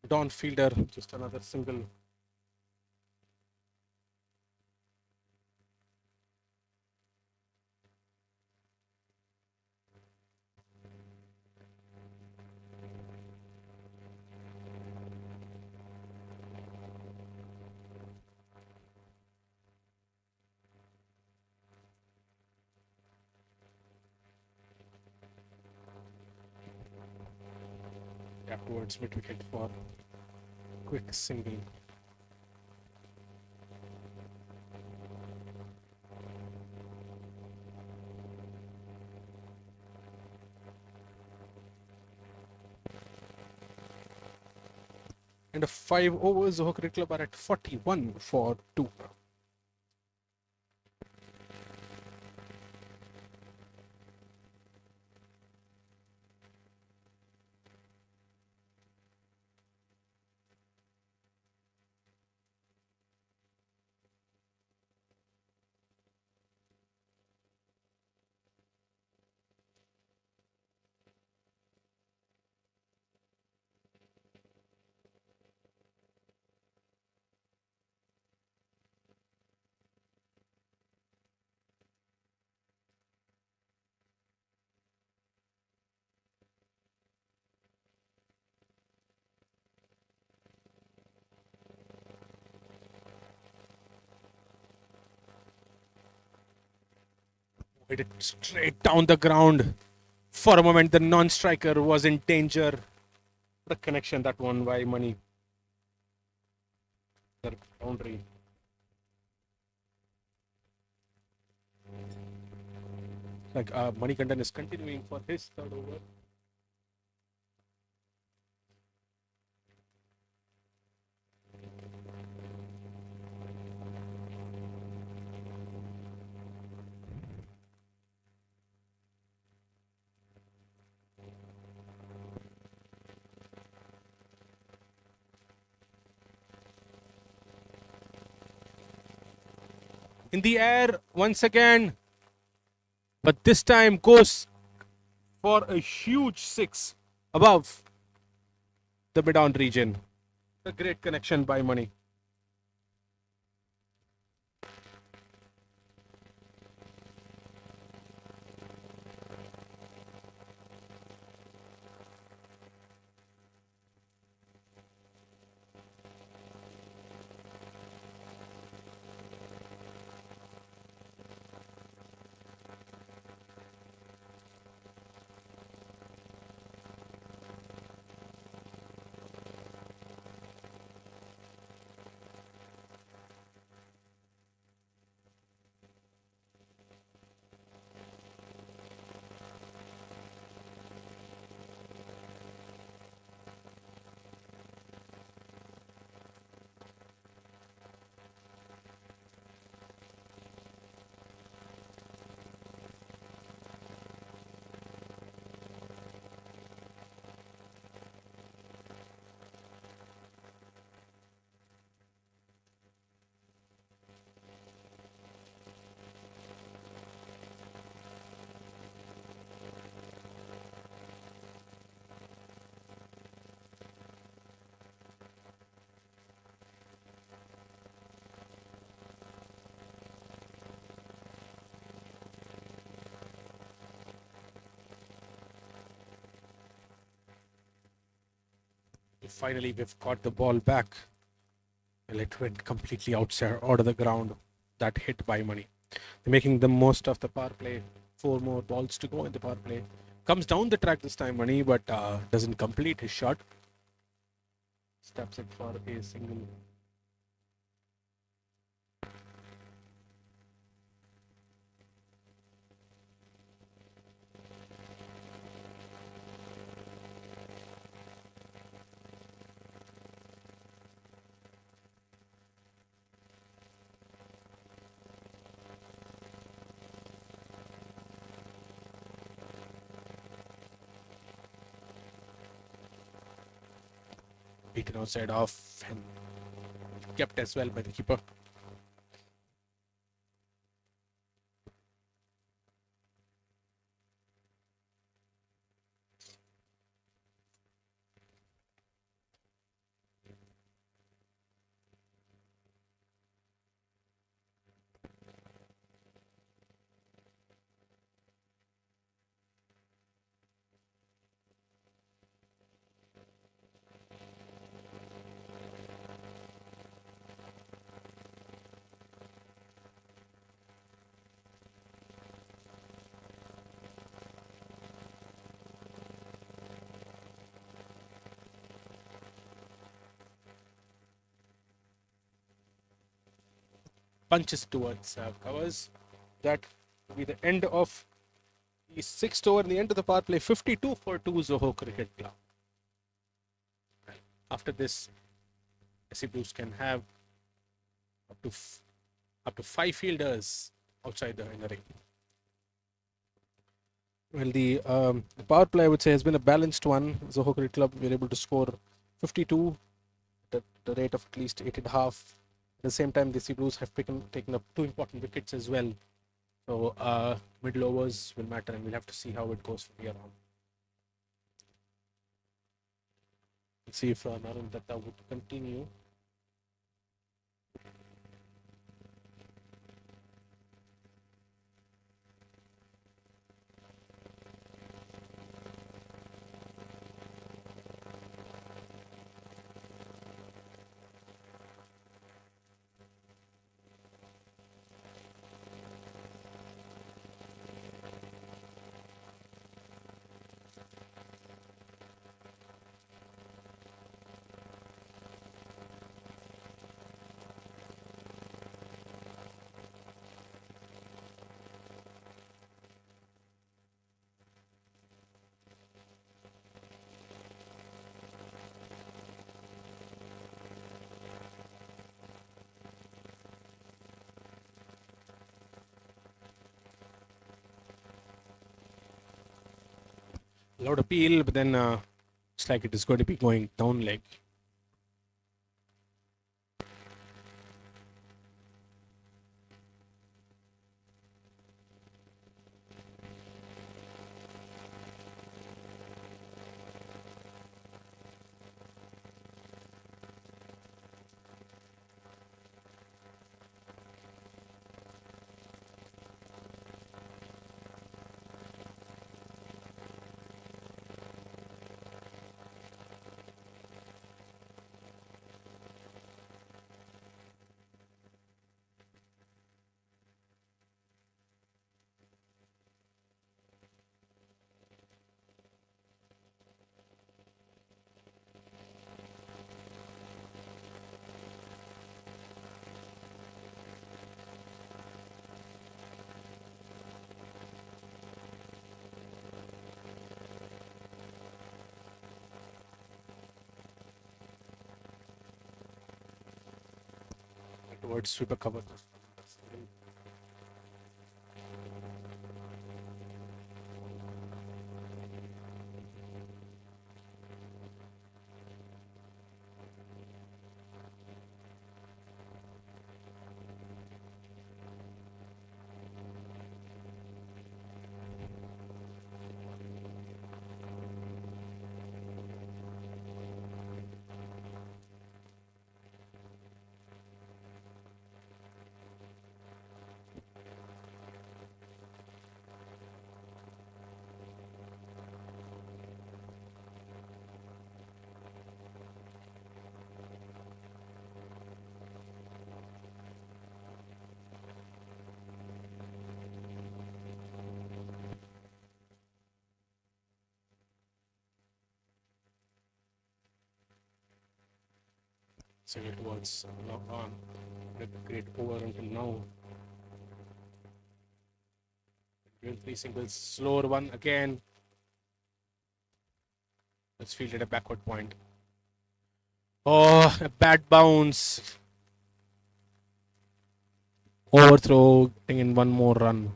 Don fielder. Just another single. Tap towards mid wicket for quick single. And a 5 overs, Zoho Cricket Club are at 41 for 2. Hit it straight down the ground. For a moment, the non-striker was in danger. The connection that one by Money. The boundary. Like Manikandan is continuing for his third over. In the air once again, but this time goes for a huge six above the mid-on region. A great connection by Money. Finally, we've got the ball back. Well, it went completely outside, out of the ground. That hit by Money. They're making the most of the power play. 4 more balls to go in the power play. Comes down the track this time, Money, but doesn't complete his shot. Steps it for a single. Beaten outside off and kept as well by the keeper. Punches towards covers. That will be the end of the 6th over, the end of the power play. 52 for 2 Zoho Cricket Club. After this, SC Blues can have up to 5 fielders outside the ring. Well, the power play, I would say, has been a balanced one. Zoho Cricket Club were able to score 52 at the rate of at least 8.5. At the same time, the Sea Blues have taken up 2 important wickets as well. So middle overs will matter, and we'll have to see how it goes from here on. Let's see if Narendra Datta would continue. allowed appeal, but then it's like it is going to be going down leg. Towards sweeper cover. Send it towards lock on. Great over until now. 3 singles, slower one again. Let's field at a backward point. Oh, a bad bounce. Overthrow, getting in one more run.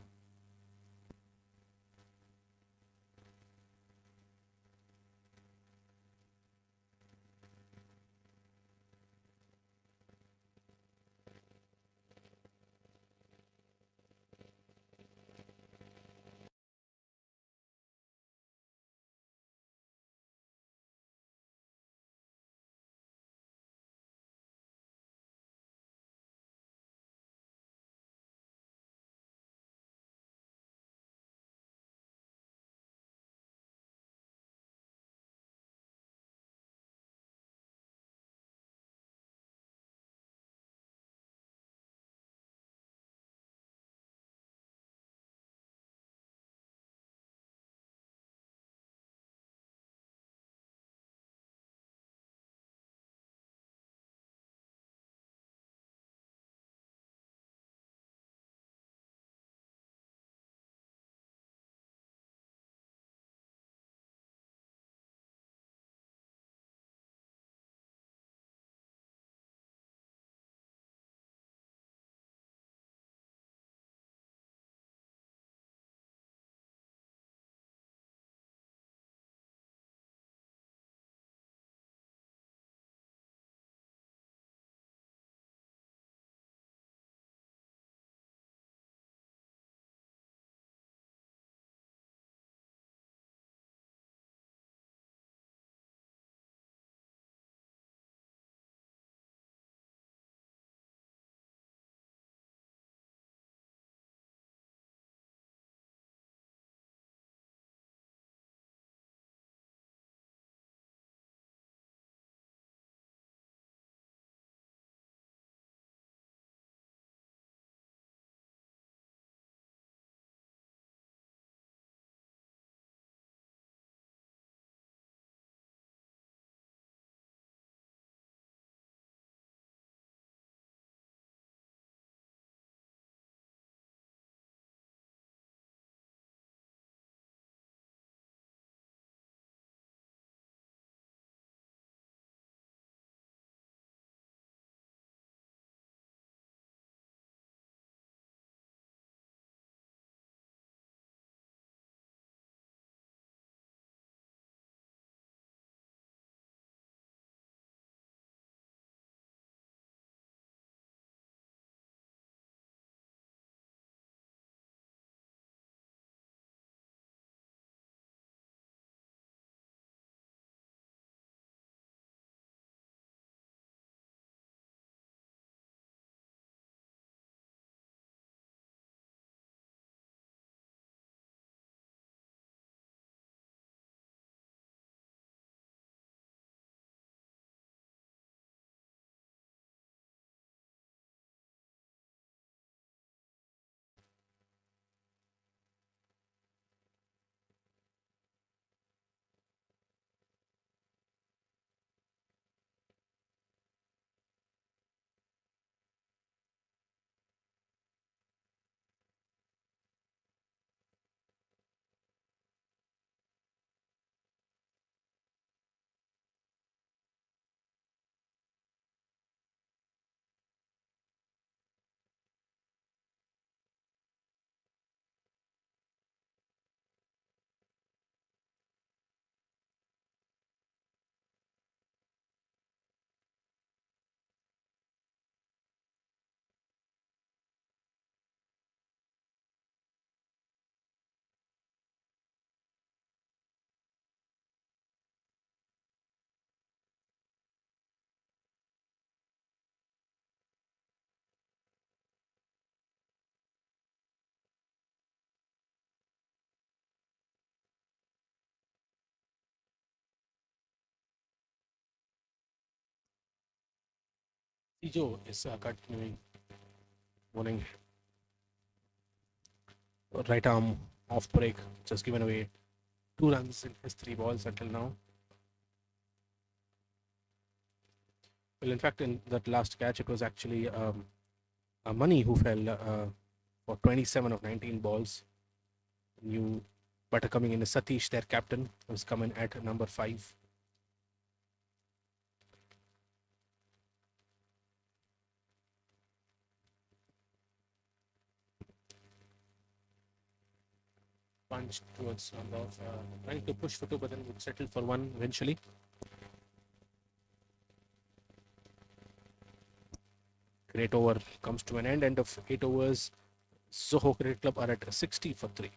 Tijo is continuing bowling. Right arm off break, just given away 2 runs in his 3 balls until now. Well, in fact, in that last catch, it was actually Money who fell for 27 of 19 balls. New batter coming in is Satish, their captain, who's coming at number 5. Punch towards off, trying to push for 2, but then would settle for 1 eventually. Great over comes to an end of 8 overs. Zoho Cricket Club are at 60 for 3.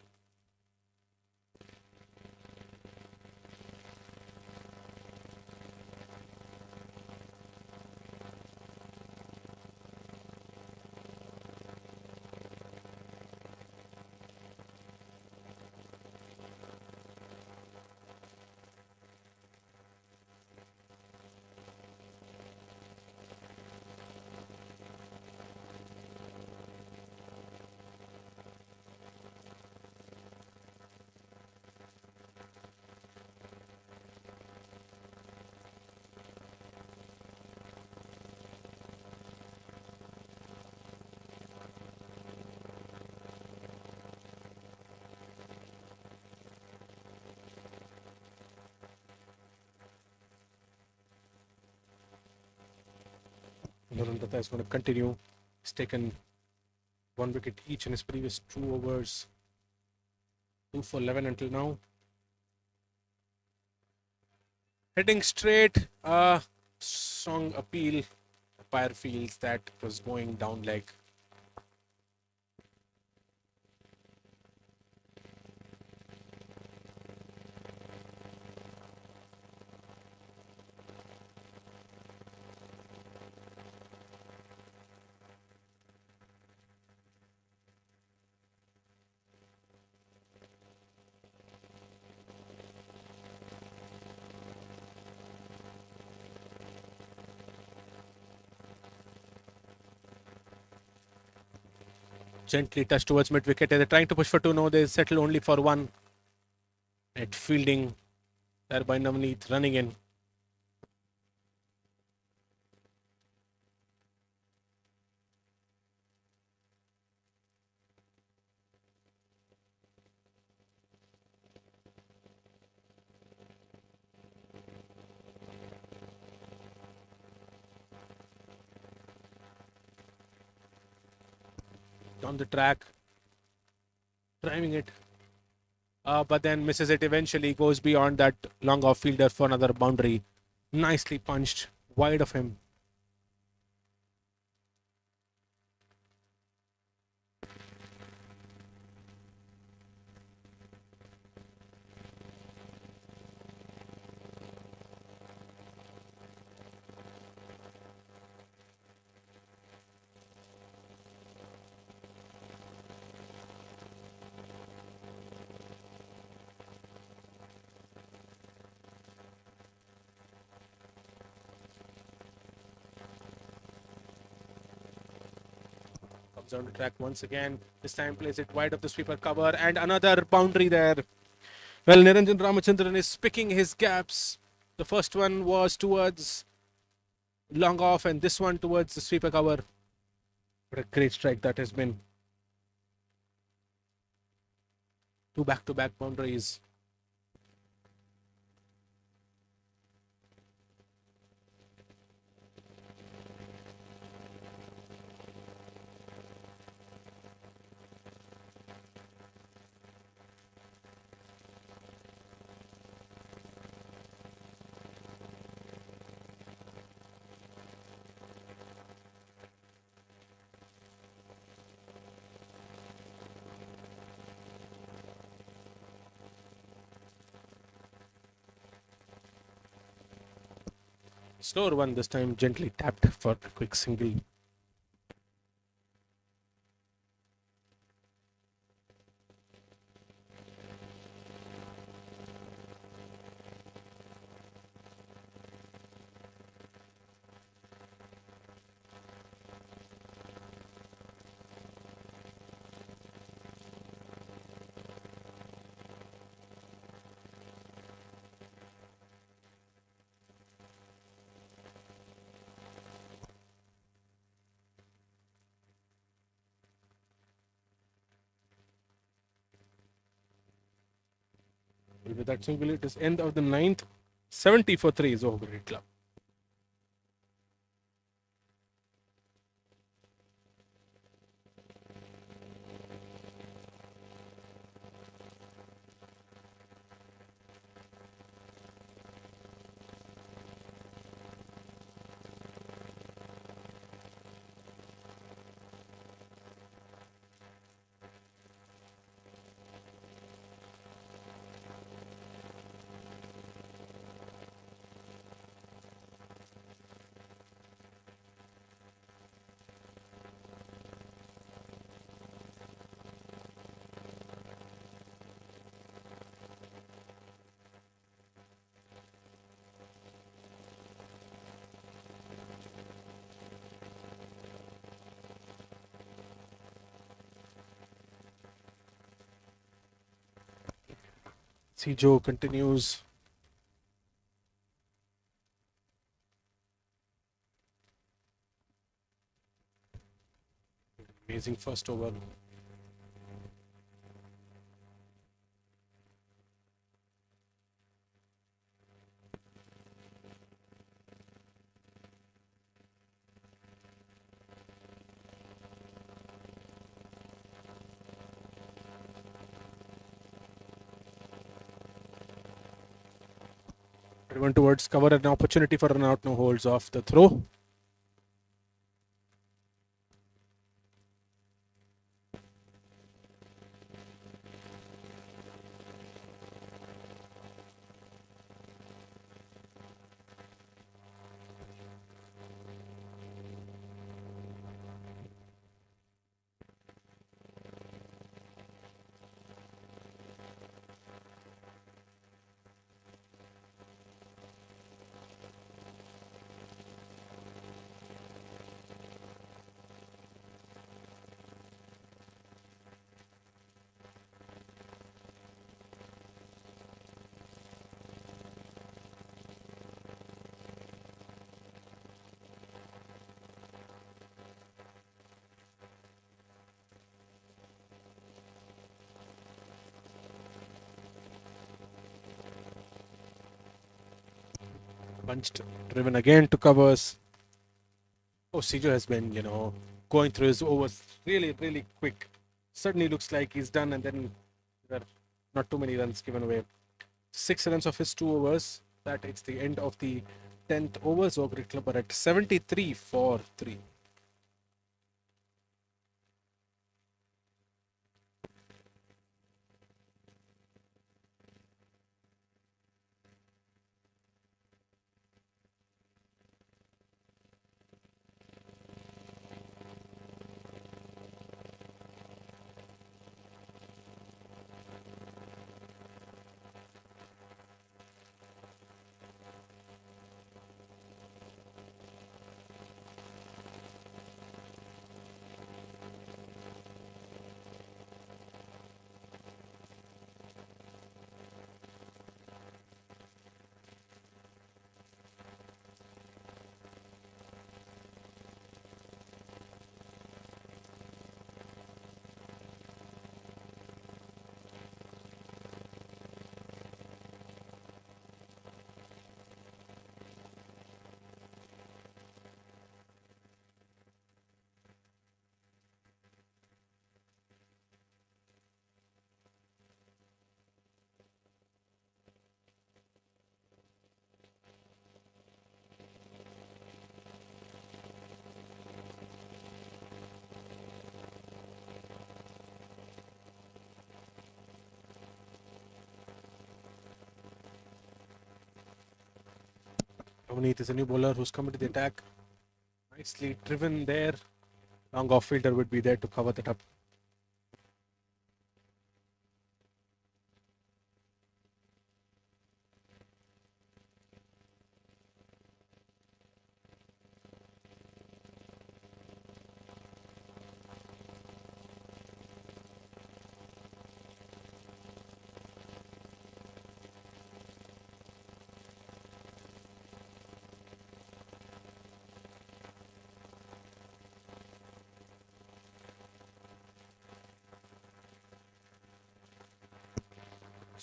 Narendra Datta is going to continue. He's taken 1 wicket each in his previous 2 overs. 2 for 11 until now. Heading straight, strong appeal. Umpire feels that it was going down leg. Gently touched towards mid wicket. They're trying to push for 2. No, they settle only for 1. Net fielding there by Navneet, running in. On the track, driving it, but then misses it eventually, goes beyond that long off fielder for another boundary. Nicely punched, wide of him. Comes on the track once again. This time plays it wide of the sweeper cover, and another boundary there. Well, Niranjan Ramachandran is picking his gaps. The first one was towards long off, and this one towards the sweeper cover. What a great strike that has been. 2 back-to-back boundaries. Slower one this time, gently tapped for a quick single. with that single. It is end of the ninth. 70 for 3 is over Great Club. Joe continues. Amazing first over. Driven towards cover, an opportunity for run out, no holds off the throw. Bunched, driven again to covers. Oh, Sijo has been, going through his overs really, really quick. Certainly looks like he's done, and then there are not too many runs given away. 6 runs of his 2 overs. That is the end of the 10th over. So Great Club are at 73 for 3. Avneet is a new bowler who's come into the attack. Nicely driven there. Long off fielder would be there to cover that up.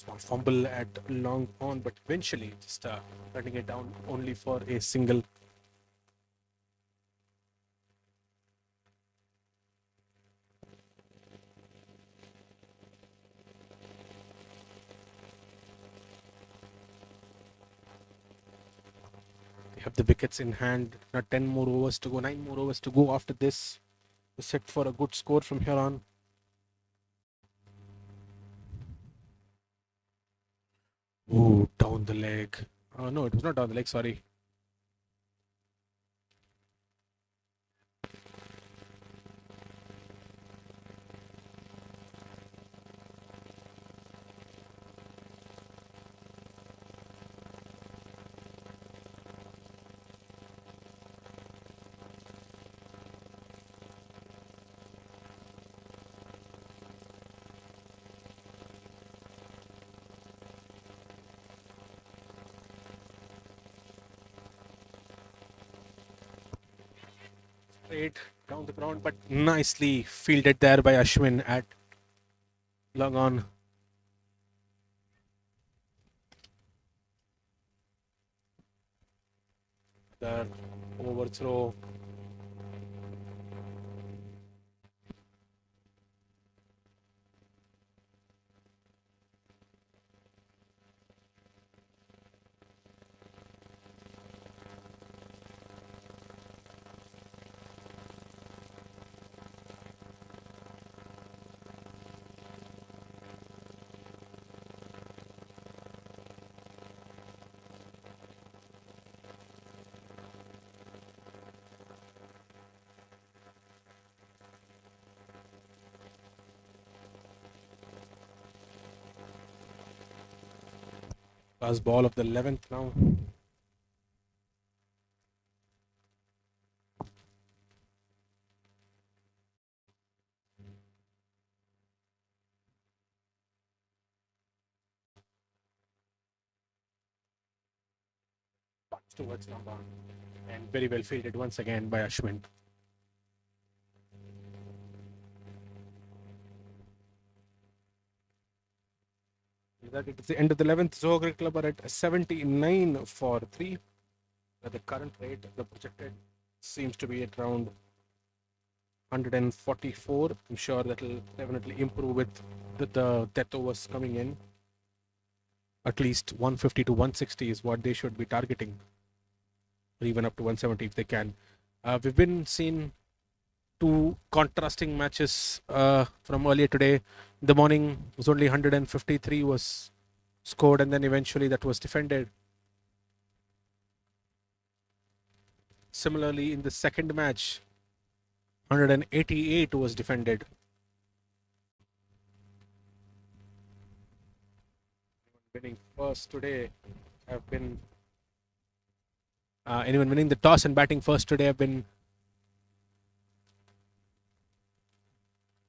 Small fumble at long on, but eventually just letting it down only for a single. They have the wickets in hand. Not 10 more overs to go, 9 more overs to go after this. Set for a good score from here on. Ooh, down the leg. Oh, no, it was not down the leg, sorry. Straight down the ground, but nicely fielded there by Ashwin at long on. The overthrow. Last ball of the 11th now. Butts towards number and very well fielded once again by Ashwin. That it's the end of the 11th. Zoho Cricket Club are at 79 for 3. At the current rate, the projected seems to be at around 144. I'm sure that will definitely improve with the death overs coming in. At least 150 to 160 is what they should be targeting, or even up to 170 if they can. We've been seeing two contrasting matches from earlier today. In the morning, it was only 153 was scored, and then eventually that was defended. Similarly, in the second match, 188 was defended. Winning first today have been anyone winning the toss and batting first today have been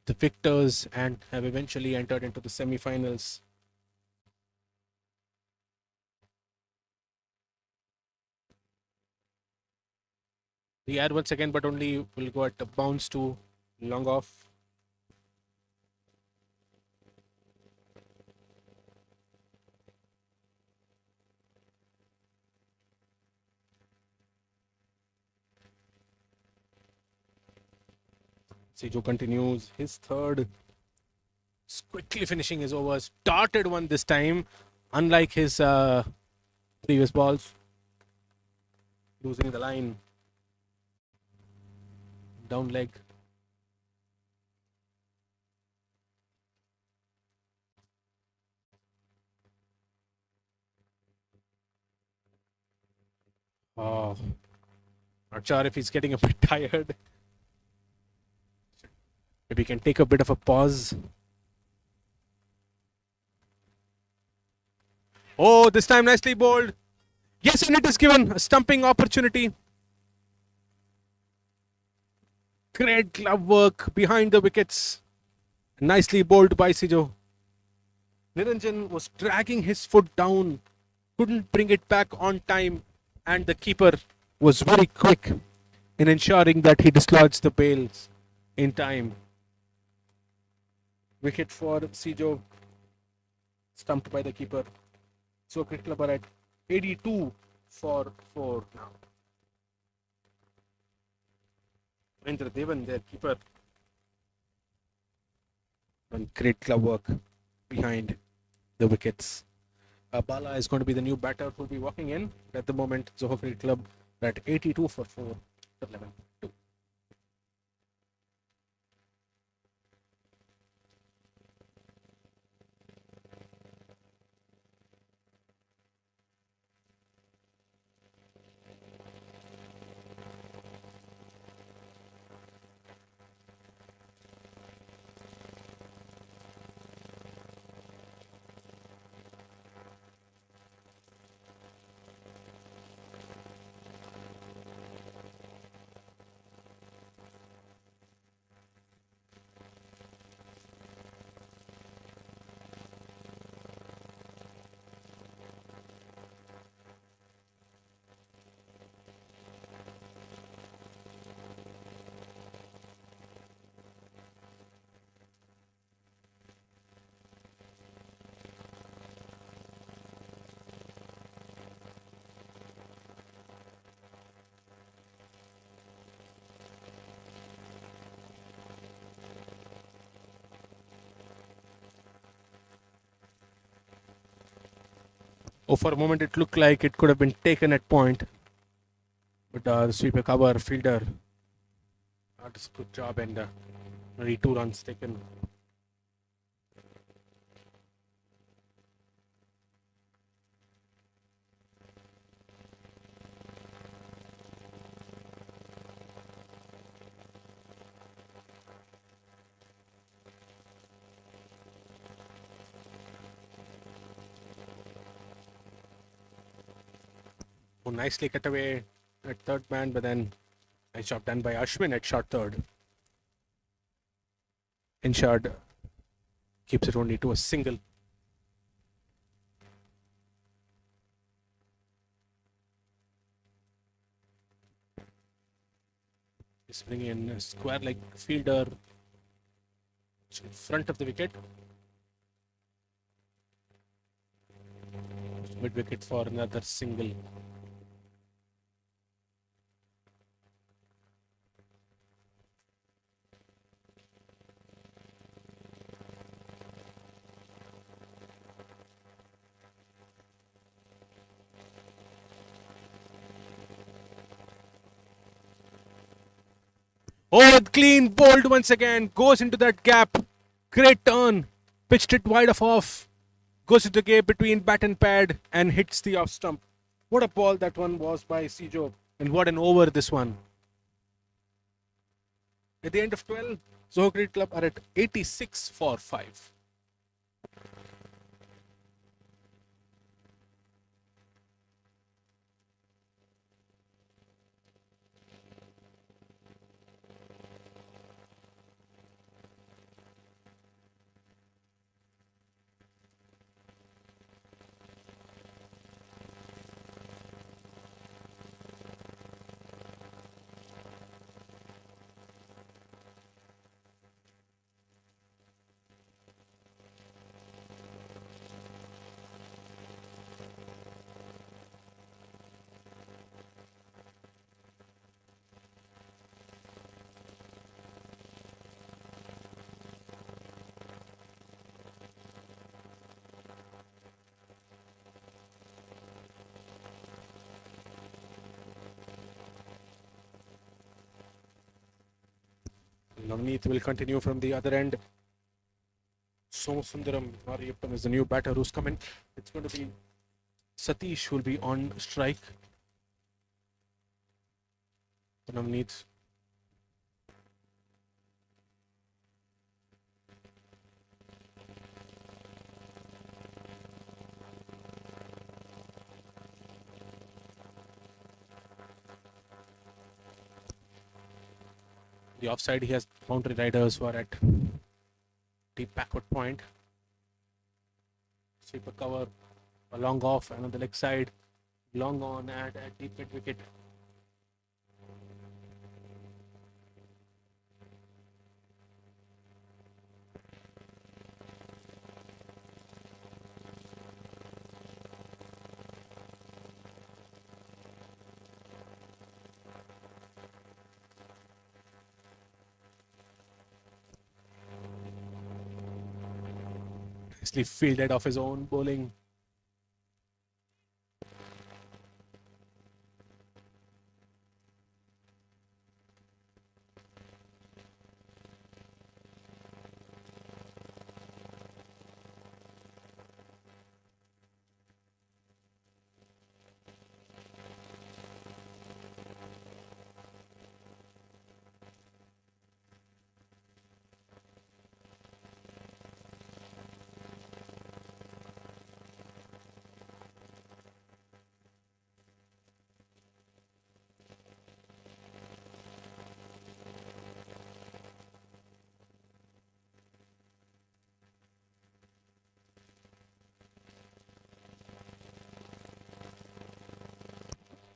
the victors and have eventually entered into the semi-finals. The air once again, but only will go at a bounce to long off. Sejo continues his third, quickly finishing his overs. Darted one this time, unlike his previous balls. Losing the line. Down leg. Oh, not sure if he's getting a bit tired. Maybe he can take a bit of a pause. Oh, this time nicely bowled. Yes, and it is given a stumping opportunity. Great glove work behind the wickets. Nicely bowled by Sejo. Niranjan was dragging his foot down, couldn't bring it back on time, and the keeper was very quick in ensuring that he dislodged the bails in time. Wicket for Sejo. stumped by the keeper. So Cricket Club are at 82 for 4 now. Indra Devan, their keeper, and great club work behind the wickets. Bala is going to be the new batter who will be walking in. At the moment, Zoho Cricket Club are at 82 for 4, 11. Oh, for a moment it looked like it could have been taken at point. But the sweeper cover fielder does a good job and only 2 runs taken. Oh, nicely cut away at third man, but then nice job done by Ashwin at short third. Inshad keeps it only to a single. He's bringing in a square leg fielder in front of the wicket. Mid wicket for another single. Oh, clean bowled once again. Goes into that gap. Great turn. Pitched it wide of off. Goes into the gap between bat and pad and hits the off stump. What a ball that one was by Sijo. And what an over this one. At the end of 12, Zoho Cricket Club are at 86 for 5. Navneet will continue from the other end. Somasundaram Mariyappan is the new batter who's come in. It's going to be Satish who will be on strike. Navneet. The offside, he has boundary riders who are at deep backward point. Sweeper cover, a long off, and on the leg side, long on and at deep mid wicket. Nicely fielded off his own bowling.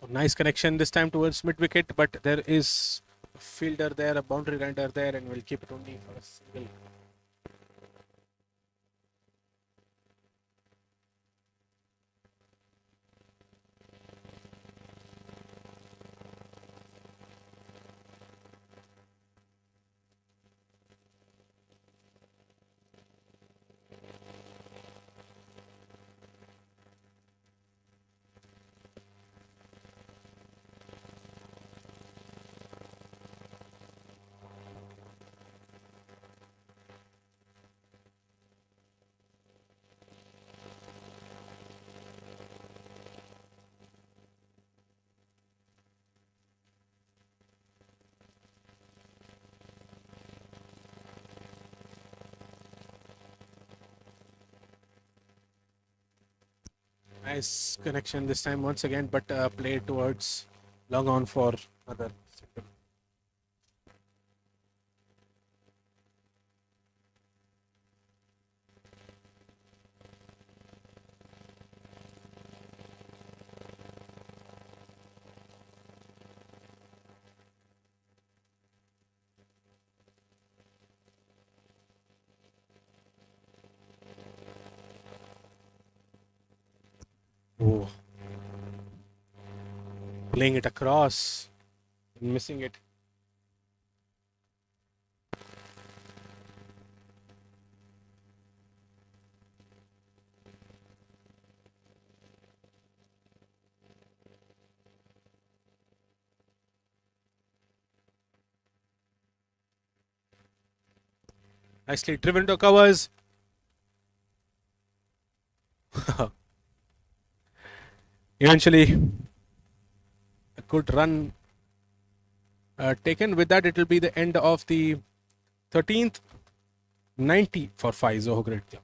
Nice connection this time towards mid wicket, but there is a fielder there, a boundary rider there, and we'll keep it only for a single. Nice connection this time once again, but played towards long on for another single. Oh, playing it across, missing it. Nicely driven to covers. Eventually, a good run taken. With that, it will be the end of the 13th. 90 for 5 Zoho Grid Club.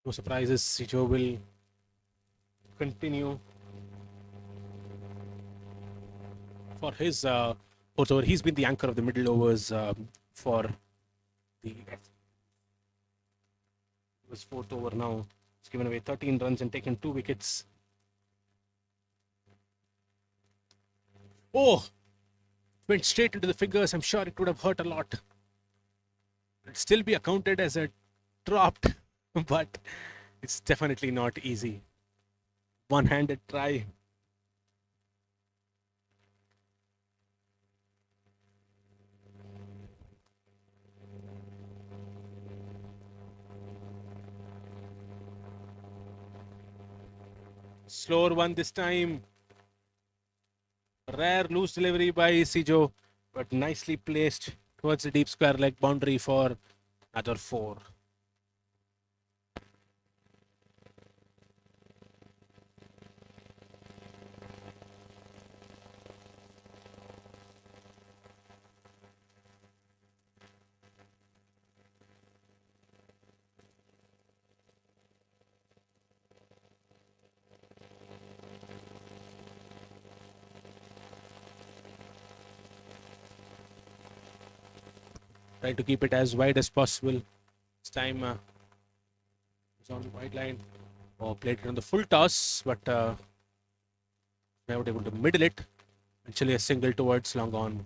No surprises. Sijo will continue for his fourth over. He's been the anchor of the middle overs for the was fourth over now. He's given away 13 runs and taken 2 wickets. Oh, went straight into the figures. I'm sure it would have hurt a lot. It'd still be accounted as a dropped, but it's definitely not easy. One-handed try. Slower one this time. Rare loose delivery by Sijo, but nicely placed towards the deep square leg boundary for another 4. Try to keep it as wide as possible. This time it's on the wide line. Oh, played it on the full toss, but never able to middle it. Actually, a single towards long on.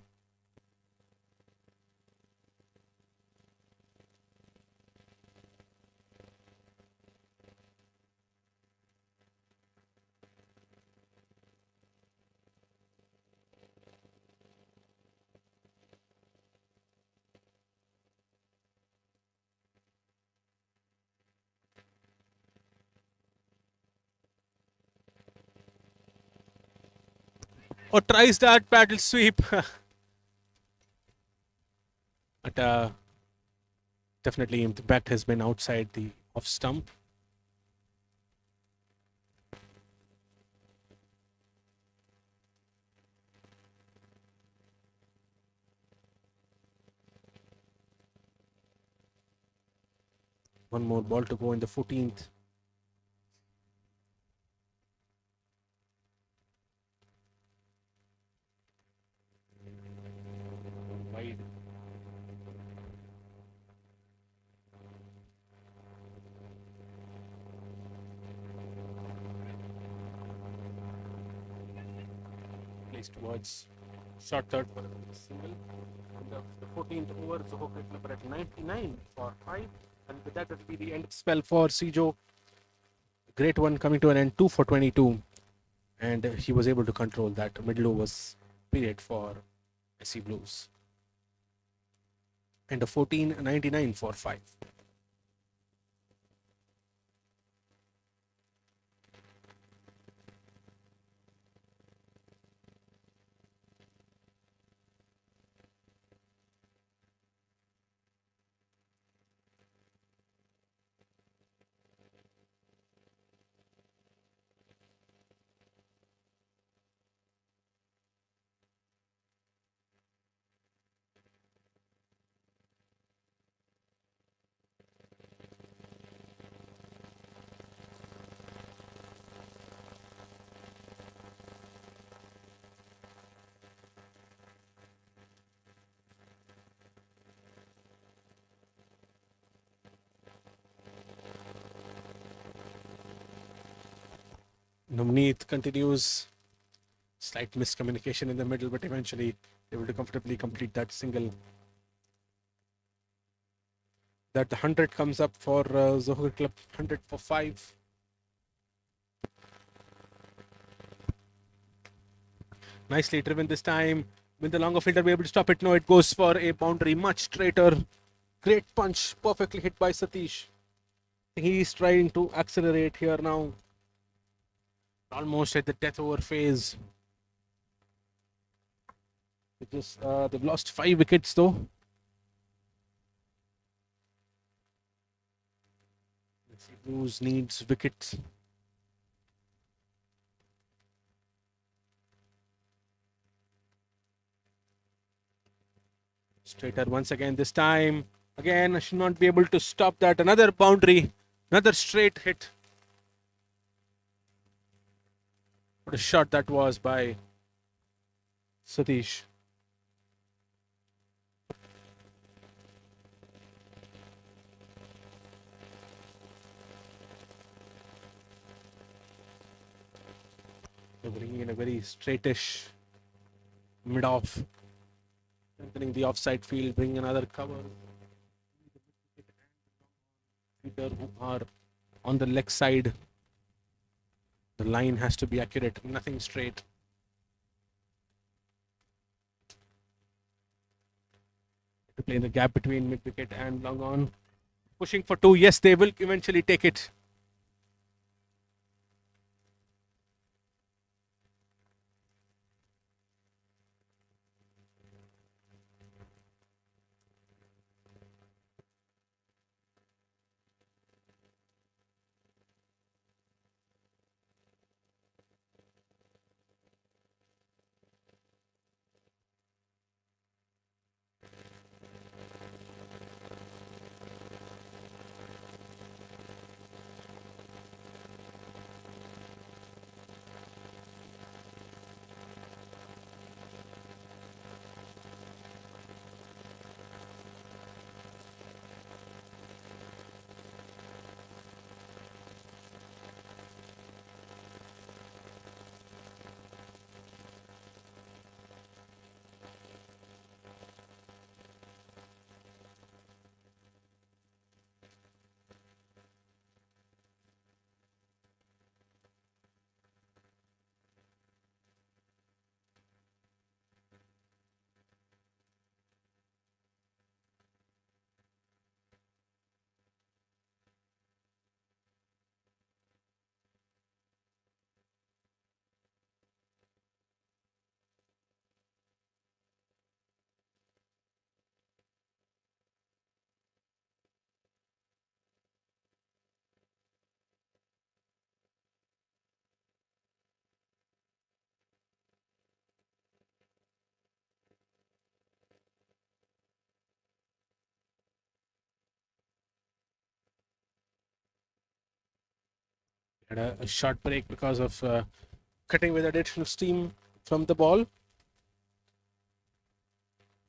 Or tries that paddle sweep. But definitely the bat has been outside the off stump. One more ball to go in the 14th. Wide. Placed towards short third for a single. The 14th over, Zoho cricket number at 99 for 5. And with that, it will be the end spell for Sijo. Great one coming to an end, 2 for 22. And he was able to control that middle overs period for SC Blues. And a 14.99 for 5. Navneet continues. Slight miscommunication in the middle, but eventually able to comfortably complete that single. That the 100 comes up for Zoho Club, 100 for 5. Nicely driven this time. Will the longer fielder be able to stop it? No, it goes for a boundary, much straighter. Great punch, perfectly hit by Satish. He's trying to accelerate here now. Almost at the death over phase. They've lost 5 wickets though. Blues needs wickets. Straighter once again this time. Again, I should not be able to stop that. Another boundary. Another straight hit. What a shot that was by Satish. They're bringing in a very straightish mid-off. Entering the offside field, bringing another cover. Who are on the leg side. The line has to be accurate, nothing straight. To play the gap between mid-wicket and long on. Pushing for 2. Yes, they will eventually take it. Had a short break because of cutting with additional steam from the ball.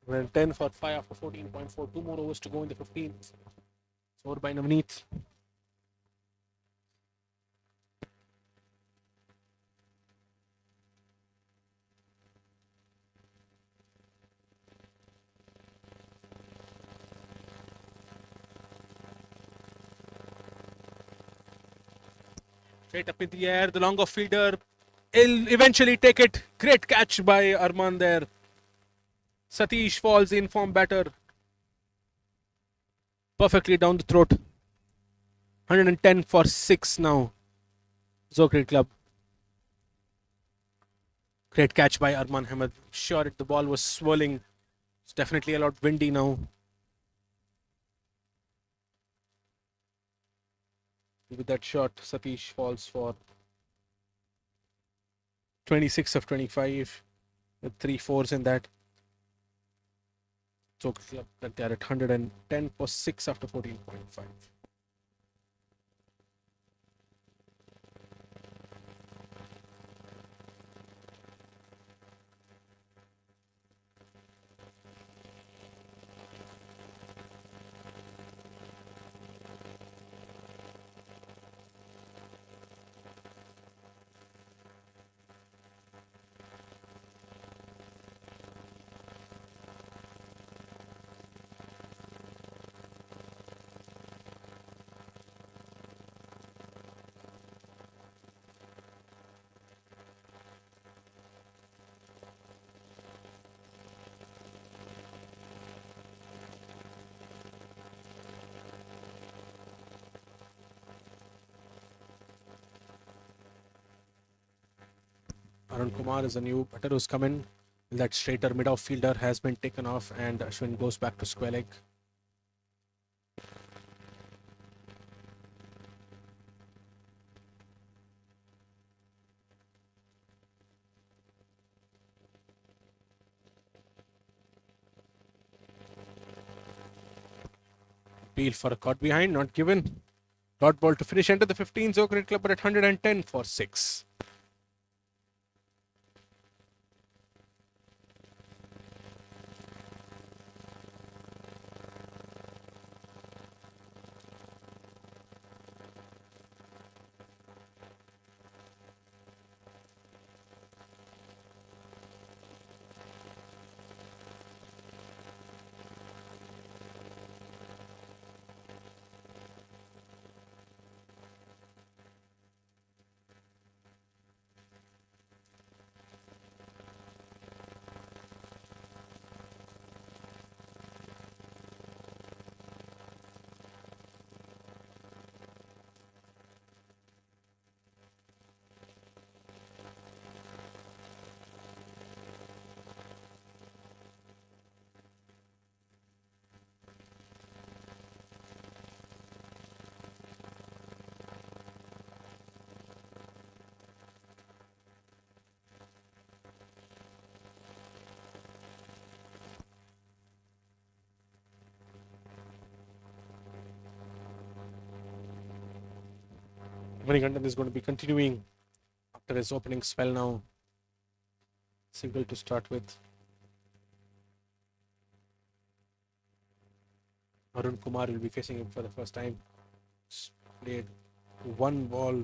10 for 5 after 14.4. 2 more overs to go in the 15th. Scored by Navneet. Straight up in the air, the long off fielder. He'll eventually take it. Great catch by Arman there. Satish falls in form batter. Perfectly down the throat. 110 for 6 now. Zokrit Club. Great catch by Arman Hamad. Sure, the ball was swirling. It's definitely a lot windy now. With that shot, Satish falls for 26 of 25 with 3 fours in that. So that they are at 110 for 6 after 14.5. Arun Kumar is a new batter who's come in. That straighter mid-off fielder has been taken off and Ashwin goes back to square leg. Appeal for a caught behind, not given. Dot ball to finish enter the 15. Zokrit Club at 110 for 6. Manikandan is going to be continuing after his opening spell now. Single to start with. Arun Kumar will be facing him for the first time. Played one ball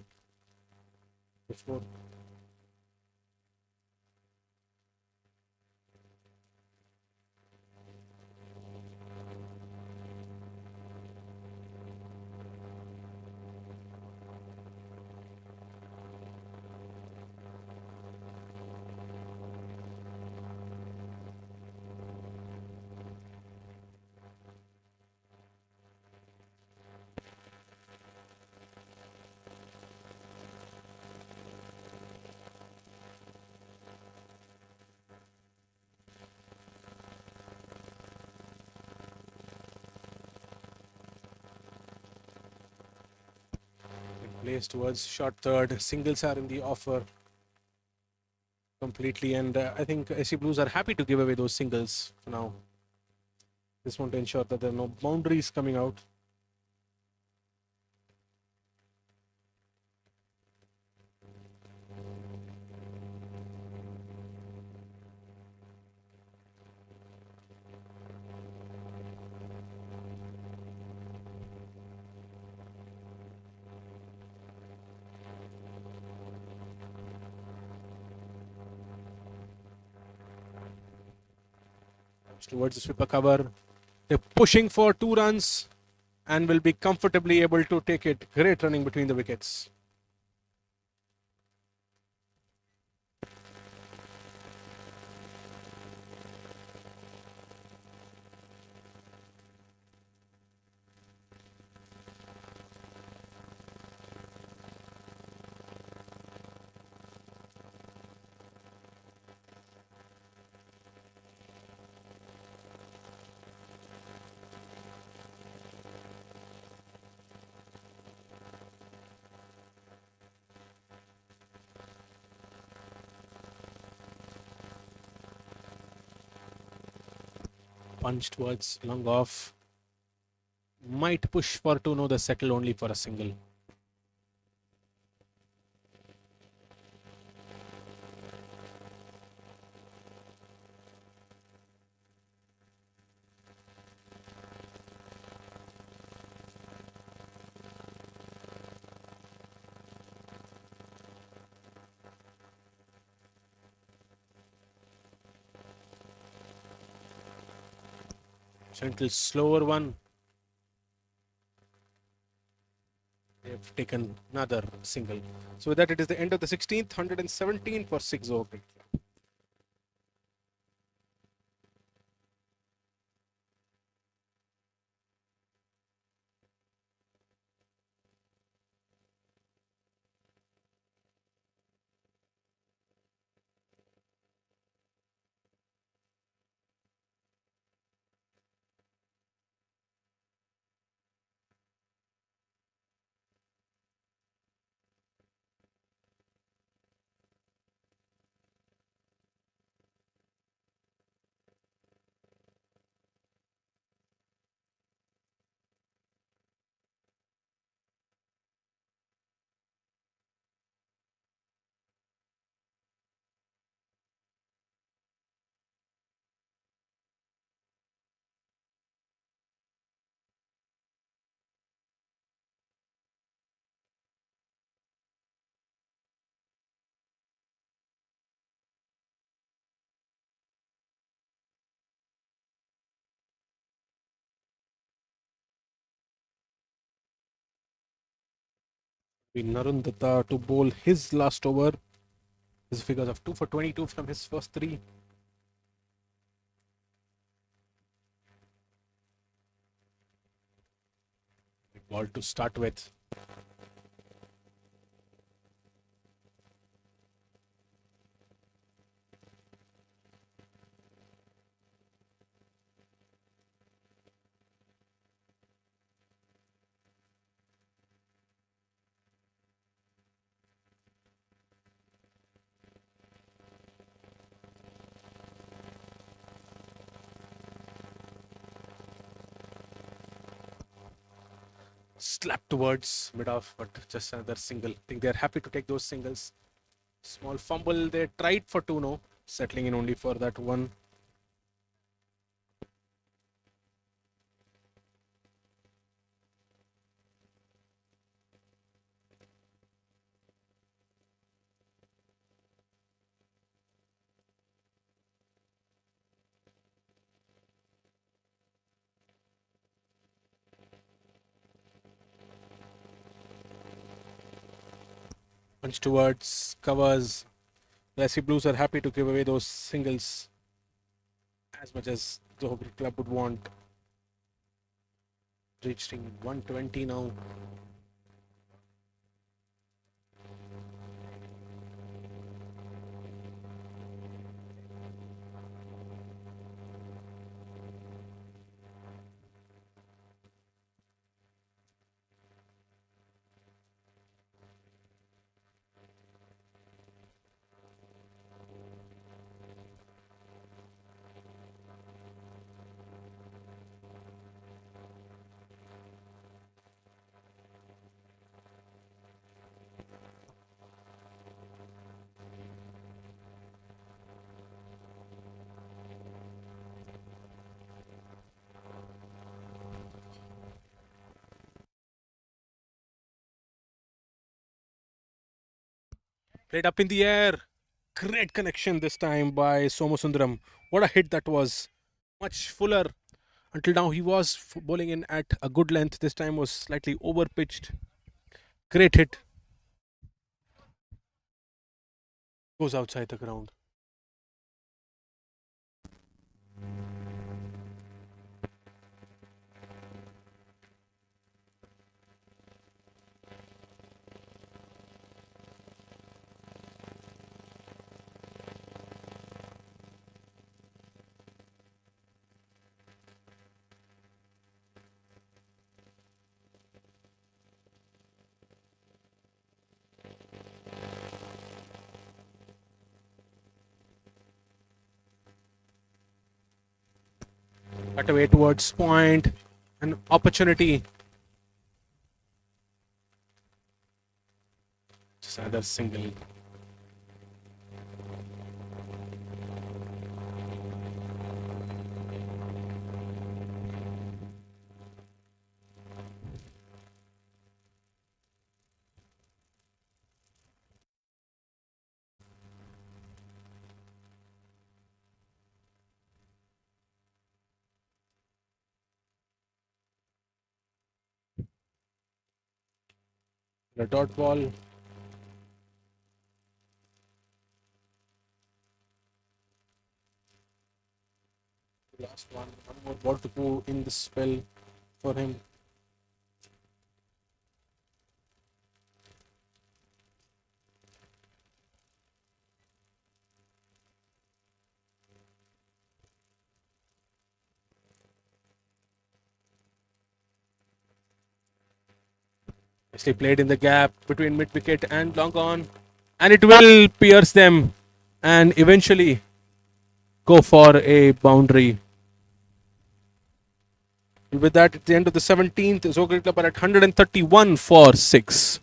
before. Plays towards short third. Singles are in the offer completely, and I think SC Blues are happy to give away those singles for now. Just want to ensure that there are no boundaries coming out. towards the sweeper cover. They're pushing for 2 runs and will be comfortably able to take it. Great running between the wickets. Punch towards long off. Might push for 2, no, the settle only for a single. Gentle slower one. They've taken another single. So with that, it is the end of the 16th, 117 for 6 over. Narun Datta to bowl his last over. His figures of 2 for 22 from his first 3. Ball to start with. Slap towards mid-off, but just another single. I think they're happy to take those singles. Small fumble. They tried for 2, no. Settling in only for that 1. Punch towards covers. The SC Blues are happy to give away those singles as much as the Hobart Club would want. Reaching 120 now. Played up in the air. Great connection this time by Somasundaram. What a hit that was. much fuller. Until now, he was bowling in at a good length. This time was slightly over pitched. Great hit. Goes outside the ground. Cut away towards point. An opportunity. Just another single. The dot ball. Last one. One more ball to go in the spell for him. Nicely played in the gap between mid wicket and long on. And it will pierce them and eventually go for a boundary. With that, at the end of the 17th, Zogri Club are at 131 for 6.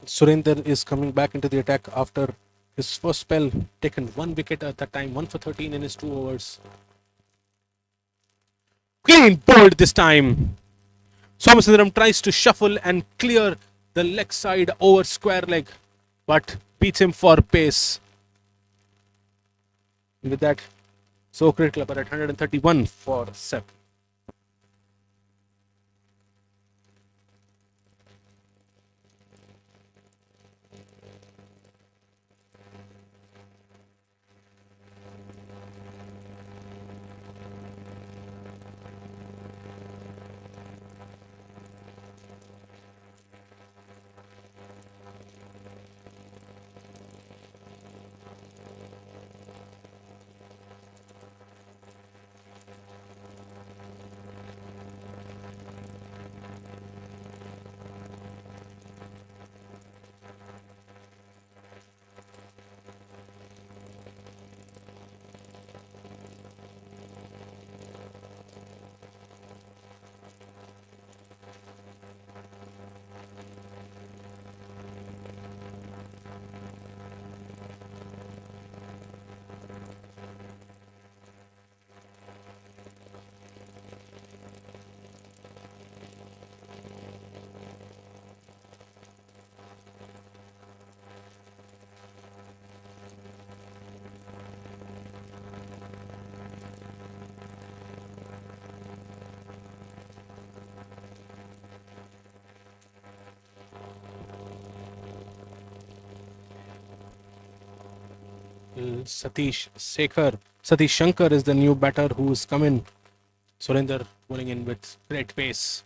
Surinder is coming back into the attack after his first spell, taken 1 wicket at that time, 1 for 13 in his 2 overs. Clean bowled this time. Somasundaram tries to shuffle and clear the leg side over square leg, but beats him for pace. With that, Zogri Club are at 131 for 7. Satish Shankar is the new batter who's come in. Surinder bowling in with great pace.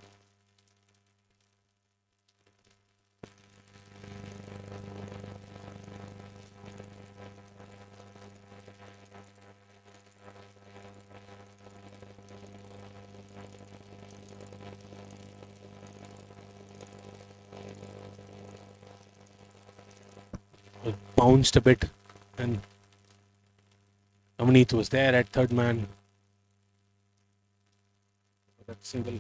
It bounced a bit, and Navneet was there at third man. That single.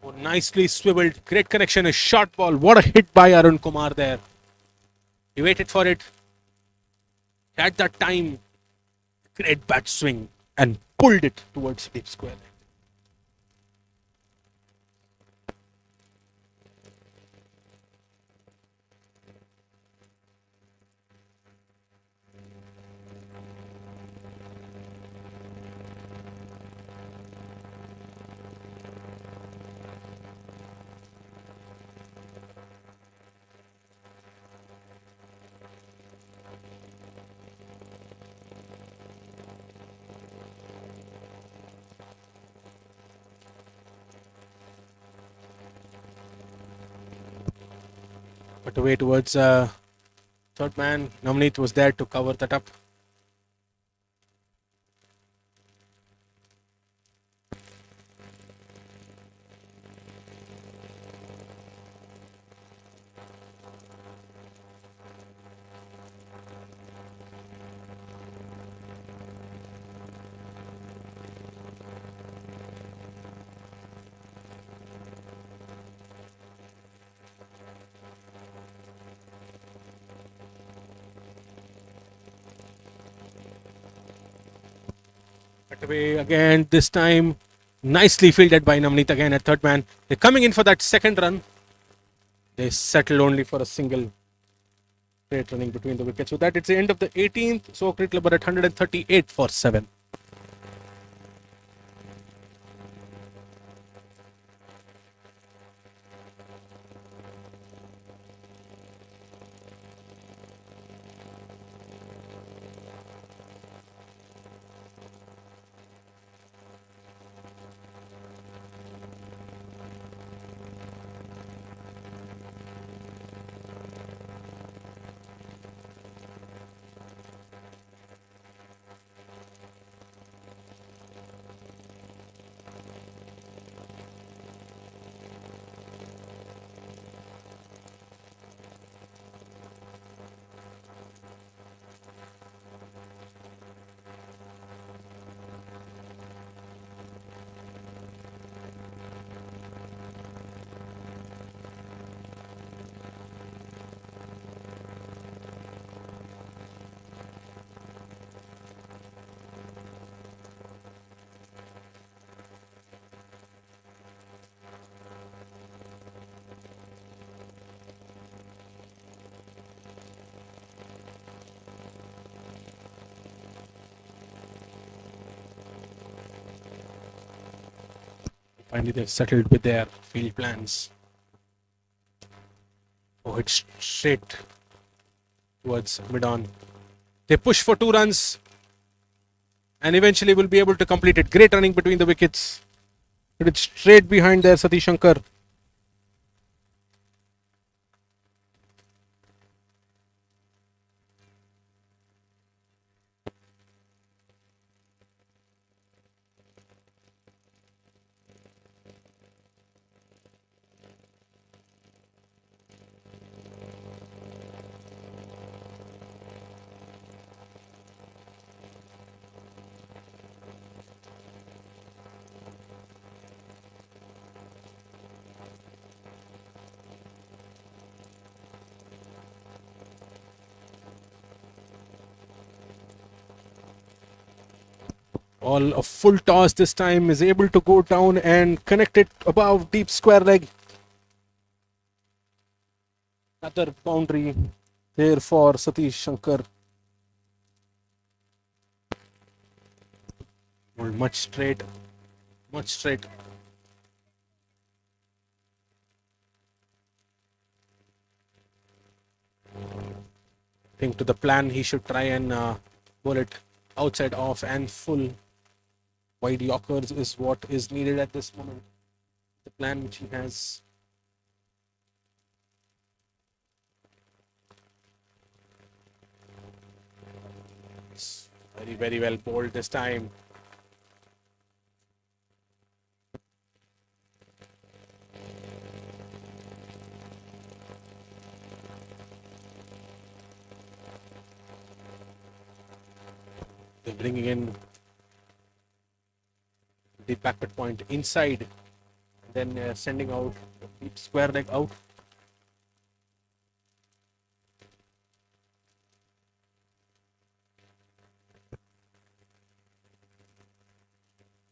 Oh, nicely swiveled. Great connection. A short ball. What a hit by Arun Kumar there. He waited for it. At that time, great bat swing and pulled it towards deep square. But away towards third man. Navneet was there to cover that up. But away again, this time nicely fielded by Navneet again at third man. They're coming in for that second run. They settle only for a single. Great running between the wickets. With that, it's the end of the 18th. So Cricket Club are at 138 for 7. Finally, they've settled with their field plans. Oh, it's straight towards mid-on. They push for 2 runs and eventually will be able to complete it. Great running between the wickets. But it's straight behind there, Satish Shankar. Ball a full toss this time is able to go down and connect it above deep square leg. Another boundary there for Satish Shankar. Much straight, much straight. I think to the plan he should try and bowl it outside off and full. Wide Yorkers is what is needed at this moment. The plan which he has. It's very, very well bowled this time. They're bringing in the backward point inside, then sending out deep square leg out.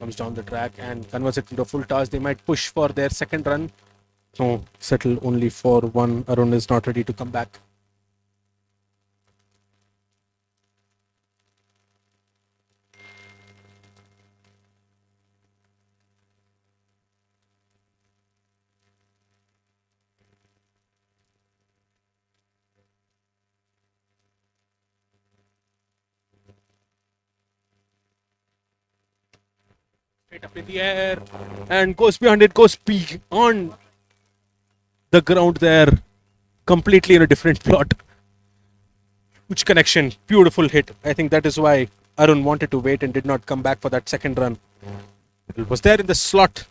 Comes down the track and converts it into a full toss. They might push for their second run. No, settle only for one. Arun is not ready to come back. Straight up in the air and goes behind it, goes beyond the ground there, completely in a different plot. Huge connection, beautiful hit. I think that is why Arun wanted to wait and did not come back for that second run. It was there in the slot,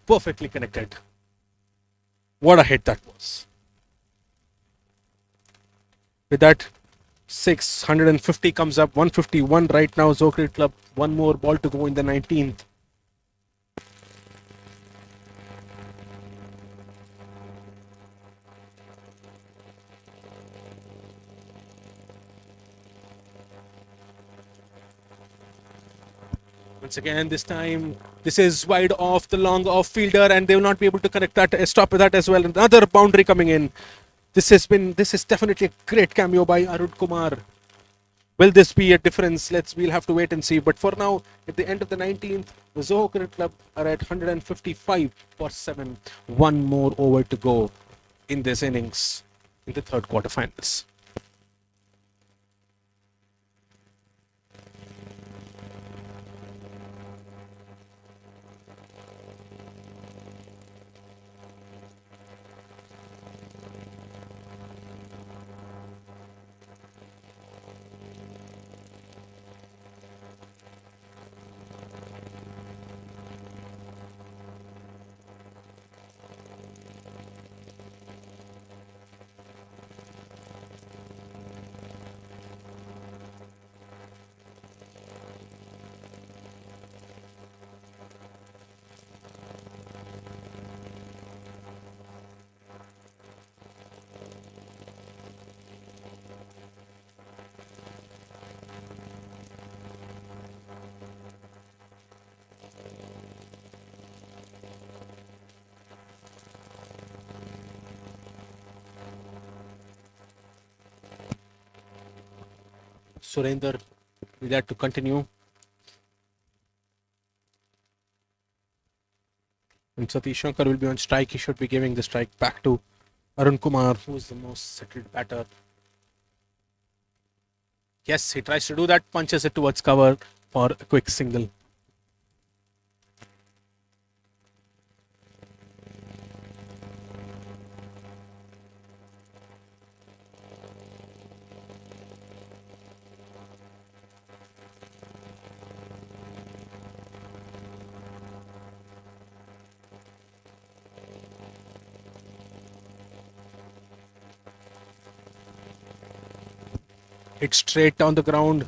perfectly connected. What a hit that was. With that, 650 comes up, 151 right now. Zokrit Club, one more ball to go in the 19th. Once again, this time, this is wide off the long off fielder, and they will not be able to connect that, stop that as well. Another boundary coming in. This is definitely a great cameo by Arun Kumar. Will this be a difference? We'll have to wait and see. But for now, at the end of the 19th, the Zoho Cricket Club are at 155 for 7. One more over to go in this innings in the third quarterfinals. Surender, we like to continue. And Satish Shankar will be on strike. He should be giving the strike back to Arun Kumar, who is the most settled batter. Yes, he tries to do that, punches it towards cover for a quick single. Hit straight down the ground.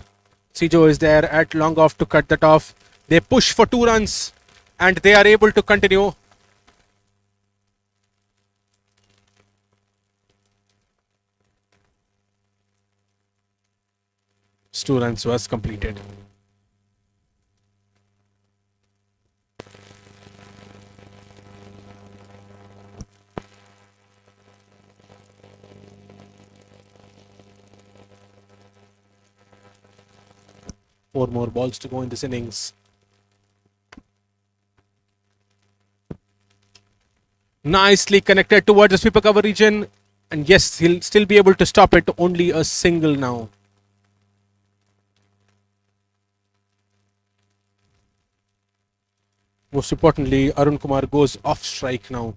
Sijo is there at long off to cut that off. They push for 2 runs and they are able to continue. Two runs was completed. 4 more balls to go in this innings. Nicely connected towards the sweeper cover region. And yes, he'll still be able to stop it. Only a single now. Most importantly, Arun Kumar goes off strike now.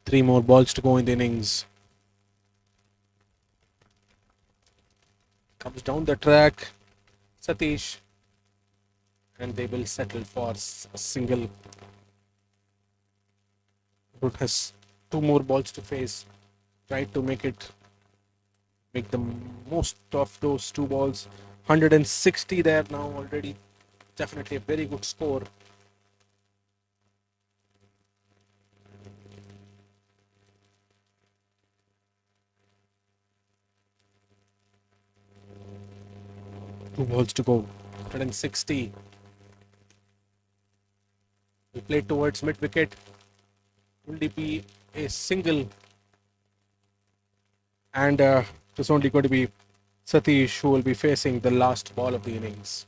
Three more balls to go in the innings. Comes down the track, Satish, and they will settle for a single. Root has 2 more balls to face. Try to make the most of those 2 balls. 160 there now already. Definitely a very good score. Two balls to go. 160. He played towards mid wicket. Only be a single. And it's only going to be Satish who will be facing the last ball of the innings.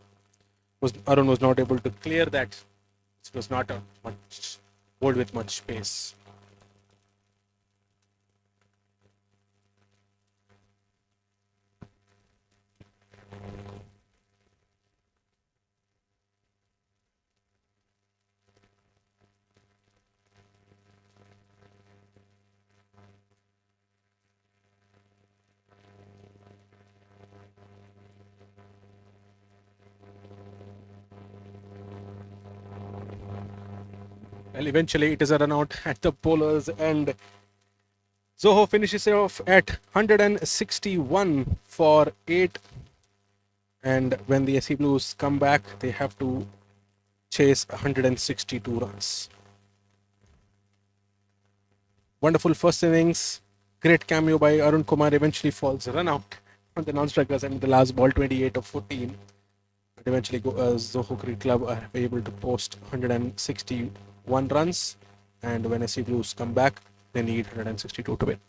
Arun was not able to clear that. It was not a much bowled with much space. Well, eventually it is a run out at the bowlers end. Zoho finishes off at 161 for 8. And when the SC Blues come back, they have to chase 162 runs. Wonderful first innings. Great cameo by Arun Kumar. Eventually falls run out on the non-strikers and the last ball 28 of 14. But eventually Zoho Cricket Club are able to post 161 runs. And when SC Blues come back, they need 162 to win.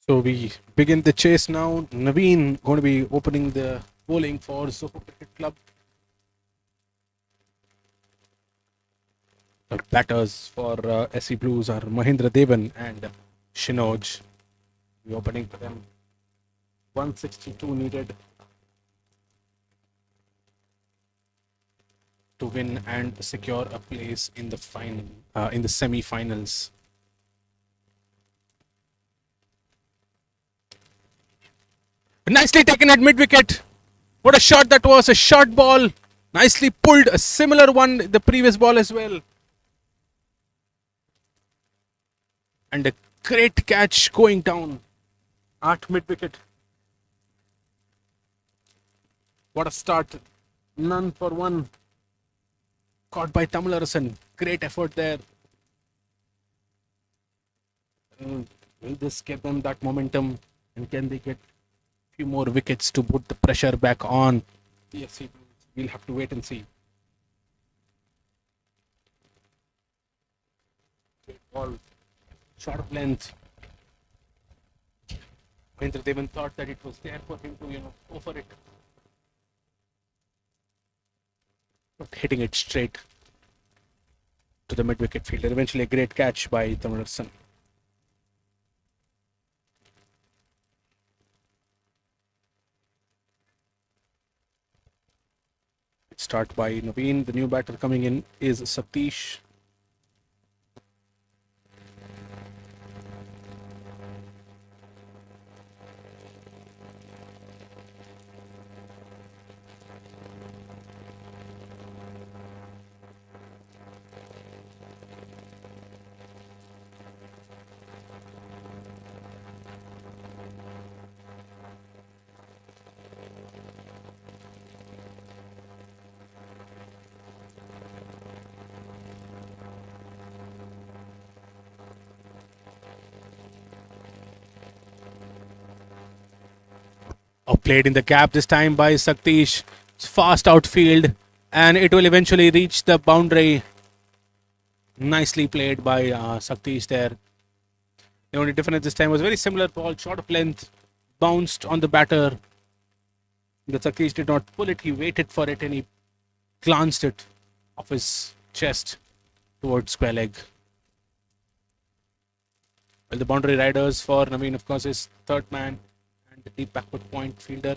So we begin the chase now. Naveen going to be opening the bowling for Zoho Cricket Club. The batters for SC Blues are Mahendra Devan and Shinoj. The opening for them. 162 needed to win and secure a place in the in the semi-finals. Nicely taken at mid-wicket. What a shot that was, a short ball. Nicely pulled, a similar one the previous ball as well. And a great catch going down at mid-wicket. What a start. None for one. Caught by Tamilarasan. Great effort there. Will this give them that momentum? And can they get a few more wickets to put the pressure back on? Yes, we'll have to wait and see. Ball short of length. Mahendra Devan thought that it was there for him to, go for it. But hitting it straight to the mid-wicket fielder. Eventually a great catch by Tamilarasan. Start by Naveen. The new batter coming in is Satish. Played in the gap this time by Satish. It's fast outfield and it will eventually reach the boundary. Nicely played by Satish there. The only difference this time was very similar ball, short of length, bounced on the batter. The Satish did not pull it, he waited for it and he glanced it off his chest towards square leg. Well, the boundary riders for Naveen, of course, is third man. The deep backward point fielder.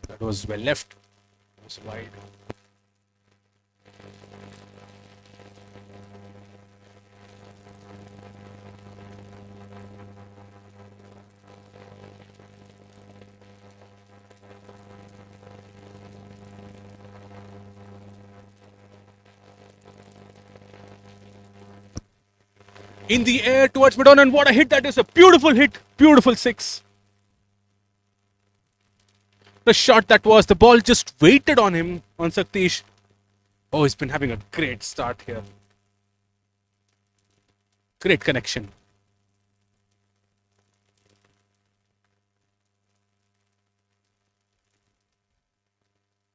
That was well left. It was wide. In the air towards mid-on, and what a hit that is. A beautiful hit. Beautiful six. The shot that was. The ball just waited on him, on Satish. Oh, he's been having a great start here. Great connection.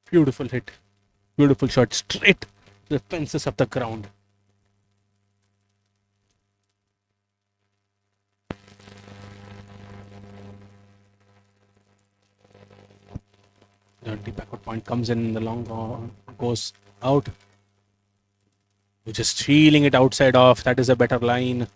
Beautiful hit. Beautiful shot. Straight to the fences of the ground. The backward point comes in, the long goes out. We're just feeling it outside off. That is a better line.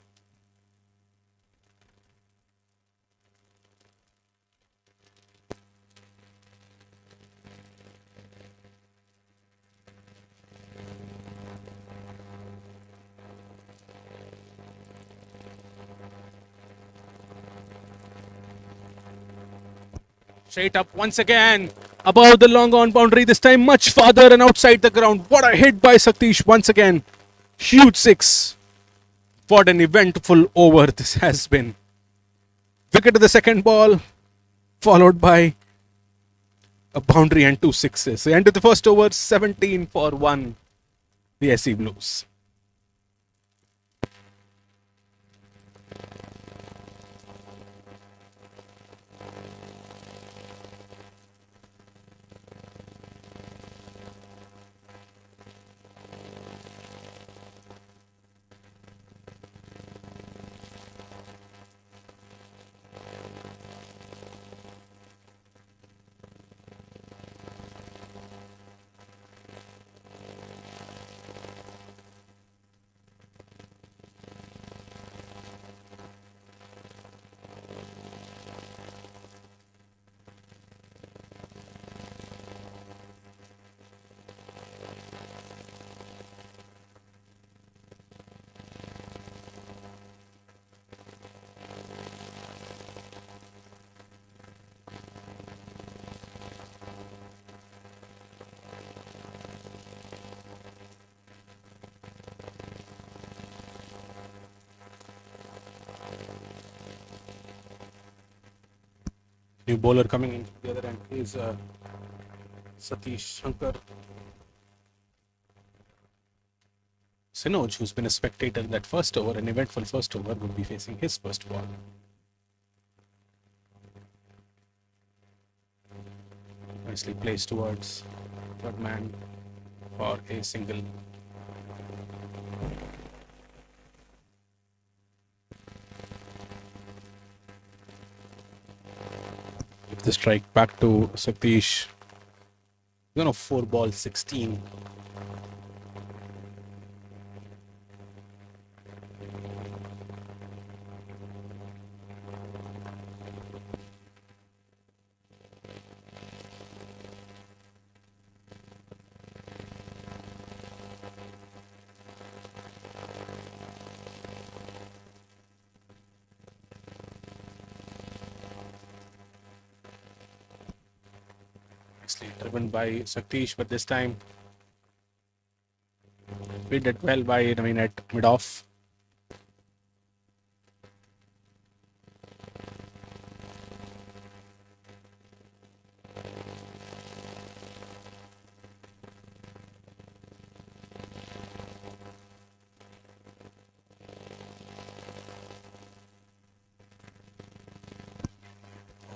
Straight up once again. Above the long on boundary, this time much farther and outside the ground. What a hit by Satish once again. Huge six. What an eventful over this has been. Wicket to the second ball, followed by a boundary and 2 sixes. The end of the first over, 17 for 1. The SC Blues. New bowler coming in from the other end is Satish Shankar. Sinoj, who's been a spectator in that first over, an eventful first over, would be facing his first ball. Nicely placed towards third man for a single. Give the strike back to Satish. 4 ball 16. Nicely driven by Satish, but this time fielded well by Naveen at mid-off.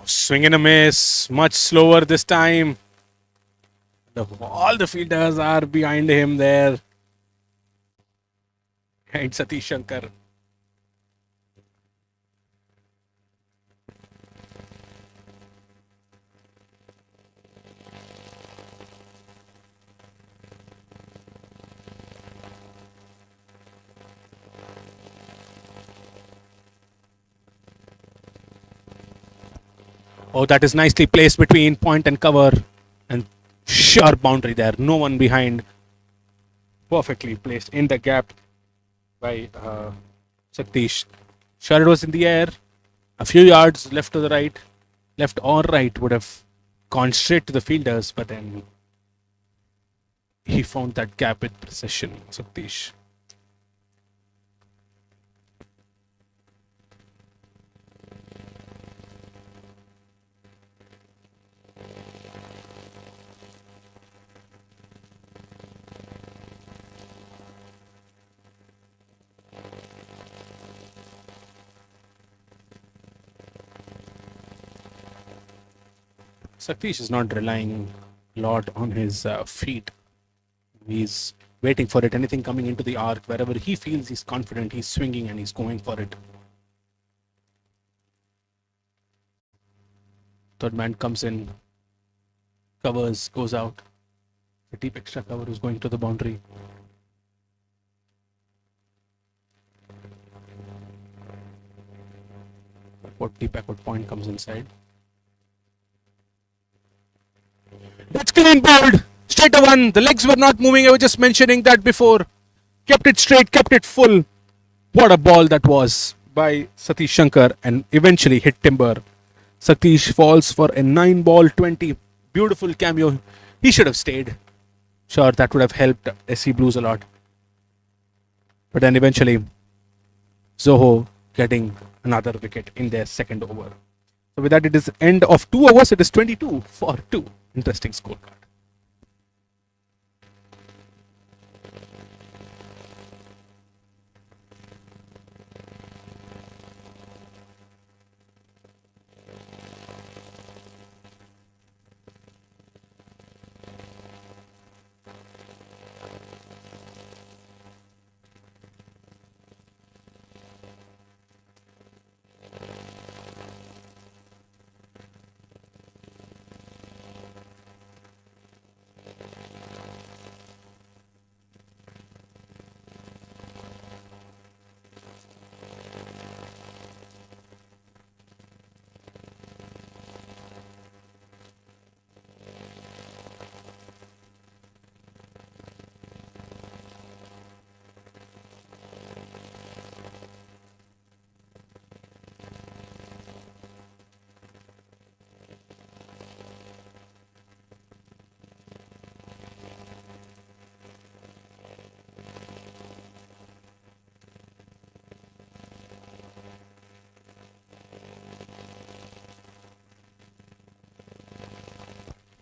Swing and a miss, much slower this time. All the fielders are behind him there. And Satish Shankar. Oh, that is nicely placed between point and cover. And sharp boundary there. No one behind. Perfectly placed in the gap by Satish. Sure, it was in the air. A few yards left to the right. Left or right would have gone straight to the fielders, but then he found that gap with precision, Satish. Satish is not relying a lot on his feet. He's waiting for it. Anything coming into the arc, wherever he feels he's confident, he's swinging and he's going for it. Third man comes in, covers, goes out. The deep extra cover is going to the boundary. Deep backward point comes inside. That's clean bowled. Straight to one. The legs were not moving. I was just mentioning that before. Kept it straight, kept it full. What a ball that was by Satish Shankar and eventually hit timber. Satish falls for a 9 ball 20. Beautiful cameo. He should have stayed. Sure, that would have helped SC Blues a lot. But then eventually, Zoho getting another wicket in their second over. So with that, it is end of 2 overs. It is 22 for 2. Interesting scorecard.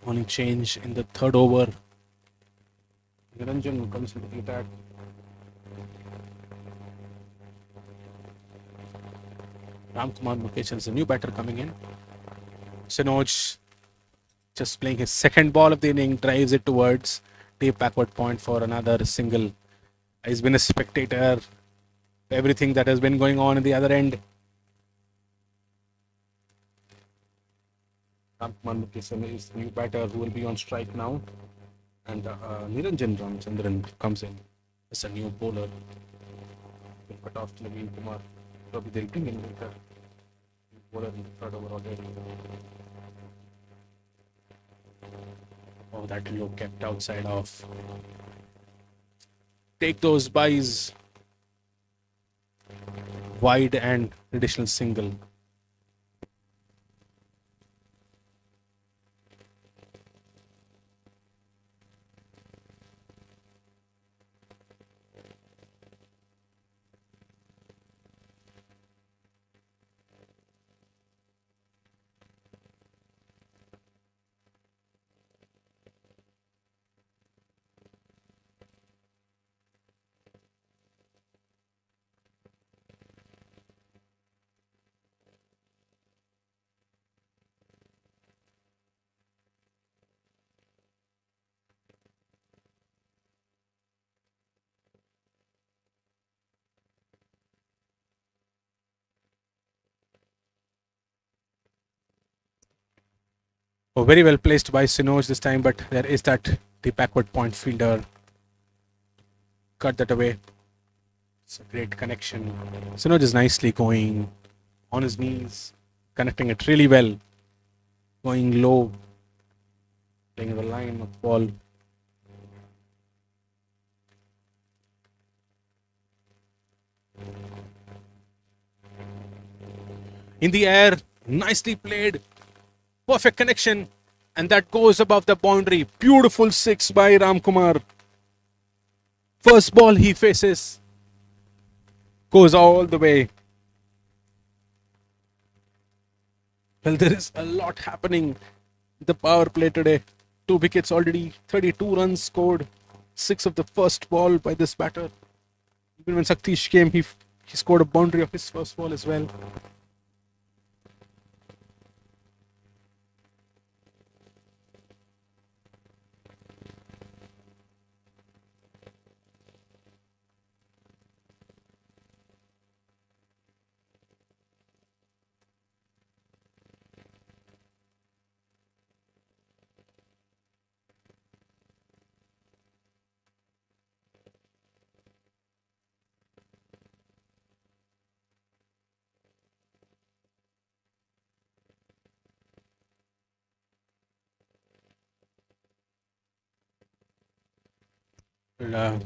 Only change in the third over. Niranjan comes into the attack. Ramkumar Mukesh is a new batter coming in. Sinoj just playing his second ball of the inning, drives it towards deep backward point for another single. He's been a spectator. Everything that has been going on in the other end. Ramkumar Mukesh is the new batter who will be on strike now. And Niranjan Ramchandran comes in as a new bowler. Will cut off Naveen Kumar. Probably they'll bring in later. Bowler in the third over already. Oh, that low kept outside off. Take those buys. Wide and additional single. Oh, very well placed by Sinoj this time, but there is that the backward point fielder. Cut that away. It's a great connection. Sinoj is nicely going on his knees, connecting it really well. Going low, playing the line of the ball. In the air, nicely played. Perfect connection. And that goes above the boundary. Beautiful six by Ramkumar. First ball he faces. Goes all the way. Well, there is a lot happening in the power play today. 2 wickets already. 32 runs scored. 6 of the first ball by this batter. Even when Saktish came, he scored a boundary of his first ball as well.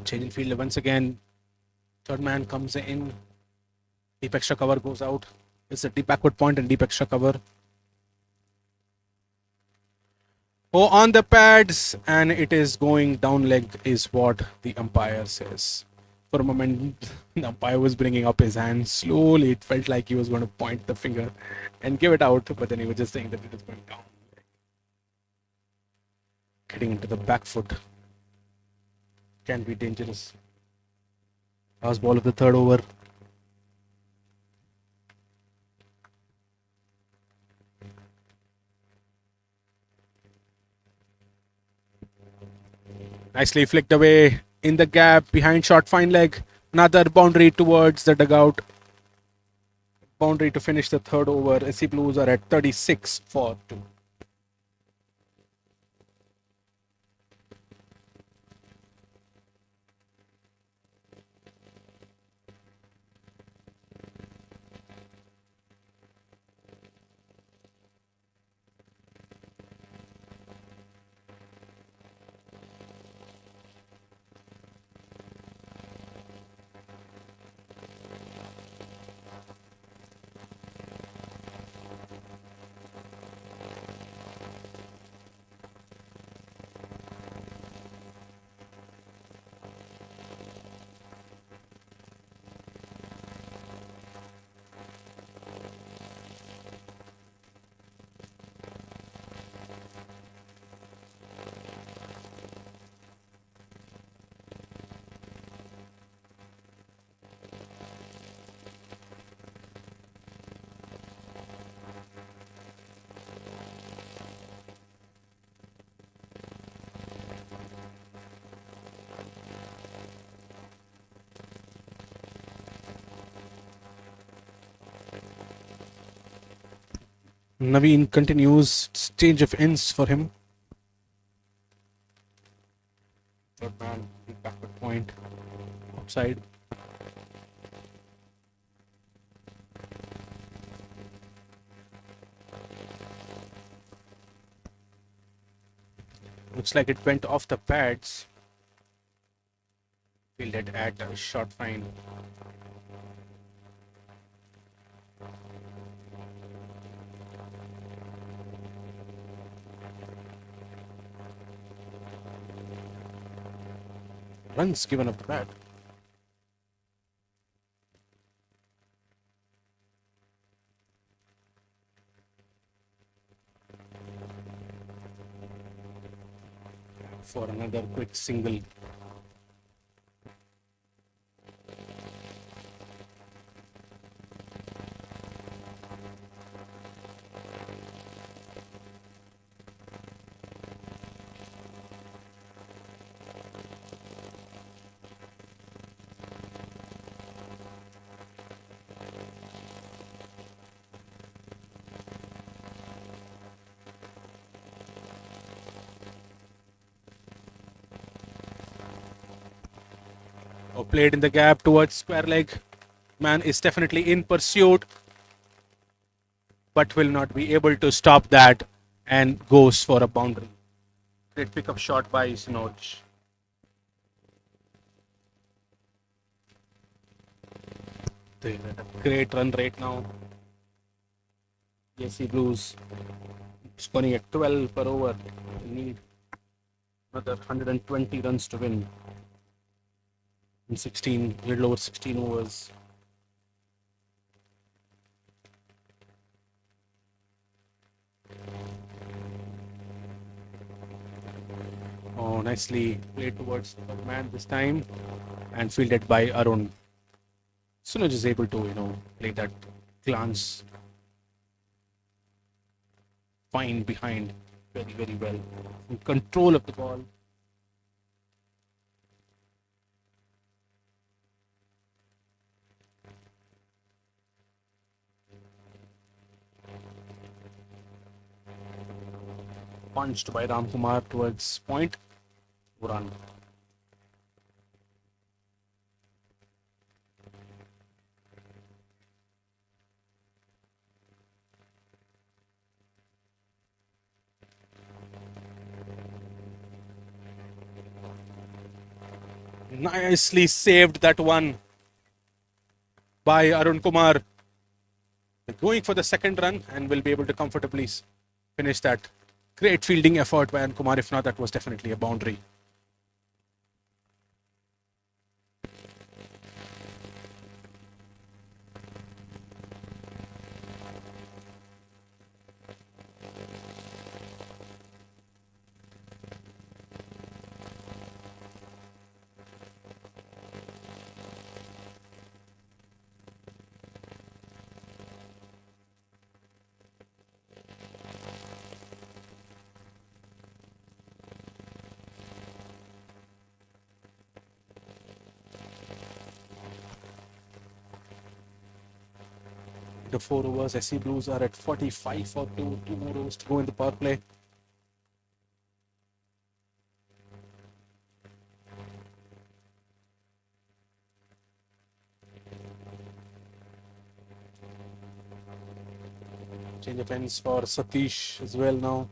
Changing field once again. Third man comes in. Deep extra cover goes out. It's a deep backward point and deep extra cover. Oh, on the pads, and it is going down leg, is what the umpire says. For a moment, the umpire was bringing up his hand slowly. It felt like he was going to point the finger and give it out, but then he was just saying that it is going down. Getting into the back foot can be dangerous. Last ball of the third over. Nicely flicked away in the gap behind short fine leg. Another boundary towards the dugout. Boundary to finish the third over. SC Blues are at 36 for 2. Naveen continues. Change of ends for him. Third man, backward point. Outside. Looks like it went off the pads. Fielded at a short fine. Runs given up the bat. For another quick single. Played in the gap towards square leg. Man is definitely in pursuit, but will not be able to stop that and goes for a boundary. Great pickup shot by Sinoj. They're at a great run rate now. JC Blues scoring at 12 per over. They need another 120 runs to win. In 16, little over 16 overs. Oh, nicely played towards the man this time and fielded by Arun. Sunaj is able to, play that glance fine behind very, very well. In control of the ball. Punched by Ram Kumar towards point. Run. Nicely saved that one by Arun Kumar. Going for the second run and will be able to comfortably finish that. Great fielding effort by Arun Kumar. If not, that was definitely a boundary. The 4 overs, SC Blues are at 45 for 2 more overs to go in the power play. Change of ends for Satish as well now.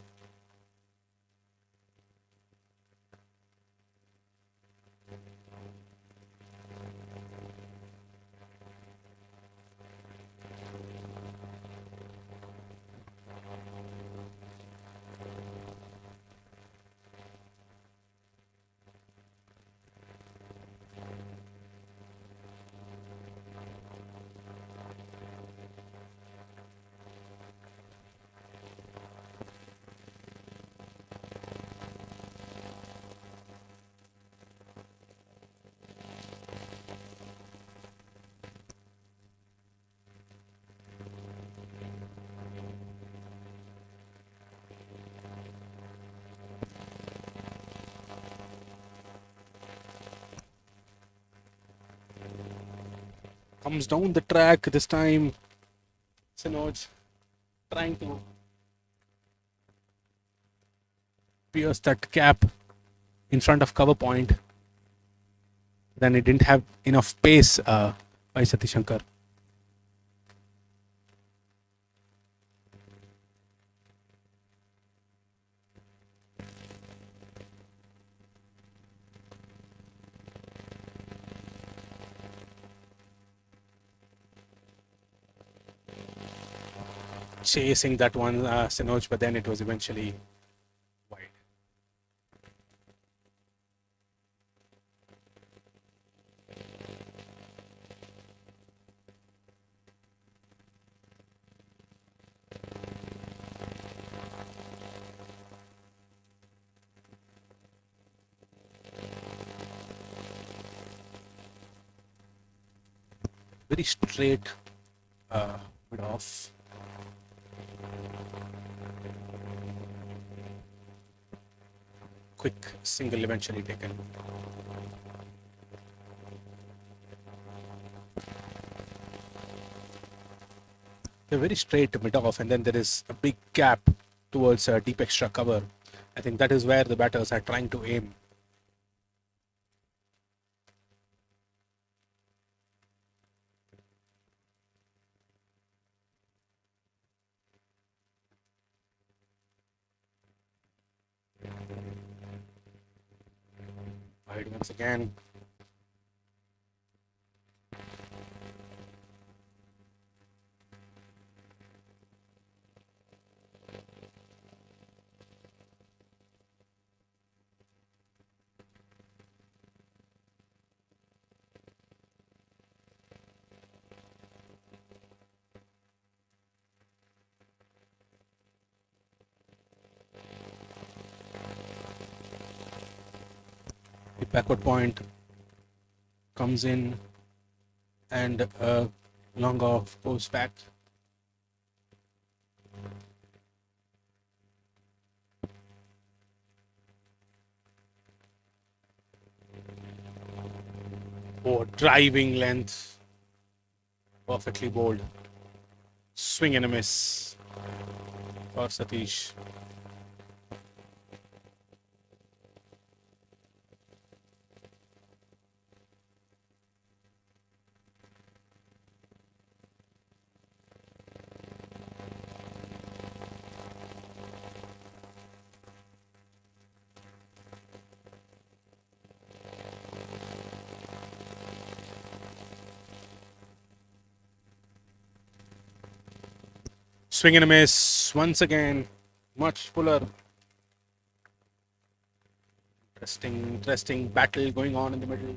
Comes down the track this time. Sinoj trying to pierce that gap in front of cover point. Then it didn't have enough pace by Satish Shankar. Chasing that one, Sinoj, but then it was eventually wide. Very straight mid off. Quick single eventually taken. They're very straight mid off, and then there is a big gap towards deep extra cover. I think that is where the batters are trying to aim. Wide once again. The backward point comes in and long off goes back. Oh, driving length. Perfectly bowled. Swing and a miss for Satish. Swing and a miss once again. Much fuller. Interesting battle going on in the middle.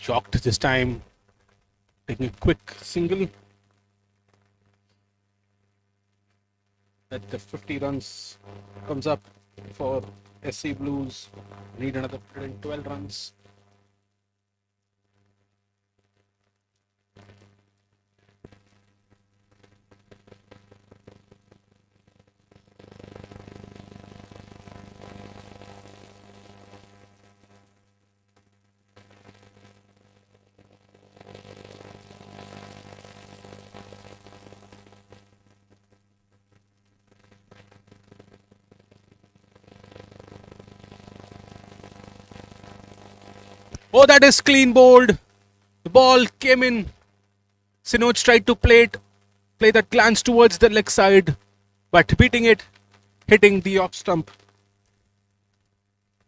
Shocked this time. Taking a quick single. That the 50 runs comes up for SC Blues. Need another 112 runs. Oh, that is clean bowled. The ball came in. Sinoj tried to play that glance towards the leg side, but beating it, hitting the off stump.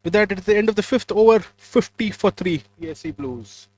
With that, at the end of the 5th over, 50 for 3, SC Blues.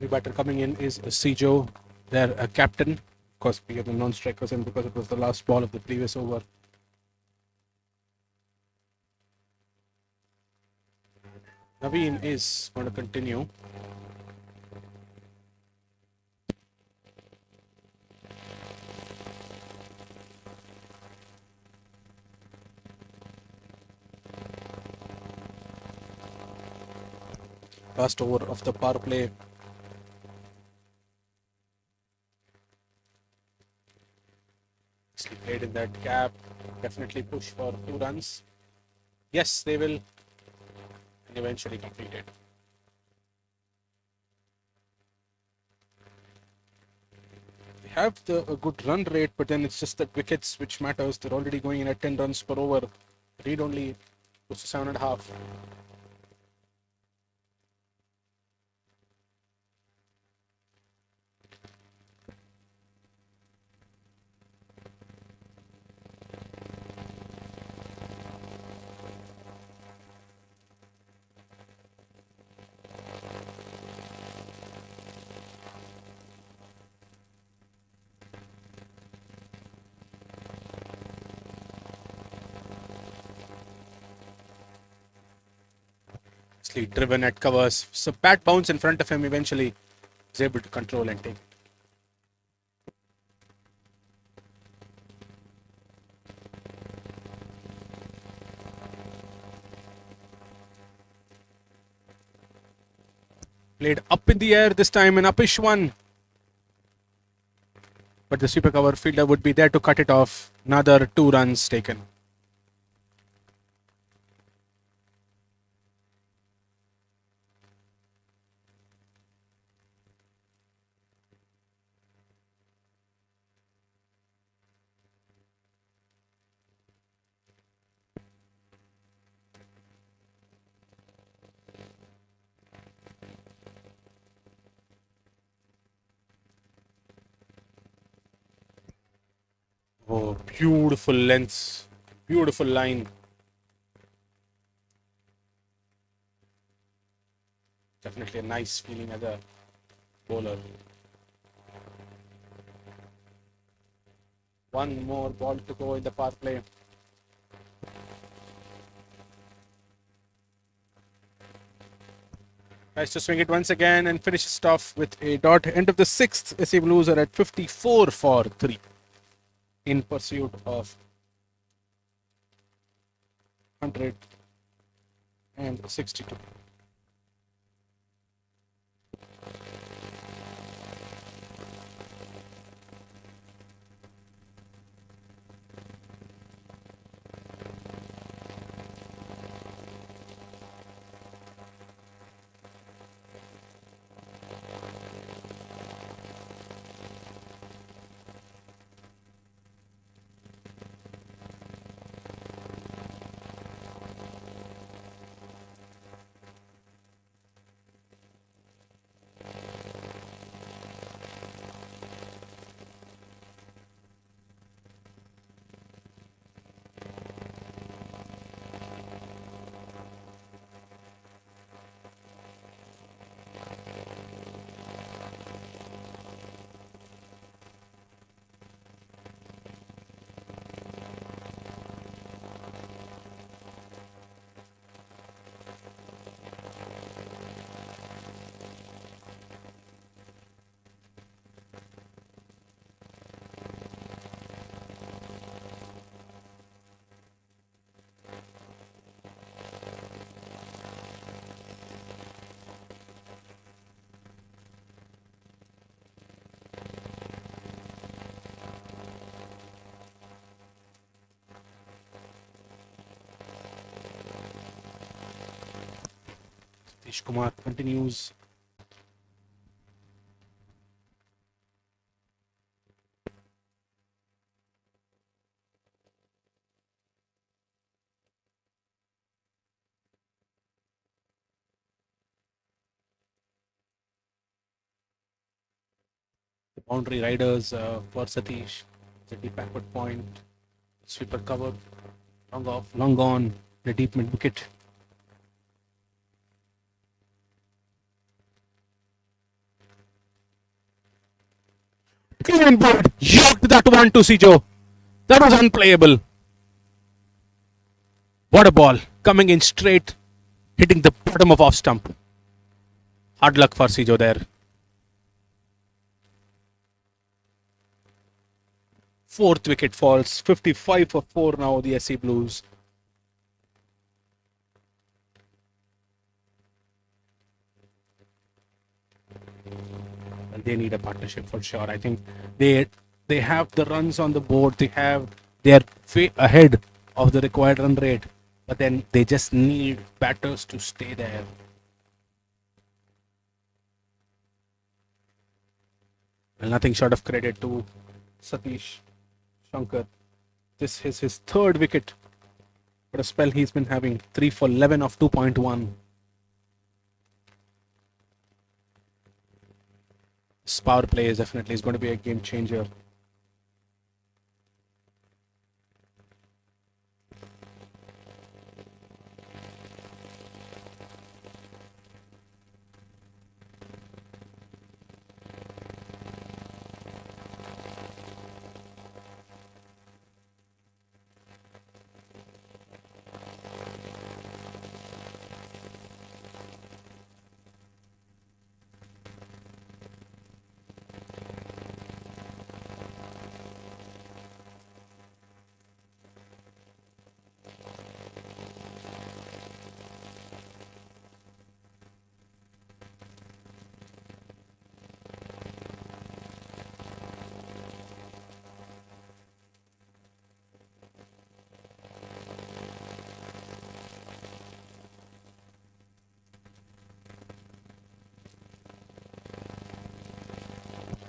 New batter coming in is Sijo, their captain. Of course, we get the non-strikers in because it was the last ball of the previous over. Naveen is going to continue. Last over of the power play. Played in that gap. Definitely push for 2 runs. Yes, they will. And eventually complete it. They have a good run rate, but then it's just the wickets which matters. They're already going in at 10 runs per over. Read only close to 7.5. Driven at covers. So bat bounce in front of him eventually is able to control and take. Played up in the air this time, an uppish one. But the sweeper cover fielder would be there to cut it off. Another 2 runs taken. Oh, beautiful lengths. Beautiful line. Definitely a nice feeling as a bowler. One more ball to go in the power play. Tries to swing it once again and finishes it off with a dot. End of the 6th. SC Blues are at 54 for 3 in pursuit of 162. Satish Kumar continues. The boundary riders for Satish. The deep backward point. Sweeper cover. Long off, long on. The deep mid wicket. Clean board. Yorked that one to Sijo. That was unplayable. What a ball. Coming in straight, hitting the bottom of off stump. Hard luck for Sijo there. Fourth wicket falls. 55 for 4 now, the SC Blues. And they need a partnership for sure. I think they have the runs on the board. They are ahead of the required run rate, but then they just need batters to stay there. Well, nothing short of credit to Satish Shankar. This is his third wicket. What a spell he's been having. 3 for 11 of 2.1. This power play is definitely going to be a game changer.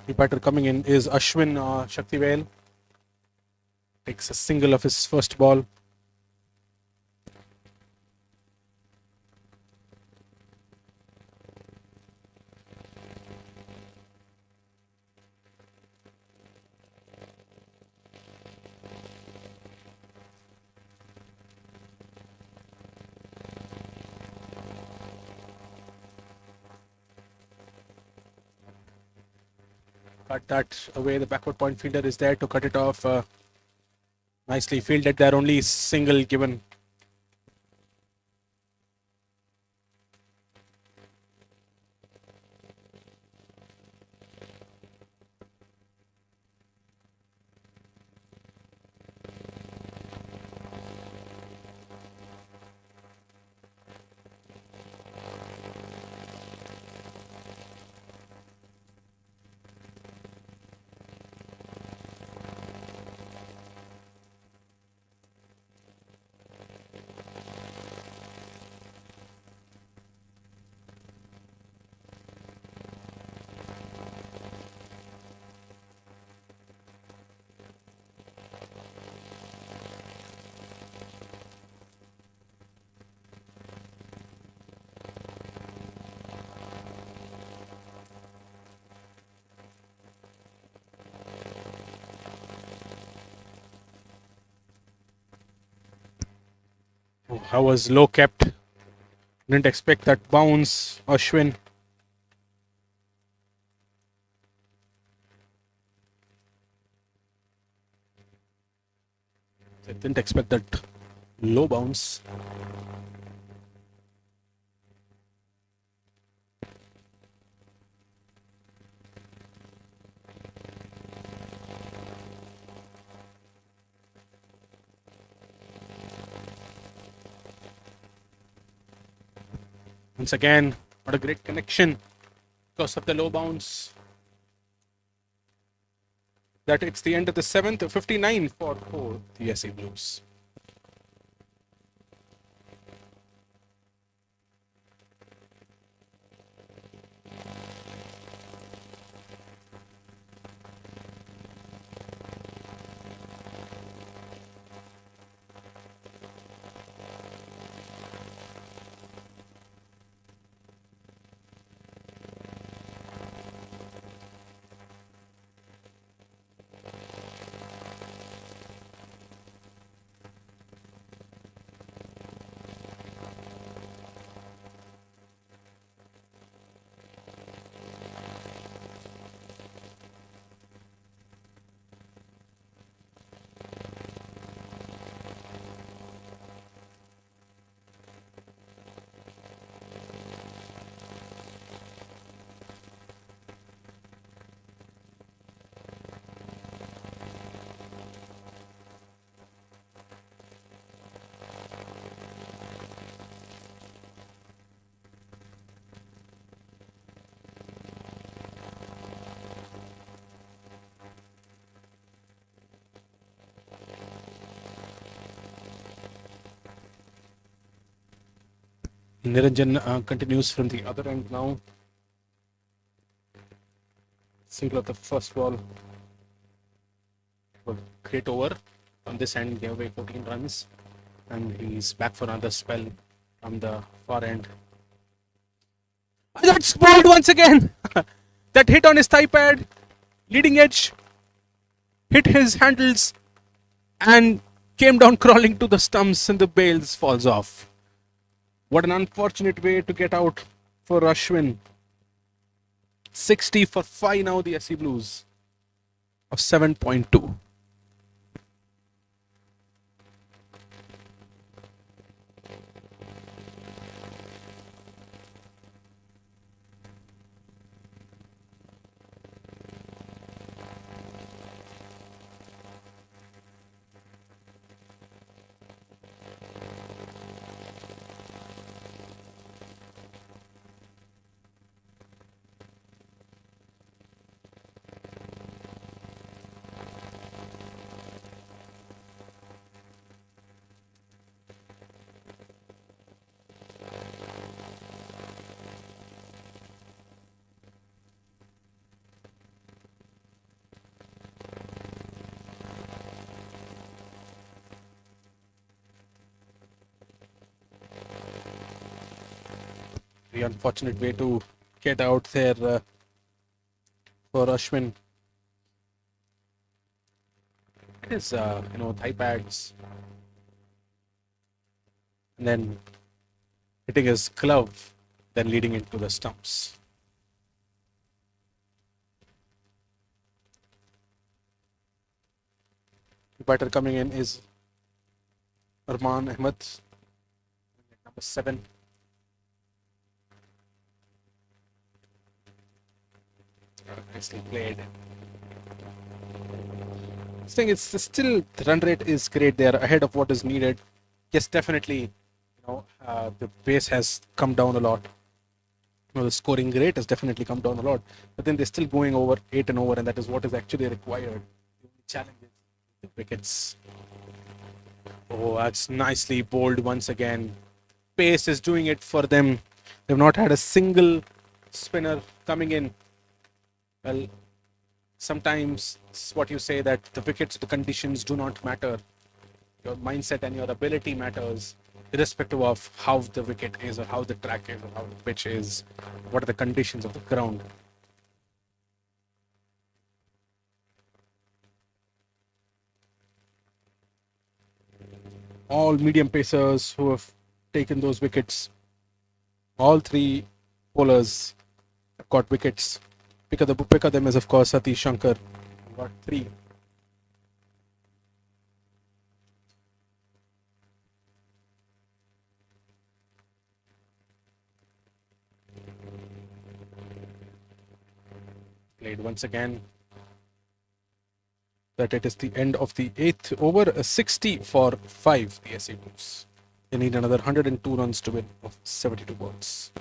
The batter coming in is Ashwin Shaktivel. Takes a single of his first ball. Cut that away. The backward point fielder is there to cut it off. Nicely fielded there. Only single given. I was low kept. Didn't expect that bounce, Ashwin. I didn't expect that low bounce. Once again, not a great connection because of the low bounce. That it's the end of the 7th, 59 for 4, the SC Blues. Niranjan continues from the other end now. Single of the first ball. Great over on this end, gave away 14 runs. And he's back for another spell from the far end. That's bowled once again. That hit on his thigh pad, leading edge, hit his handles and came down crawling to the stumps, and the bails falls off. What an unfortunate way to get out for Ashwin. 60 for 5 now, the SC Blues of 7.2. Very unfortunate way to get out there for Ashwin. It is, thigh pads. And then hitting his glove, then leading into the stumps. The batter coming in is Arman Ahmed, number 7. Nicely played. I think it's still, the run rate is great there, ahead of what is needed. Yes, definitely, the pace has come down a lot. The scoring rate has definitely come down a lot, but then they're still going over 8 and over, and that is what is actually required. The challenge is the wickets. Oh, that's nicely bowled once again. Pace is doing it for them. They've not had a single spinner coming in. Well, sometimes it's what you say, that the wickets, the conditions do not matter. Your mindset and your ability matters, irrespective of how the wicket is, or how the track is, or how the pitch is, what are the conditions of the ground. All medium pacers who have taken those wickets. All 3 bowlers have got wickets. Pick of them is, of course, Satish Shankar. Got 3. Played once again. That it is the end of the 8th over. 60 for 5, the SC Blues. They need another 102 runs to win of 72 balls.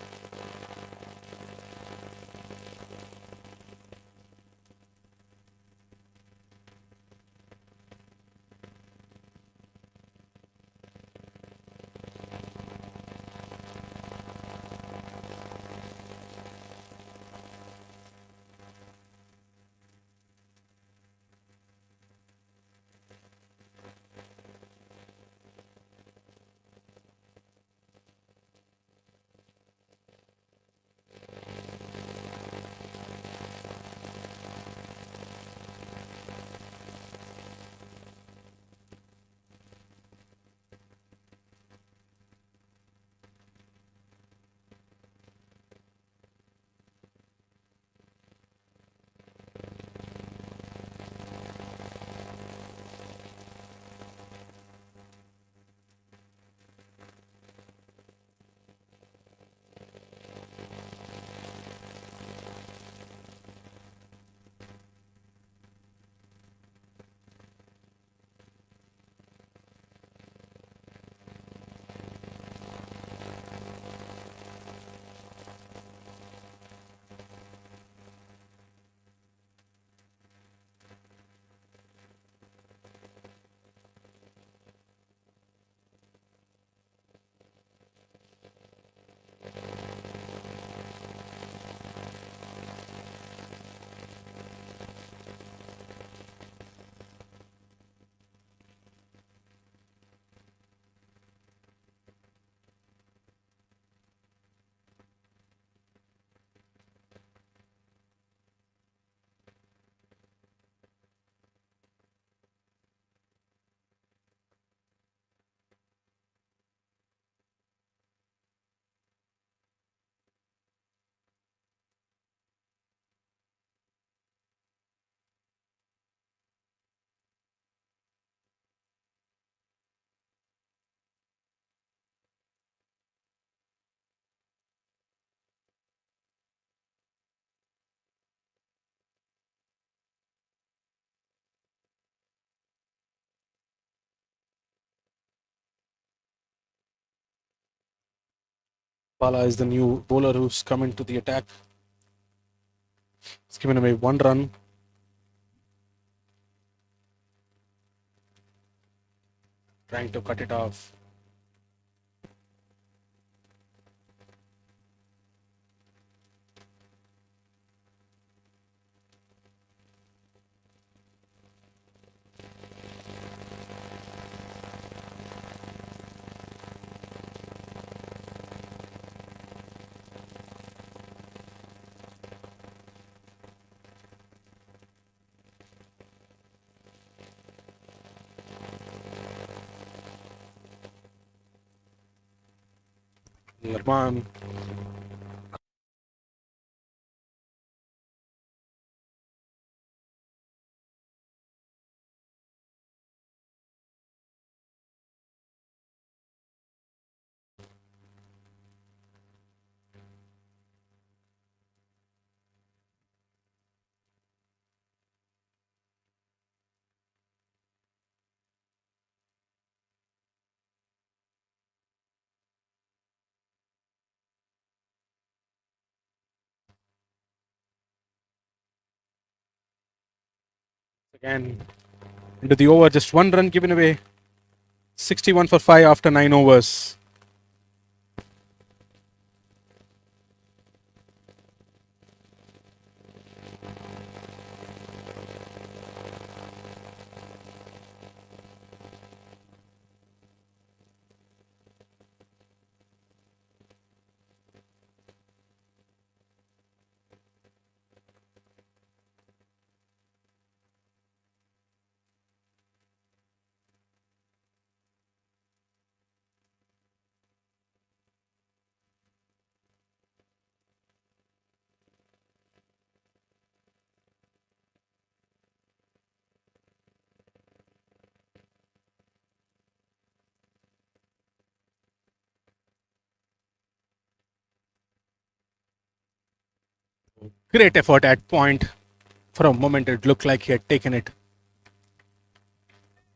Bala is the new bowler who's coming to the attack. He's given away 1 run. Trying to cut it off. Lirman. Again, into the over, just 1 run given away. 61 for 5 after 9 overs. Great effort at point. For a moment, it looked like he had taken it.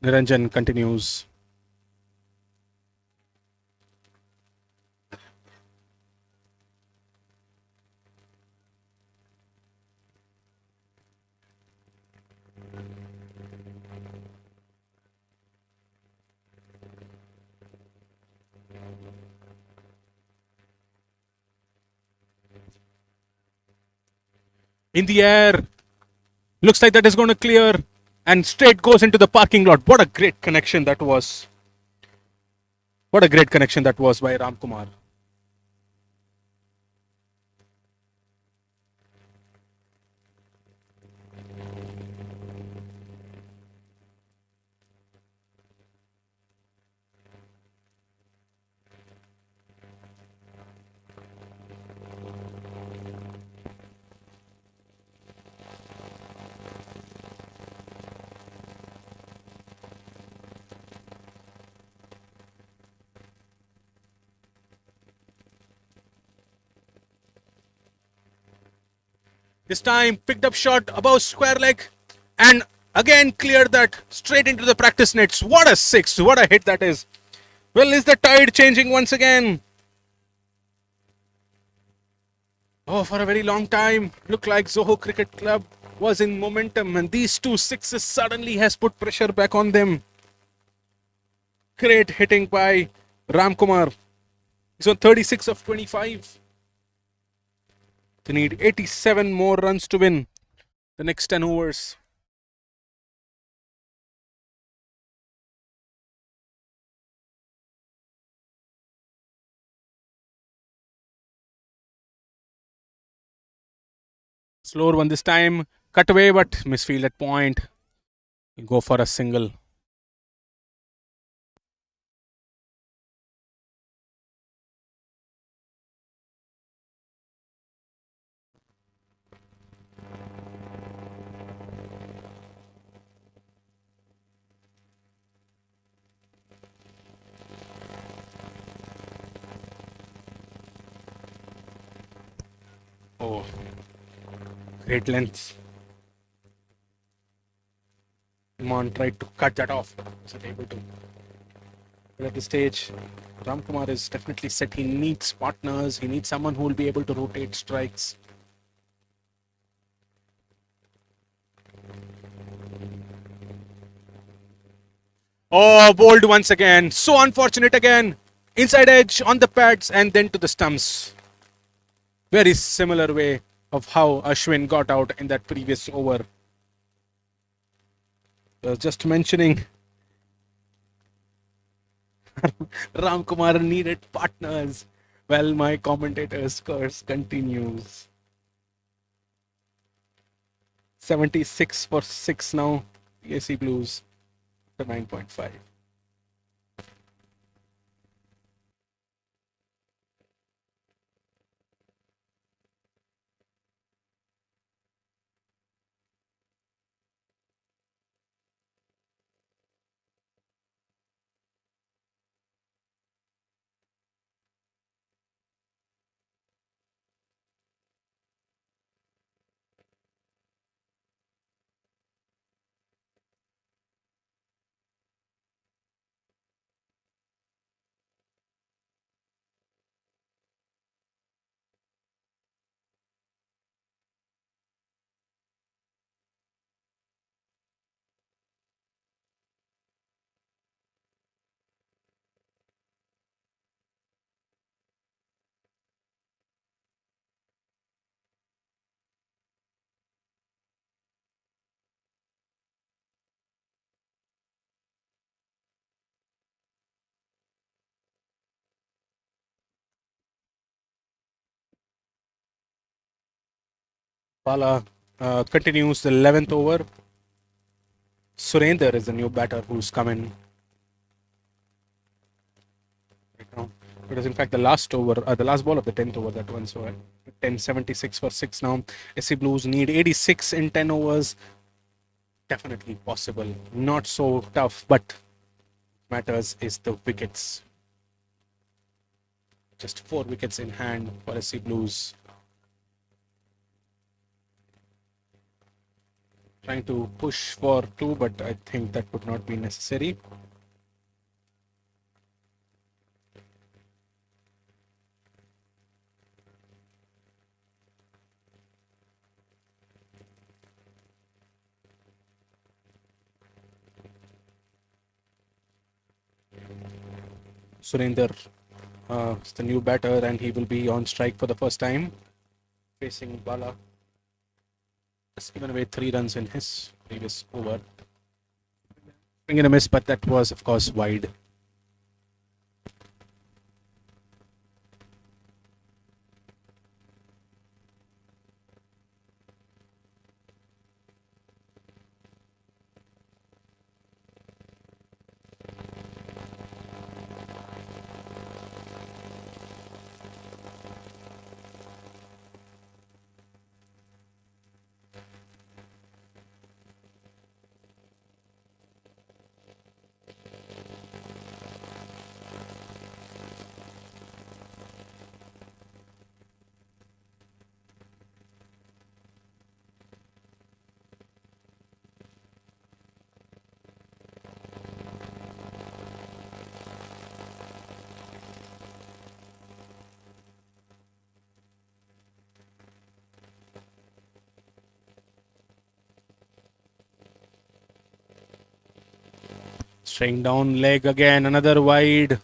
Niranjan continues. In the air. Looks like that is going to clear. And straight goes into the parking lot. What a great connection that was. What a great connection that was by Ramkumar. This time picked up shot above square leg and again cleared that straight into the practice nets. What a 6, what a hit that is. Well, is the tide changing once again? Oh, for a very long time, looked like Zoho Cricket Club was in momentum and these 2 sixes suddenly has put pressure back on them. Great hitting by Ramkumar. He's on 36 of 25. They need 87 more runs to win the next 10 overs. Slower one this time. Cut away, but misfield at point. He'll go for a single. Oh, great length. Mon tried to cut that off. Wasn't able to. But at this stage, Ramkumar is definitely set. He needs partners. He needs someone who will be able to rotate strikes. Oh, bowled once again. So unfortunate again. Inside edge on the pads and then to the stumps. Very similar way of how Ashwin got out in that previous over. I was just mentioning Ramkumar needed partners. Well, my commentator's curse continues. 76 for 6 now. AC Blues to 9.5. Bala continues the 11th over. Surender is the new batter who's come in right now. It was in fact the last over, the last ball of the 10th over, that one. So 10.76 for 6 now. SC Blues need 86 in 10 overs. Definitely possible. Not so tough, but matters is the wickets. Just 4 wickets in hand for SC Blues. Trying to push for 2, but I think that would not be necessary. Surinder is the new batter and he will be on strike for the first time. Facing Bala. Just given away 3 runs in his previous over. Bringing a miss, but that was, of course, wide. Straying down leg again, another wide.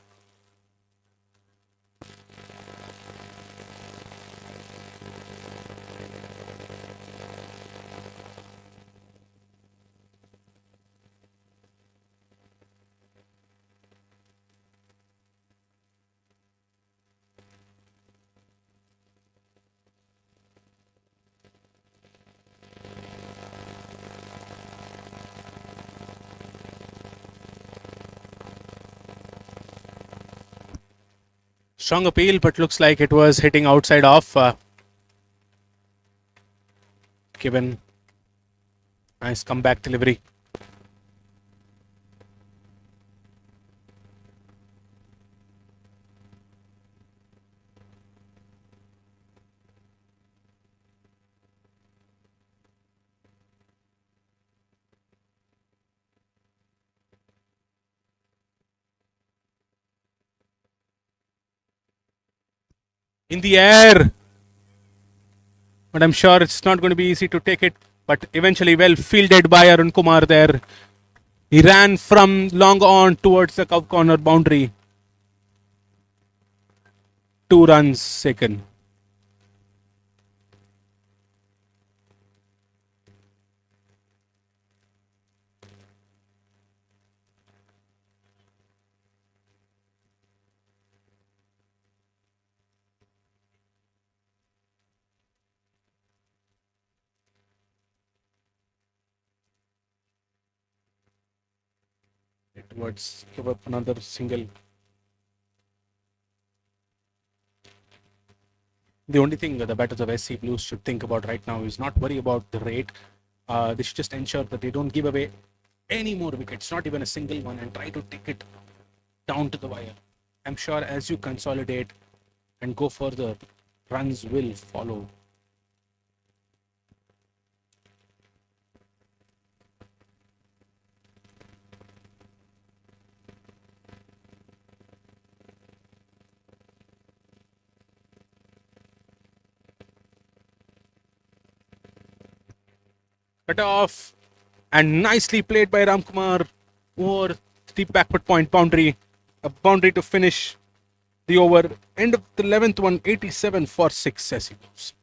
Strong appeal, but looks like it was hitting outside off. Given nice comeback delivery. in the air. But I'm sure it's not going to be easy to take it. But eventually, well fielded by Arun Kumar there. He ran from long on towards the cow corner boundary. 2 runs taken. Towards give up another single. The only thing that the batters of SC Blues should think about right now is not worry about the rate. They should just ensure that they don't give away any more wickets, not even a single one, and try to take it down to the wire. I'm sure as you consolidate and go further, runs will follow. Cut off and nicely played by Ramkumar over the backward point boundary. A boundary to finish the over. End of the 11th one, 87 for 6 as he moves.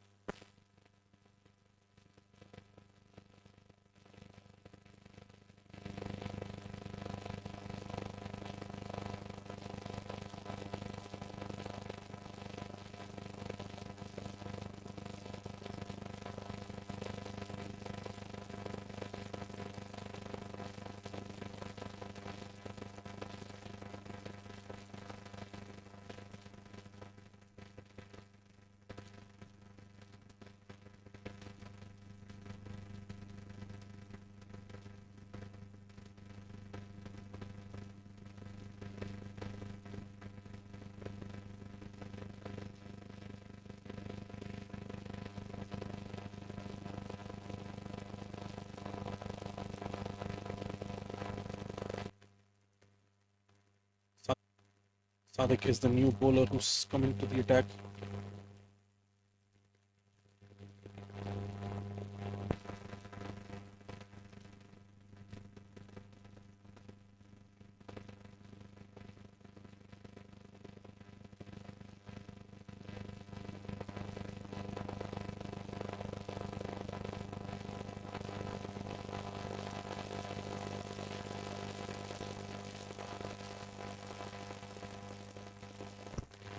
Sadik is the new bowler who's coming to the attack.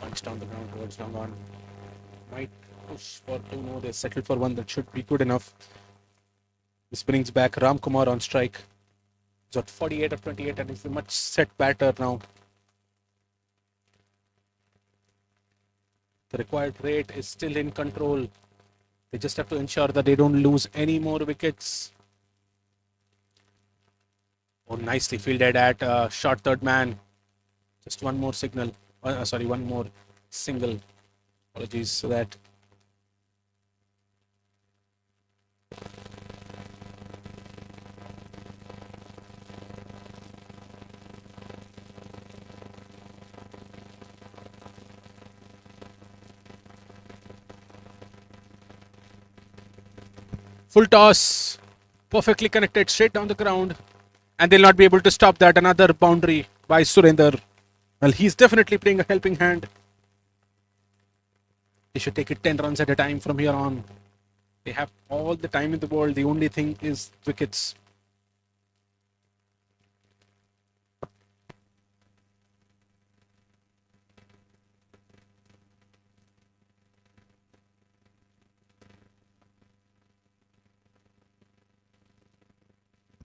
Punch down the ground towards long on. Might push for 2. No, they settled for 1. That should be good enough. This brings back Ramkumar on strike. He's got 48 of 28 and he's a much set batter now. The required rate is still in control. They just have to ensure that they don't lose any more wickets. Oh, nicely fielded at short third man. Just one more signal. One more single. Apologies for that. Full toss. Perfectly connected straight down the ground. And they'll not be able to stop that. Another boundary by Surender. Well, he's definitely playing a helping hand. They should take it 10 runs at a time from here on. They have all the time in the world. The only thing is wickets.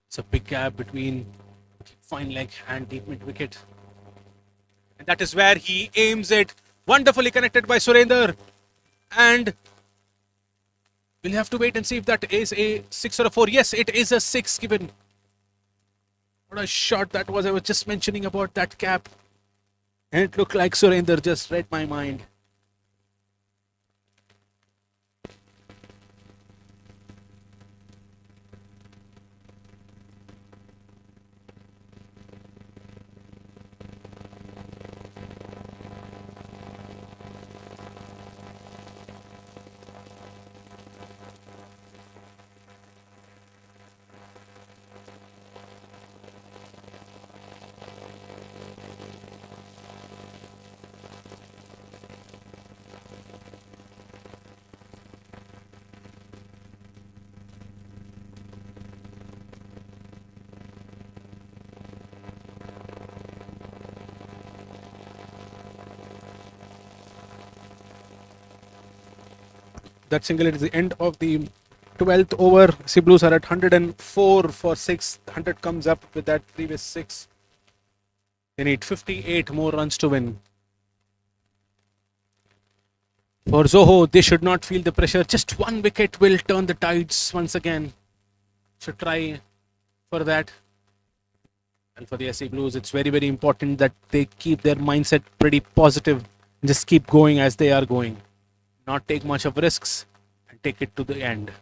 It's a big gap between fine leg and deep mid wicket. And that is where he aims it. Wonderfully connected by Surender. And we'll have to wait and see if that is a 6 or a 4. Yes, it is a 6 given. What a shot that was. I was just mentioning about that cap. And it looked like Surender just read my mind. that single. It is the end of the 12th over. Sea Blues are at 104 for 6. 100 comes up with that previous 6. They need 58 more runs to win. For Zoho, they should not feel the pressure. Just one wicket will turn the tides once again. Should try for that. And for the SC Blues, it's very, very important that they keep their mindset pretty positive and just keep going as they are going. Not take much of risks and take it to the end.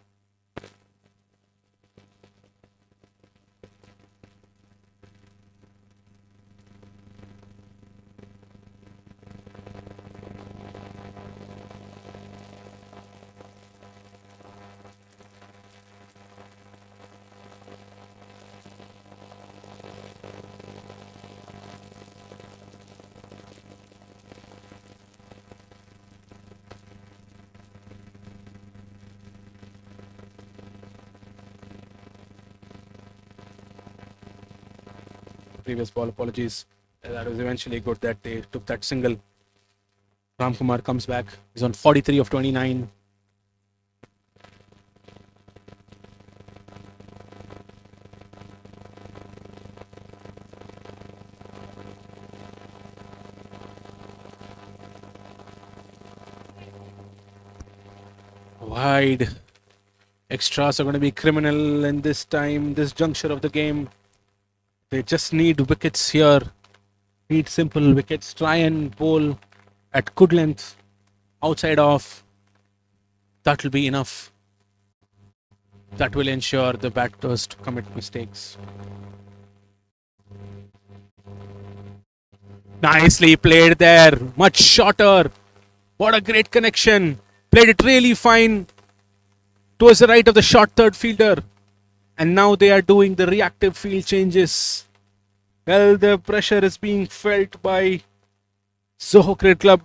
Previous ball, apologies. That was eventually good that they took that single. Ramkumar comes back. He's on 43 of 29. Wide. Extras are going to be criminal in this time, this juncture of the game. They just need wickets here. Need simple wickets. Try and bowl at good length. Outside off. That will be enough. That will ensure the batters to commit mistakes. Nicely played there. Much shorter. What a great connection. Played it really fine towards the right of the short third fielder. And now they are doing the reactive field changes. Well, the pressure is being felt by Zoho Cricket Club.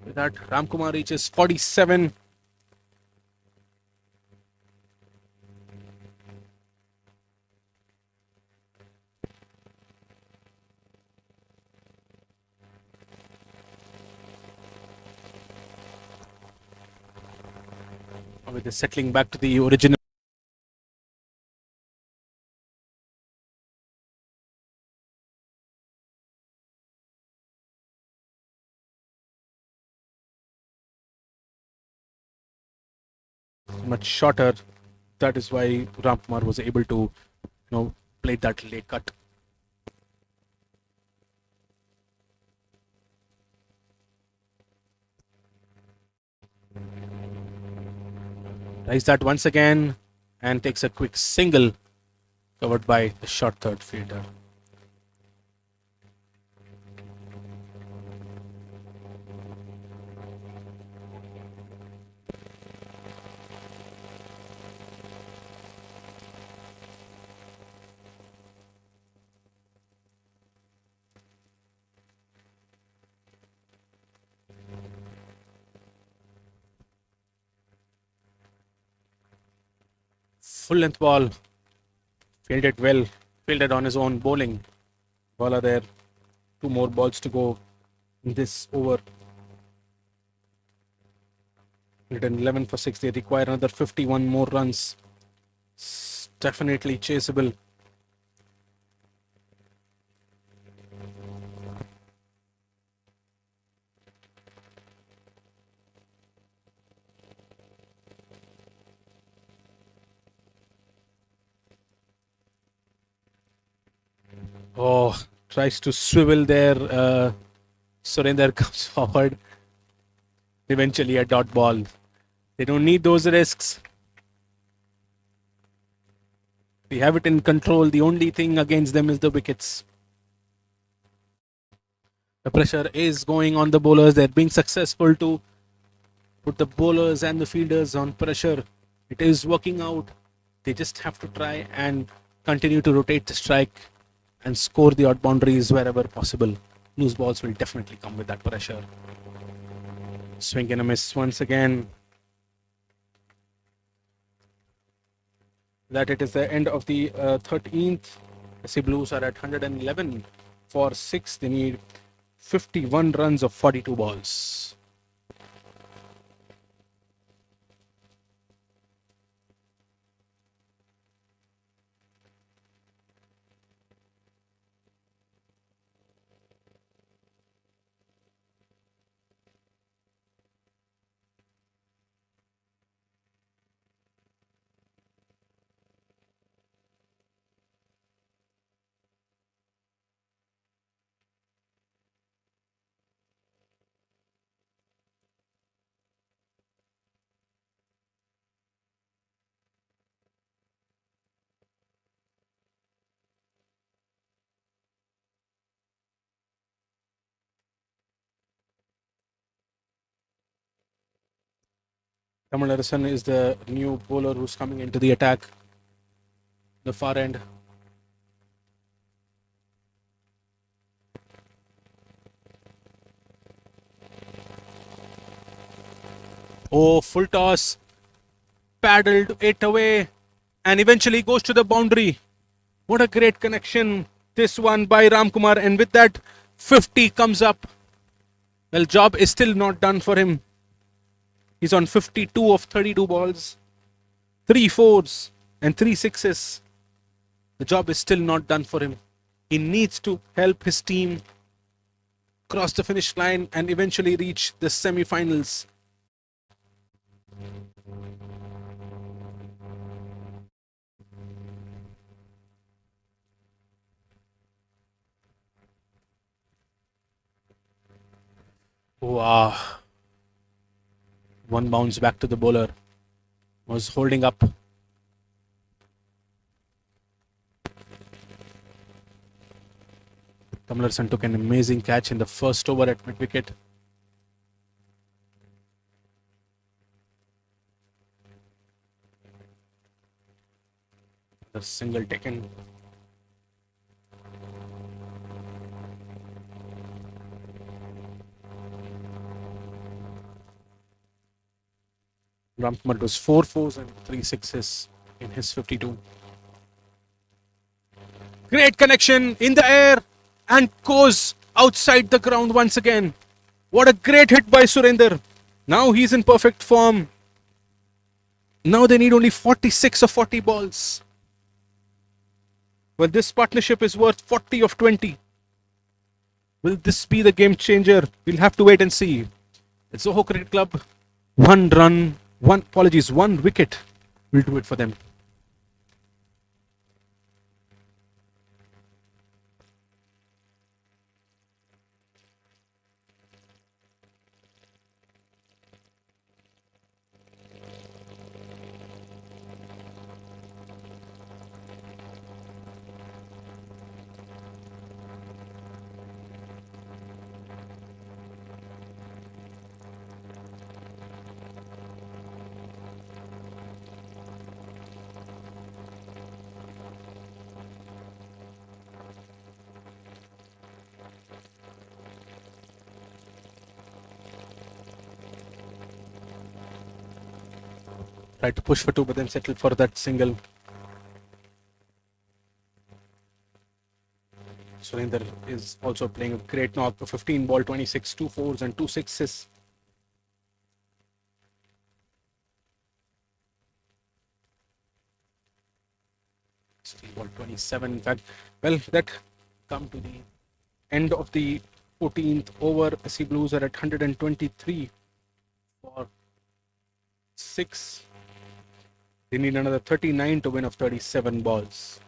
With that, Ramkumar reaches 47. With the settling back to the original. Much shorter. That is why Ramkumar was able to, play that late cut. Tries that once again and takes a quick single covered by the short third fielder. Full length ball, fielded well, fielded on his own bowling. Bowler there, 2 more balls to go in this over. 111 for 6, they require another 51 more runs. It's definitely chaseable. Oh, tries to swivel there. Surinder comes forward. Eventually a dot ball. They don't need those risks. We have it in control. The only thing against them is the wickets. The pressure is going on the bowlers. They're being successful to put the bowlers and the fielders on pressure. It is working out. They just have to try and continue to rotate the strike and score the odd boundaries wherever possible. Loose balls will definitely come with that pressure. Swing and a miss once again. that it is the end of the 13th. SC Blues are at 111 for 6. They need 51 runs of 42 balls. Kamal Harrison is the new bowler who's coming into the attack. The far end. Oh, full toss. Paddled it away and eventually goes to the boundary. What a great connection. This one by Ramkumar, and with that 50 comes up. Well, job is still not done for him. He's on 52 of 32 balls, 3 fours and 3 sixes. The job is still not done for him. He needs to help his team cross the finish line and eventually reach the semi-finals. Wow. One bounce back to the bowler. Was holding up. Kamal Harrison took an amazing catch in the first over at mid-wicket. The single taken. Ramkumar was 4 fours and 3 sixes in his 52. Great connection in the air and goes outside the ground once again. What a great hit by Surinder. Now he's in perfect form. Now they need only 46 of 40 balls. Well, this partnership is worth 40 of 20. Will this be the game changer? We'll have to wait and see. It's Zoho Cricket Club. One run, one wicket will do it for them. Tried to push for 2 but then settled for that single. Surinder is also playing a great knock for 15 ball, 26, 2 fours and 2 sixes. Ball 27 in fact. Well, that come to the end of the 14th over. SC Blues are at 123 for 6. They need another 39 to win of 37 balls.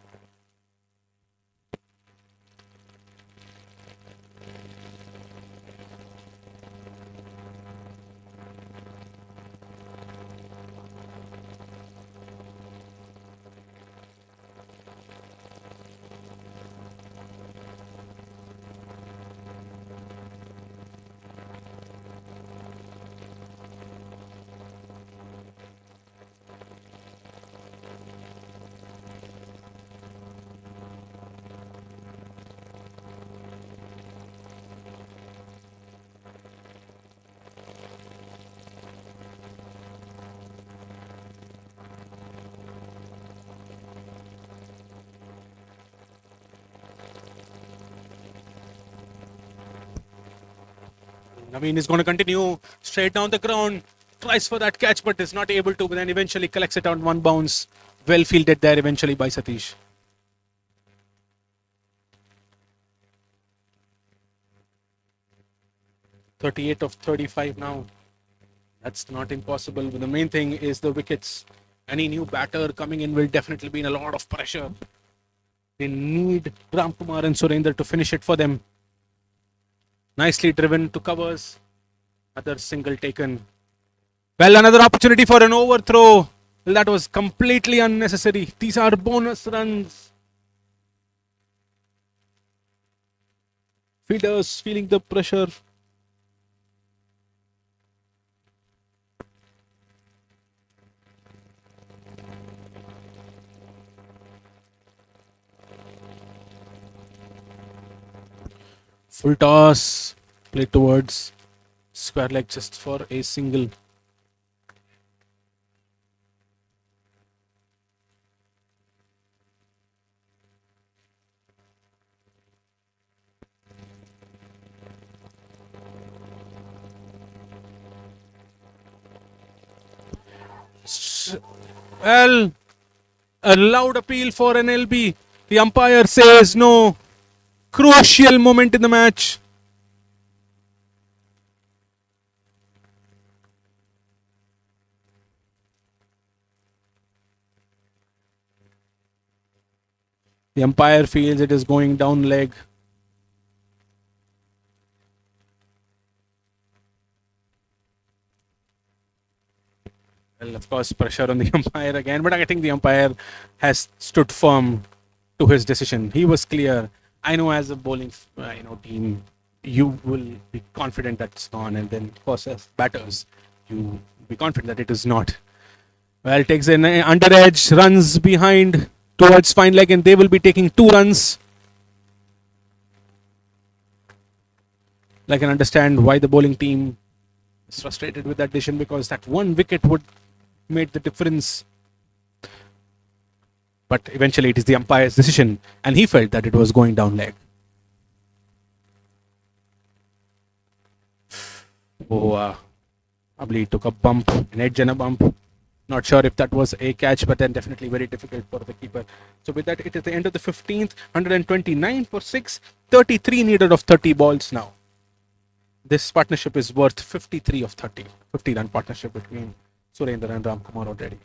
Naveen is going to continue straight down the ground. Tries for that catch but is not able to. But then eventually collects it on one bounce. Well fielded there eventually by Satish. 38 of 35 now. That's not impossible. But the main thing is the wickets. Any new batter coming in will definitely be in a lot of pressure. They need Ramkumar and Surendra to finish it for them. Nicely driven to covers. Another single taken. Well, another opportunity for an overthrow. Well, that was completely unnecessary. These are bonus runs. Fielders feeling the pressure. Full toss, play towards square leg just for a single. Well, a loud appeal for an LB. The umpire says no. Crucial moment in the match. The umpire feels it is going down leg. Well, of course, pressure on the umpire again, but I think the umpire has stood firm to his decision. He was clear. I know as a bowling team, you will be confident that it's gone, and then of course as batters, you be confident that it is not. Well, takes an under edge, runs behind towards fine leg, and they will be taking 2 runs. I can understand why the bowling team is frustrated with that decision, because that 1 wicket would made the difference. But eventually it is the umpire's decision, and he felt that it was going down leg. Oh, Abli took a bump, an edge and a bump. Not sure if that was a catch, but then definitely very difficult for the keeper. So with that, it is the end of the 15th, 129 for 6, 33 needed of 30 balls now. This partnership is worth 53 of 30, 50-run partnership between Surendra and Ramkumar already.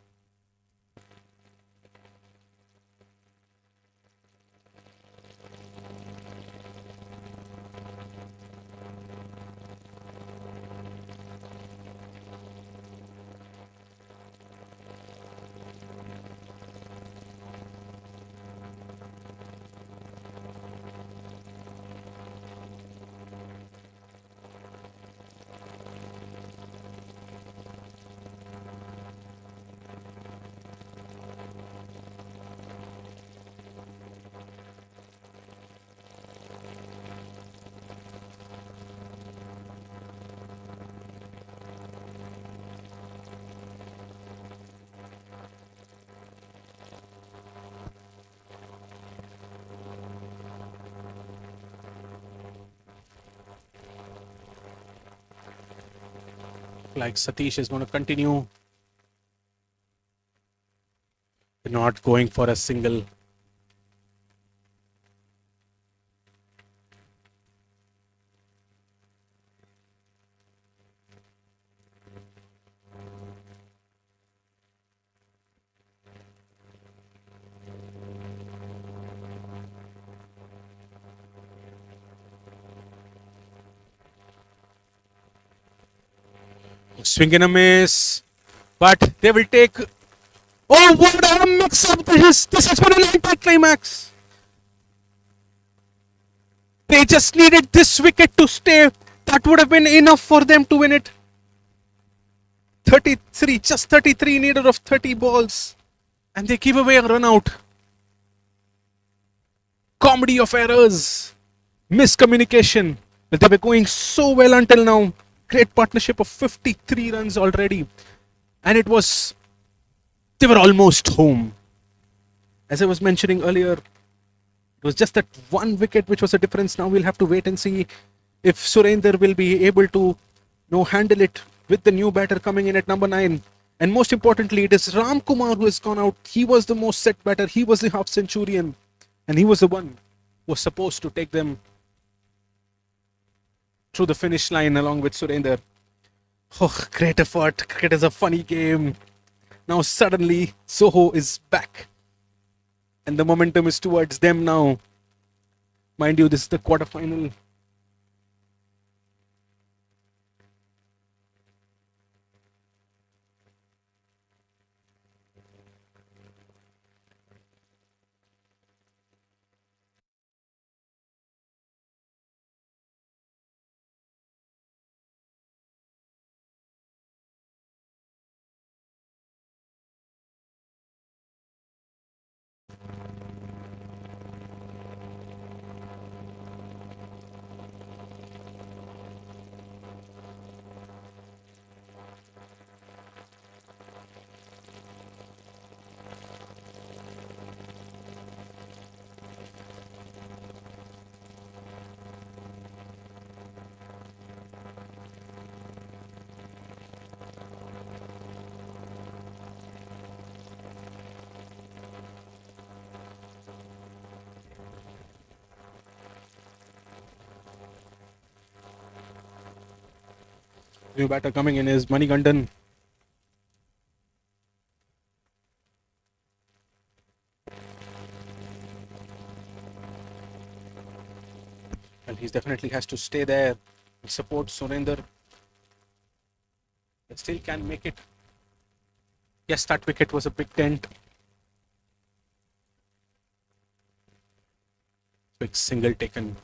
Like Satish is going to continue. They're not going for a single. Swing and a miss, but they will take. Oh, what a mix-up! This is for an anti-climax. They just needed this wicket to stay. That would have been enough for them to win it. 33, just 33 needed of 30 balls, and they give away a run out. Comedy of errors, miscommunication. But they were going so well until now. Great partnership of 53 runs already. And they were almost home. As I was mentioning earlier, it was just that 1 wicket which was a difference. Now we'll have to wait and see if Surender will be able to handle it with the new batter coming in at number 9. And most importantly, it is Ram Kumar who has gone out. He was the most set batter. He was the half centurion. And he was the one who was supposed to take them through the finish line along with Surender. Oh, great effort. Cricket is a funny game. Now suddenly Soho is back. And the momentum is towards them now. Mind you, this is the quarterfinal. New batter coming in is Manikandan. And he definitely has to stay there and support Surender. But still can make it. Yes, that wicket was a big dent. Big single taken.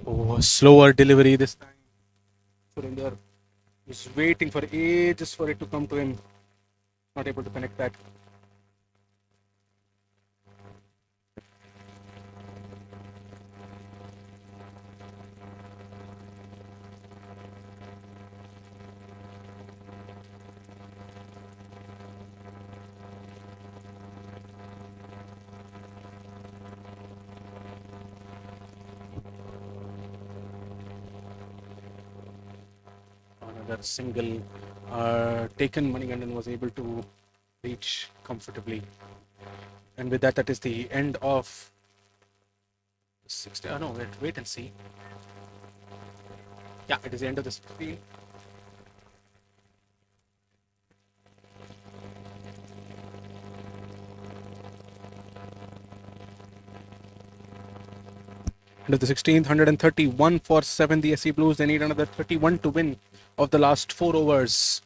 Oh, a slower delivery this time. Surender was waiting for ages for it to come to him. Not able to connect that. Another single taken. Manikandan was able to reach comfortably. And with that, that is the end of 60. Oh no, wait and see. Yeah, it is the end of the 16. End of the 16th, 131 for 7. The SC Blues, they need another 31 to win of the last 4 overs.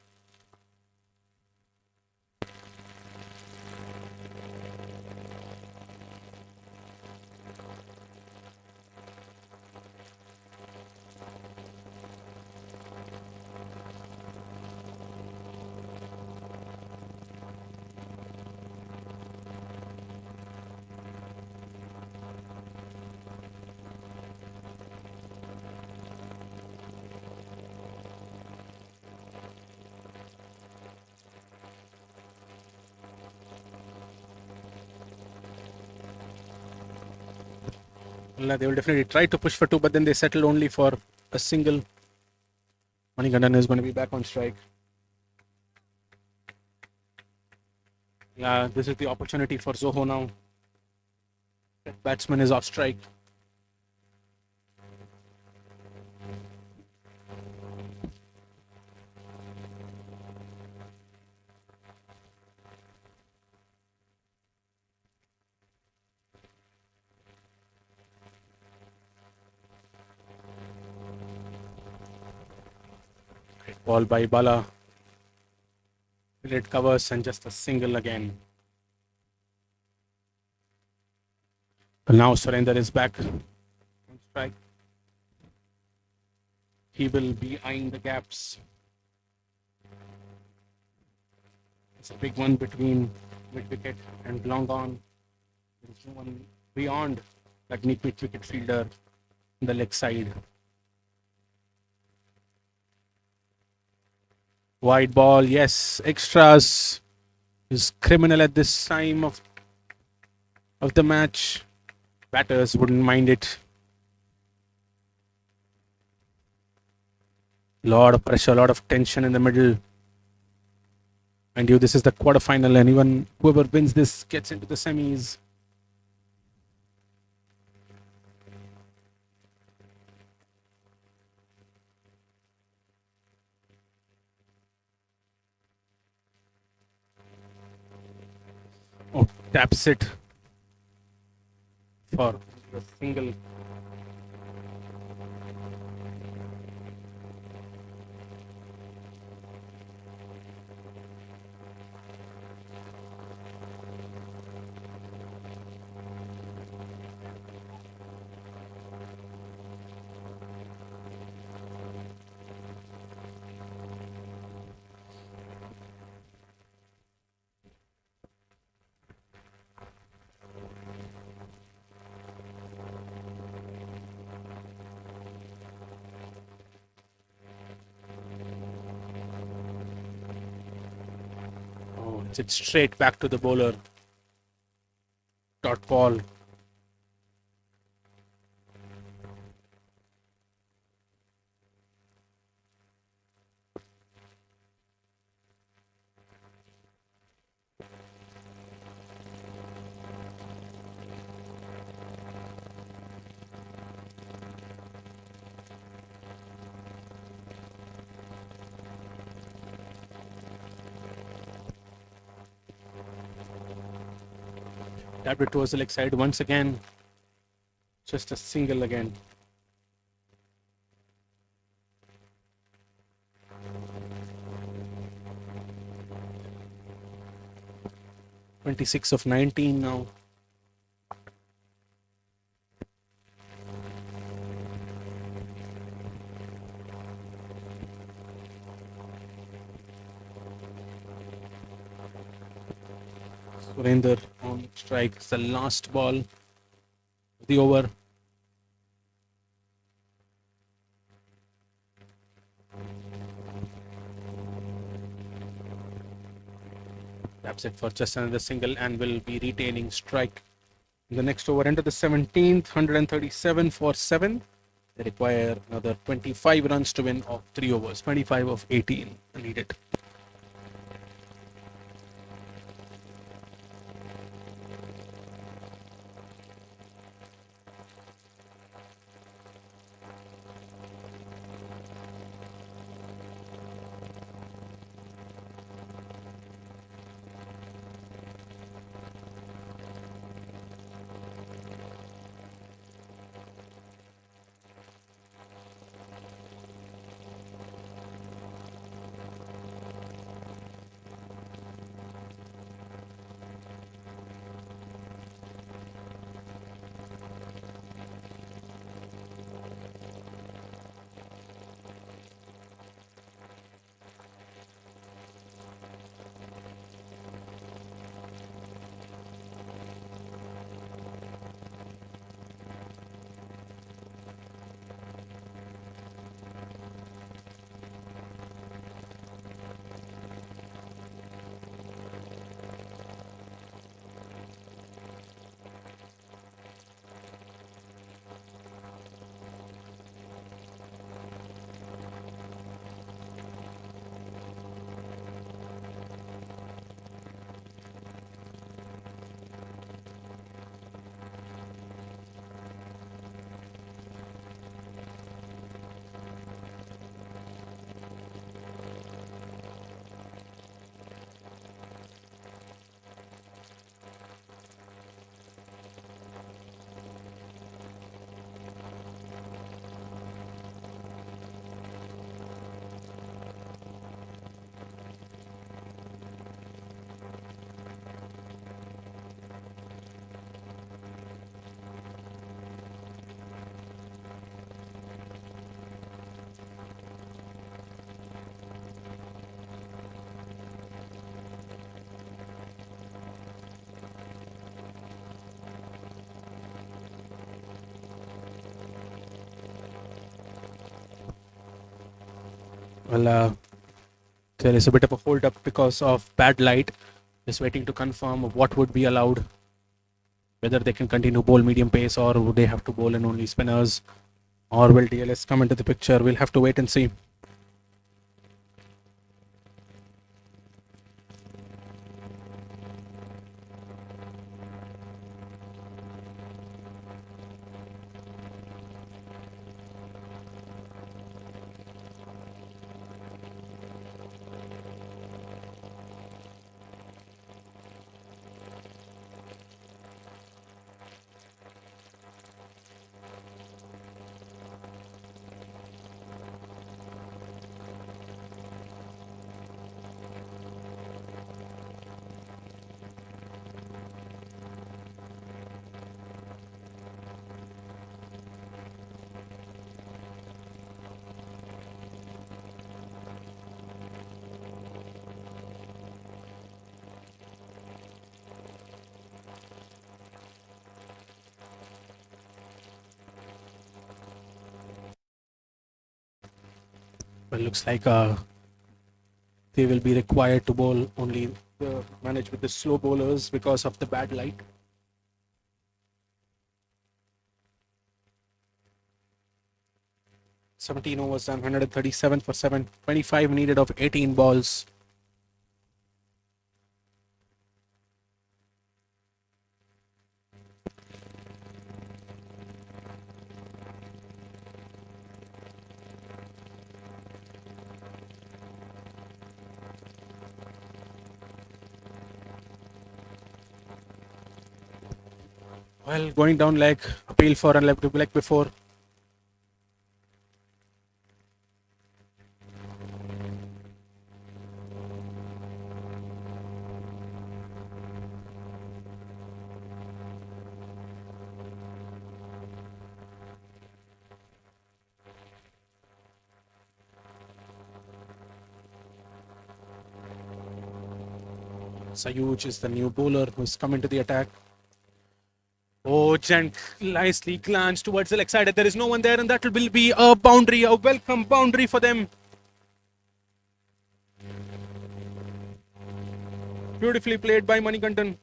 They will definitely try to push for 2, but then they settle only for a single. Manikandan is going to be back on strike. Yeah, this is the opportunity for Zoho now. That batsman is off strike. Great ball by Bala. It covers and just a single again. But now Surender is back on strike. He will be eyeing the gaps. It's a big one between mid wicket and long on. There's no one beyond that mid wicket fielder on the leg side. Wide ball, yes. Extras is criminal at this time of the match. Batters wouldn't mind it. Lot of pressure, a lot of tension in the middle. And this is the quarterfinal, and even whoever wins this gets into the semis. Oh, taps it for the single. Oh, it's straight back to the bowler. Dot ball. Tapped it towards the leg side once again. Just a single again. (26 of 19 now). Surrender on strike. It's the last ball of the over. Taps it for just another single and will be retaining strike. In the next over, into the 17th, 137 for 7. They require another 25 runs to win of 3 overs. 25 of 18 needed. Well, there is a bit of a hold up because of bad light. Just waiting to confirm what would be allowed. Whether they can continue bowl medium pace or would they have to bowl in only spinners, or will DLS come into the picture? We'll have to wait and see. Well, looks like they will be required to bowl only manage with the slow bowlers because of the bad light. "17 overs and 137 for 7, 25 needed of 18 balls." Well, going down leg, appeal for a left leg before. Sayuj is the new bowler who's come into the attack. Oh, Gent nicely glanced towards the leg side. There is no one there, and that will be a boundary, a welcome boundary for them. Beautifully played by Manikantan.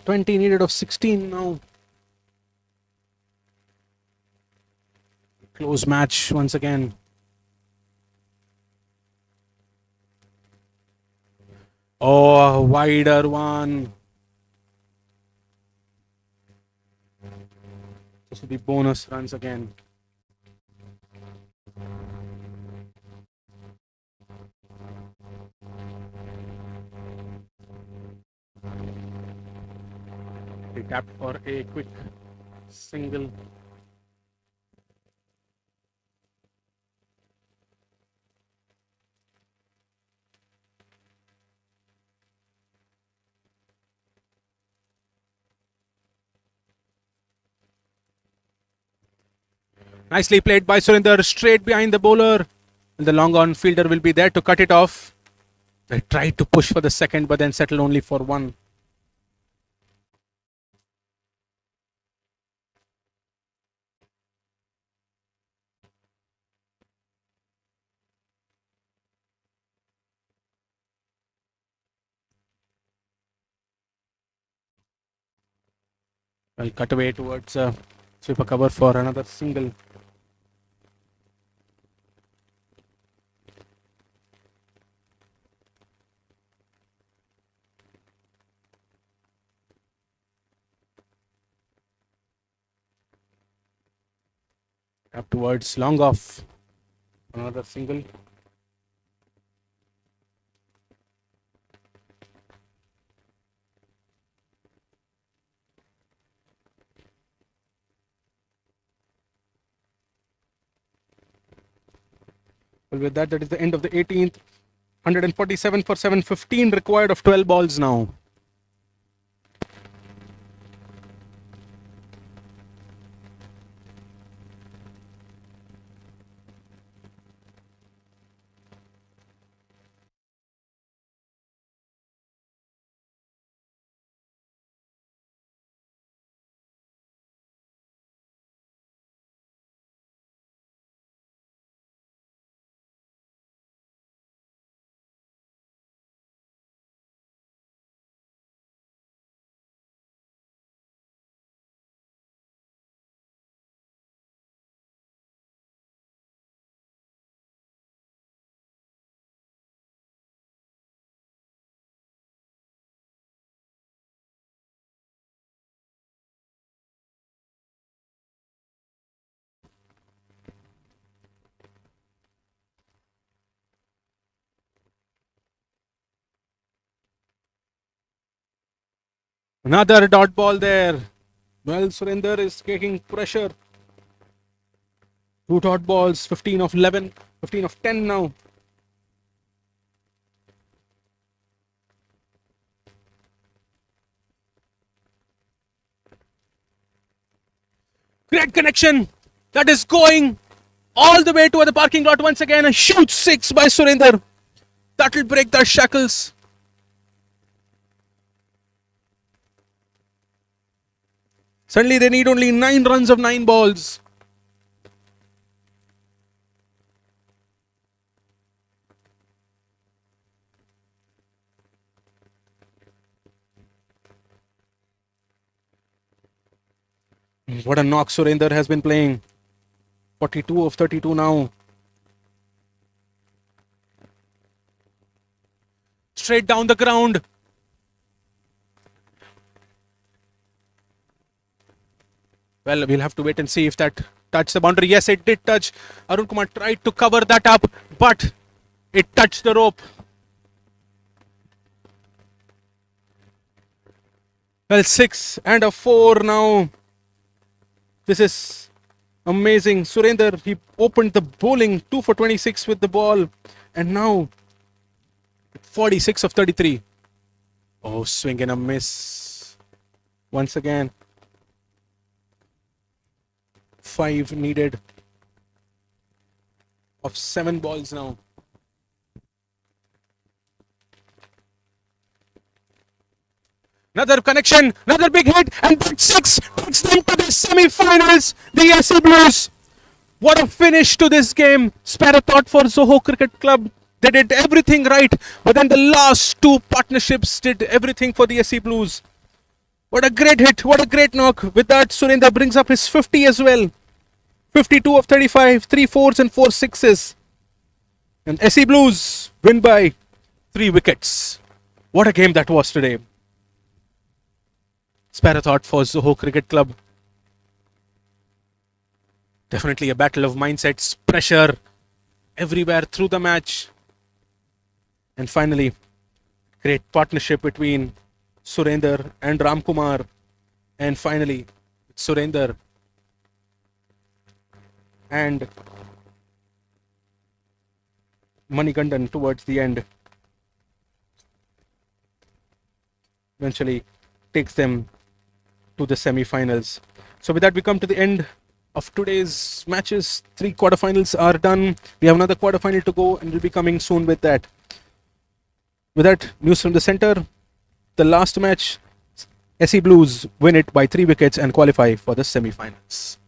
"20 needed of 16 now." Close match once again. Oh, a wider one. This will be bonus runs again. He tapped for a quick single. Nicely played by Surinder, straight behind the bowler. And the long on fielder will be there to cut it off. They tried to push for the second, but then settled only for one. Well, cut away towards sweeper cover for another single. Up towards long off. Another single. Well, with that, that is the end of the 18th. 147 for 7, 15 required of 12 balls now. Another dot ball there. Well, Surinder is taking pressure. 2 dot balls, 15 of 11, 15 of 10 now. Great connection. That is going all the way to the parking lot once again. A huge 6 by Surinder. That will break their shackles. Suddenly they need only 9 runs of 9 balls. What a knock Surinder has been playing. 42 of 32 now. Straight down the ground. Well, we'll have to wait and see if that touched the boundary. Yes, it did touch. Arun Kumar tried to cover that up, but it touched the rope. Well, 6 and a 4 now. This is amazing. Surinder, he opened the bowling 2 for 26 with the ball. And now 46 of 33. Oh, swing and a miss. Once again. 5 needed of 7 balls now. Another connection, another big hit, and that 6 takes them to the semi-finals. The SC Blues. What a finish to this game. Spare a thought for Zoho Cricket Club. They did everything right, but then the last 2 partnerships did everything for the SC Blues. What a great hit, what a great knock. With that, Surinder brings up his 50 as well. 52 of 35, 3 fours and 4 sixes. And SC Blues win by 3 wickets. What a game that was today. Spare a thought for Zoho Cricket Club. Definitely a battle of mindsets, pressure everywhere through the match. And finally, great partnership between Surinder and Ramkumar. And finally, Surinder and Manigandan towards the end. Eventually takes them to the semi-finals. So with that, we come to the end of today's matches. 3 quarterfinals are done. We have another quarterfinal to go, and we'll be coming soon with that. With that, news from the center. The last match, SC Blues win it by 3 wickets and qualify for the semi-finals.